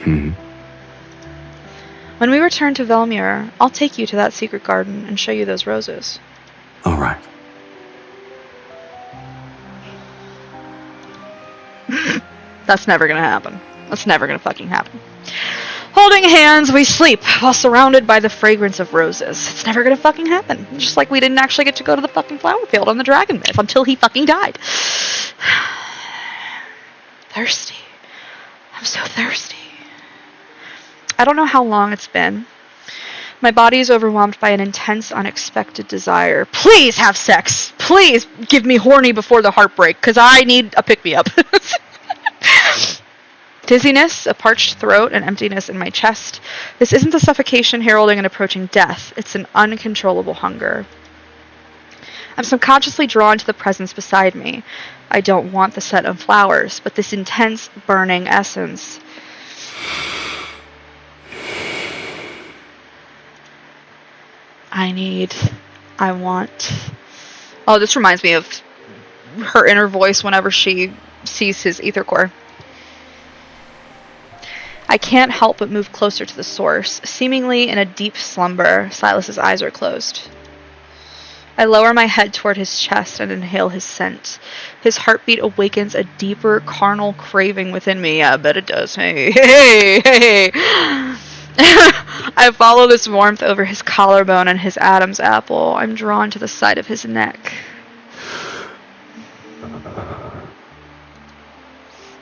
When we return to Velmure, I'll take you to that secret garden and show you those roses. All right. That's never gonna happen. That's never gonna fucking happen. Holding hands, we sleep while surrounded by the fragrance of roses. It's never gonna fucking happen. Just like we didn't actually get to go to the fucking flower field on the dragon myth until he fucking died. Thirsty. I'm so thirsty. I don't know how long it's been. My body is overwhelmed by an intense, unexpected desire. Please have sex. Please give me horny before the heartbreak, because I need a pick-me-up. Dizziness, a parched throat, and emptiness in my chest. This isn't a suffocation heralding an approaching death. It's an uncontrollable hunger. I'm subconsciously drawn to the presence beside me. I don't want the scent of flowers, but this intense, burning essence. I want. Oh, this reminds me of her inner voice whenever she sees his ether core. I can't help but move closer to the source. Seemingly in a deep slumber, Sylus's eyes are closed. I lower my head toward his chest and inhale his scent. His heartbeat awakens a deeper carnal craving within me. Yeah, I bet it does. Hey. I follow this warmth over his collarbone and his Adam's apple. I'm drawn to the side of his neck.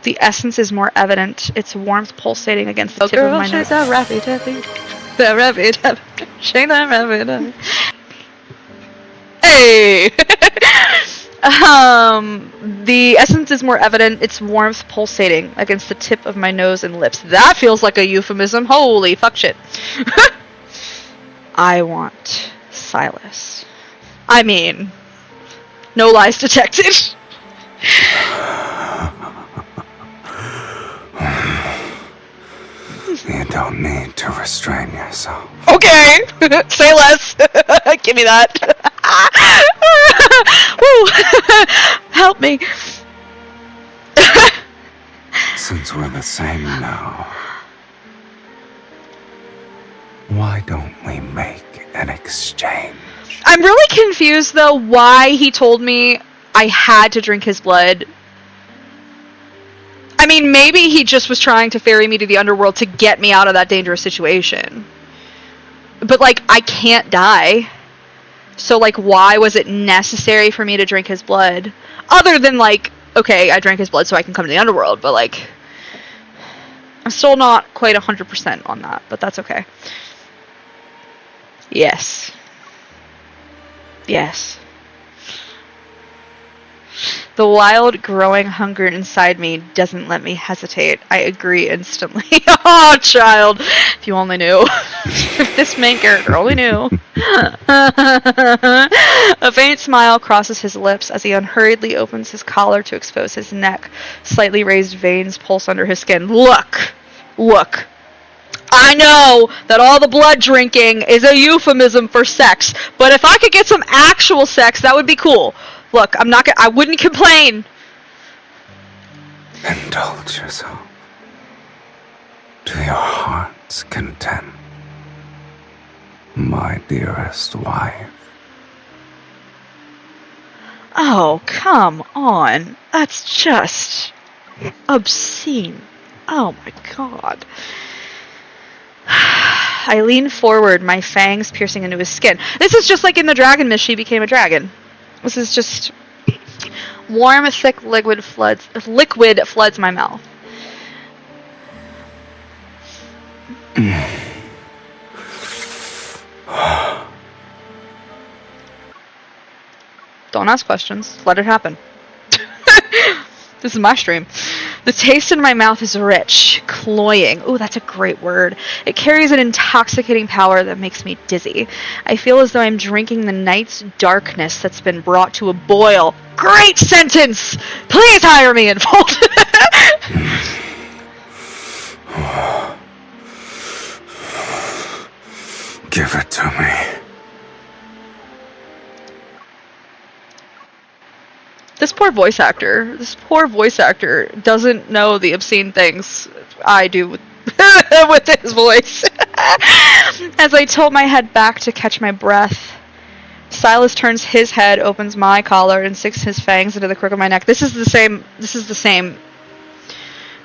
The essence is more evident, its warmth pulsating against the tip of my nose. The rappy tappy. Shake that rappy tappy. Hey! The essence is more evident, its warmth pulsating against the tip of my nose and lips. That feels like a euphemism. Holy fuck shit. I want Sylus. I mean, no lies detected. You don't need to restrain yourself. Okay! Say less! Give me that! Woo. Help me! Since we're the same now, why don't we make an exchange? I'm really confused, though, why he told me I had to drink his blood. I mean, maybe he just was trying to ferry me to the underworld to get me out of that dangerous situation. But, like, I can't die. So, like, why was it necessary for me to drink his blood? Other than, like, okay, I drank his blood so I can come to the underworld, but, like, I'm still not quite 100% on that, but that's okay. Yes. Yes. The wild, growing hunger inside me doesn't let me hesitate. I agree instantly. Oh, child! If you only knew. If this main character only knew. A faint smile crosses his lips as he unhurriedly opens his collar to expose his neck. Slightly raised veins pulse under his skin. Look! Look! I know that all the blood drinking is a euphemism for sex, but if I could get some actual sex, that would be cool. Look, I wouldn't complain. Indulge yourself to your heart's content, my dearest wife. Oh, come on. That's just obscene. Oh my god. I lean forward, my fangs piercing into his skin. This is just like in the Dragon Mist, she became a dragon. This is just warm, thick liquid floods my mouth. Don't ask questions. Let it happen. This is my stream. The taste in my mouth is rich, cloying. Ooh, that's a great word. It carries an intoxicating power that makes me dizzy. I feel as though I'm drinking the night's darkness that's been brought to a boil. Great sentence! Please hire me in full. Give it to me. This poor voice actor doesn't know the obscene things I do with, with his voice. As I tilt my head back to catch my breath, Sylus's turns his head, opens my collar, and sinks his fangs into the crook of my neck. This is the same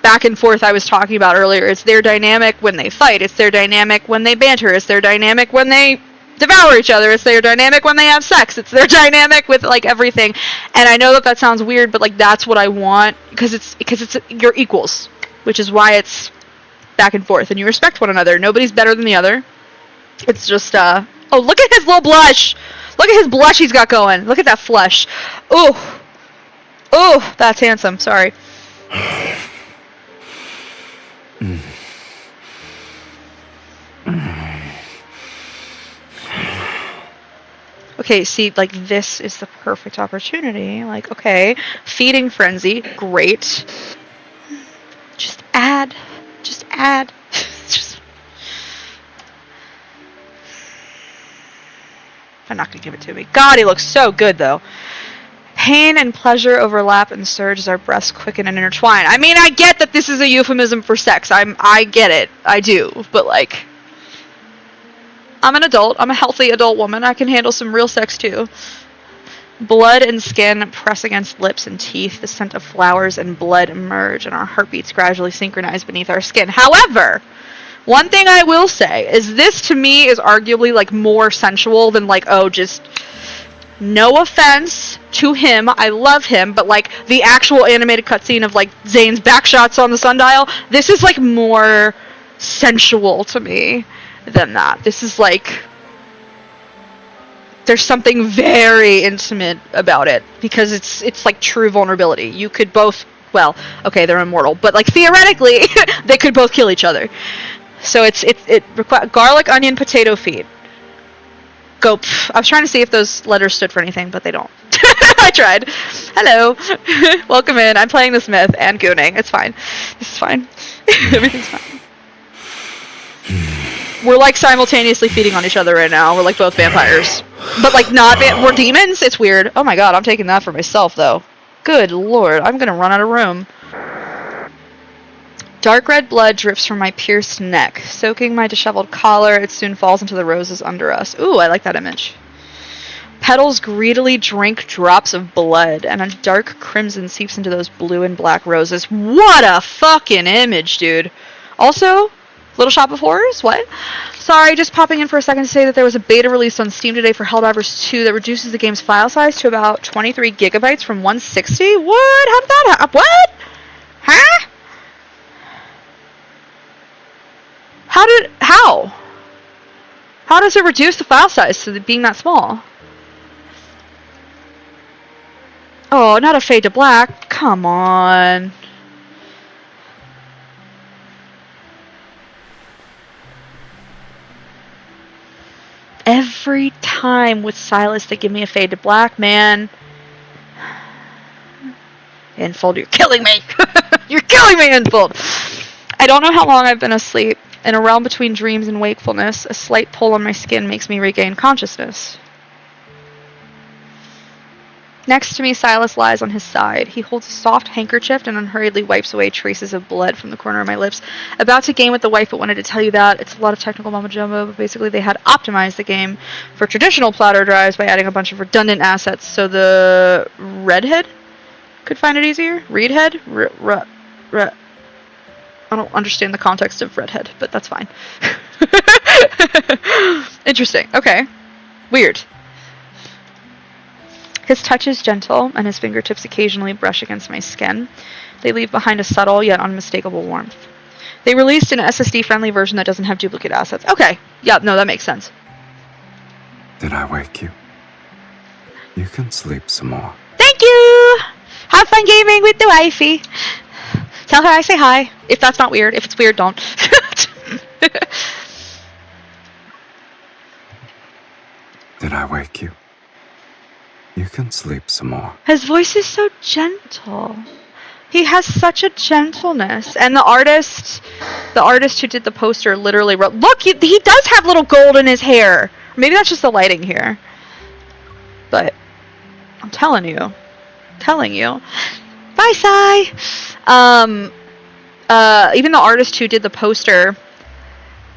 back and forth I was talking about earlier. It's their dynamic when they fight. It's their dynamic when they banter. It's their dynamic when they devour each other. It's their dynamic when they have sex. It's their dynamic with like everything. And I know that sounds weird, but like that's what I want because it's you're equals, which is why it's back and forth and you respect one another. Nobody's better than the other. It's just oh, look at his little blush. Look at his blush he's got going. Look at that flush. Ooh. Ooh, that's handsome. Sorry. Okay, see, like, this is the perfect opportunity. Like, okay, feeding frenzy, great. Just add. Just. I'm not gonna give it to me. God, he looks so good, though. Pain and pleasure overlap and surge as our breaths quicken and intertwine. I mean, I get that this is a euphemism for sex. I get it. I do. But, like, I'm an adult. I'm a healthy adult woman. I can handle some real sex, too. Blood and skin press against lips and teeth. The scent of flowers and blood emerge, and our heartbeats gradually synchronize beneath our skin. However, one thing I will say is this, to me, is arguably, like, more sensual than, like, oh, just... No offense to him, I love him, but like the actual animated cutscene of like Zane's backshots on the sundial, this is like more sensual to me than that. This is like, there's something very intimate about it because it's like true vulnerability. You could both, well, okay, they're immortal, but like theoretically they could both kill each other. So it requires garlic, onion, potato feet. Go. I was trying to see if those letters stood for anything, but they don't. I tried. Hello. Welcome in. I'm playing the Smith and gooning. It's fine. This is fine. Everything's fine. We're like simultaneously feeding on each other right now. We're like both vampires. But like not we're demons? It's weird. Oh my god, I'm taking that for myself though. Good lord, I'm gonna run out of room. Dark red blood drips from my pierced neck, soaking my disheveled collar. It soon falls into the roses under us. Ooh, I like that image. Petals greedily drink drops of blood, and a dark crimson seeps into those blue and black roses. What a fucking image, dude. Also, Little Shop of Horrors? What? Sorry, just popping in for a second to say that there was a beta release on Steam today for Helldivers 2 that reduces the game's file size to about 23 gigabytes from 160. What? How did that happen? What? Huh? How does it reduce the file size to being that small? Oh, not a fade to black. Come on. Every time with Sylus's they give me a fade to black, man. Infold, you're killing me. You're killing me, Infold. I don't know how long I've been asleep. In a realm between dreams and wakefulness, a slight pull on my skin makes me regain consciousness. Next to me, Sylus's lies on his side. He holds a soft handkerchief and unhurriedly wipes away traces of blood from the corner of my lips. About to game with the wife, but wanted to tell you that. It's a lot of technical mumbo jumbo, but basically they had optimized the game for traditional platter drives by adding a bunch of redundant assets, so the redhead could find it easier. Readhead? I don't understand the context of redhead, but that's fine. Interesting. Okay. Weird. His touch is gentle, and his fingertips occasionally brush against my skin. They leave behind a subtle yet unmistakable warmth. They released an SSD-friendly version that doesn't have duplicate assets. Okay. Yeah, no, that makes sense. Did I wake you? You can sleep some more. Thank you! Have fun gaming with the wifey. Tell her I say hi. If that's not weird. If it's weird, don't. Did I wake you? You can sleep some more. His voice is so gentle. He has such a gentleness. And the artist who did the poster literally wrote, look, he does have little gold in his hair. Maybe that's just the lighting here. But I'm telling you. Bye, Sai. Even the artist who did the poster.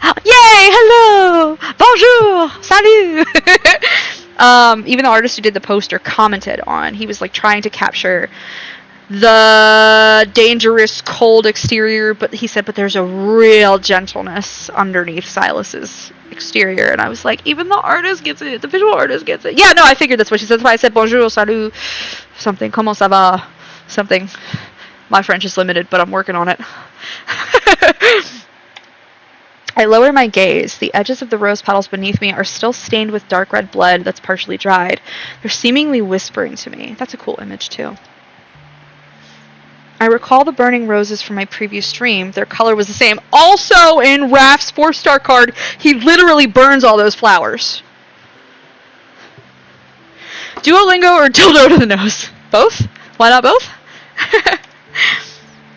Yay! Hello! Bonjour! Salut! Even the artist who did the poster commented on. He was like trying to capture the dangerous, cold exterior, but he said, but there's a real gentleness underneath Sylus's exterior. And I was like, even the artist gets it. The visual artist gets it. Yeah, no, I figured that's what she said. That's why I said bonjour, salut, something, comment ça va, something. My French is limited, but I'm working on it. I lower my gaze. The edges of the rose petals beneath me are still stained with dark red blood that's partially dried. They're seemingly whispering to me. That's a cool image, too. I recall the burning roses from my previous dream. Their color was the same. Also, in Raph's 4-star card, he literally burns all those flowers. Duolingo or dildo to the nose? Both? Why not both?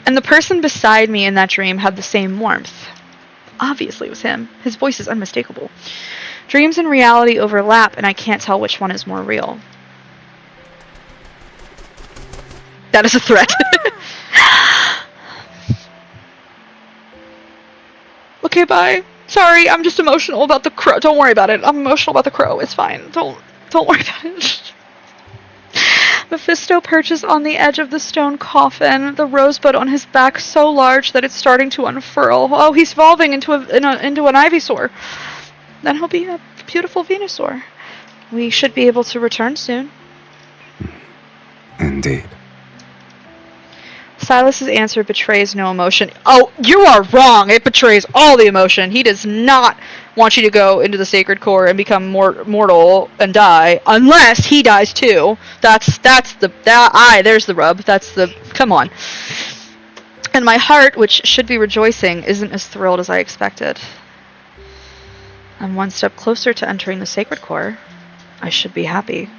And the person beside me in that dream had the same warmth. Obviously it was him. His voice is unmistakable. Dreams and reality overlap, and I can't tell which one is more real. That is a threat. Okay, bye. Sorry, I'm just emotional about the crow. Don't worry about it. I'm emotional about the crow. It's fine. Don't worry about it. Mephisto perches on the edge of the stone coffin, the rosebud on his back so large that it's starting to unfurl. Oh, he's evolving into an Ivysaur. Then he'll be a beautiful Venusaur. We should be able to return soon. Indeed. Sylus's answer betrays no emotion. Oh, you are wrong. It betrays all the emotion. He does not want you to go into the sacred core and become mortal and die, unless he dies too. There's the rub. Come on. And my heart, which should be rejoicing, isn't as thrilled as I expected. I'm one step closer to entering the sacred core. I should be happy.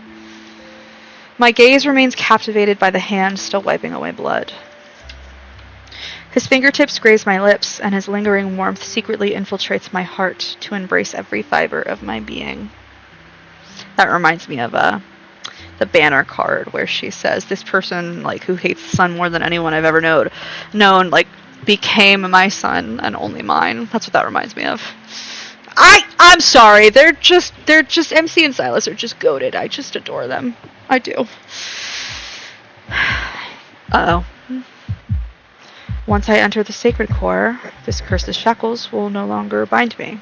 My gaze remains captivated by the hand still wiping away blood. His fingertips graze my lips, and his lingering warmth secretly infiltrates my heart to embrace every fiber of my being. That reminds me of the banner card where she says, this person who hates the sun more than anyone I've ever known became my son and only mine. That's what that reminds me of. I'm sorry. They're just MC and Sylus are just goated. I just adore them. I do. Uh-oh. Once I enter the sacred core, this curse's shackles will no longer bind me.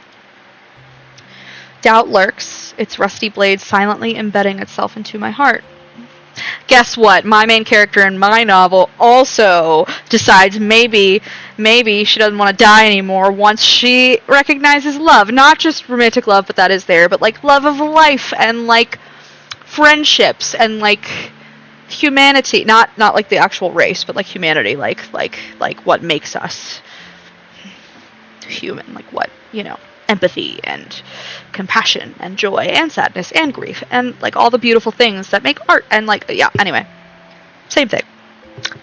Doubt lurks, its rusty blade silently embedding itself into my heart. guess what? My main character in my novel also decides maybe she doesn't want to die anymore once she recognizes love. Not just romantic love, but that is there, but like love of life and like friendships and like humanity. Not like the actual race, but like humanity, like what makes us human, like what, empathy and compassion and joy and sadness and grief and like all the beautiful things that make art and like, yeah, anyway, same thing.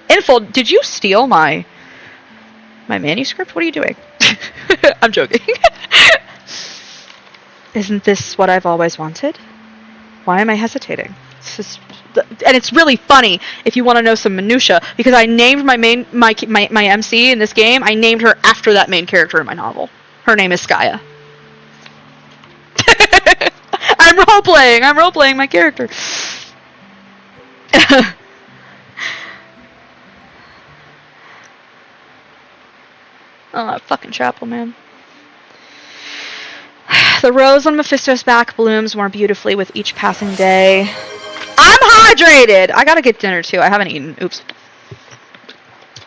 Infold, did you steal my manuscript? What are you doing? I'm joking. Isn't this what I've always wanted? Why am I hesitating? And it's really funny if you want to know some minutia, because I named my MC in this game, I named her after that main character in my novel. Her name is Skaya. I'm role-playing my character. Oh, that fucking chapel, man. The rose on Mephisto's back blooms more beautifully with each passing day. I'm hydrated! I gotta get dinner, too. I haven't eaten. Oops.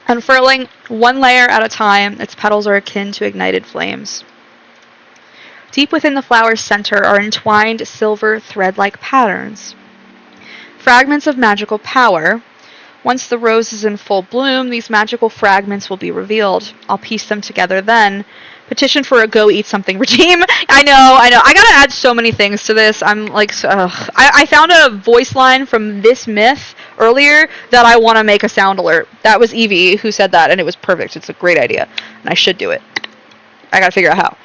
Unfurling one layer at a time, its petals are akin to ignited flames. Deep within the flower's center are entwined silver thread-like patterns. Fragments of magical power. Once the rose is in full bloom, these magical fragments will be revealed. I'll piece them together then. Petition for a go eat something regime. I know. I gotta add so many things to this. I'm like, I found a voice line from this myth earlier that I want to make a sound alert. That was Evie who said that, and it was perfect. It's a great idea, and I should do it. I gotta figure out how.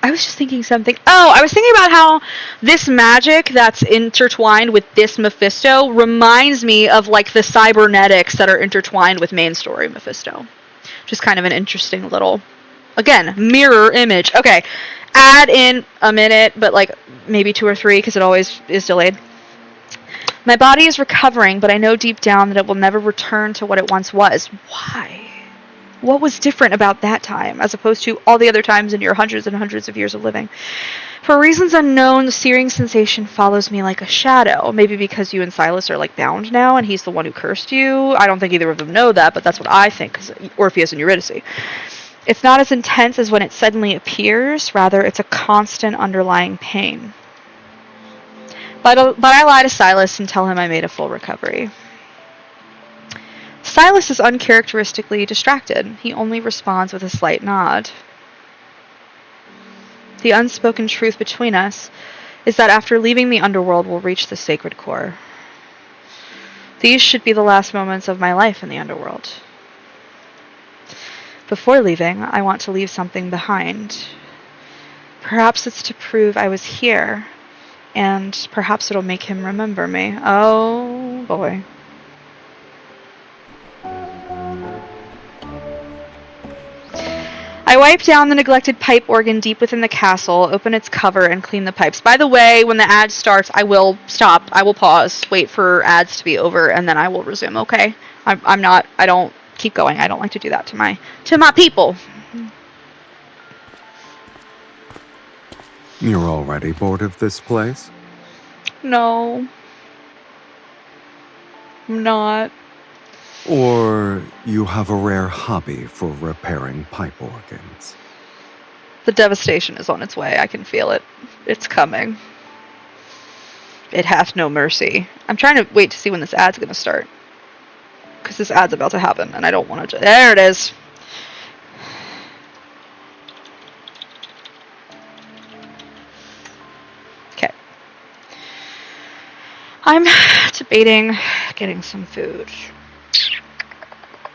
I was just thinking something. Oh, I was thinking about how this magic that's intertwined with this Mephisto reminds me of like the cybernetics that are intertwined with main story Mephisto. Just kind of an interesting little, again, mirror image. Okay, add in a minute, but like maybe 2 or 3 because it always is delayed. My body is recovering, but I know deep down that it will never return to what it once was. Why? What was different about that time, as opposed to all the other times in your hundreds and hundreds of years of living? For reasons unknown, the searing sensation follows me like a shadow. Maybe because you and Sylus's are like bound now, and he's the one who cursed you. I don't think either of them know that, but that's what I think, because Orpheus and Eurydice. It's not as intense as when it suddenly appears. Rather, it's a constant underlying pain. But I lie to Sylus's and tell him I made a full recovery. Sylus's is uncharacteristically distracted. He only responds with a slight nod. The unspoken truth between us is that after leaving the underworld, we'll reach the sacred core. These should be the last moments of my life in the underworld. Before leaving, I want to leave something behind. Perhaps it's to prove I was here, and perhaps it'll make him remember me. Oh, boy. I wipe down the neglected pipe organ deep within the castle, open its cover, and clean the pipes. By the way, when the ad starts, I will stop. I will pause, wait for ads to be over, and then I will resume, okay? I don't keep going. I don't like to do that to my people. You're already bored of this place? No. I'm not. Or you have a rare hobby for repairing pipe organs? The devastation is on its way. I can feel it. It's coming. It hath no mercy. I'm trying to wait to see when this ad's going to start. Because this ad's about to happen, and I don't want to... There it is. Okay. I'm debating getting some food.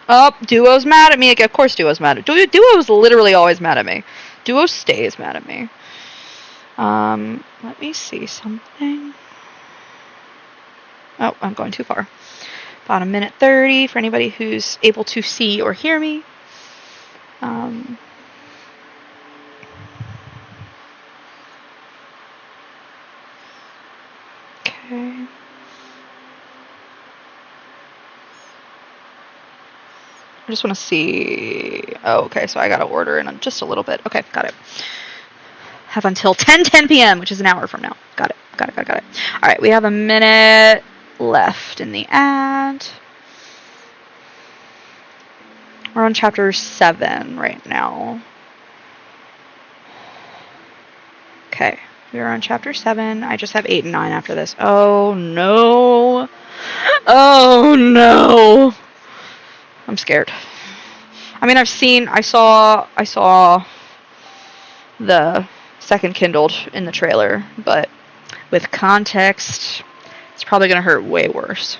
Oh, Duo's mad at me. Of course Duo's mad at me. Duo's literally always mad at me. Duo stays mad at me. Let me see something. Oh, I'm going too far. About 1:30 for anybody who's able to see or hear me. Okay. I just want to see... Oh, okay, so I gotta order in just a little bit. Okay, got it. Have until 10 p.m., which is an hour from now. Got it. Got it. Alright, we have a minute left in the ad. We're on chapter 7 right now. Okay, we are on chapter 7. I just have 8 and 9 after this. Oh no! Oh no! I'm scared. I mean, I saw the second kindled in the trailer, but with context, it's probably going to hurt way worse.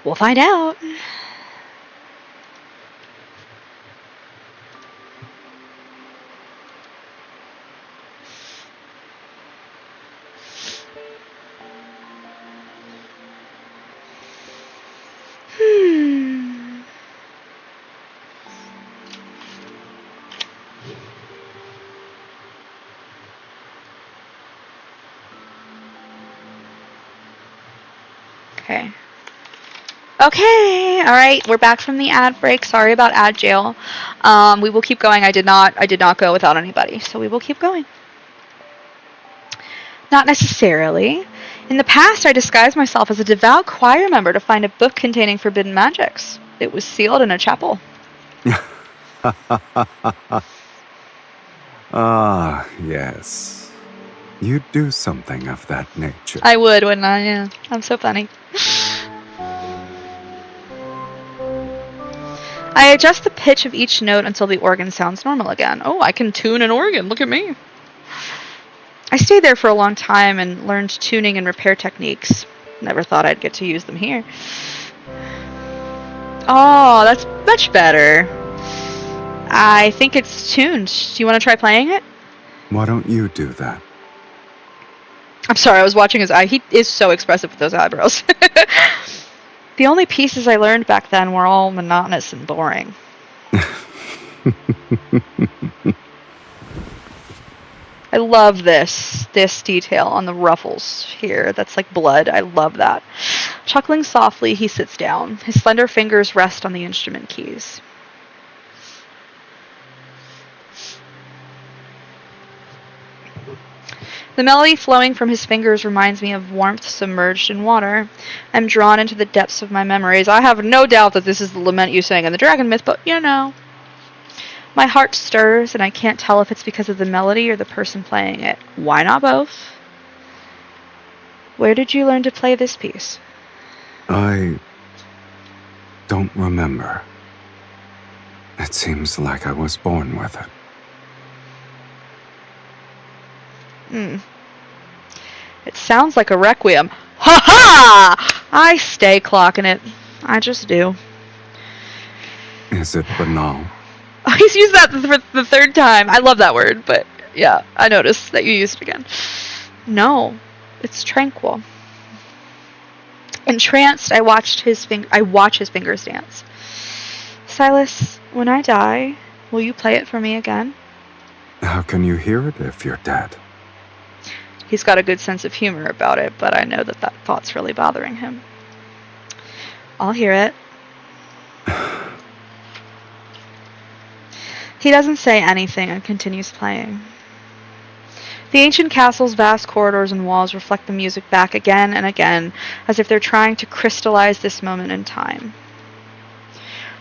We'll find out. Okay, all right, we're back from the ad break. Sorry about ad jail. We will keep going. I did not go without anybody, so we will keep going. Not necessarily. In the past, I disguised myself as a devout choir member to find a book containing forbidden magics. It was sealed in a chapel. Ah, yes. You'd do something of that nature. I would, wouldn't I? Yeah, I'm so funny. I adjust the pitch of each note until the organ sounds normal again. Oh, I can tune an organ. Look at me. I stayed there for a long time and learned tuning and repair techniques. Never thought I'd get to use them here. Oh, that's much better. I think it's tuned. Do you want to try playing it? Why don't you do that? I'm sorry, I was watching his eye. He is so expressive with those eyebrows. The only pieces I learned back then were all monotonous and boring. I love this detail on the ruffles here. That's like blood. I love that. Chuckling softly, he sits down. His slender fingers rest on the instrument keys. The melody flowing from his fingers reminds me of warmth submerged in water. I'm drawn into the depths of my memories. I have no doubt that this is the lament you sang in the Dragon Myth, but you know. My heart stirs, and I can't tell if it's because of the melody or the person playing it. Why not both? Where did you learn to play this piece? I don't remember. It seems like I was born with it. It sounds like a requiem. Ha ha! I stay clocking it. I just do. Is it banal? Oh, he's used that for the third time. I love that word, but yeah, I noticed that you used it again. No, it's tranquil. Entranced, I watch his fingers dance. Sylus, when I die, will you play it for me again? How can you hear it if you're dead? He's got a good sense of humor about it, but I know that thought's really bothering him. I'll hear it. He doesn't say anything and continues playing. The ancient castle's vast corridors and walls reflect the music back again and again, as if they're trying to crystallize this moment in time.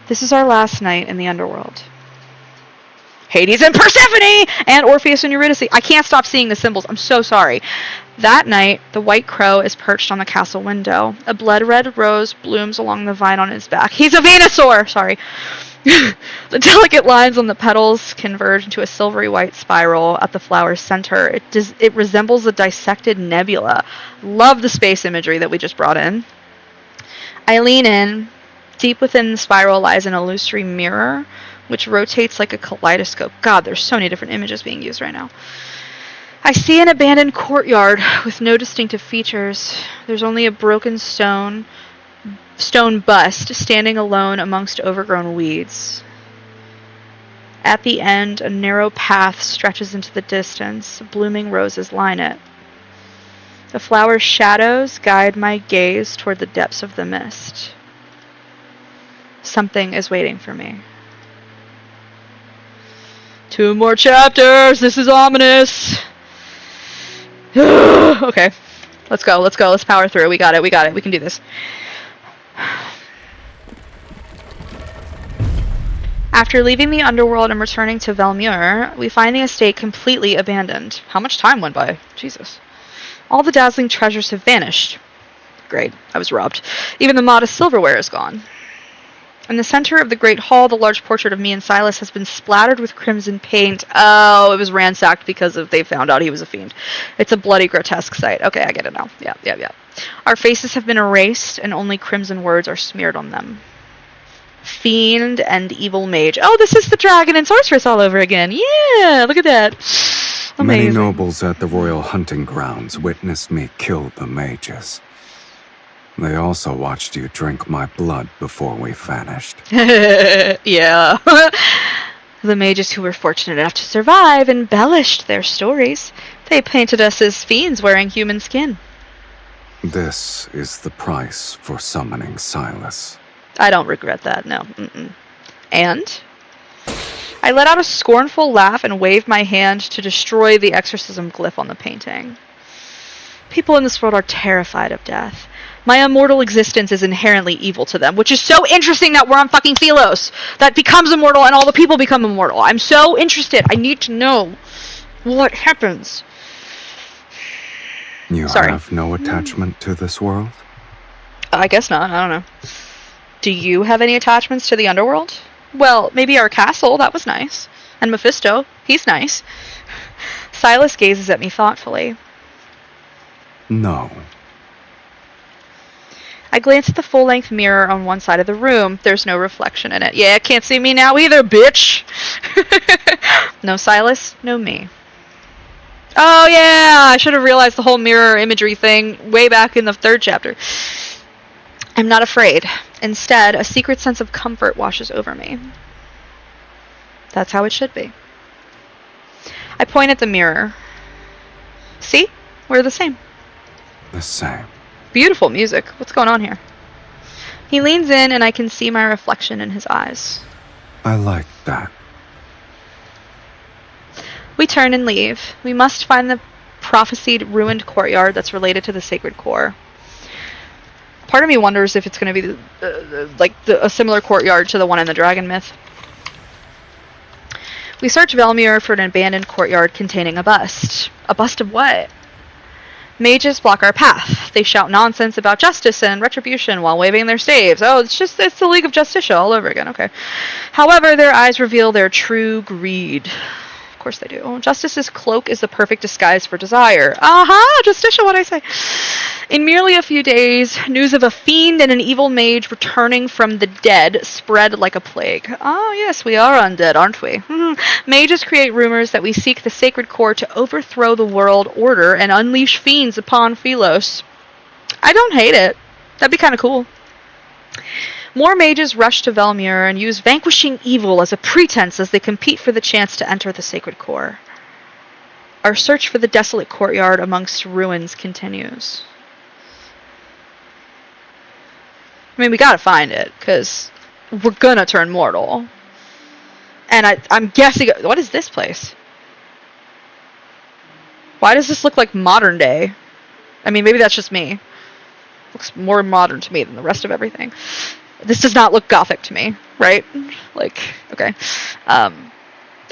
This is our last night in the underworld. Hades and Persephone! And Orpheus and Eurydice. I can't stop seeing the symbols. I'm so sorry. That night, the white crow is perched on the castle window. A blood-red rose blooms along the vine on his back. He's a Venusaur! Sorry. The delicate lines on the petals converge into a silvery white spiral at the flower's center. It resembles a dissected nebula. Love the space imagery that we just brought in. I lean in. Deep within the spiral lies an illusory mirror, which rotates like a kaleidoscope. God, there's so many different images being used right now. I see an abandoned courtyard with no distinctive features. There's only a broken stone bust standing alone amongst overgrown weeds. At the end, a narrow path stretches into the distance. Blooming roses line it. The flower's shadows guide my gaze toward the depths of the mist. Something is waiting for me. 2 more chapters! This is ominous! Okay. Let's go. Let's power through. We got it. We can do this. After leaving the underworld and returning to Velmur, we find the estate completely abandoned. How much time went by? Jesus. All the dazzling treasures have vanished. Great. I was robbed. Even the modest silverware is gone. In the center of the great hall, the large portrait of me and Sylus's has been splattered with crimson paint. Oh, it was ransacked because they found out he was a fiend. It's a bloody, grotesque sight. Okay, I get it now. Yeah. Our faces have been erased, and only crimson words are smeared on them. Fiend and evil mage. Oh, this is the dragon and sorceress all over again. Yeah, look at that. Amazing. Many nobles at the royal hunting grounds witnessed me kill the mages. They also watched you drink my blood before we vanished. Yeah. The mages who were fortunate enough to survive embellished their stories. They painted us as fiends wearing human skin. This is the price for summoning Sylus's. I don't regret that, no. Mm-mm. And? I let out a scornful laugh and waved my hand to destroy the exorcism glyph on the painting. People in this world are terrified of death. My immortal existence is inherently evil to them, which is so interesting that we're on fucking Sylus's that becomes immortal and all the people become immortal. I'm so interested. I need to know what happens. You have no attachment to this world? I guess not. I don't know. Do you have any attachments to the underworld? Well, maybe our castle. That was nice. And Mephisto. He's nice. Sylus's gazes at me thoughtfully. No. I glance at the full-length mirror on one side of the room. There's no reflection in it. Yeah, can't see me now either, bitch! No Sylus's, no me. Oh yeah! I should have realized the whole mirror imagery thing way back in the 3rd chapter. I'm not afraid. Instead, a secret sense of comfort washes over me. That's how it should be. I point at the mirror. See? We're the same. The same. Beautiful music. What's going on here? He leans in and I can see my reflection in his eyes. I like that. We turn and leave. We must find the prophesied ruined courtyard that's related to the sacred core. Part of me wonders if it's going to be a similar courtyard to the one in the dragon myth. We search Velmur for an abandoned courtyard containing a bust. A bust of what? Mages block our path. They shout nonsense about justice and retribution while waving their staves. Oh, it's the League of Justicia all over again. Okay. However, their eyes reveal their true greed. Of course they do. Justice's cloak is the perfect disguise for desire. Aha! Justicia, what'd I say? In merely a few days, news of a fiend and an evil mage returning from the dead spread like a plague. Oh, yes, we are undead, aren't we? Mages create rumors that we seek the sacred core to overthrow the world order and unleash fiends upon Sylus's. I don't hate it. That'd be kind of cool. More mages rush to Velmur and use vanquishing evil as a pretense as they compete for the chance to enter the sacred core. Our search for the desolate courtyard amongst ruins continues. I mean, we gotta find it, because we're gonna turn mortal. And I'm guessing... What is this place? Why does this look like modern day? I mean, maybe that's just me. Looks more modern to me than the rest of everything. This does not look gothic to me, right? Like, okay.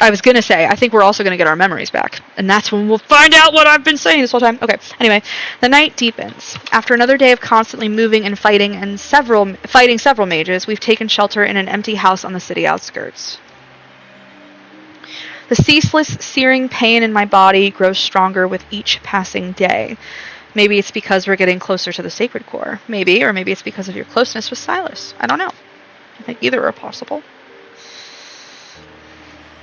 I was gonna say, I think we're also gonna get our memories back. And that's when we'll find out what I've been saying this whole time. Okay, anyway. The night deepens. After another day of constantly moving and fighting several mages, we've taken shelter in an empty house on the city outskirts. The ceaseless, searing pain in my body grows stronger with each passing day. Maybe it's because we're getting closer to the sacred core. Maybe, or maybe it's because of your closeness with Sylus's. I don't know. I think either are possible.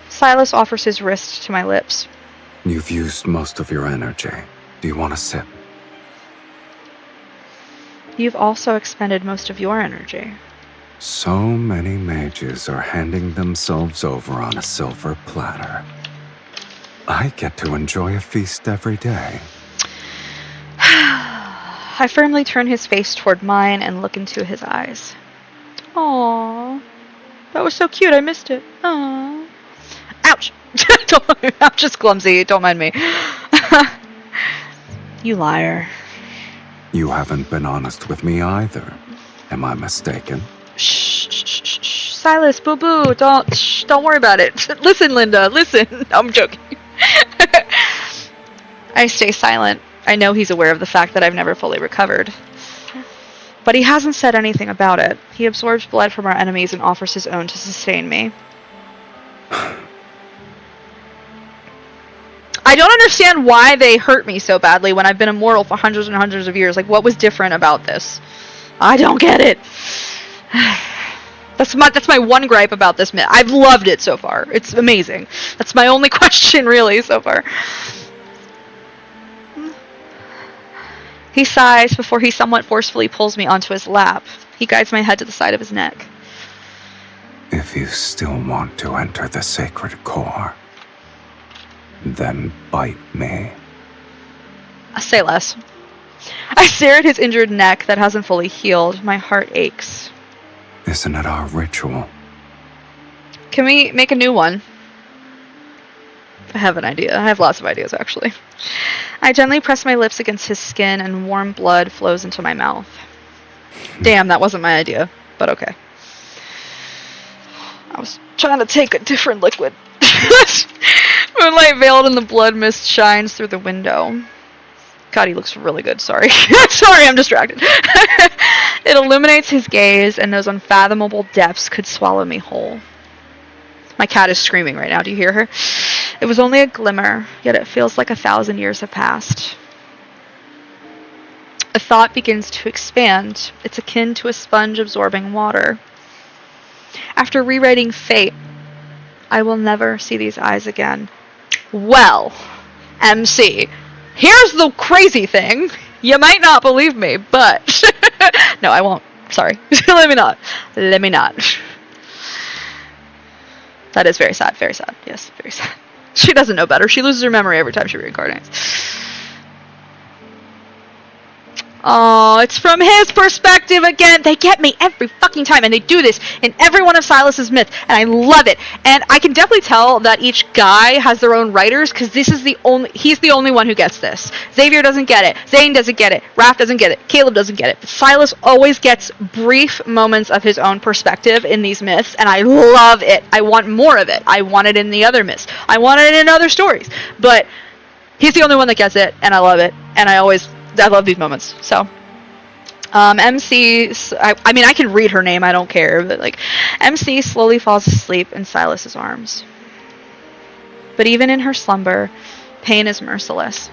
Sylus's offers his wrist to my lips. You've used most of your energy. Do you want a sip? You've also expended most of your energy. So many mages are handing themselves over on a silver platter. I get to enjoy a feast every day. I firmly turn his face toward mine and look into his eyes. Aww. That was so cute, I missed it. Aww. Ouch! I'm just clumsy, don't mind me. You liar. You haven't been honest with me either. Am I mistaken? Shh, shh, shh, shh. Silas, boo-boo, don't worry about it. Listen, Linda, listen. I'm joking. I stay silent. I know he's aware of the fact that I've never fully recovered. But he hasn't said anything about it. He absorbs blood from our enemies and offers his own to sustain me. I don't understand why they hurt me so badly when I've been immortal for hundreds and hundreds of years. Like, what was different about this? I don't get it. That's my one gripe about this myth. I've loved it so far. It's amazing. That's my only question, really, so far. He sighs before he somewhat forcefully pulls me onto his lap. He guides my head to the side of his neck. If you still want to enter the sacred core, then bite me. I say less. I stare at his injured neck that hasn't fully healed. My heart aches. Isn't it our ritual? Can we make a new one? I have an idea. I have lots of ideas, actually. I gently press my lips against his skin and warm blood flows into my mouth. Damn, that wasn't my idea, but okay. I was trying to take a different liquid. Moonlight veiled in the blood mist shines through the window. God, he looks really good, sorry. Sorry, I'm distracted. It illuminates his gaze, and those unfathomable depths could swallow me whole. My cat is screaming right now, do you hear her? It was only a glimmer, yet it feels like 1,000 years have passed. A thought begins to expand. It's akin to a sponge absorbing water. After rewriting fate, I will never see these eyes again. Well, MC, here's the crazy thing. You might not believe me, but... No, I won't. Sorry. Let me not. Let me not. That is very sad. Very sad. Yes, very sad. She doesn't know better. She loses her memory every time she reincarnates. Oh, it's from his perspective again. They get me every fucking time, and they do this in every one of Sylus's myths, and I love it. And I can definitely tell that each guy has their own writers, because he's the only one who gets this. Xavier doesn't get it. Zane doesn't get it. Raph doesn't get it. Caleb doesn't get it. But Sylus always gets brief moments of his own perspective in these myths, and I love it. I want more of it. I want it in the other myths. I want it in other stories. But he's the only one that gets it, and I love it. And I love these moments. So, MC, I mean, I can read her name, I don't care, but like, MC slowly falls asleep in Sylus's arms. But even in her slumber, pain is merciless.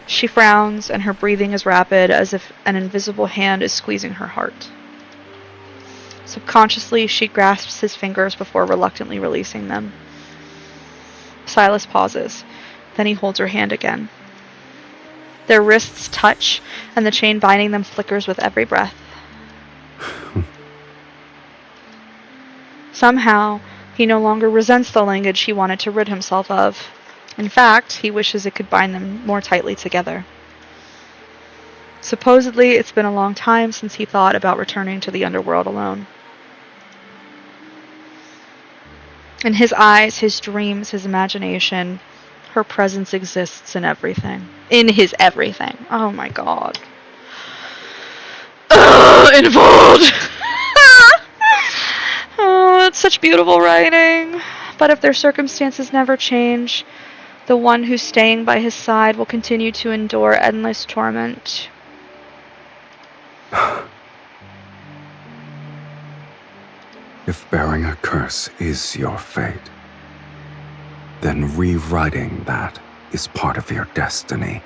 She frowns, and her breathing is rapid, as if an invisible hand is squeezing her heart. Subconsciously, she grasps his fingers before reluctantly releasing them. Sylus pauses. Then he holds her hand again. Their wrists touch, and the chain binding them flickers with every breath. Somehow, he no longer resents the language he wanted to rid himself of. In fact, he wishes it could bind them more tightly together. Supposedly, it's been a long time since he thought about returning to the underworld alone. In his eyes, his dreams, his imagination, her presence exists in everything. In his everything. Oh my god. Involved! Oh, it's such beautiful writing. But if their circumstances never change, the one who's staying by his side will continue to endure endless torment. If bearing a curse is your fate, then rewriting that is part of your destiny.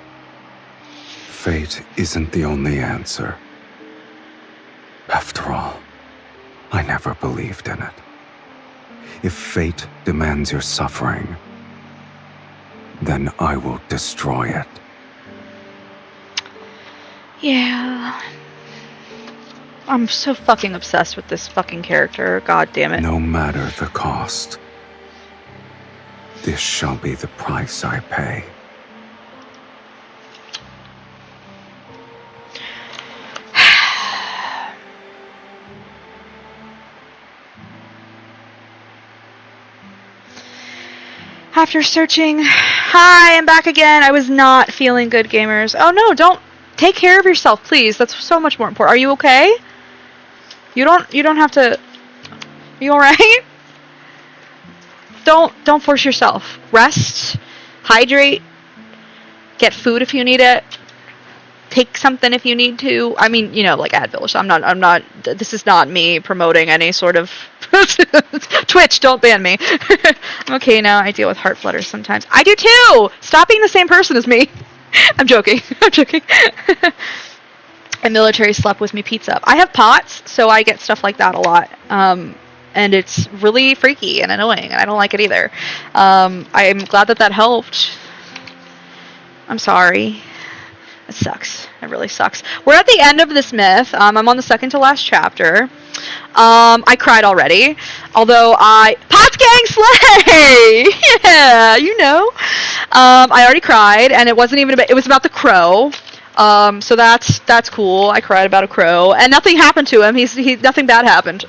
Fate isn't the only answer. After all, I never believed in it. If fate demands your suffering, then I will destroy it. Yeah. I'm so fucking obsessed with this fucking character. God damn it. No matter the cost, this shall be the price I pay. After searching... Hi, I'm back again. I was not feeling good, gamers. Oh no, don't... Take care of yourself, please. That's so much more important. Are you okay? You don't have to... You alright? Don't force yourself. Rest. Hydrate. Get food if you need it. Take something if you need to. I mean, you know, like Advil. So I'm not, this is not me promoting any sort of Twitch, don't ban me. I'm okay now. I deal with heart flutters sometimes. I do too! Stop being the same person as me. I'm joking. I'm joking. A military slept with me pizza. I have POTS, so I get stuff like that a lot. And it's really freaky and annoying, and I don't like it either. I'm glad that helped. I'm sorry. It sucks. It really sucks. We're at the end of this myth. I'm on the second to last chapter. I cried already. Although POTS gang slay! Yeah, you know. I already cried, and it wasn't even about... It was about the crow. So that's cool. I cried about a crow. And nothing happened to him. Nothing bad happened.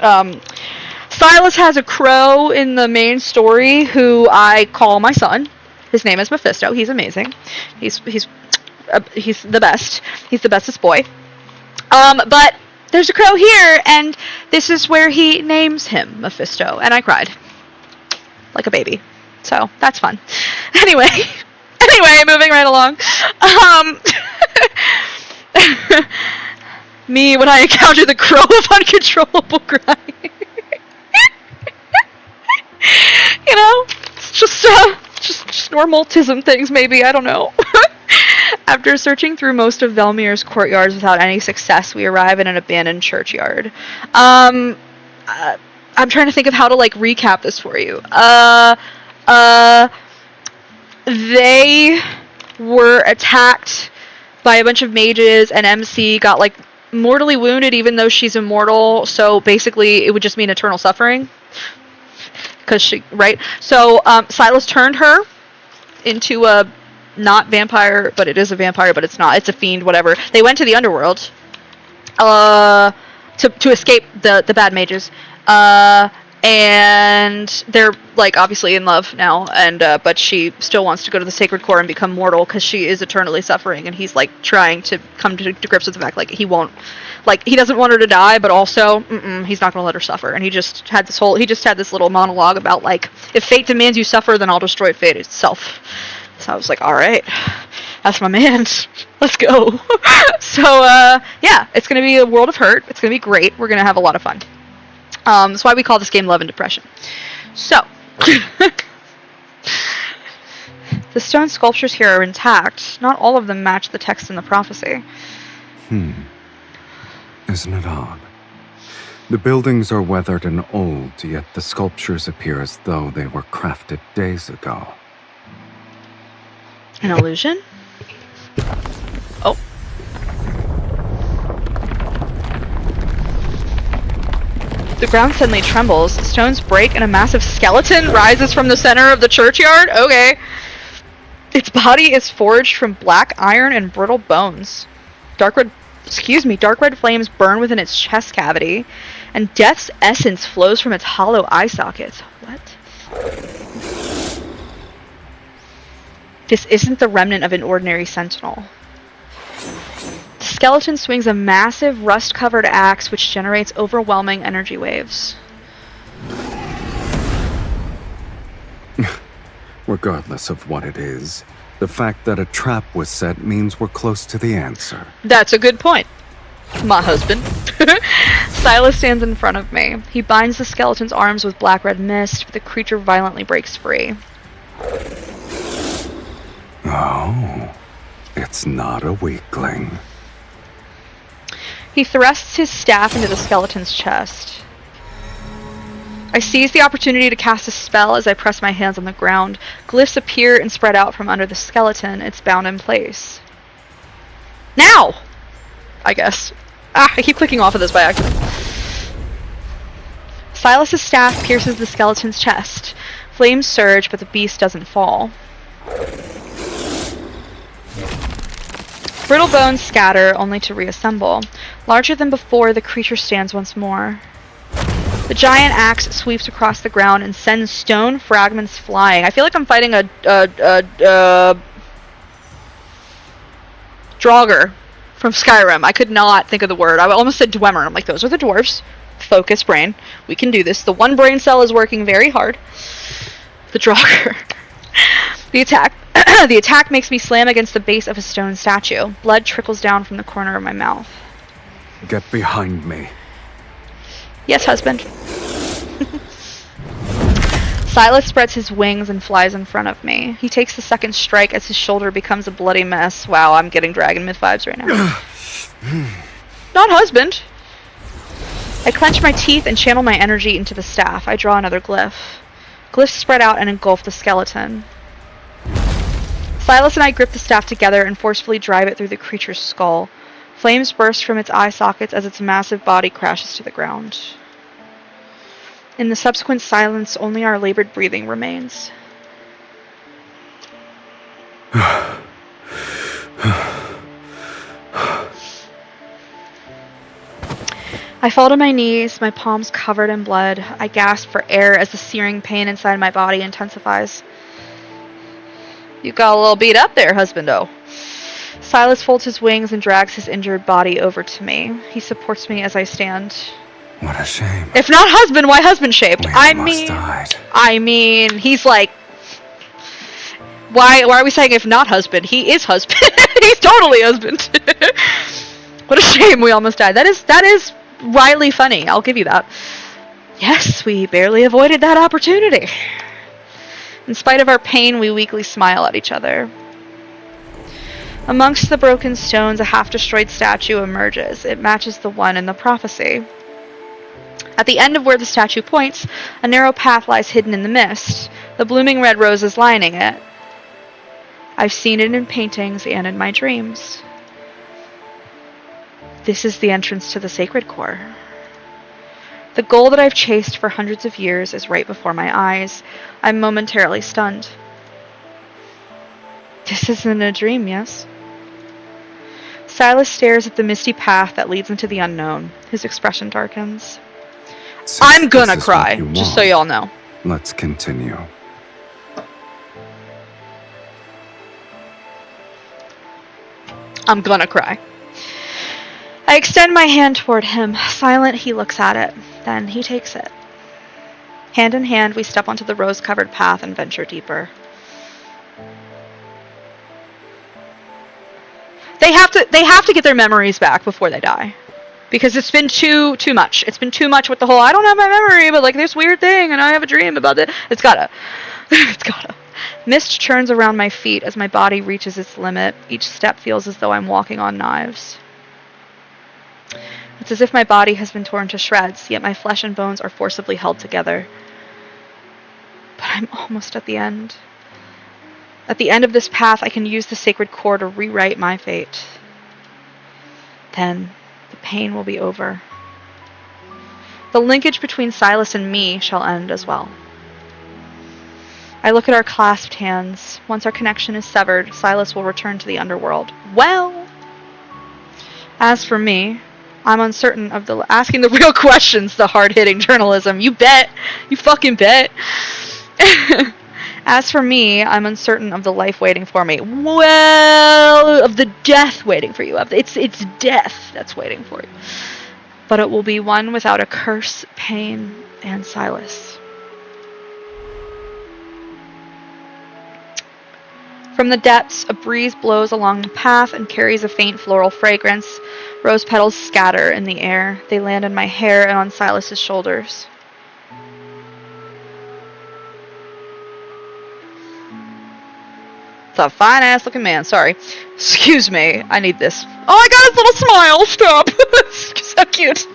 Sylus's has a crow in the main story who I call my son. His name is Mephisto. He's amazing. He's the best. He's the bestest boy. But there's a crow here, and this is where he names him Mephisto, and I cried like a baby. So that's fun. Anyway, moving right along. Me when I encounter the crow of uncontrollable crying. You know, it's just normal tism things, maybe. I don't know. After searching through most of Velmir's courtyards without any success, we arrive in an abandoned churchyard. I'm trying to think of how to, like, recap this for you. They were attacked by a bunch of mages, and MC got, like, mortally wounded even though she's immortal, so basically it would just mean eternal suffering. Right? So, Sylus's turned her into a... not vampire, but it is a vampire, but it's not. It's a fiend, whatever. They went to the underworld to escape the bad mages. And they're, like, obviously in love now, and but she still wants to go to the Sacred Core and become mortal because she is eternally suffering, and he's, like, trying to come to grips with the fact, like, he won't... Like, he doesn't want her to die, but also, he's not going to let her suffer. And he just had this little monologue about, like, if fate demands you suffer, then I'll destroy fate itself. So I was like, all right, that's my man. Let's go. So, yeah, it's going to be a world of hurt. It's going to be great. We're going to have a lot of fun. That's why we call this game Love and Depression. So, the stone sculptures here are intact. Not all of them match the text in the prophecy. Isn't it odd? The buildings are weathered and old, yet the sculptures appear as though they were crafted days ago. An illusion? Oh. The ground suddenly trembles. Stones break and a massive skeleton rises from the center of the churchyard? Okay. Its body is forged from black iron and brittle bones. Dark red flames burn within its chest cavity, and death's essence flows from its hollow eye sockets. What? This isn't the remnant of an ordinary sentinel. The skeleton swings a massive, rust-covered axe which generates overwhelming energy waves. Regardless of what it is, the fact that a trap was set means we're close to the answer. That's a good point, my husband. Sylus's stands in front of me. He binds the skeleton's arms with black-red mist, but the creature violently breaks free. Oh, it's not a weakling. He thrusts his staff into the skeleton's chest. I seize the opportunity to cast a spell as I press my hands on the ground. Glyphs appear and spread out from under the skeleton. It's bound in place. Now! I guess. I keep clicking off of this by accident. Sylus's staff pierces the skeleton's chest. Flames surge, but the beast doesn't fall. Brittle bones scatter, only to reassemble. Larger than before, the creature stands once more. The giant axe sweeps across the ground and sends stone fragments flying. I feel like I'm fighting a Draugr from Skyrim. I could not think of the word. I almost said Dwemer. I'm like, those are the dwarves. Focus brain. We can do this. The one brain cell is working very hard. The Draugr. The attack makes me slam against the base of a stone statue. Blood trickles down from the corner of my mouth. Get behind me. Yes, husband. Sylus spreads his wings and flies in front of me. He takes the second strike as his shoulder becomes a bloody mess. Wow, I'm getting Dragon Myth vibes right now. Not husband. I clench my teeth and channel my energy into the staff. I draw another glyph. Glyphs spread out and engulf the skeleton. Sylus and I grip the staff together and forcefully drive it through the creature's skull. Flames burst from its eye sockets as its massive body crashes to the ground. In the subsequent silence, only our labored breathing remains. I fall to my knees, my palms covered in blood. I gasp for air as the searing pain inside my body intensifies. You got a little beat up there, husbando. Sylus folds his wings and drags his injured body over to me. He supports me as I stand. What a shame. If not husband, why husband-shaped? Died. I mean, he's like... Why are we saying if not husband? He is husband. He's totally husband. What a shame we almost died. That is wryly funny. I'll give you that. Yes, we barely avoided that opportunity. In spite of our pain, we weakly smile at each other. Amongst the broken stones, a half-destroyed statue emerges. It matches the one in the prophecy. At the end of where the statue points, a narrow path lies hidden in the mist, the blooming red roses lining it. I've seen it in paintings and in my dreams. This is the entrance to the sacred core. The goal that I've chased for hundreds of years is right before my eyes. I'm momentarily stunned. This isn't a dream, yes? Sylus stares at the misty path that leads into the unknown. His expression darkens. I'm gonna cry, just so y'all know. Let's continue. I'm gonna cry. I extend my hand toward him. Silent, he looks at it. Then he takes it. Hand in hand, we step onto the rose-covered path and venture deeper. They have to get their memories back before they die. Because it's been too much. It's been too much with the whole, I don't have my memory, but like this weird thing, and I have a dream about it. It's gotta. It's gotta. Mist churns around my feet as my body reaches its limit. Each step feels as though I'm walking on knives. It's as if my body has been torn to shreds, yet my flesh and bones are forcibly held together. But I'm almost at the end. At the end of this path, I can use the sacred core to rewrite my fate. Then, the pain will be over. The linkage between Sylus and me shall end as well. I look at our clasped hands. Once our connection is severed, Sylus will return to the underworld. Well, as for me, I'm uncertain of asking the real questions, the hard-hitting journalism. You bet. You fucking bet. As for me, I'm uncertain of the life waiting for me. Well, of the death waiting for you. It's death that's waiting for you. But it will be one without a curse, pain, and Sylus. From the depths, a breeze blows along the path and carries a faint floral fragrance. Rose petals scatter in the air. They land in my hair and on Sylus's shoulders. It's a fine-ass looking man. Sorry. Excuse me. I need this. Oh, I got his little smile. Stop. So cute.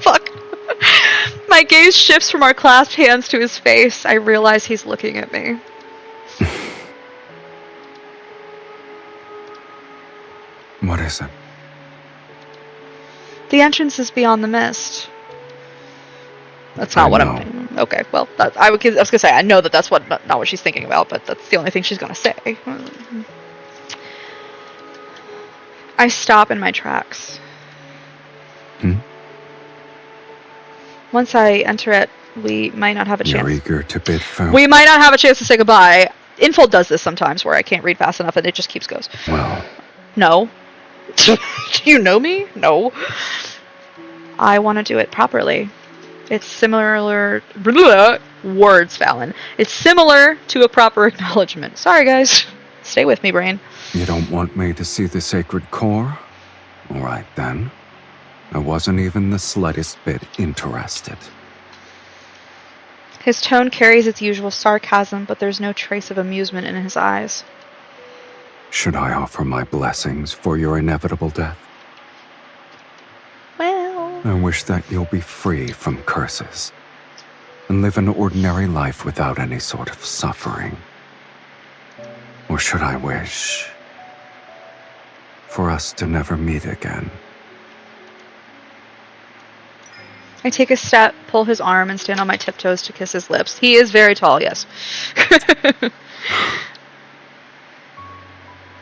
Fuck. My gaze shifts from our clasped hands to his face. I realize he's looking at me. What is it? The entrance is beyond the mist. That's not what I'm... Okay, well, I was going to say, I know that's not what she's thinking about, but that's the only thing she's going to say. I stop in my tracks. Once I enter it, we might not have a You're chance. eager to bid farewell. We might not have a chance to say goodbye. Infold does this sometimes where I can't read fast enough and it just keeps goes. Well, No. Do you know me? No. I want to do it properly. It's similar... Words, Fallon. It's similar to a proper acknowledgement. Sorry, guys. Stay with me, brain. you don't want me to see the sacred core? All right, then. I wasn't even the slightest bit interested. His tone carries its usual sarcasm, but there's no trace of amusement in his eyes. Should I offer my blessings for your inevitable death? Well... I wish that you'll be free from curses and live an ordinary life without any sort of suffering. Or should I wish for us to never meet again? I take a step, pull his arm, and stand on my tiptoes to kiss his lips. He is very tall, yes.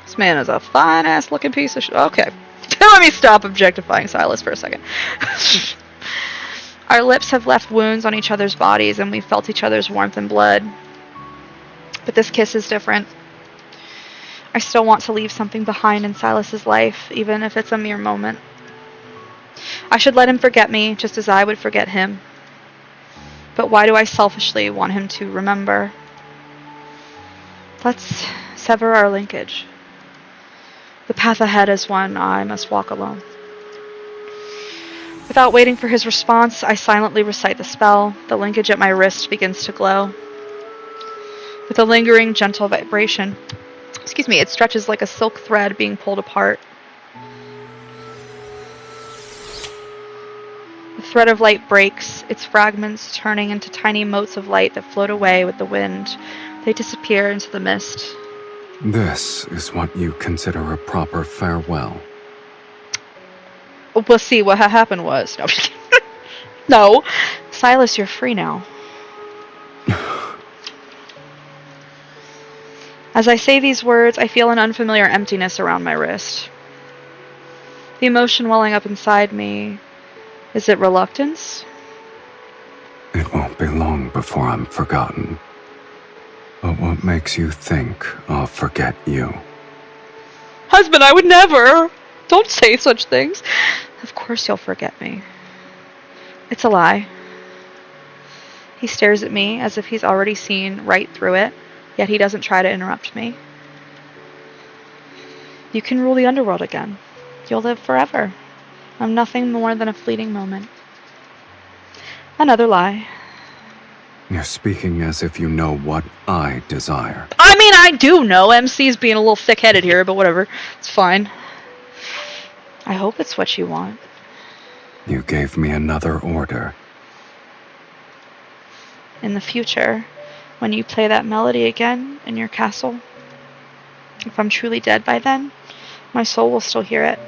This man is a fine-ass looking piece of shit. Okay. Let me stop objectifying Sylus for a second. Our lips have left wounds on each other's bodies, and we felt each other's warmth and blood. But this kiss is different. I still want to leave something behind in Sylus's life, even if it's a mere moment. I should let him forget me, just as I would forget him. But why do I selfishly want him to remember? Let's sever our linkage. The path ahead is one I must walk alone. Without waiting for his response, I silently recite the spell. The linkage at my wrist begins to glow. With a lingering, gentle vibration, it stretches like a silk thread being pulled apart. The thread of light breaks, its fragments turning into tiny motes of light that float away with the wind. They disappear into the mist. This is what you consider a proper farewell. We'll see what happened was. No. No. Sylus, you're free now. As I say these words, I feel an unfamiliar emptiness around my wrist. The emotion welling up inside me. Is it reluctance? It won't be long before I'm forgotten. But what makes you think I'll forget you? Husband, I would never! Don't say such things. Of course you'll forget me. It's a lie. He stares at me as if he's already seen right through it, yet he doesn't try to interrupt me. You can rule the underworld again. You'll live forever. I'm nothing more than a fleeting moment. Another lie. You're speaking as if you know what I desire. I mean, I do know. MC's being a little thick-headed here, but whatever. It's fine. I hope it's what you want. You gave me another order. In the future, when you play that melody again in your castle, if I'm truly dead by then, my soul will still hear it.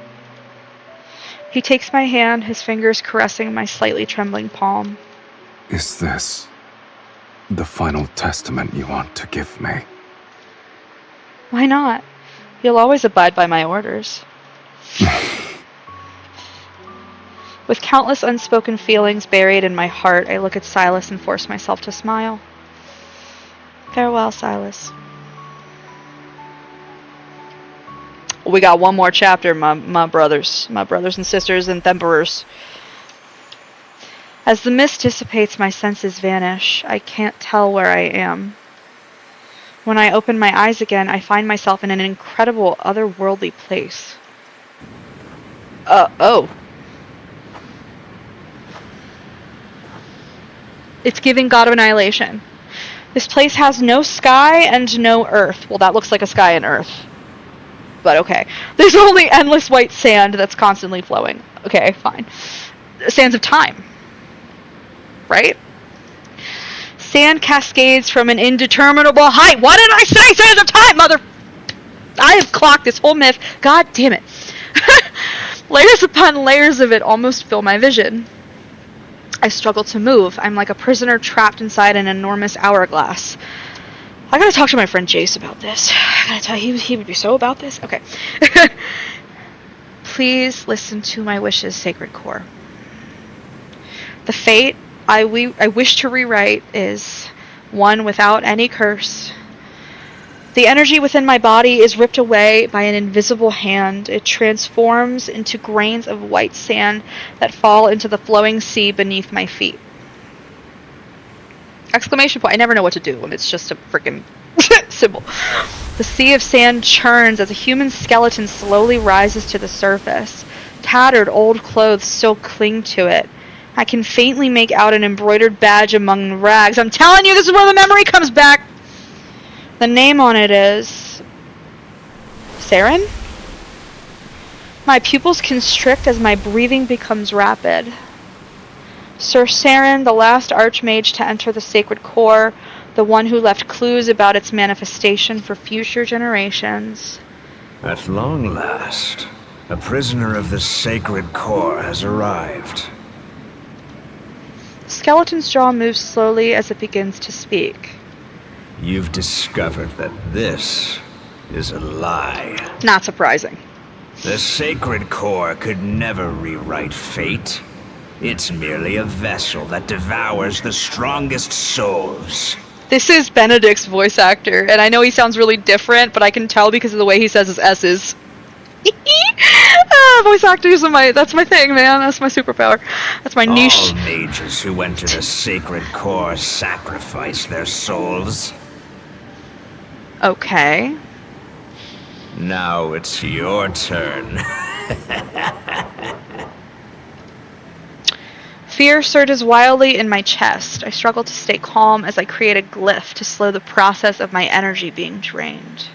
He takes my hand, his fingers caressing my slightly trembling palm. Is this the final testament you want to give me? Why not? You'll always abide by my orders. With countless unspoken feelings buried in my heart, I look at Sylus and force myself to smile. Farewell, Sylus. We got one more chapter, my brothers and sisters and themperers. As the mist dissipates, my senses vanish. I can't tell where I am. When I open my eyes again, I find myself in an incredible, otherworldly place. Oh. It's giving God of Annihilation. This place has no sky and no earth. Well, that looks like a sky and earth. But okay. There's only endless white sand that's constantly flowing. Okay, fine. Sands of time. Right? Sand cascades from an indeterminable height. What did I say? Sands of time, mother... I have clocked this whole myth. God damn it. Layers upon layers of it almost fill my vision. I struggle to move. I'm like a prisoner trapped inside an enormous hourglass. I gotta talk to my friend Jace about this. I gotta tell you, he would be so about this. Okay. Please listen to my wishes, Sacred Core. The fate I wish to rewrite is one without any curse. The energy within my body is ripped away by an invisible hand. It transforms into grains of white sand that fall into the flowing sea beneath my feet. Exclamation point. I never know what to do when it's just a freaking symbol. The sea of sand churns as a human skeleton slowly rises to the surface. Tattered old clothes still cling to it. I can faintly make out an embroidered badge among the rags. I'm telling you, this is where the memory comes back! The name on it is... Saren? My pupils constrict as my breathing becomes rapid. Sir Saren, the last archmage to enter the sacred core, the one who left clues about its manifestation for future generations. At long last, a prisoner of the sacred core has arrived. The skeleton's jaw moves slowly as it begins to speak. You've discovered that this is a lie. Not surprising. The sacred core could never rewrite fate. It's merely a vessel that devours the strongest souls. This is Benedict's voice actor, and I know he sounds really different, but I can tell because of the way he says his S's. Voice actors are that's my thing, man. That's my superpower. That's my niche. All mages who enter the sacred core sacrifice their souls. Okay. Now it's your turn. Fear surges wildly in my chest. I struggle to stay calm as I create a glyph to slow the process of my energy being drained.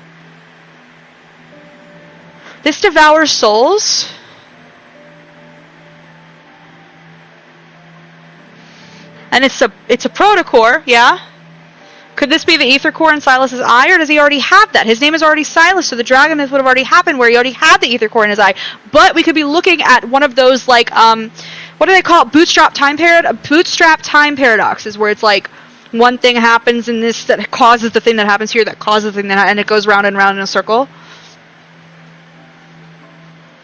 This devours souls? And it's a protocore, yeah? Could this be the ether core in Sylus's eye, or does he already have that? His name is already Sylus, so the dragon myth would have already happened where he already had the ether core in his eye. But we could be looking at one of those, like, what do they call it? Bootstrap time paradoxes, where it's like one thing happens in this that causes the thing that happens here, that causes the thing that and it goes round and round in a circle.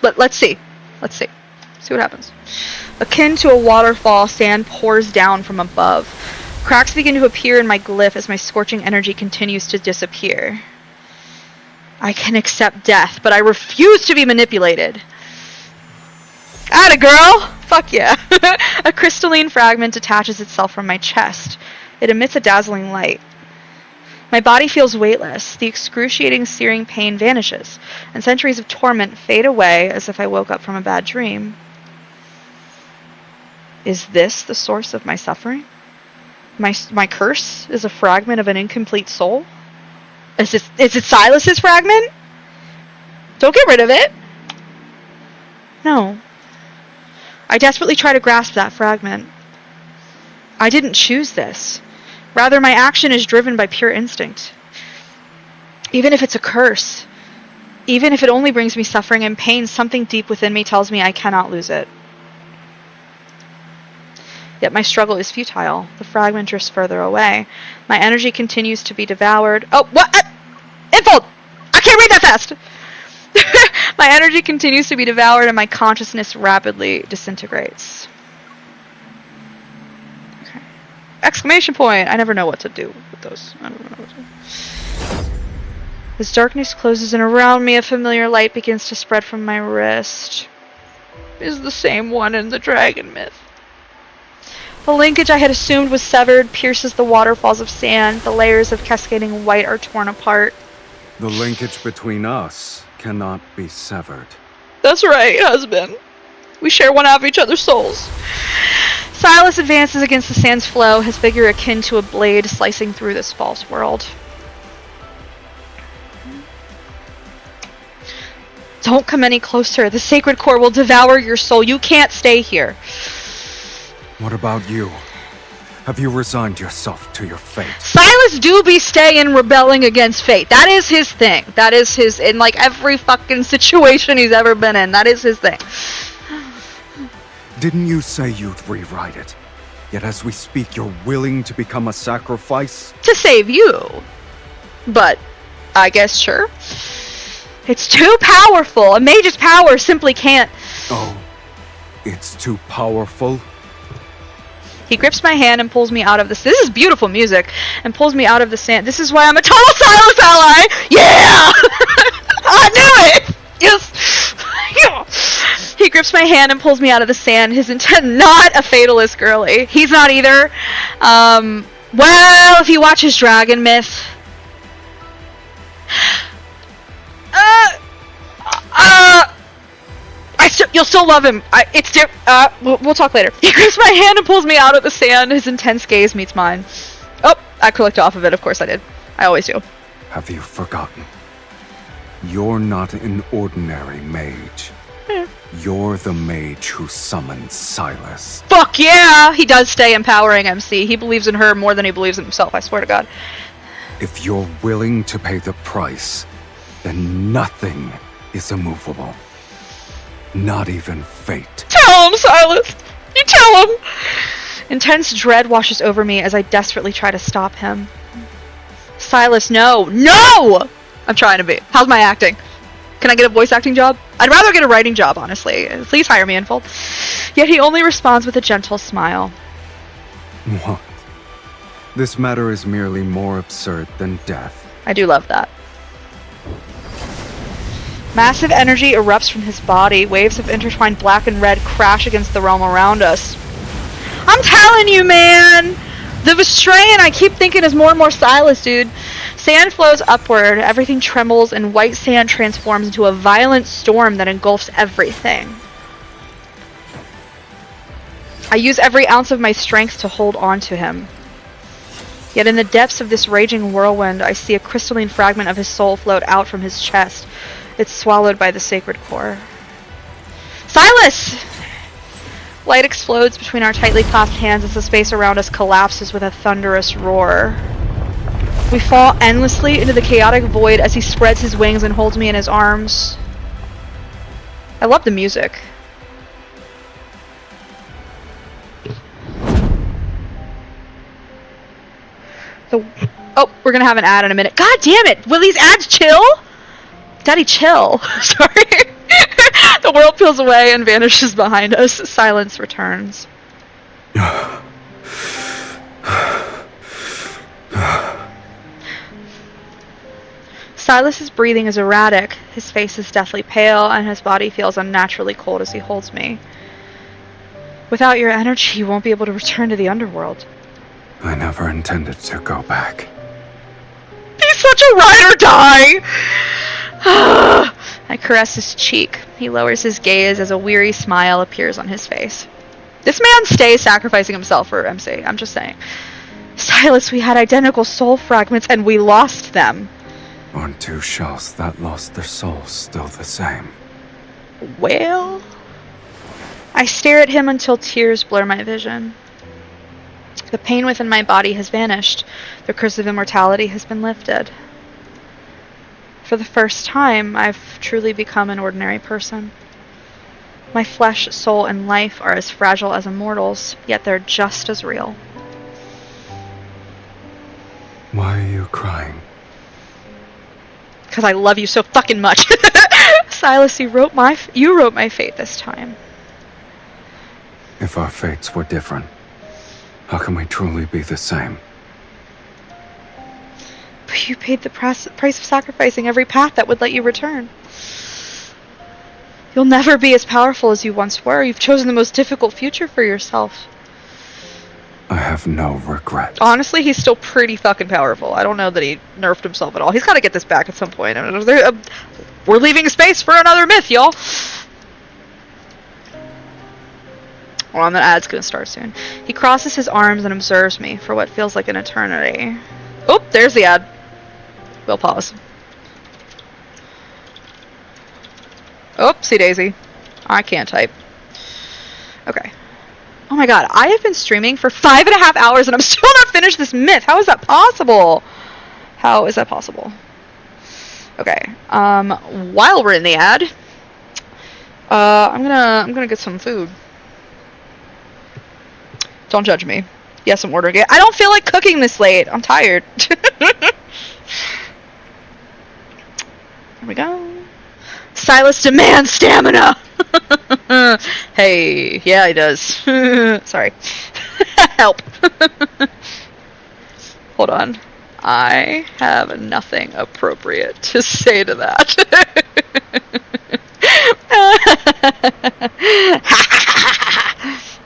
Let's see. See what happens. Akin to a waterfall, sand pours down from above. Cracks begin to appear in my glyph as my scorching energy continues to disappear. I can accept death, but I refuse to be manipulated. Atta girl! Fuck yeah. A crystalline fragment detaches itself from my chest. It emits a dazzling light. My body feels weightless. The excruciating, searing pain vanishes, and centuries of torment fade away as if I woke up from a bad dream. Is this the source of my suffering? My curse is a fragment of an incomplete soul? Is it Sylus's fragment? Don't get rid of it. No. I desperately try to grasp that fragment. I didn't choose this. Rather, my action is driven by pure instinct. Even if it's a curse, even if it only brings me suffering and pain, something deep within me tells me I cannot lose it. Yet my struggle is futile. The fragment drifts further away. My energy continues to be devoured. Oh, what? Infold! I can't read that fast! My energy continues to be devoured and my consciousness rapidly disintegrates. Okay. Exclamation point! I never know what to do with those. I don't know what to do. As darkness closes in around me, a familiar light begins to spread from my wrist. It is the same one in the dragon myth. The linkage I had assumed was severed pierces the waterfalls of sand. The layers of cascading white are torn apart. The linkage between us cannot be severed. That's right, husband. We share one half of each other's souls. Sylus advances against the sand's flow, his figure akin to a blade slicing through this false world. Don't come any closer. The sacred core will devour your soul. You can't stay here. What about you? Have you resigned yourself to your fate? Sylus do be staying rebelling against fate. That is his thing. That is his, in like every fucking situation he's ever been in. That is his thing. Didn't you say you'd rewrite it? Yet as we speak, you're willing to become a sacrifice? To save you. But, I guess sure. It's too powerful. A mage's power simply can't... Oh, it's too powerful? He grips my hand and pulls me out of this. This is beautiful music. And pulls me out of the sand. This is why I'm a total Sylus's ally! Yeah! I knew it! Yes! He grips my hand and pulls me out of the sand. His intent, not a fatalist girly. He's not either. Well, if you watch his dragon myth... you'll still love him. We'll talk later. He grips my hand and pulls me out of the sand. His intense gaze meets mine. Oh, I clicked off of it. Of course I did. I always do. Have you forgotten? You're not an ordinary mage. You're the mage who summoned Sylus's. Fuck yeah! He does stay empowering MC. He believes in her more than he believes in himself, I swear to God. If you're willing to pay the price, then nothing is immovable. Not even fate. Tell him, Sylus's! You tell him! Intense dread washes over me as I desperately try to stop him. Sylus's, no! No! I'm trying to be. How's my acting? Can I get a voice acting job? I'd rather get a writing job, honestly. Please hire me in full. Yet he only responds with a gentle smile. What? This matter is merely more absurd than death. I do love that. Massive energy erupts from his body. Waves of intertwined black and red crash against the realm around us. I'm telling you, man! The Vestrean I keep thinking is more and more Sylus's, dude. Sand flows upward, everything trembles, and white sand transforms into a violent storm that engulfs everything. I use every ounce of my strength to hold on to him. Yet in the depths of this raging whirlwind, I see a crystalline fragment of his soul float out from his chest. It's swallowed by the sacred core. Sylus's! Light explodes between our tightly clasped hands as the space around us collapses with a thunderous roar. We fall endlessly into the chaotic void as he spreads his wings and holds me in his arms. I love the music. Oh, we're gonna have an ad in a minute. God damn it! Will these ads chill? Daddy, chill. Sorry. The world peels away and vanishes behind us. Silence returns. Sylus's breathing is erratic. His face is deathly pale, and his body feels unnaturally cold as he holds me. Without your energy, you won't be able to return to the underworld. I never intended to go back. He's such a ride or die! I caress his cheek. He lowers his gaze as a weary smile appears on his face. This man stays sacrificing himself for MC. I'm just saying. Sylus's, we had identical soul fragments and we lost them. Aren't two shells that lost their souls still the same? Well... I stare at him until tears blur my vision. The pain within my body has vanished. The curse of immortality has been lifted. For the first time, I've truly become an ordinary person. My flesh, soul, and life are as fragile as a mortal's, yet they're just as real. Why are you crying? Because I love you so fucking much. Sylus's, you wrote my fate this time. If our fates were different, how can we truly be the same? But you paid the price of sacrificing every path that would let you return. You'll never be as powerful as you once were. You've chosen the most difficult future for yourself. I have no regrets. Honestly, he's still pretty fucking powerful. I don't know that he nerfed himself at all. He's got to get this back at some point. We're leaving space for another myth, y'all. Well, the ad's gonna start soon. He crosses his arms and observes me for what feels like an eternity. Oh, there's the ad. We'll pause. Oopsie daisy. I can't type. Okay. Oh my god, I have been streaming for 5.5 hours and I'm still not finished this myth. How is that possible? How is that possible? Okay. While we're in the ad, I'm gonna get some food. Don't judge me. Yes, I'm ordering it. I don't feel like cooking this late. I'm tired. Here we go. Sylus's demands stamina. Hey, yeah, he does. Sorry. Help. Hold on. I have nothing appropriate to say to that.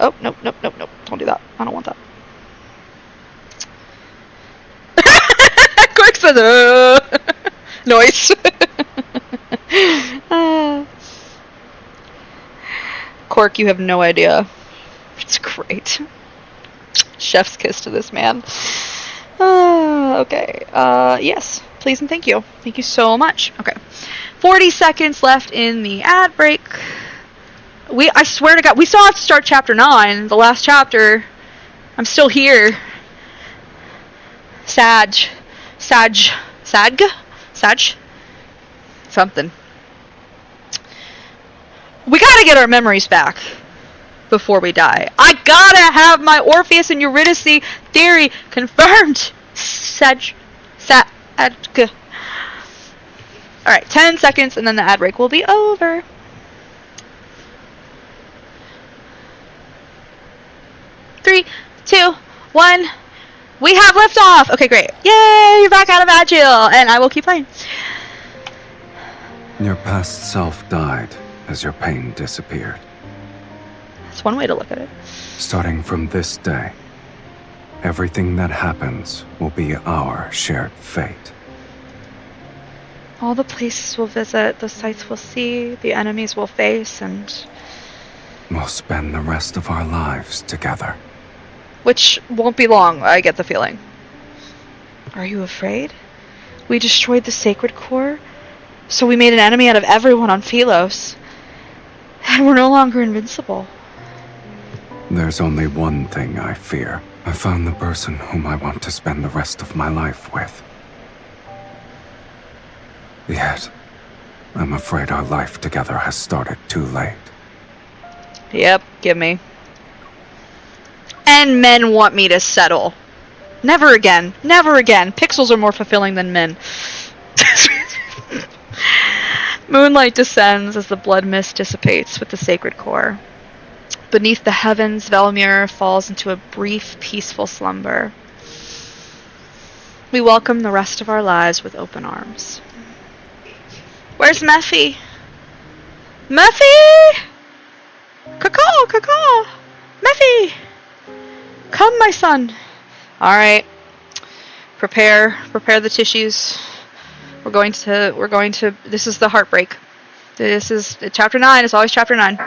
Oh, nope. Don't do that. I don't want that. Quick says, noise. Cork, you have no idea. It's great. Chef's kiss to this man. Okay. Yes. Please and thank you. Thank you so much. Okay. 40 seconds left in the ad break. I swear to God, we still have to start chapter 9, the last chapter. I'm still here. Sag. Something. We gotta get our memories back before we die. I gotta have my Orpheus and Eurydice theory confirmed. Alright, 10 seconds and then the ad break will be over. Three, 2, 1. We have liftoff! Okay, great. Yay! You're back out of Agile! And I will keep playing. Your past self died as your pain disappeared. That's one way to look at it. Starting from this day, everything that happens will be our shared fate. All the places we'll visit, the sights we'll see, the enemies we'll face, and... we'll spend the rest of our lives together. Which won't be long, I get the feeling. Are you afraid? We destroyed the sacred core, so we made an enemy out of everyone on Sylus'S. And we're no longer invincible. There's only one thing I fear. I found the person whom I want to spend the rest of my life with. Yet, I'm afraid our life together has started too late. Yep, give me. And men want me to settle. Never again. Never again. Pixels are more fulfilling than men. Moonlight descends as the blood mist dissipates with the sacred core. Beneath the heavens, Velmir falls into a brief, peaceful slumber. We welcome the rest of our lives with open arms. Where's Mephi? Mephi! Caw! Mephi! Come, my son. Alright. Prepare the tissues. We're going to, this is the heartbreak. This is chapter 9, it's always chapter 9.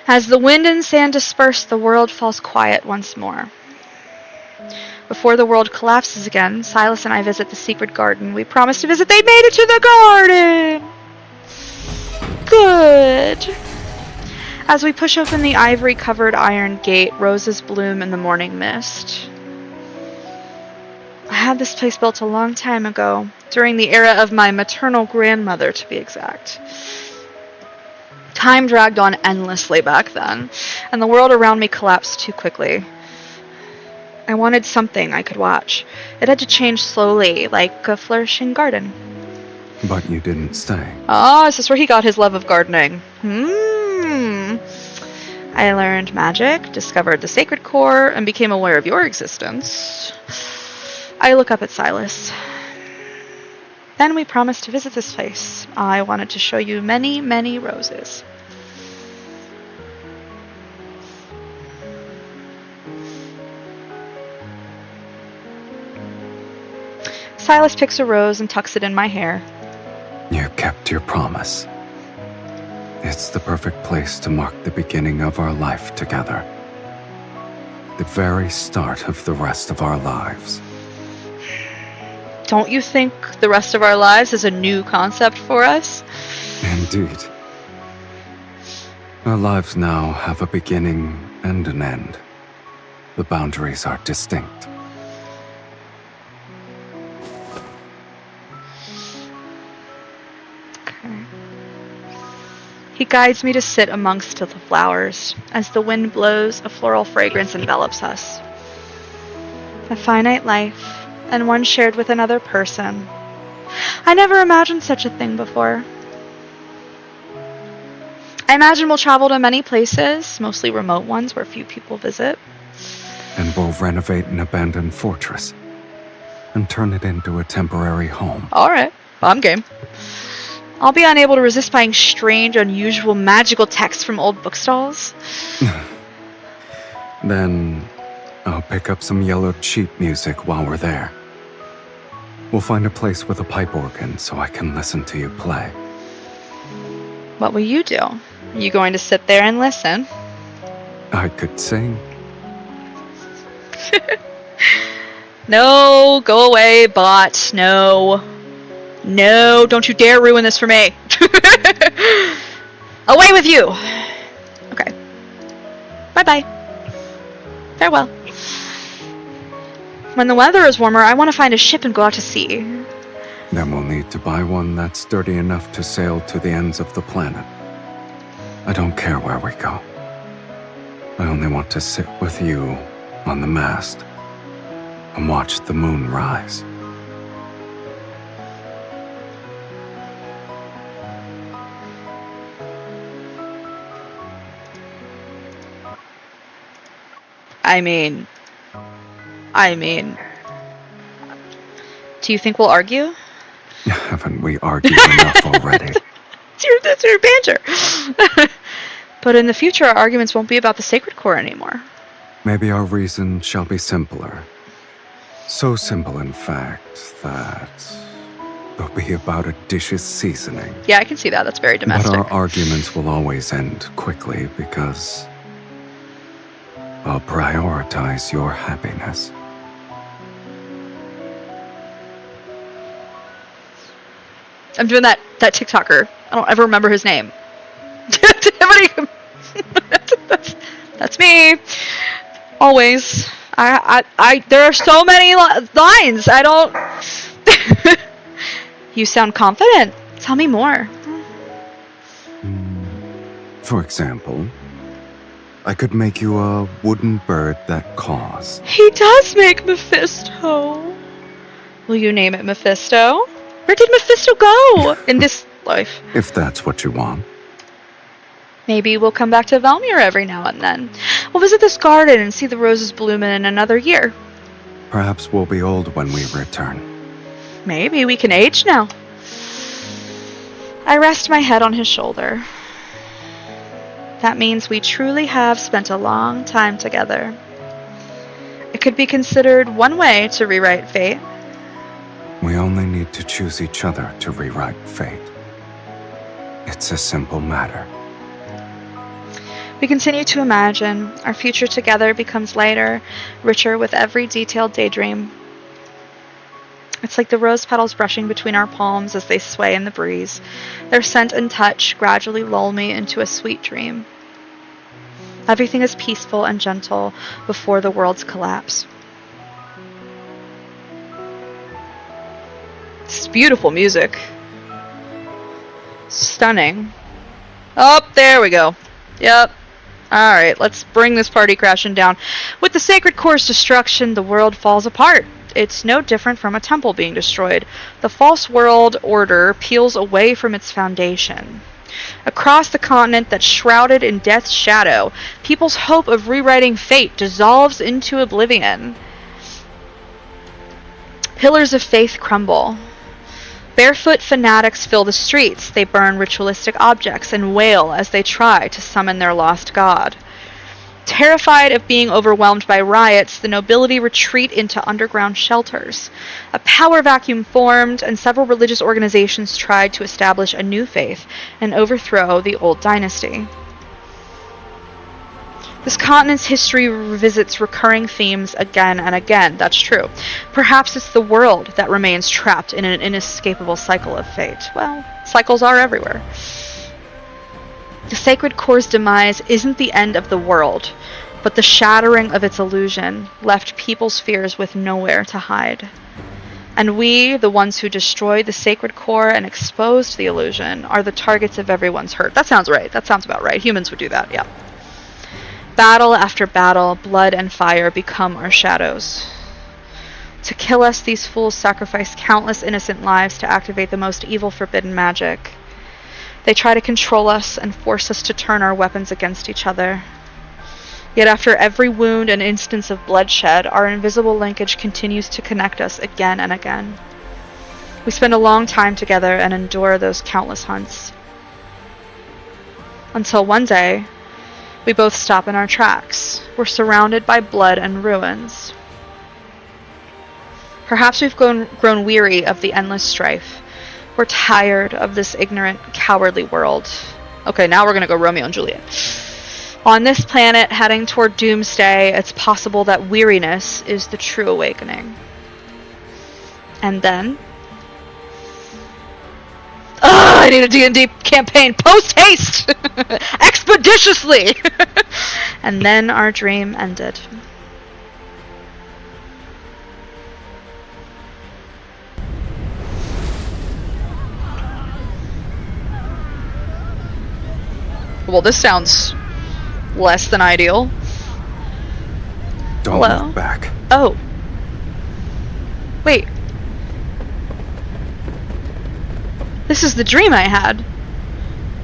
As the wind and sand disperse, the world falls quiet once more. Before the world collapses again, Sylus'S and I visit the secret garden. We promised to visit. They made it to the garden! Good. As we push open the ivory-covered iron gate, roses bloom in the morning mist. I had this place built a long time ago, during the era of my maternal grandmother, to be exact. Time dragged on endlessly back then, and the world around me collapsed too quickly. I wanted something I could watch. It had to change slowly, like a flourishing garden. But you didn't stay. Oh, is this where he got his love of gardening? I learned magic, discovered the sacred core, and became aware of your existence. I look up at Sylus'S. Then we promised to visit this place. I wanted to show you many, many roses. Sylus'S picks a rose and tucks it in my hair. You kept your promise. It's the perfect place to mark the beginning of our life together. The very start of the rest of our lives. Don't you think the rest of our lives is a new concept for us? Indeed. Our lives now have a beginning and an end. The boundaries are distinct. He guides me to sit amongst the flowers. As the wind blows, a floral fragrance envelops us. A finite life, and one shared with another person. I never imagined such a thing before. I imagine we'll travel to many places, mostly remote ones where few people visit. and we'll renovate an abandoned fortress and turn it into a temporary home. Alright, I'm game. I'll be unable to resist buying strange, unusual, magical texts from old bookstalls. Then I'll pick up some yellowed sheet music while we're there. We'll find a place with a pipe organ so I can listen to you play. What will you do? Are you going to sit there and listen? I could sing. No, go away, bot. No. No, don't you dare ruin this for me. Away with you! Okay. Bye-bye. Farewell. When the weather is warmer, I want to find a ship and go out to sea. Then we'll need to buy one that's sturdy enough to sail to the ends of the planet. I don't care where we go. I only want to sit with you on the mast and watch the moon rise. I mean, do you think we'll argue? Haven't we argued enough already? That's your banter. But in the future, our arguments won't be about the sacred core anymore. Maybe our reason shall be simpler. So simple, in fact, that they'll be about a dish's seasoning. Yeah, I can see that. That's very domestic. But our arguments will always end quickly because I'll prioritize your happiness. I'm doing that TikToker. I don't ever remember his name. That's me. Always. There are so many lines. I don't. You sound confident. Tell me more. For example, I could make you a wooden bird that caws. He does make Mephisto. Will you name it Mephisto? Where did Mephisto go in this life? If that's what you want. Maybe we'll come back to Velmir every now and then. We'll visit this garden and see the roses bloom in another year. Perhaps we'll be old when we return. Maybe we can age now. I rest my head on his shoulder. That means we truly have spent a long time together. It could be considered one way to rewrite fate. We only need to choose each other to rewrite fate. It's a simple matter. We continue to imagine. Our future together becomes lighter, richer with every detailed daydream. It's like the rose petals brushing between our palms as they sway in the breeze. Their scent and touch gradually lull me into a sweet dream. Everything is peaceful and gentle before the world's collapse. It's beautiful music. Stunning. Oh, there we go. Yep. Alright, let's bring this party crashing down. With the sacred core's destruction, the world falls apart. It's no different from a temple being destroyed. The false world order peels away from its foundation. Across the continent that's shrouded in death's shadow, people's hope of rewriting fate dissolves into oblivion. Pillars of faith crumble. Barefoot fanatics fill the streets. They burn ritualistic objects and wail as they try to summon their lost god. Terrified of being overwhelmed by riots, the nobility retreat into underground shelters. A power vacuum formed, and several religious organizations tried to establish a new faith and overthrow the old dynasty. This continent's history revisits recurring themes again and again. That's true. Perhaps it's the world that remains trapped in an inescapable cycle of fate. Well, cycles are everywhere. The sacred core's demise isn't the end of the world, but the shattering of its illusion left people's fears with nowhere to hide. And we, the ones who destroyed the sacred core and exposed the illusion, are the targets of everyone's hurt. That sounds right. That sounds about right. Humans would do that, yeah. Battle after battle, blood and fire become our shadows. To kill us, these fools sacrifice countless innocent lives to activate the most evil forbidden magic. They try to control us and force us to turn our weapons against each other. Yet after every wound and instance of bloodshed, our invisible linkage continues to connect us again and again. We spend a long time together and endure those countless hunts. Until one day, we both stop in our tracks. We're surrounded by blood and ruins. Perhaps we've grown weary of the endless strife. We're tired of this ignorant, cowardly world. Okay, now we're gonna go Romeo and Juliet. On this planet, heading toward doomsday, it's possible that weariness is the true awakening. And then... I need a D&D campaign post-haste! Expeditiously! And then our dream ended. Well, this sounds less than ideal. Don't Hello? look back. Oh. Wait. This is the dream I had.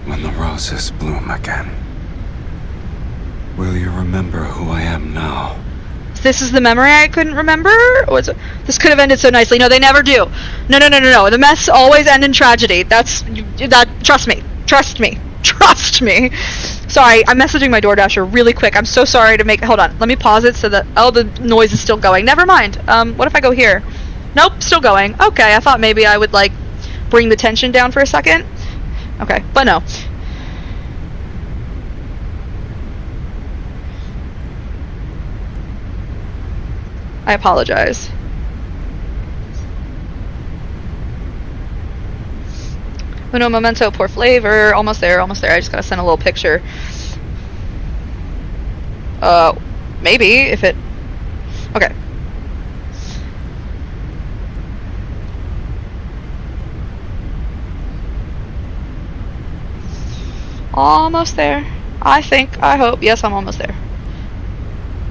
When the roses bloom again, will you remember who I am now? This is the memory I couldn't remember? This could have ended so nicely. No, they never do. No. The mess always end in tragedy. Trust me. Trust me. Sorry, I'm messaging my DoorDasher really quick. I'm so sorry to make... Hold on. Let me pause it so that... Oh, the noise is still going. Never mind. What if I go here? Nope, still going. Okay, I thought maybe I would, like, bring the tension down for a second. Okay, but no. I apologize. Uno momento por flavor. Almost there. I just gotta send a little picture. Maybe, if it... Okay. Almost there. I think, I hope. Yes, I'm almost there.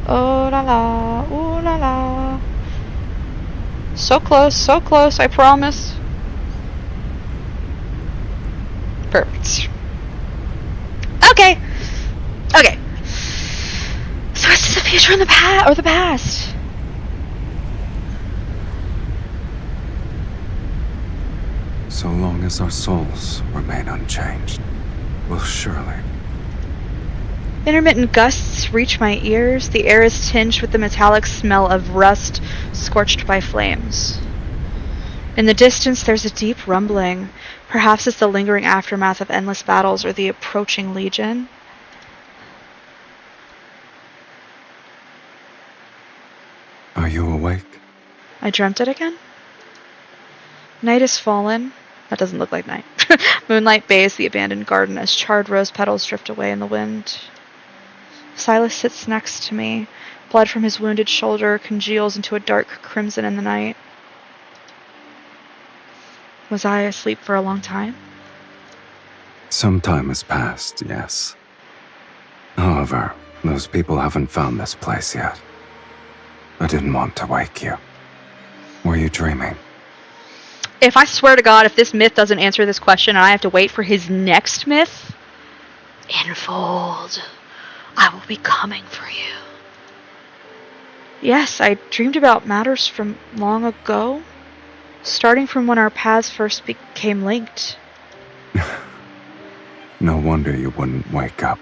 Oh la la, ooh la la. So close, I promise. Perfect. Okay. So is this the future and the past, or the past? So long as our souls remain unchanged, we'll surely... Intermittent gusts reach my ears. The air is tinged with the metallic smell of rust scorched by flames. In the distance, there's a deep rumbling. Perhaps it's the lingering aftermath of endless battles or the approaching legion. Are you awake? I dreamt it again? Night has fallen. That doesn't look like night. Moonlight bathes the abandoned garden as charred rose petals drift away in the wind. Silas sits next to me. Blood from his wounded shoulder congeals into a dark crimson in the night. Was I asleep for a long time? Some time has passed, yes. However, those people haven't found this place yet. I didn't want to wake you. Were you dreaming? If I swear to God, if this myth doesn't answer this question and I have to wait for his next myth, Infold, I will be coming for you. Yes, I dreamed about matters from long ago, starting from when our paths first became linked. No wonder you wouldn't wake up.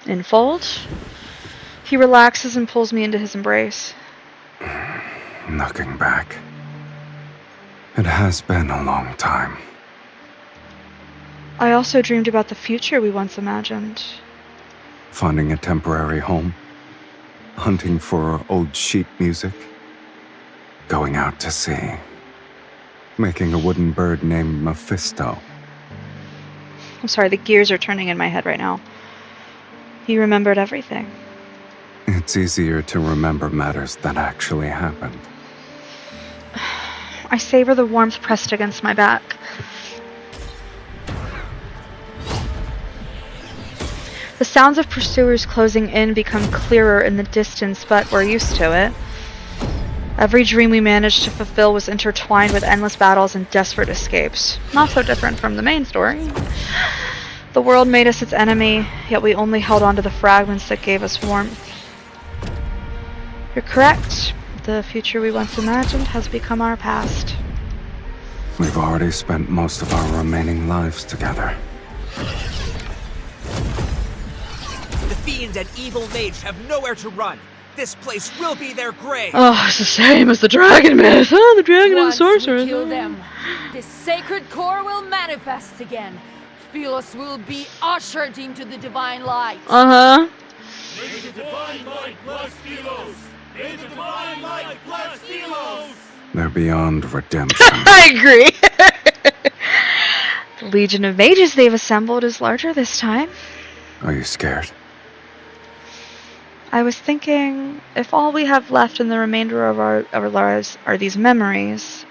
Infold? He relaxes and pulls me into his embrace. Looking back, it has been a long time. I also dreamed about the future we once imagined. Finding a temporary home, hunting for old sheet music, going out to sea, making a wooden bird named Mephisto. I'm sorry, the gears are turning in my head right now. He remembered everything. It's easier to remember matters that actually happened. I savor the warmth pressed against my back. The sounds of pursuers closing in become clearer in the distance, but we're used to it. Every dream we managed to fulfill was intertwined with endless battles and desperate escapes. Not so different from the main story. The world made us its enemy, yet we only held on to the fragments that gave us warmth. You're correct. The future we once imagined has become our past. We've already spent most of our remaining lives together. The fiend and evil mage have nowhere to run. This place will be their grave. Oh, it's the same as the dragon myth. Oh, the dragon and the sorcerer. Once we kill them, this sacred core will manifest again. Sylus'S will be ushered into the divine light. Uh-huh. May the divine light bless Sylus'S! May the divine light bless Sylus'S! They're beyond redemption. I agree. The legion of mages they've assembled is larger this time. Are you scared? I was thinking, if all we have left in the remainder of our lives are these memories...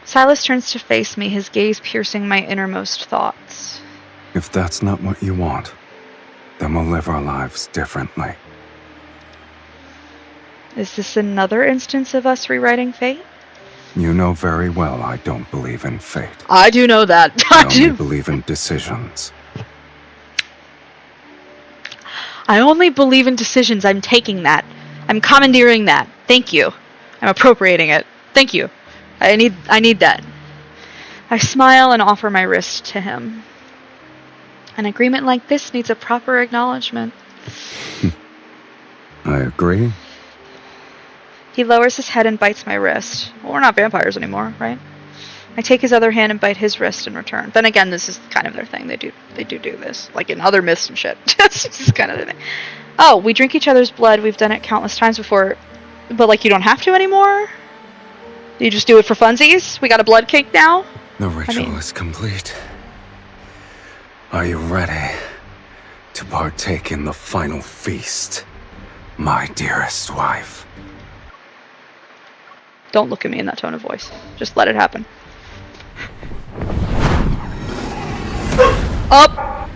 Sylus'S turns to face me, his gaze piercing my innermost thoughts. If that's not what you want, then we'll live our lives differently. Is this another instance of us rewriting fate? You know very well I don't believe in fate. I do know that. I only believe in decisions. I only believe in decisions. I'm taking that. I'm commandeering that. Thank you. I'm appropriating it. Thank you. I need that. I smile and offer my wrist to him. An agreement like this needs a proper acknowledgement. I agree. He lowers his head and bites my wrist. Well, we're not vampires anymore, right? I take his other hand and bite his wrist in return. Then again, this is kind of their thing. They do this. Like in other myths and shit. This is kind of their thing. Oh, we drink each other's blood. We've done it countless times before. But like you don't have to anymore? You just do it for funsies? We got a blood cake now? The ritual is complete. Are you ready to partake in the final feast, my dearest wife? Don't look at me in that tone of voice. Just let it happen. Up!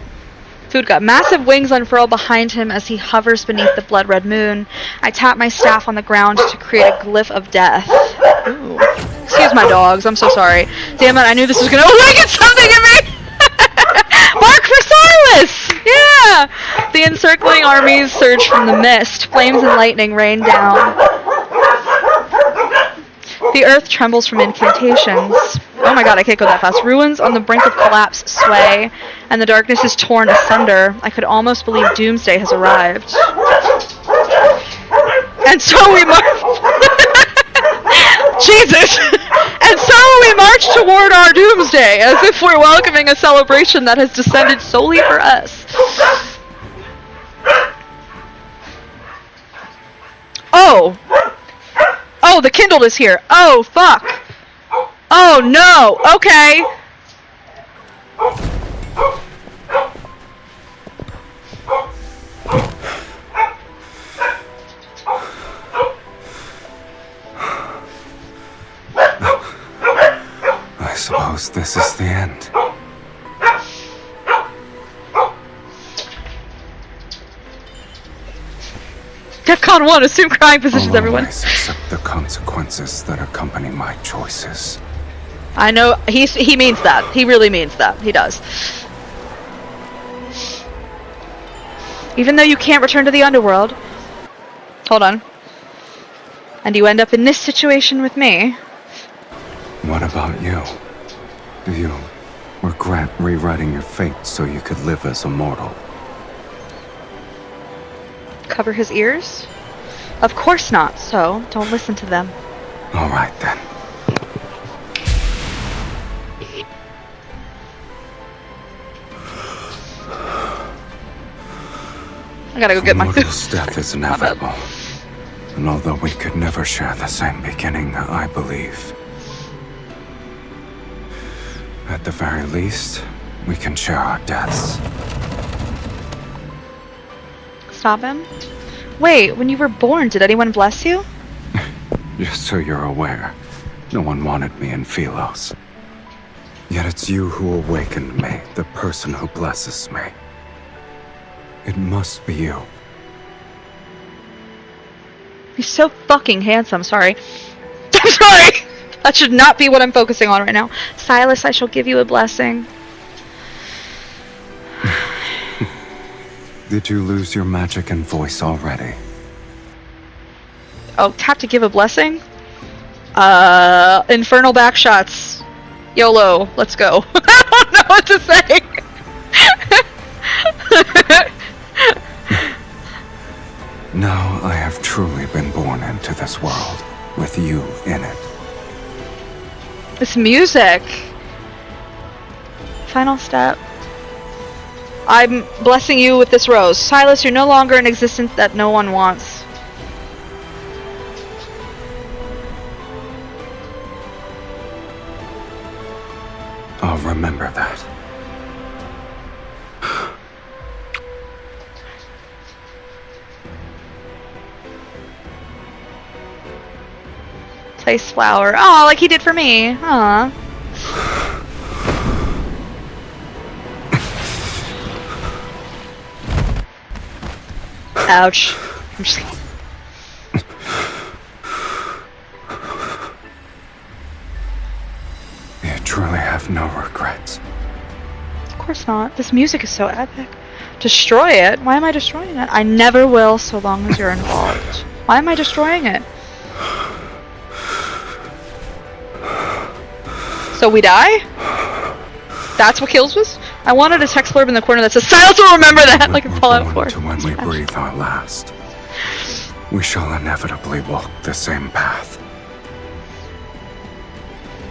Food got massive wings unfurl behind him as he hovers beneath the blood-red moon. I tap my staff on the ground to create a glyph of death. Ooh. Excuse my dogs, I'm so sorry. Damn it, I knew this was gonna awaken something in me! Mark for Sylus'S! Yeah! The encircling armies surge from the mist. Flames and lightning rain down. The earth trembles from incantations. Oh my god, I can't go that fast. Ruins on the brink of collapse sway, and the darkness is torn asunder. I could almost believe doomsday has arrived. And so we march... Jesus! And so we march toward our doomsday, as if we're welcoming a celebration that has descended solely for us. Oh! Oh, the kindled is here. Oh, fuck. Oh, no. Okay. I suppose this is the end. DEFCON 1, assume crying positions, I'll everyone. always accept the consequences that accompany my choices. I know, he means that. He really means that. He does. Even though you can't return to the underworld. Hold on. And you end up in this situation with me. What about you? Do you regret rewriting your fate so you could live as a mortal? Cover his ears? Of course not, so don't listen to them. All right then. I gotta go get my food. Mortal's death is inevitable. And although we could never share the same beginning, I believe, at the very least, we can share our deaths. Stop him. Wait, when you were born, did anyone bless you? Just so you're aware, no one wanted me in Sylus'S. Yet it's you who awakened me, the person who blesses me. It must be you. He's so fucking handsome, sorry. I'm sorry! That should not be what I'm focusing on right now. Sylus'S, I shall give you a blessing. Did you lose your magic and voice already? Oh, tap to give a blessing? Infernal backshots. YOLO, let's go. I don't know what to say. Now I have truly been born into this world, with you in it. This music. Final step. I'm blessing you with this rose. Sylus, you're no longer in existence that no one wants. I'll remember that. Place flower. Oh, like he did for me. Aw. Ouch. I'm just kidding. You truly have no regrets. Of course not. This music is so epic. Destroy it? Why am I destroying it? I never will so long as you're involved. Why am I destroying it? So we die? That's what kills us? I wanted a text blurb in the corner that says, Sylus'S will remember that, like in Fallout 4. To when we breathe our last, we shall inevitably walk the same path.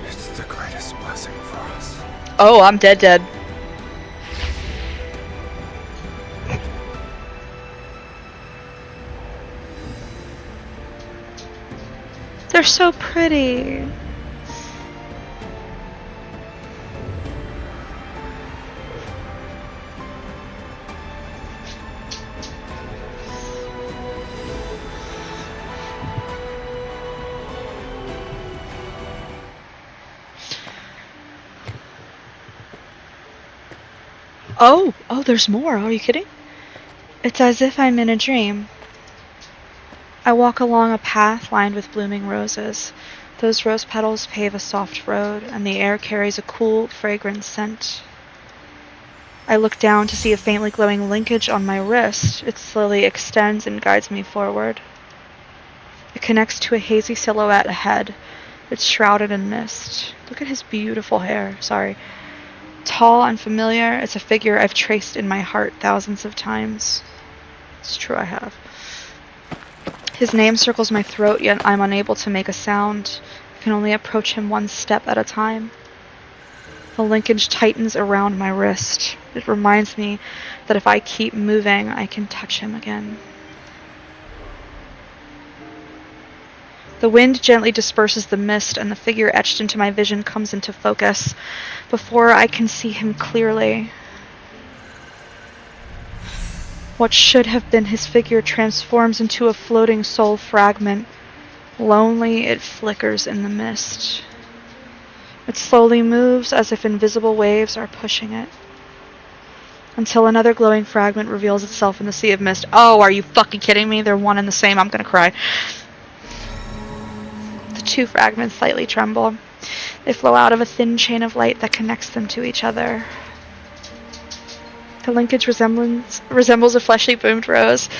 It's the greatest blessing for us. Oh, I'm dead. They're so pretty. Oh, there's more. Are you kidding? It's as if I'm in a dream. I walk along a path lined with blooming roses. Those rose petals pave a soft road, and the air carries a cool, fragrant scent. I look down to see a faintly glowing linkage on my wrist. It slowly extends and guides me forward. It connects to a hazy silhouette ahead. It's shrouded in mist. Look at his beautiful hair. Sorry. Tall and familiar, it's a figure I've traced in my heart thousands of times. It's true, I have. His name circles my throat, yet I'm unable to make a sound. I can only approach him one step at a time. The linkage tightens around my wrist. It reminds me that if I keep moving, I can touch him again. The wind gently disperses the mist, and the figure etched into my vision comes into focus before I can see him clearly. What should have been his figure transforms into a floating soul fragment. Lonely, it flickers in the mist. It slowly moves as if invisible waves are pushing it. Until another glowing fragment reveals itself in the sea of mist. Oh, are you fucking kidding me? They're one and the same. I'm gonna cry. The two fragments slightly tremble. They flow out of a thin chain of light that connects them to each other. The linkage resembles a fleshly bloomed rose,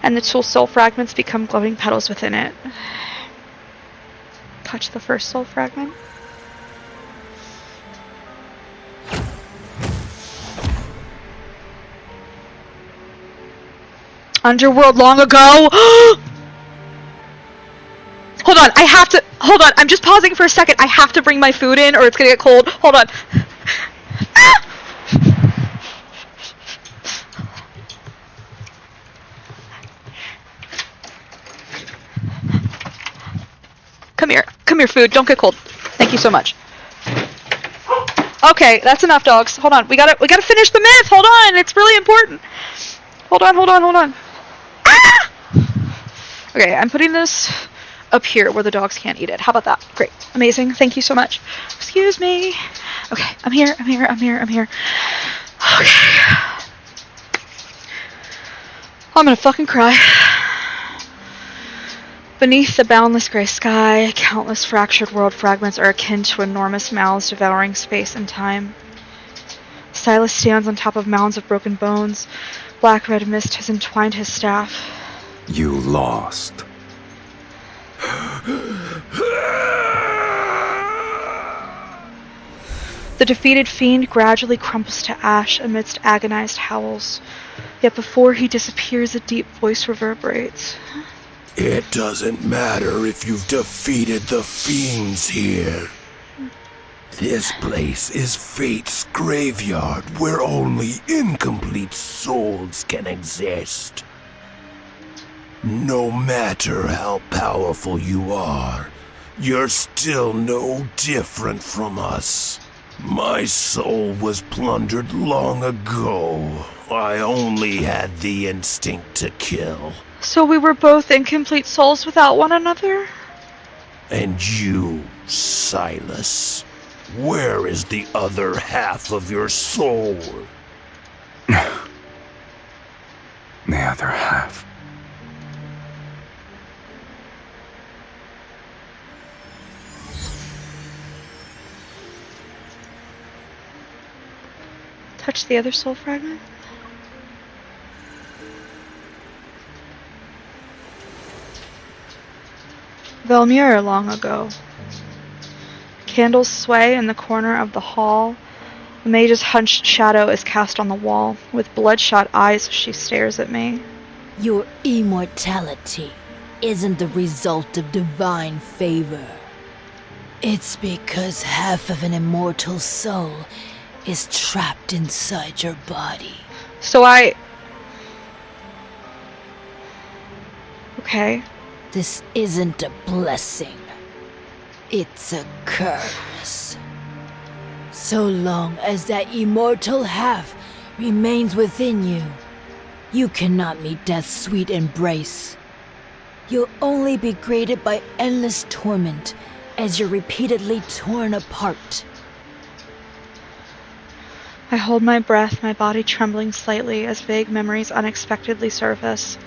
and the two soul fragments become glowing petals within it. Touch the first soul fragment. Underworld long ago. Hold on, hold on, I'm just pausing for a second. I have to bring my food in or it's gonna get cold. Hold on. Come here, food. Don't get cold. Thank you so much. Okay, that's enough, dogs. Hold on, we gotta finish the myth. Hold on, it's really important. Hold on. Ah! Okay, I'm putting this up here where the dogs can't eat it. How about that? Great. Amazing. Thank you so much. Excuse me. Okay, I'm here. Okay. I'm gonna fucking cry. Beneath the boundless gray sky, countless fractured world fragments are akin to enormous mouths devouring space and time. Sylus'S stands on top of mounds of broken bones, black-red mist has entwined his staff. You lost. The defeated fiend gradually crumples to ash amidst agonized howls. Yet before he disappears, a deep voice reverberates. It doesn't matter if you've defeated the fiends here. This place is Fate's graveyard where only incomplete souls can exist. No matter how powerful you are, you're still no different from us. My soul was plundered long ago. I only had the instinct to kill. So we were both incomplete souls without one another? And you, Sylus's, where is the other half of your soul? The other half. Touch the other soul fragment? Velmure long ago. Candles sway in the corner of the hall. The mage's hunched shadow is cast on the wall. With bloodshot eyes, she stares at me. Your immortality isn't the result of divine favor. It's because half of an immortal soul is trapped inside your body. So Okay. This isn't a blessing. It's a curse. So long as that immortal half remains within you, you cannot meet death's sweet embrace. You'll only be greeted by endless torment as you're repeatedly torn apart. I hold my breath, my body trembling slightly as vague memories unexpectedly surface.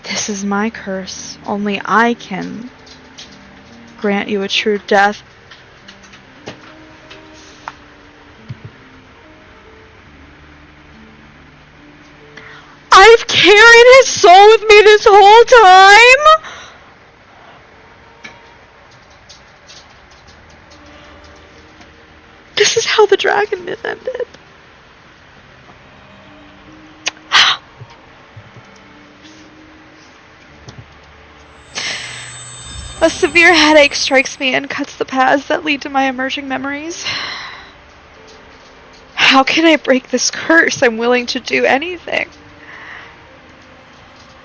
This is my curse. Only I can grant you a true death. I've carried his soul with me this whole time? This is how the dragon myth ended. A severe headache strikes me and cuts the paths that lead to my emerging memories. How can I break this curse? I'm willing to do anything.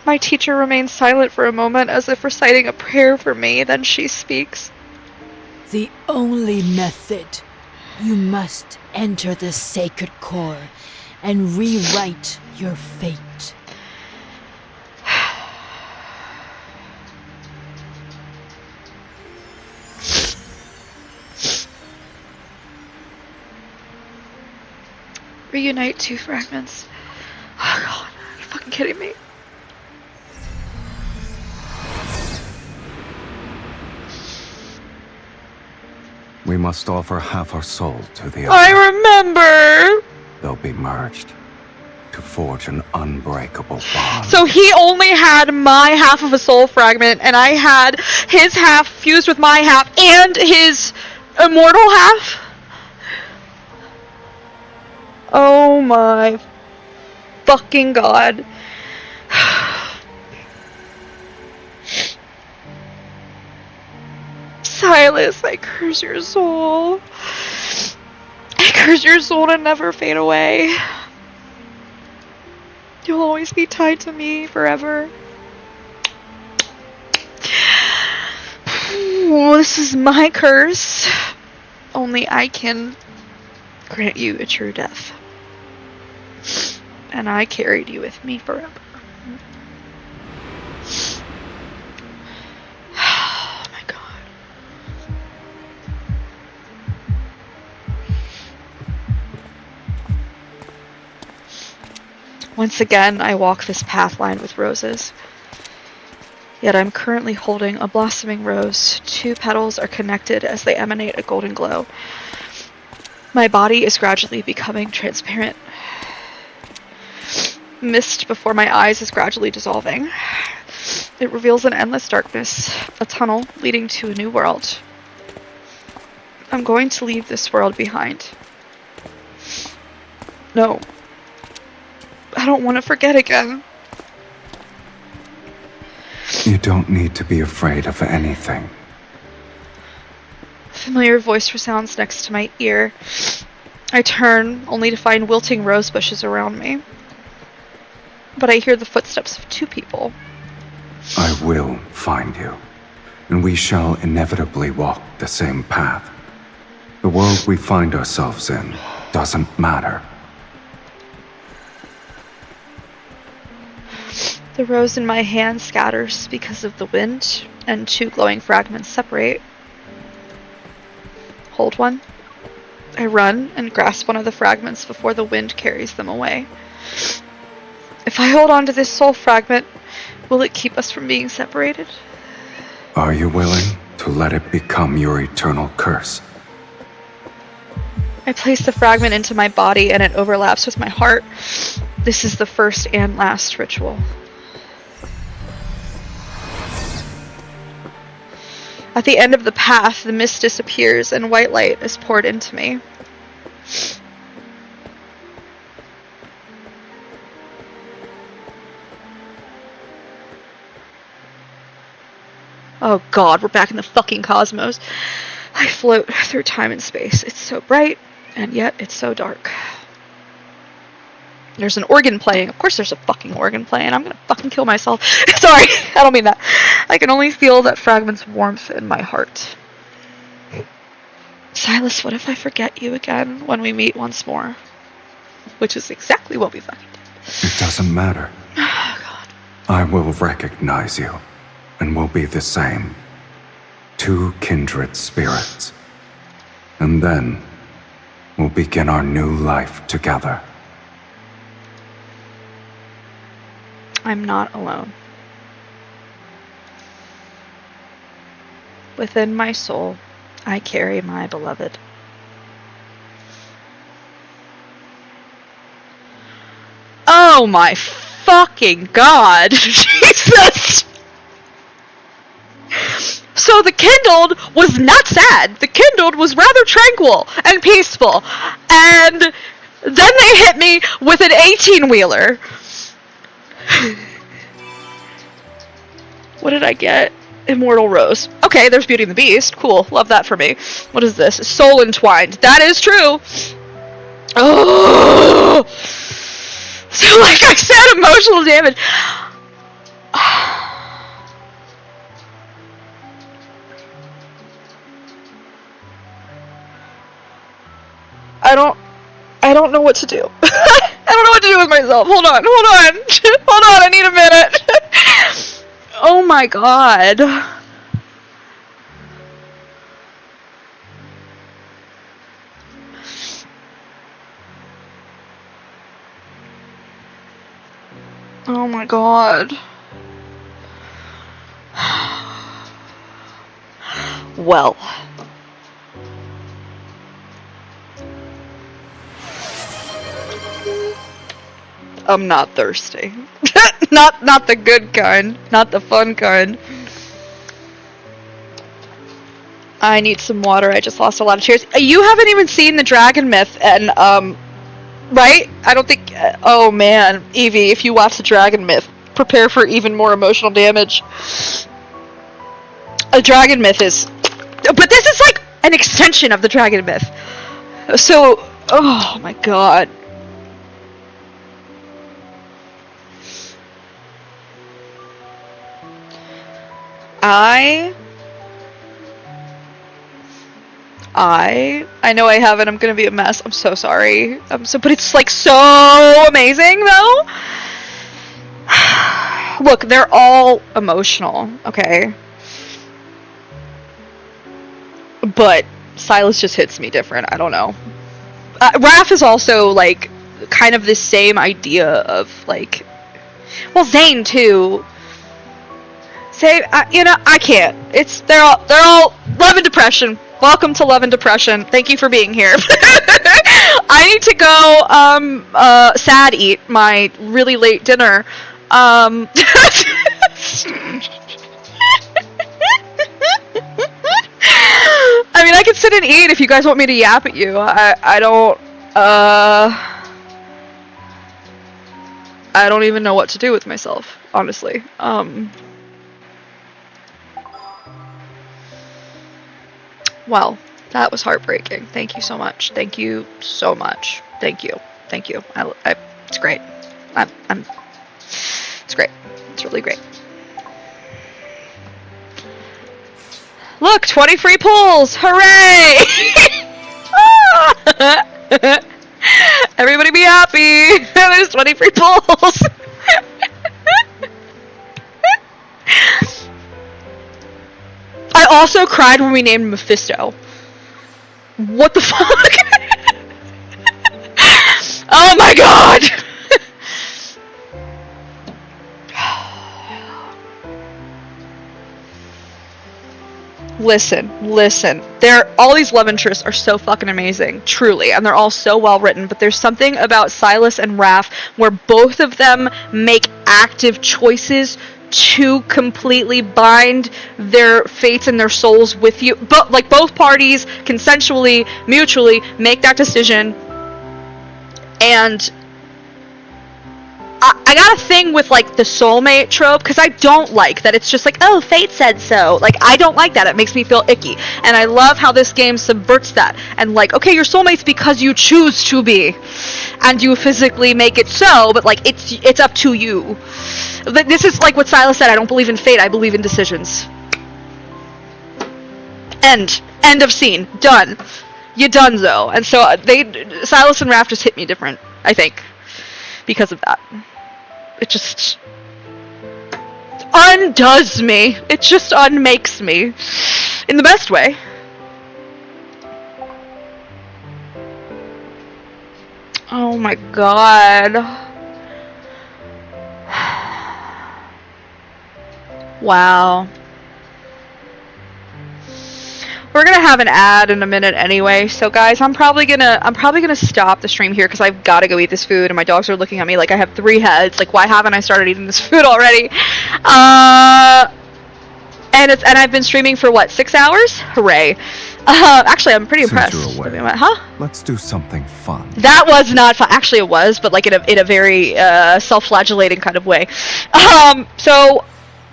My teacher remains silent for a moment as if reciting a prayer for me, then she speaks. The only method. You must enter the sacred core and rewrite your fate. Reunite 2 fragments. Oh god, are you fucking kidding me? We must offer half our soul to the other. I remember! They'll be merged to forge an unbreakable bond. So he only had my half of a soul fragment, and I had his half fused with my half and his immortal half? Oh my fucking god. Sylus, I curse your soul. I curse your soul to never fade away. You'll always be tied to me forever. This is my curse. Only I can grant you a true death. And I carried you with me forever. Oh my god. Once again, I walk this path lined with roses. Yet I'm currently holding a blossoming rose. 2 petals are connected as they emanate a golden glow. My body is gradually becoming transparent. mist before my eyes is gradually dissolving. It reveals an endless darkness, a tunnel leading to a new world. I'm going to leave this world behind. No. I don't want to forget again. You don't need to be afraid of anything. A familiar voice resounds next to my ear. I turn, only to find wilting rose bushes around me. But I hear the footsteps of two people. I will find you, and we shall inevitably walk the same path. The world we find ourselves in doesn't matter. The rose in my hand scatters because of the wind, and two glowing fragments separate. Hold one. I run and grasp one of the fragments before the wind carries them away. If I hold on to this soul fragment, will it keep us from being separated? Are you willing to let it become your eternal curse? I place the fragment into my body and it overlaps with my heart. This is the first and last ritual. At the end of the path, the mist disappears and white light is poured into me. Oh god, we're back in the fucking cosmos. I float through time and space. It's so bright, and yet it's so dark. There's an organ playing. Of course there's a fucking organ playing. I'm gonna fucking kill myself. Sorry, I don't mean that. I can only feel that fragment's warmth in my heart. Silas, what if I forget you again when we meet once more? Which is exactly what we fucking did. It doesn't matter. Oh god. I will recognize you, and we'll be the same. Two kindred spirits. And then, we'll begin our new life together. I'm not alone. Within my soul, I carry my beloved. Oh my fucking god! Jesus! So the kindled was not sad. The kindled was rather tranquil and peaceful. And then they hit me with an 18-wheeler. What did I get? Immortal Rose. Okay, there's Beauty and the Beast. Cool. Love that for me. What is this? Soul Entwined. That is true. Oh! So like I said, emotional damage. I don't know what to do. I don't know what to do with myself. Hold on. Hold on, I need a minute. Oh my god. Oh my god. Well. I'm not thirsty. not the good kind. Not the fun kind. I need some water. I just lost a lot of tears. You haven't even seen the Dragon Myth, and, right? I don't think... oh, man. Evie, if you watch the Dragon Myth, prepare for even more emotional damage. A Dragon Myth is... But this is, like, an extension of the Dragon Myth. So... Oh, my god. I know I haven't. I'm gonna be a mess. I'm so sorry. But it's like so amazing though. Look, they're all emotional, okay? But Silas just hits me different. I don't know. Raph is also like kind of the same idea of like, well, Zane too. Say, you know, I can't. They're all love and depression. Welcome to Love and Depression. Thank you for being here. I need to go sad eat my really late dinner. I mean, I can sit and eat if you guys want me to yap at you. I don't even know what to do with myself, honestly. Well, that was heartbreaking. Thank you so much. Thank you so much. Thank you. Thank you. It's great. It's great. It's really great. Look, 20 free pulls! Hooray! Everybody be happy! There's 20 free pulls! I also cried when we named Mephisto. What the fuck? Oh my god! Listen. All these love interests are so fucking amazing, truly, and they're all so well written, but there's something about Sylus and Raph where both of them make active choices to completely bind their fates and their souls with you. But like both parties consensually, mutually make that decision. And I got a thing with like the soulmate trope because I don't like that it's just like, oh, fate said so. Like, I don't like that. It makes me feel icky. And I love how this game subverts that. And like, okay, you're soulmates because you choose to be. And you physically make it so, but like it's up to you. This is like what Sylus's said, I don't believe in fate, I believe in decisions. End of scene. Done. You donezo. And so Sylus's and Raph just hit me different, I think. Because of that. It just undoes me. It just unmakes me. In the best way. Oh my god. Wow. We're gonna have an ad in a minute anyway, so guys, I'm probably gonna stop the stream here because I've got to go eat this food, and my dogs are looking at me like I have 3 heads. Like, why haven't I started eating this food already? And I've been streaming for what, 6 hours? Hooray! Actually, I'm pretty impressed. Since you're away, huh? let's do something fun. That was not fun. Actually, it was, but like in a very self-flagellating kind of way. So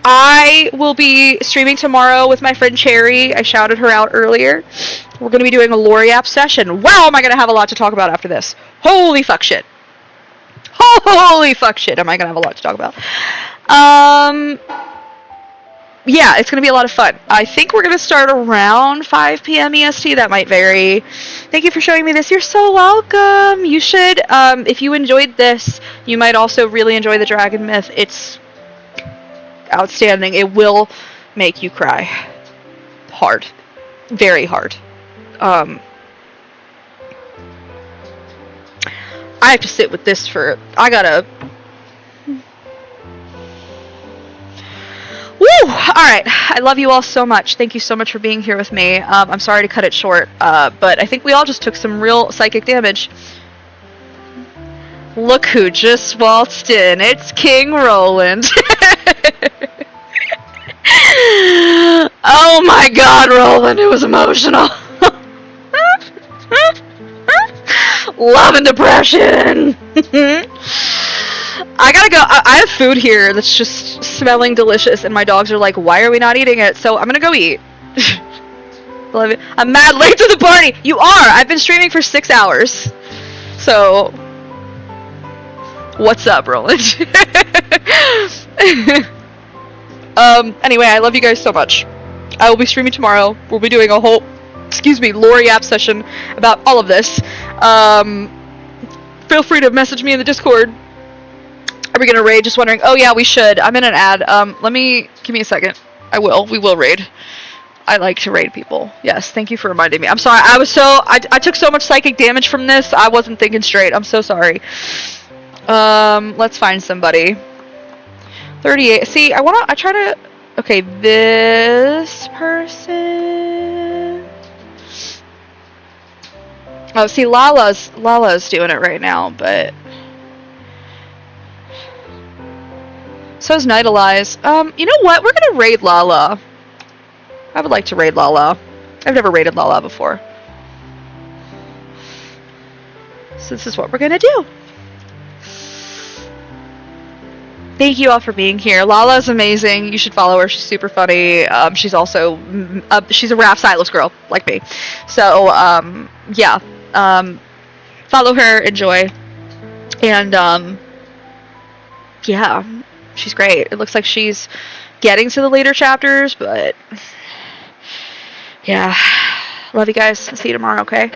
I will be streaming tomorrow with my friend Cherry. I shouted her out earlier. We're going to be doing a lore app session. Wow, am I going to have a lot to talk about after this. Holy fuck shit. Holy fuck shit, am I going to have a lot to talk about. Yeah, it's going to be a lot of fun. I think we're going to start around 5 p.m. EST. That might vary. Thank you for showing me this. You're so welcome. You should, if you enjoyed this, you might also really enjoy the Dragon Myth. It's outstanding. It will make you cry. Hard. Very hard. I have to sit with this for... I gotta... Woo! Alright. I love you all so much. Thank you so much for being here with me. I'm sorry to cut it short, but I think we all just took some real psychic damage. Look who just waltzed in. It's King Roland. Oh my god, Roland, it was emotional. Love and depression. I gotta go. I have food here that's just smelling delicious, and my dogs are like, why are we not eating it? So I'm gonna go eat. Love it. I'm mad late to the party. You are. I've been streaming for 6 hours. So, what's up, Roland? Anyway, I love you guys so much. I will be streaming tomorrow. We'll be doing a whole, lore app session about all of this. Feel free to message me in the Discord. Are we gonna raid? Just wondering. Oh yeah, we should. I'm in an ad. Give me a second. We will raid. I like to raid people. Yes, thank you for reminding me. I'm sorry. I took so much psychic damage from this. I wasn't thinking straight. I'm so sorry. Let's find somebody. 38. See, I try to... Okay, this person... Oh, see, Lala's doing it right now, but so's Nightalize. You know what? We're gonna raid Lala. I would like to raid Lala. I've never raided Lala before. So this is what we're gonna do. Thank you all for being here. Lala's amazing. You should follow her. She's super funny. She's also she's a Raph Sylus's girl like me. So yeah, follow her, enjoy, and yeah, she's great. It looks like she's getting to the later chapters, but yeah, love you guys. See you tomorrow. Okay.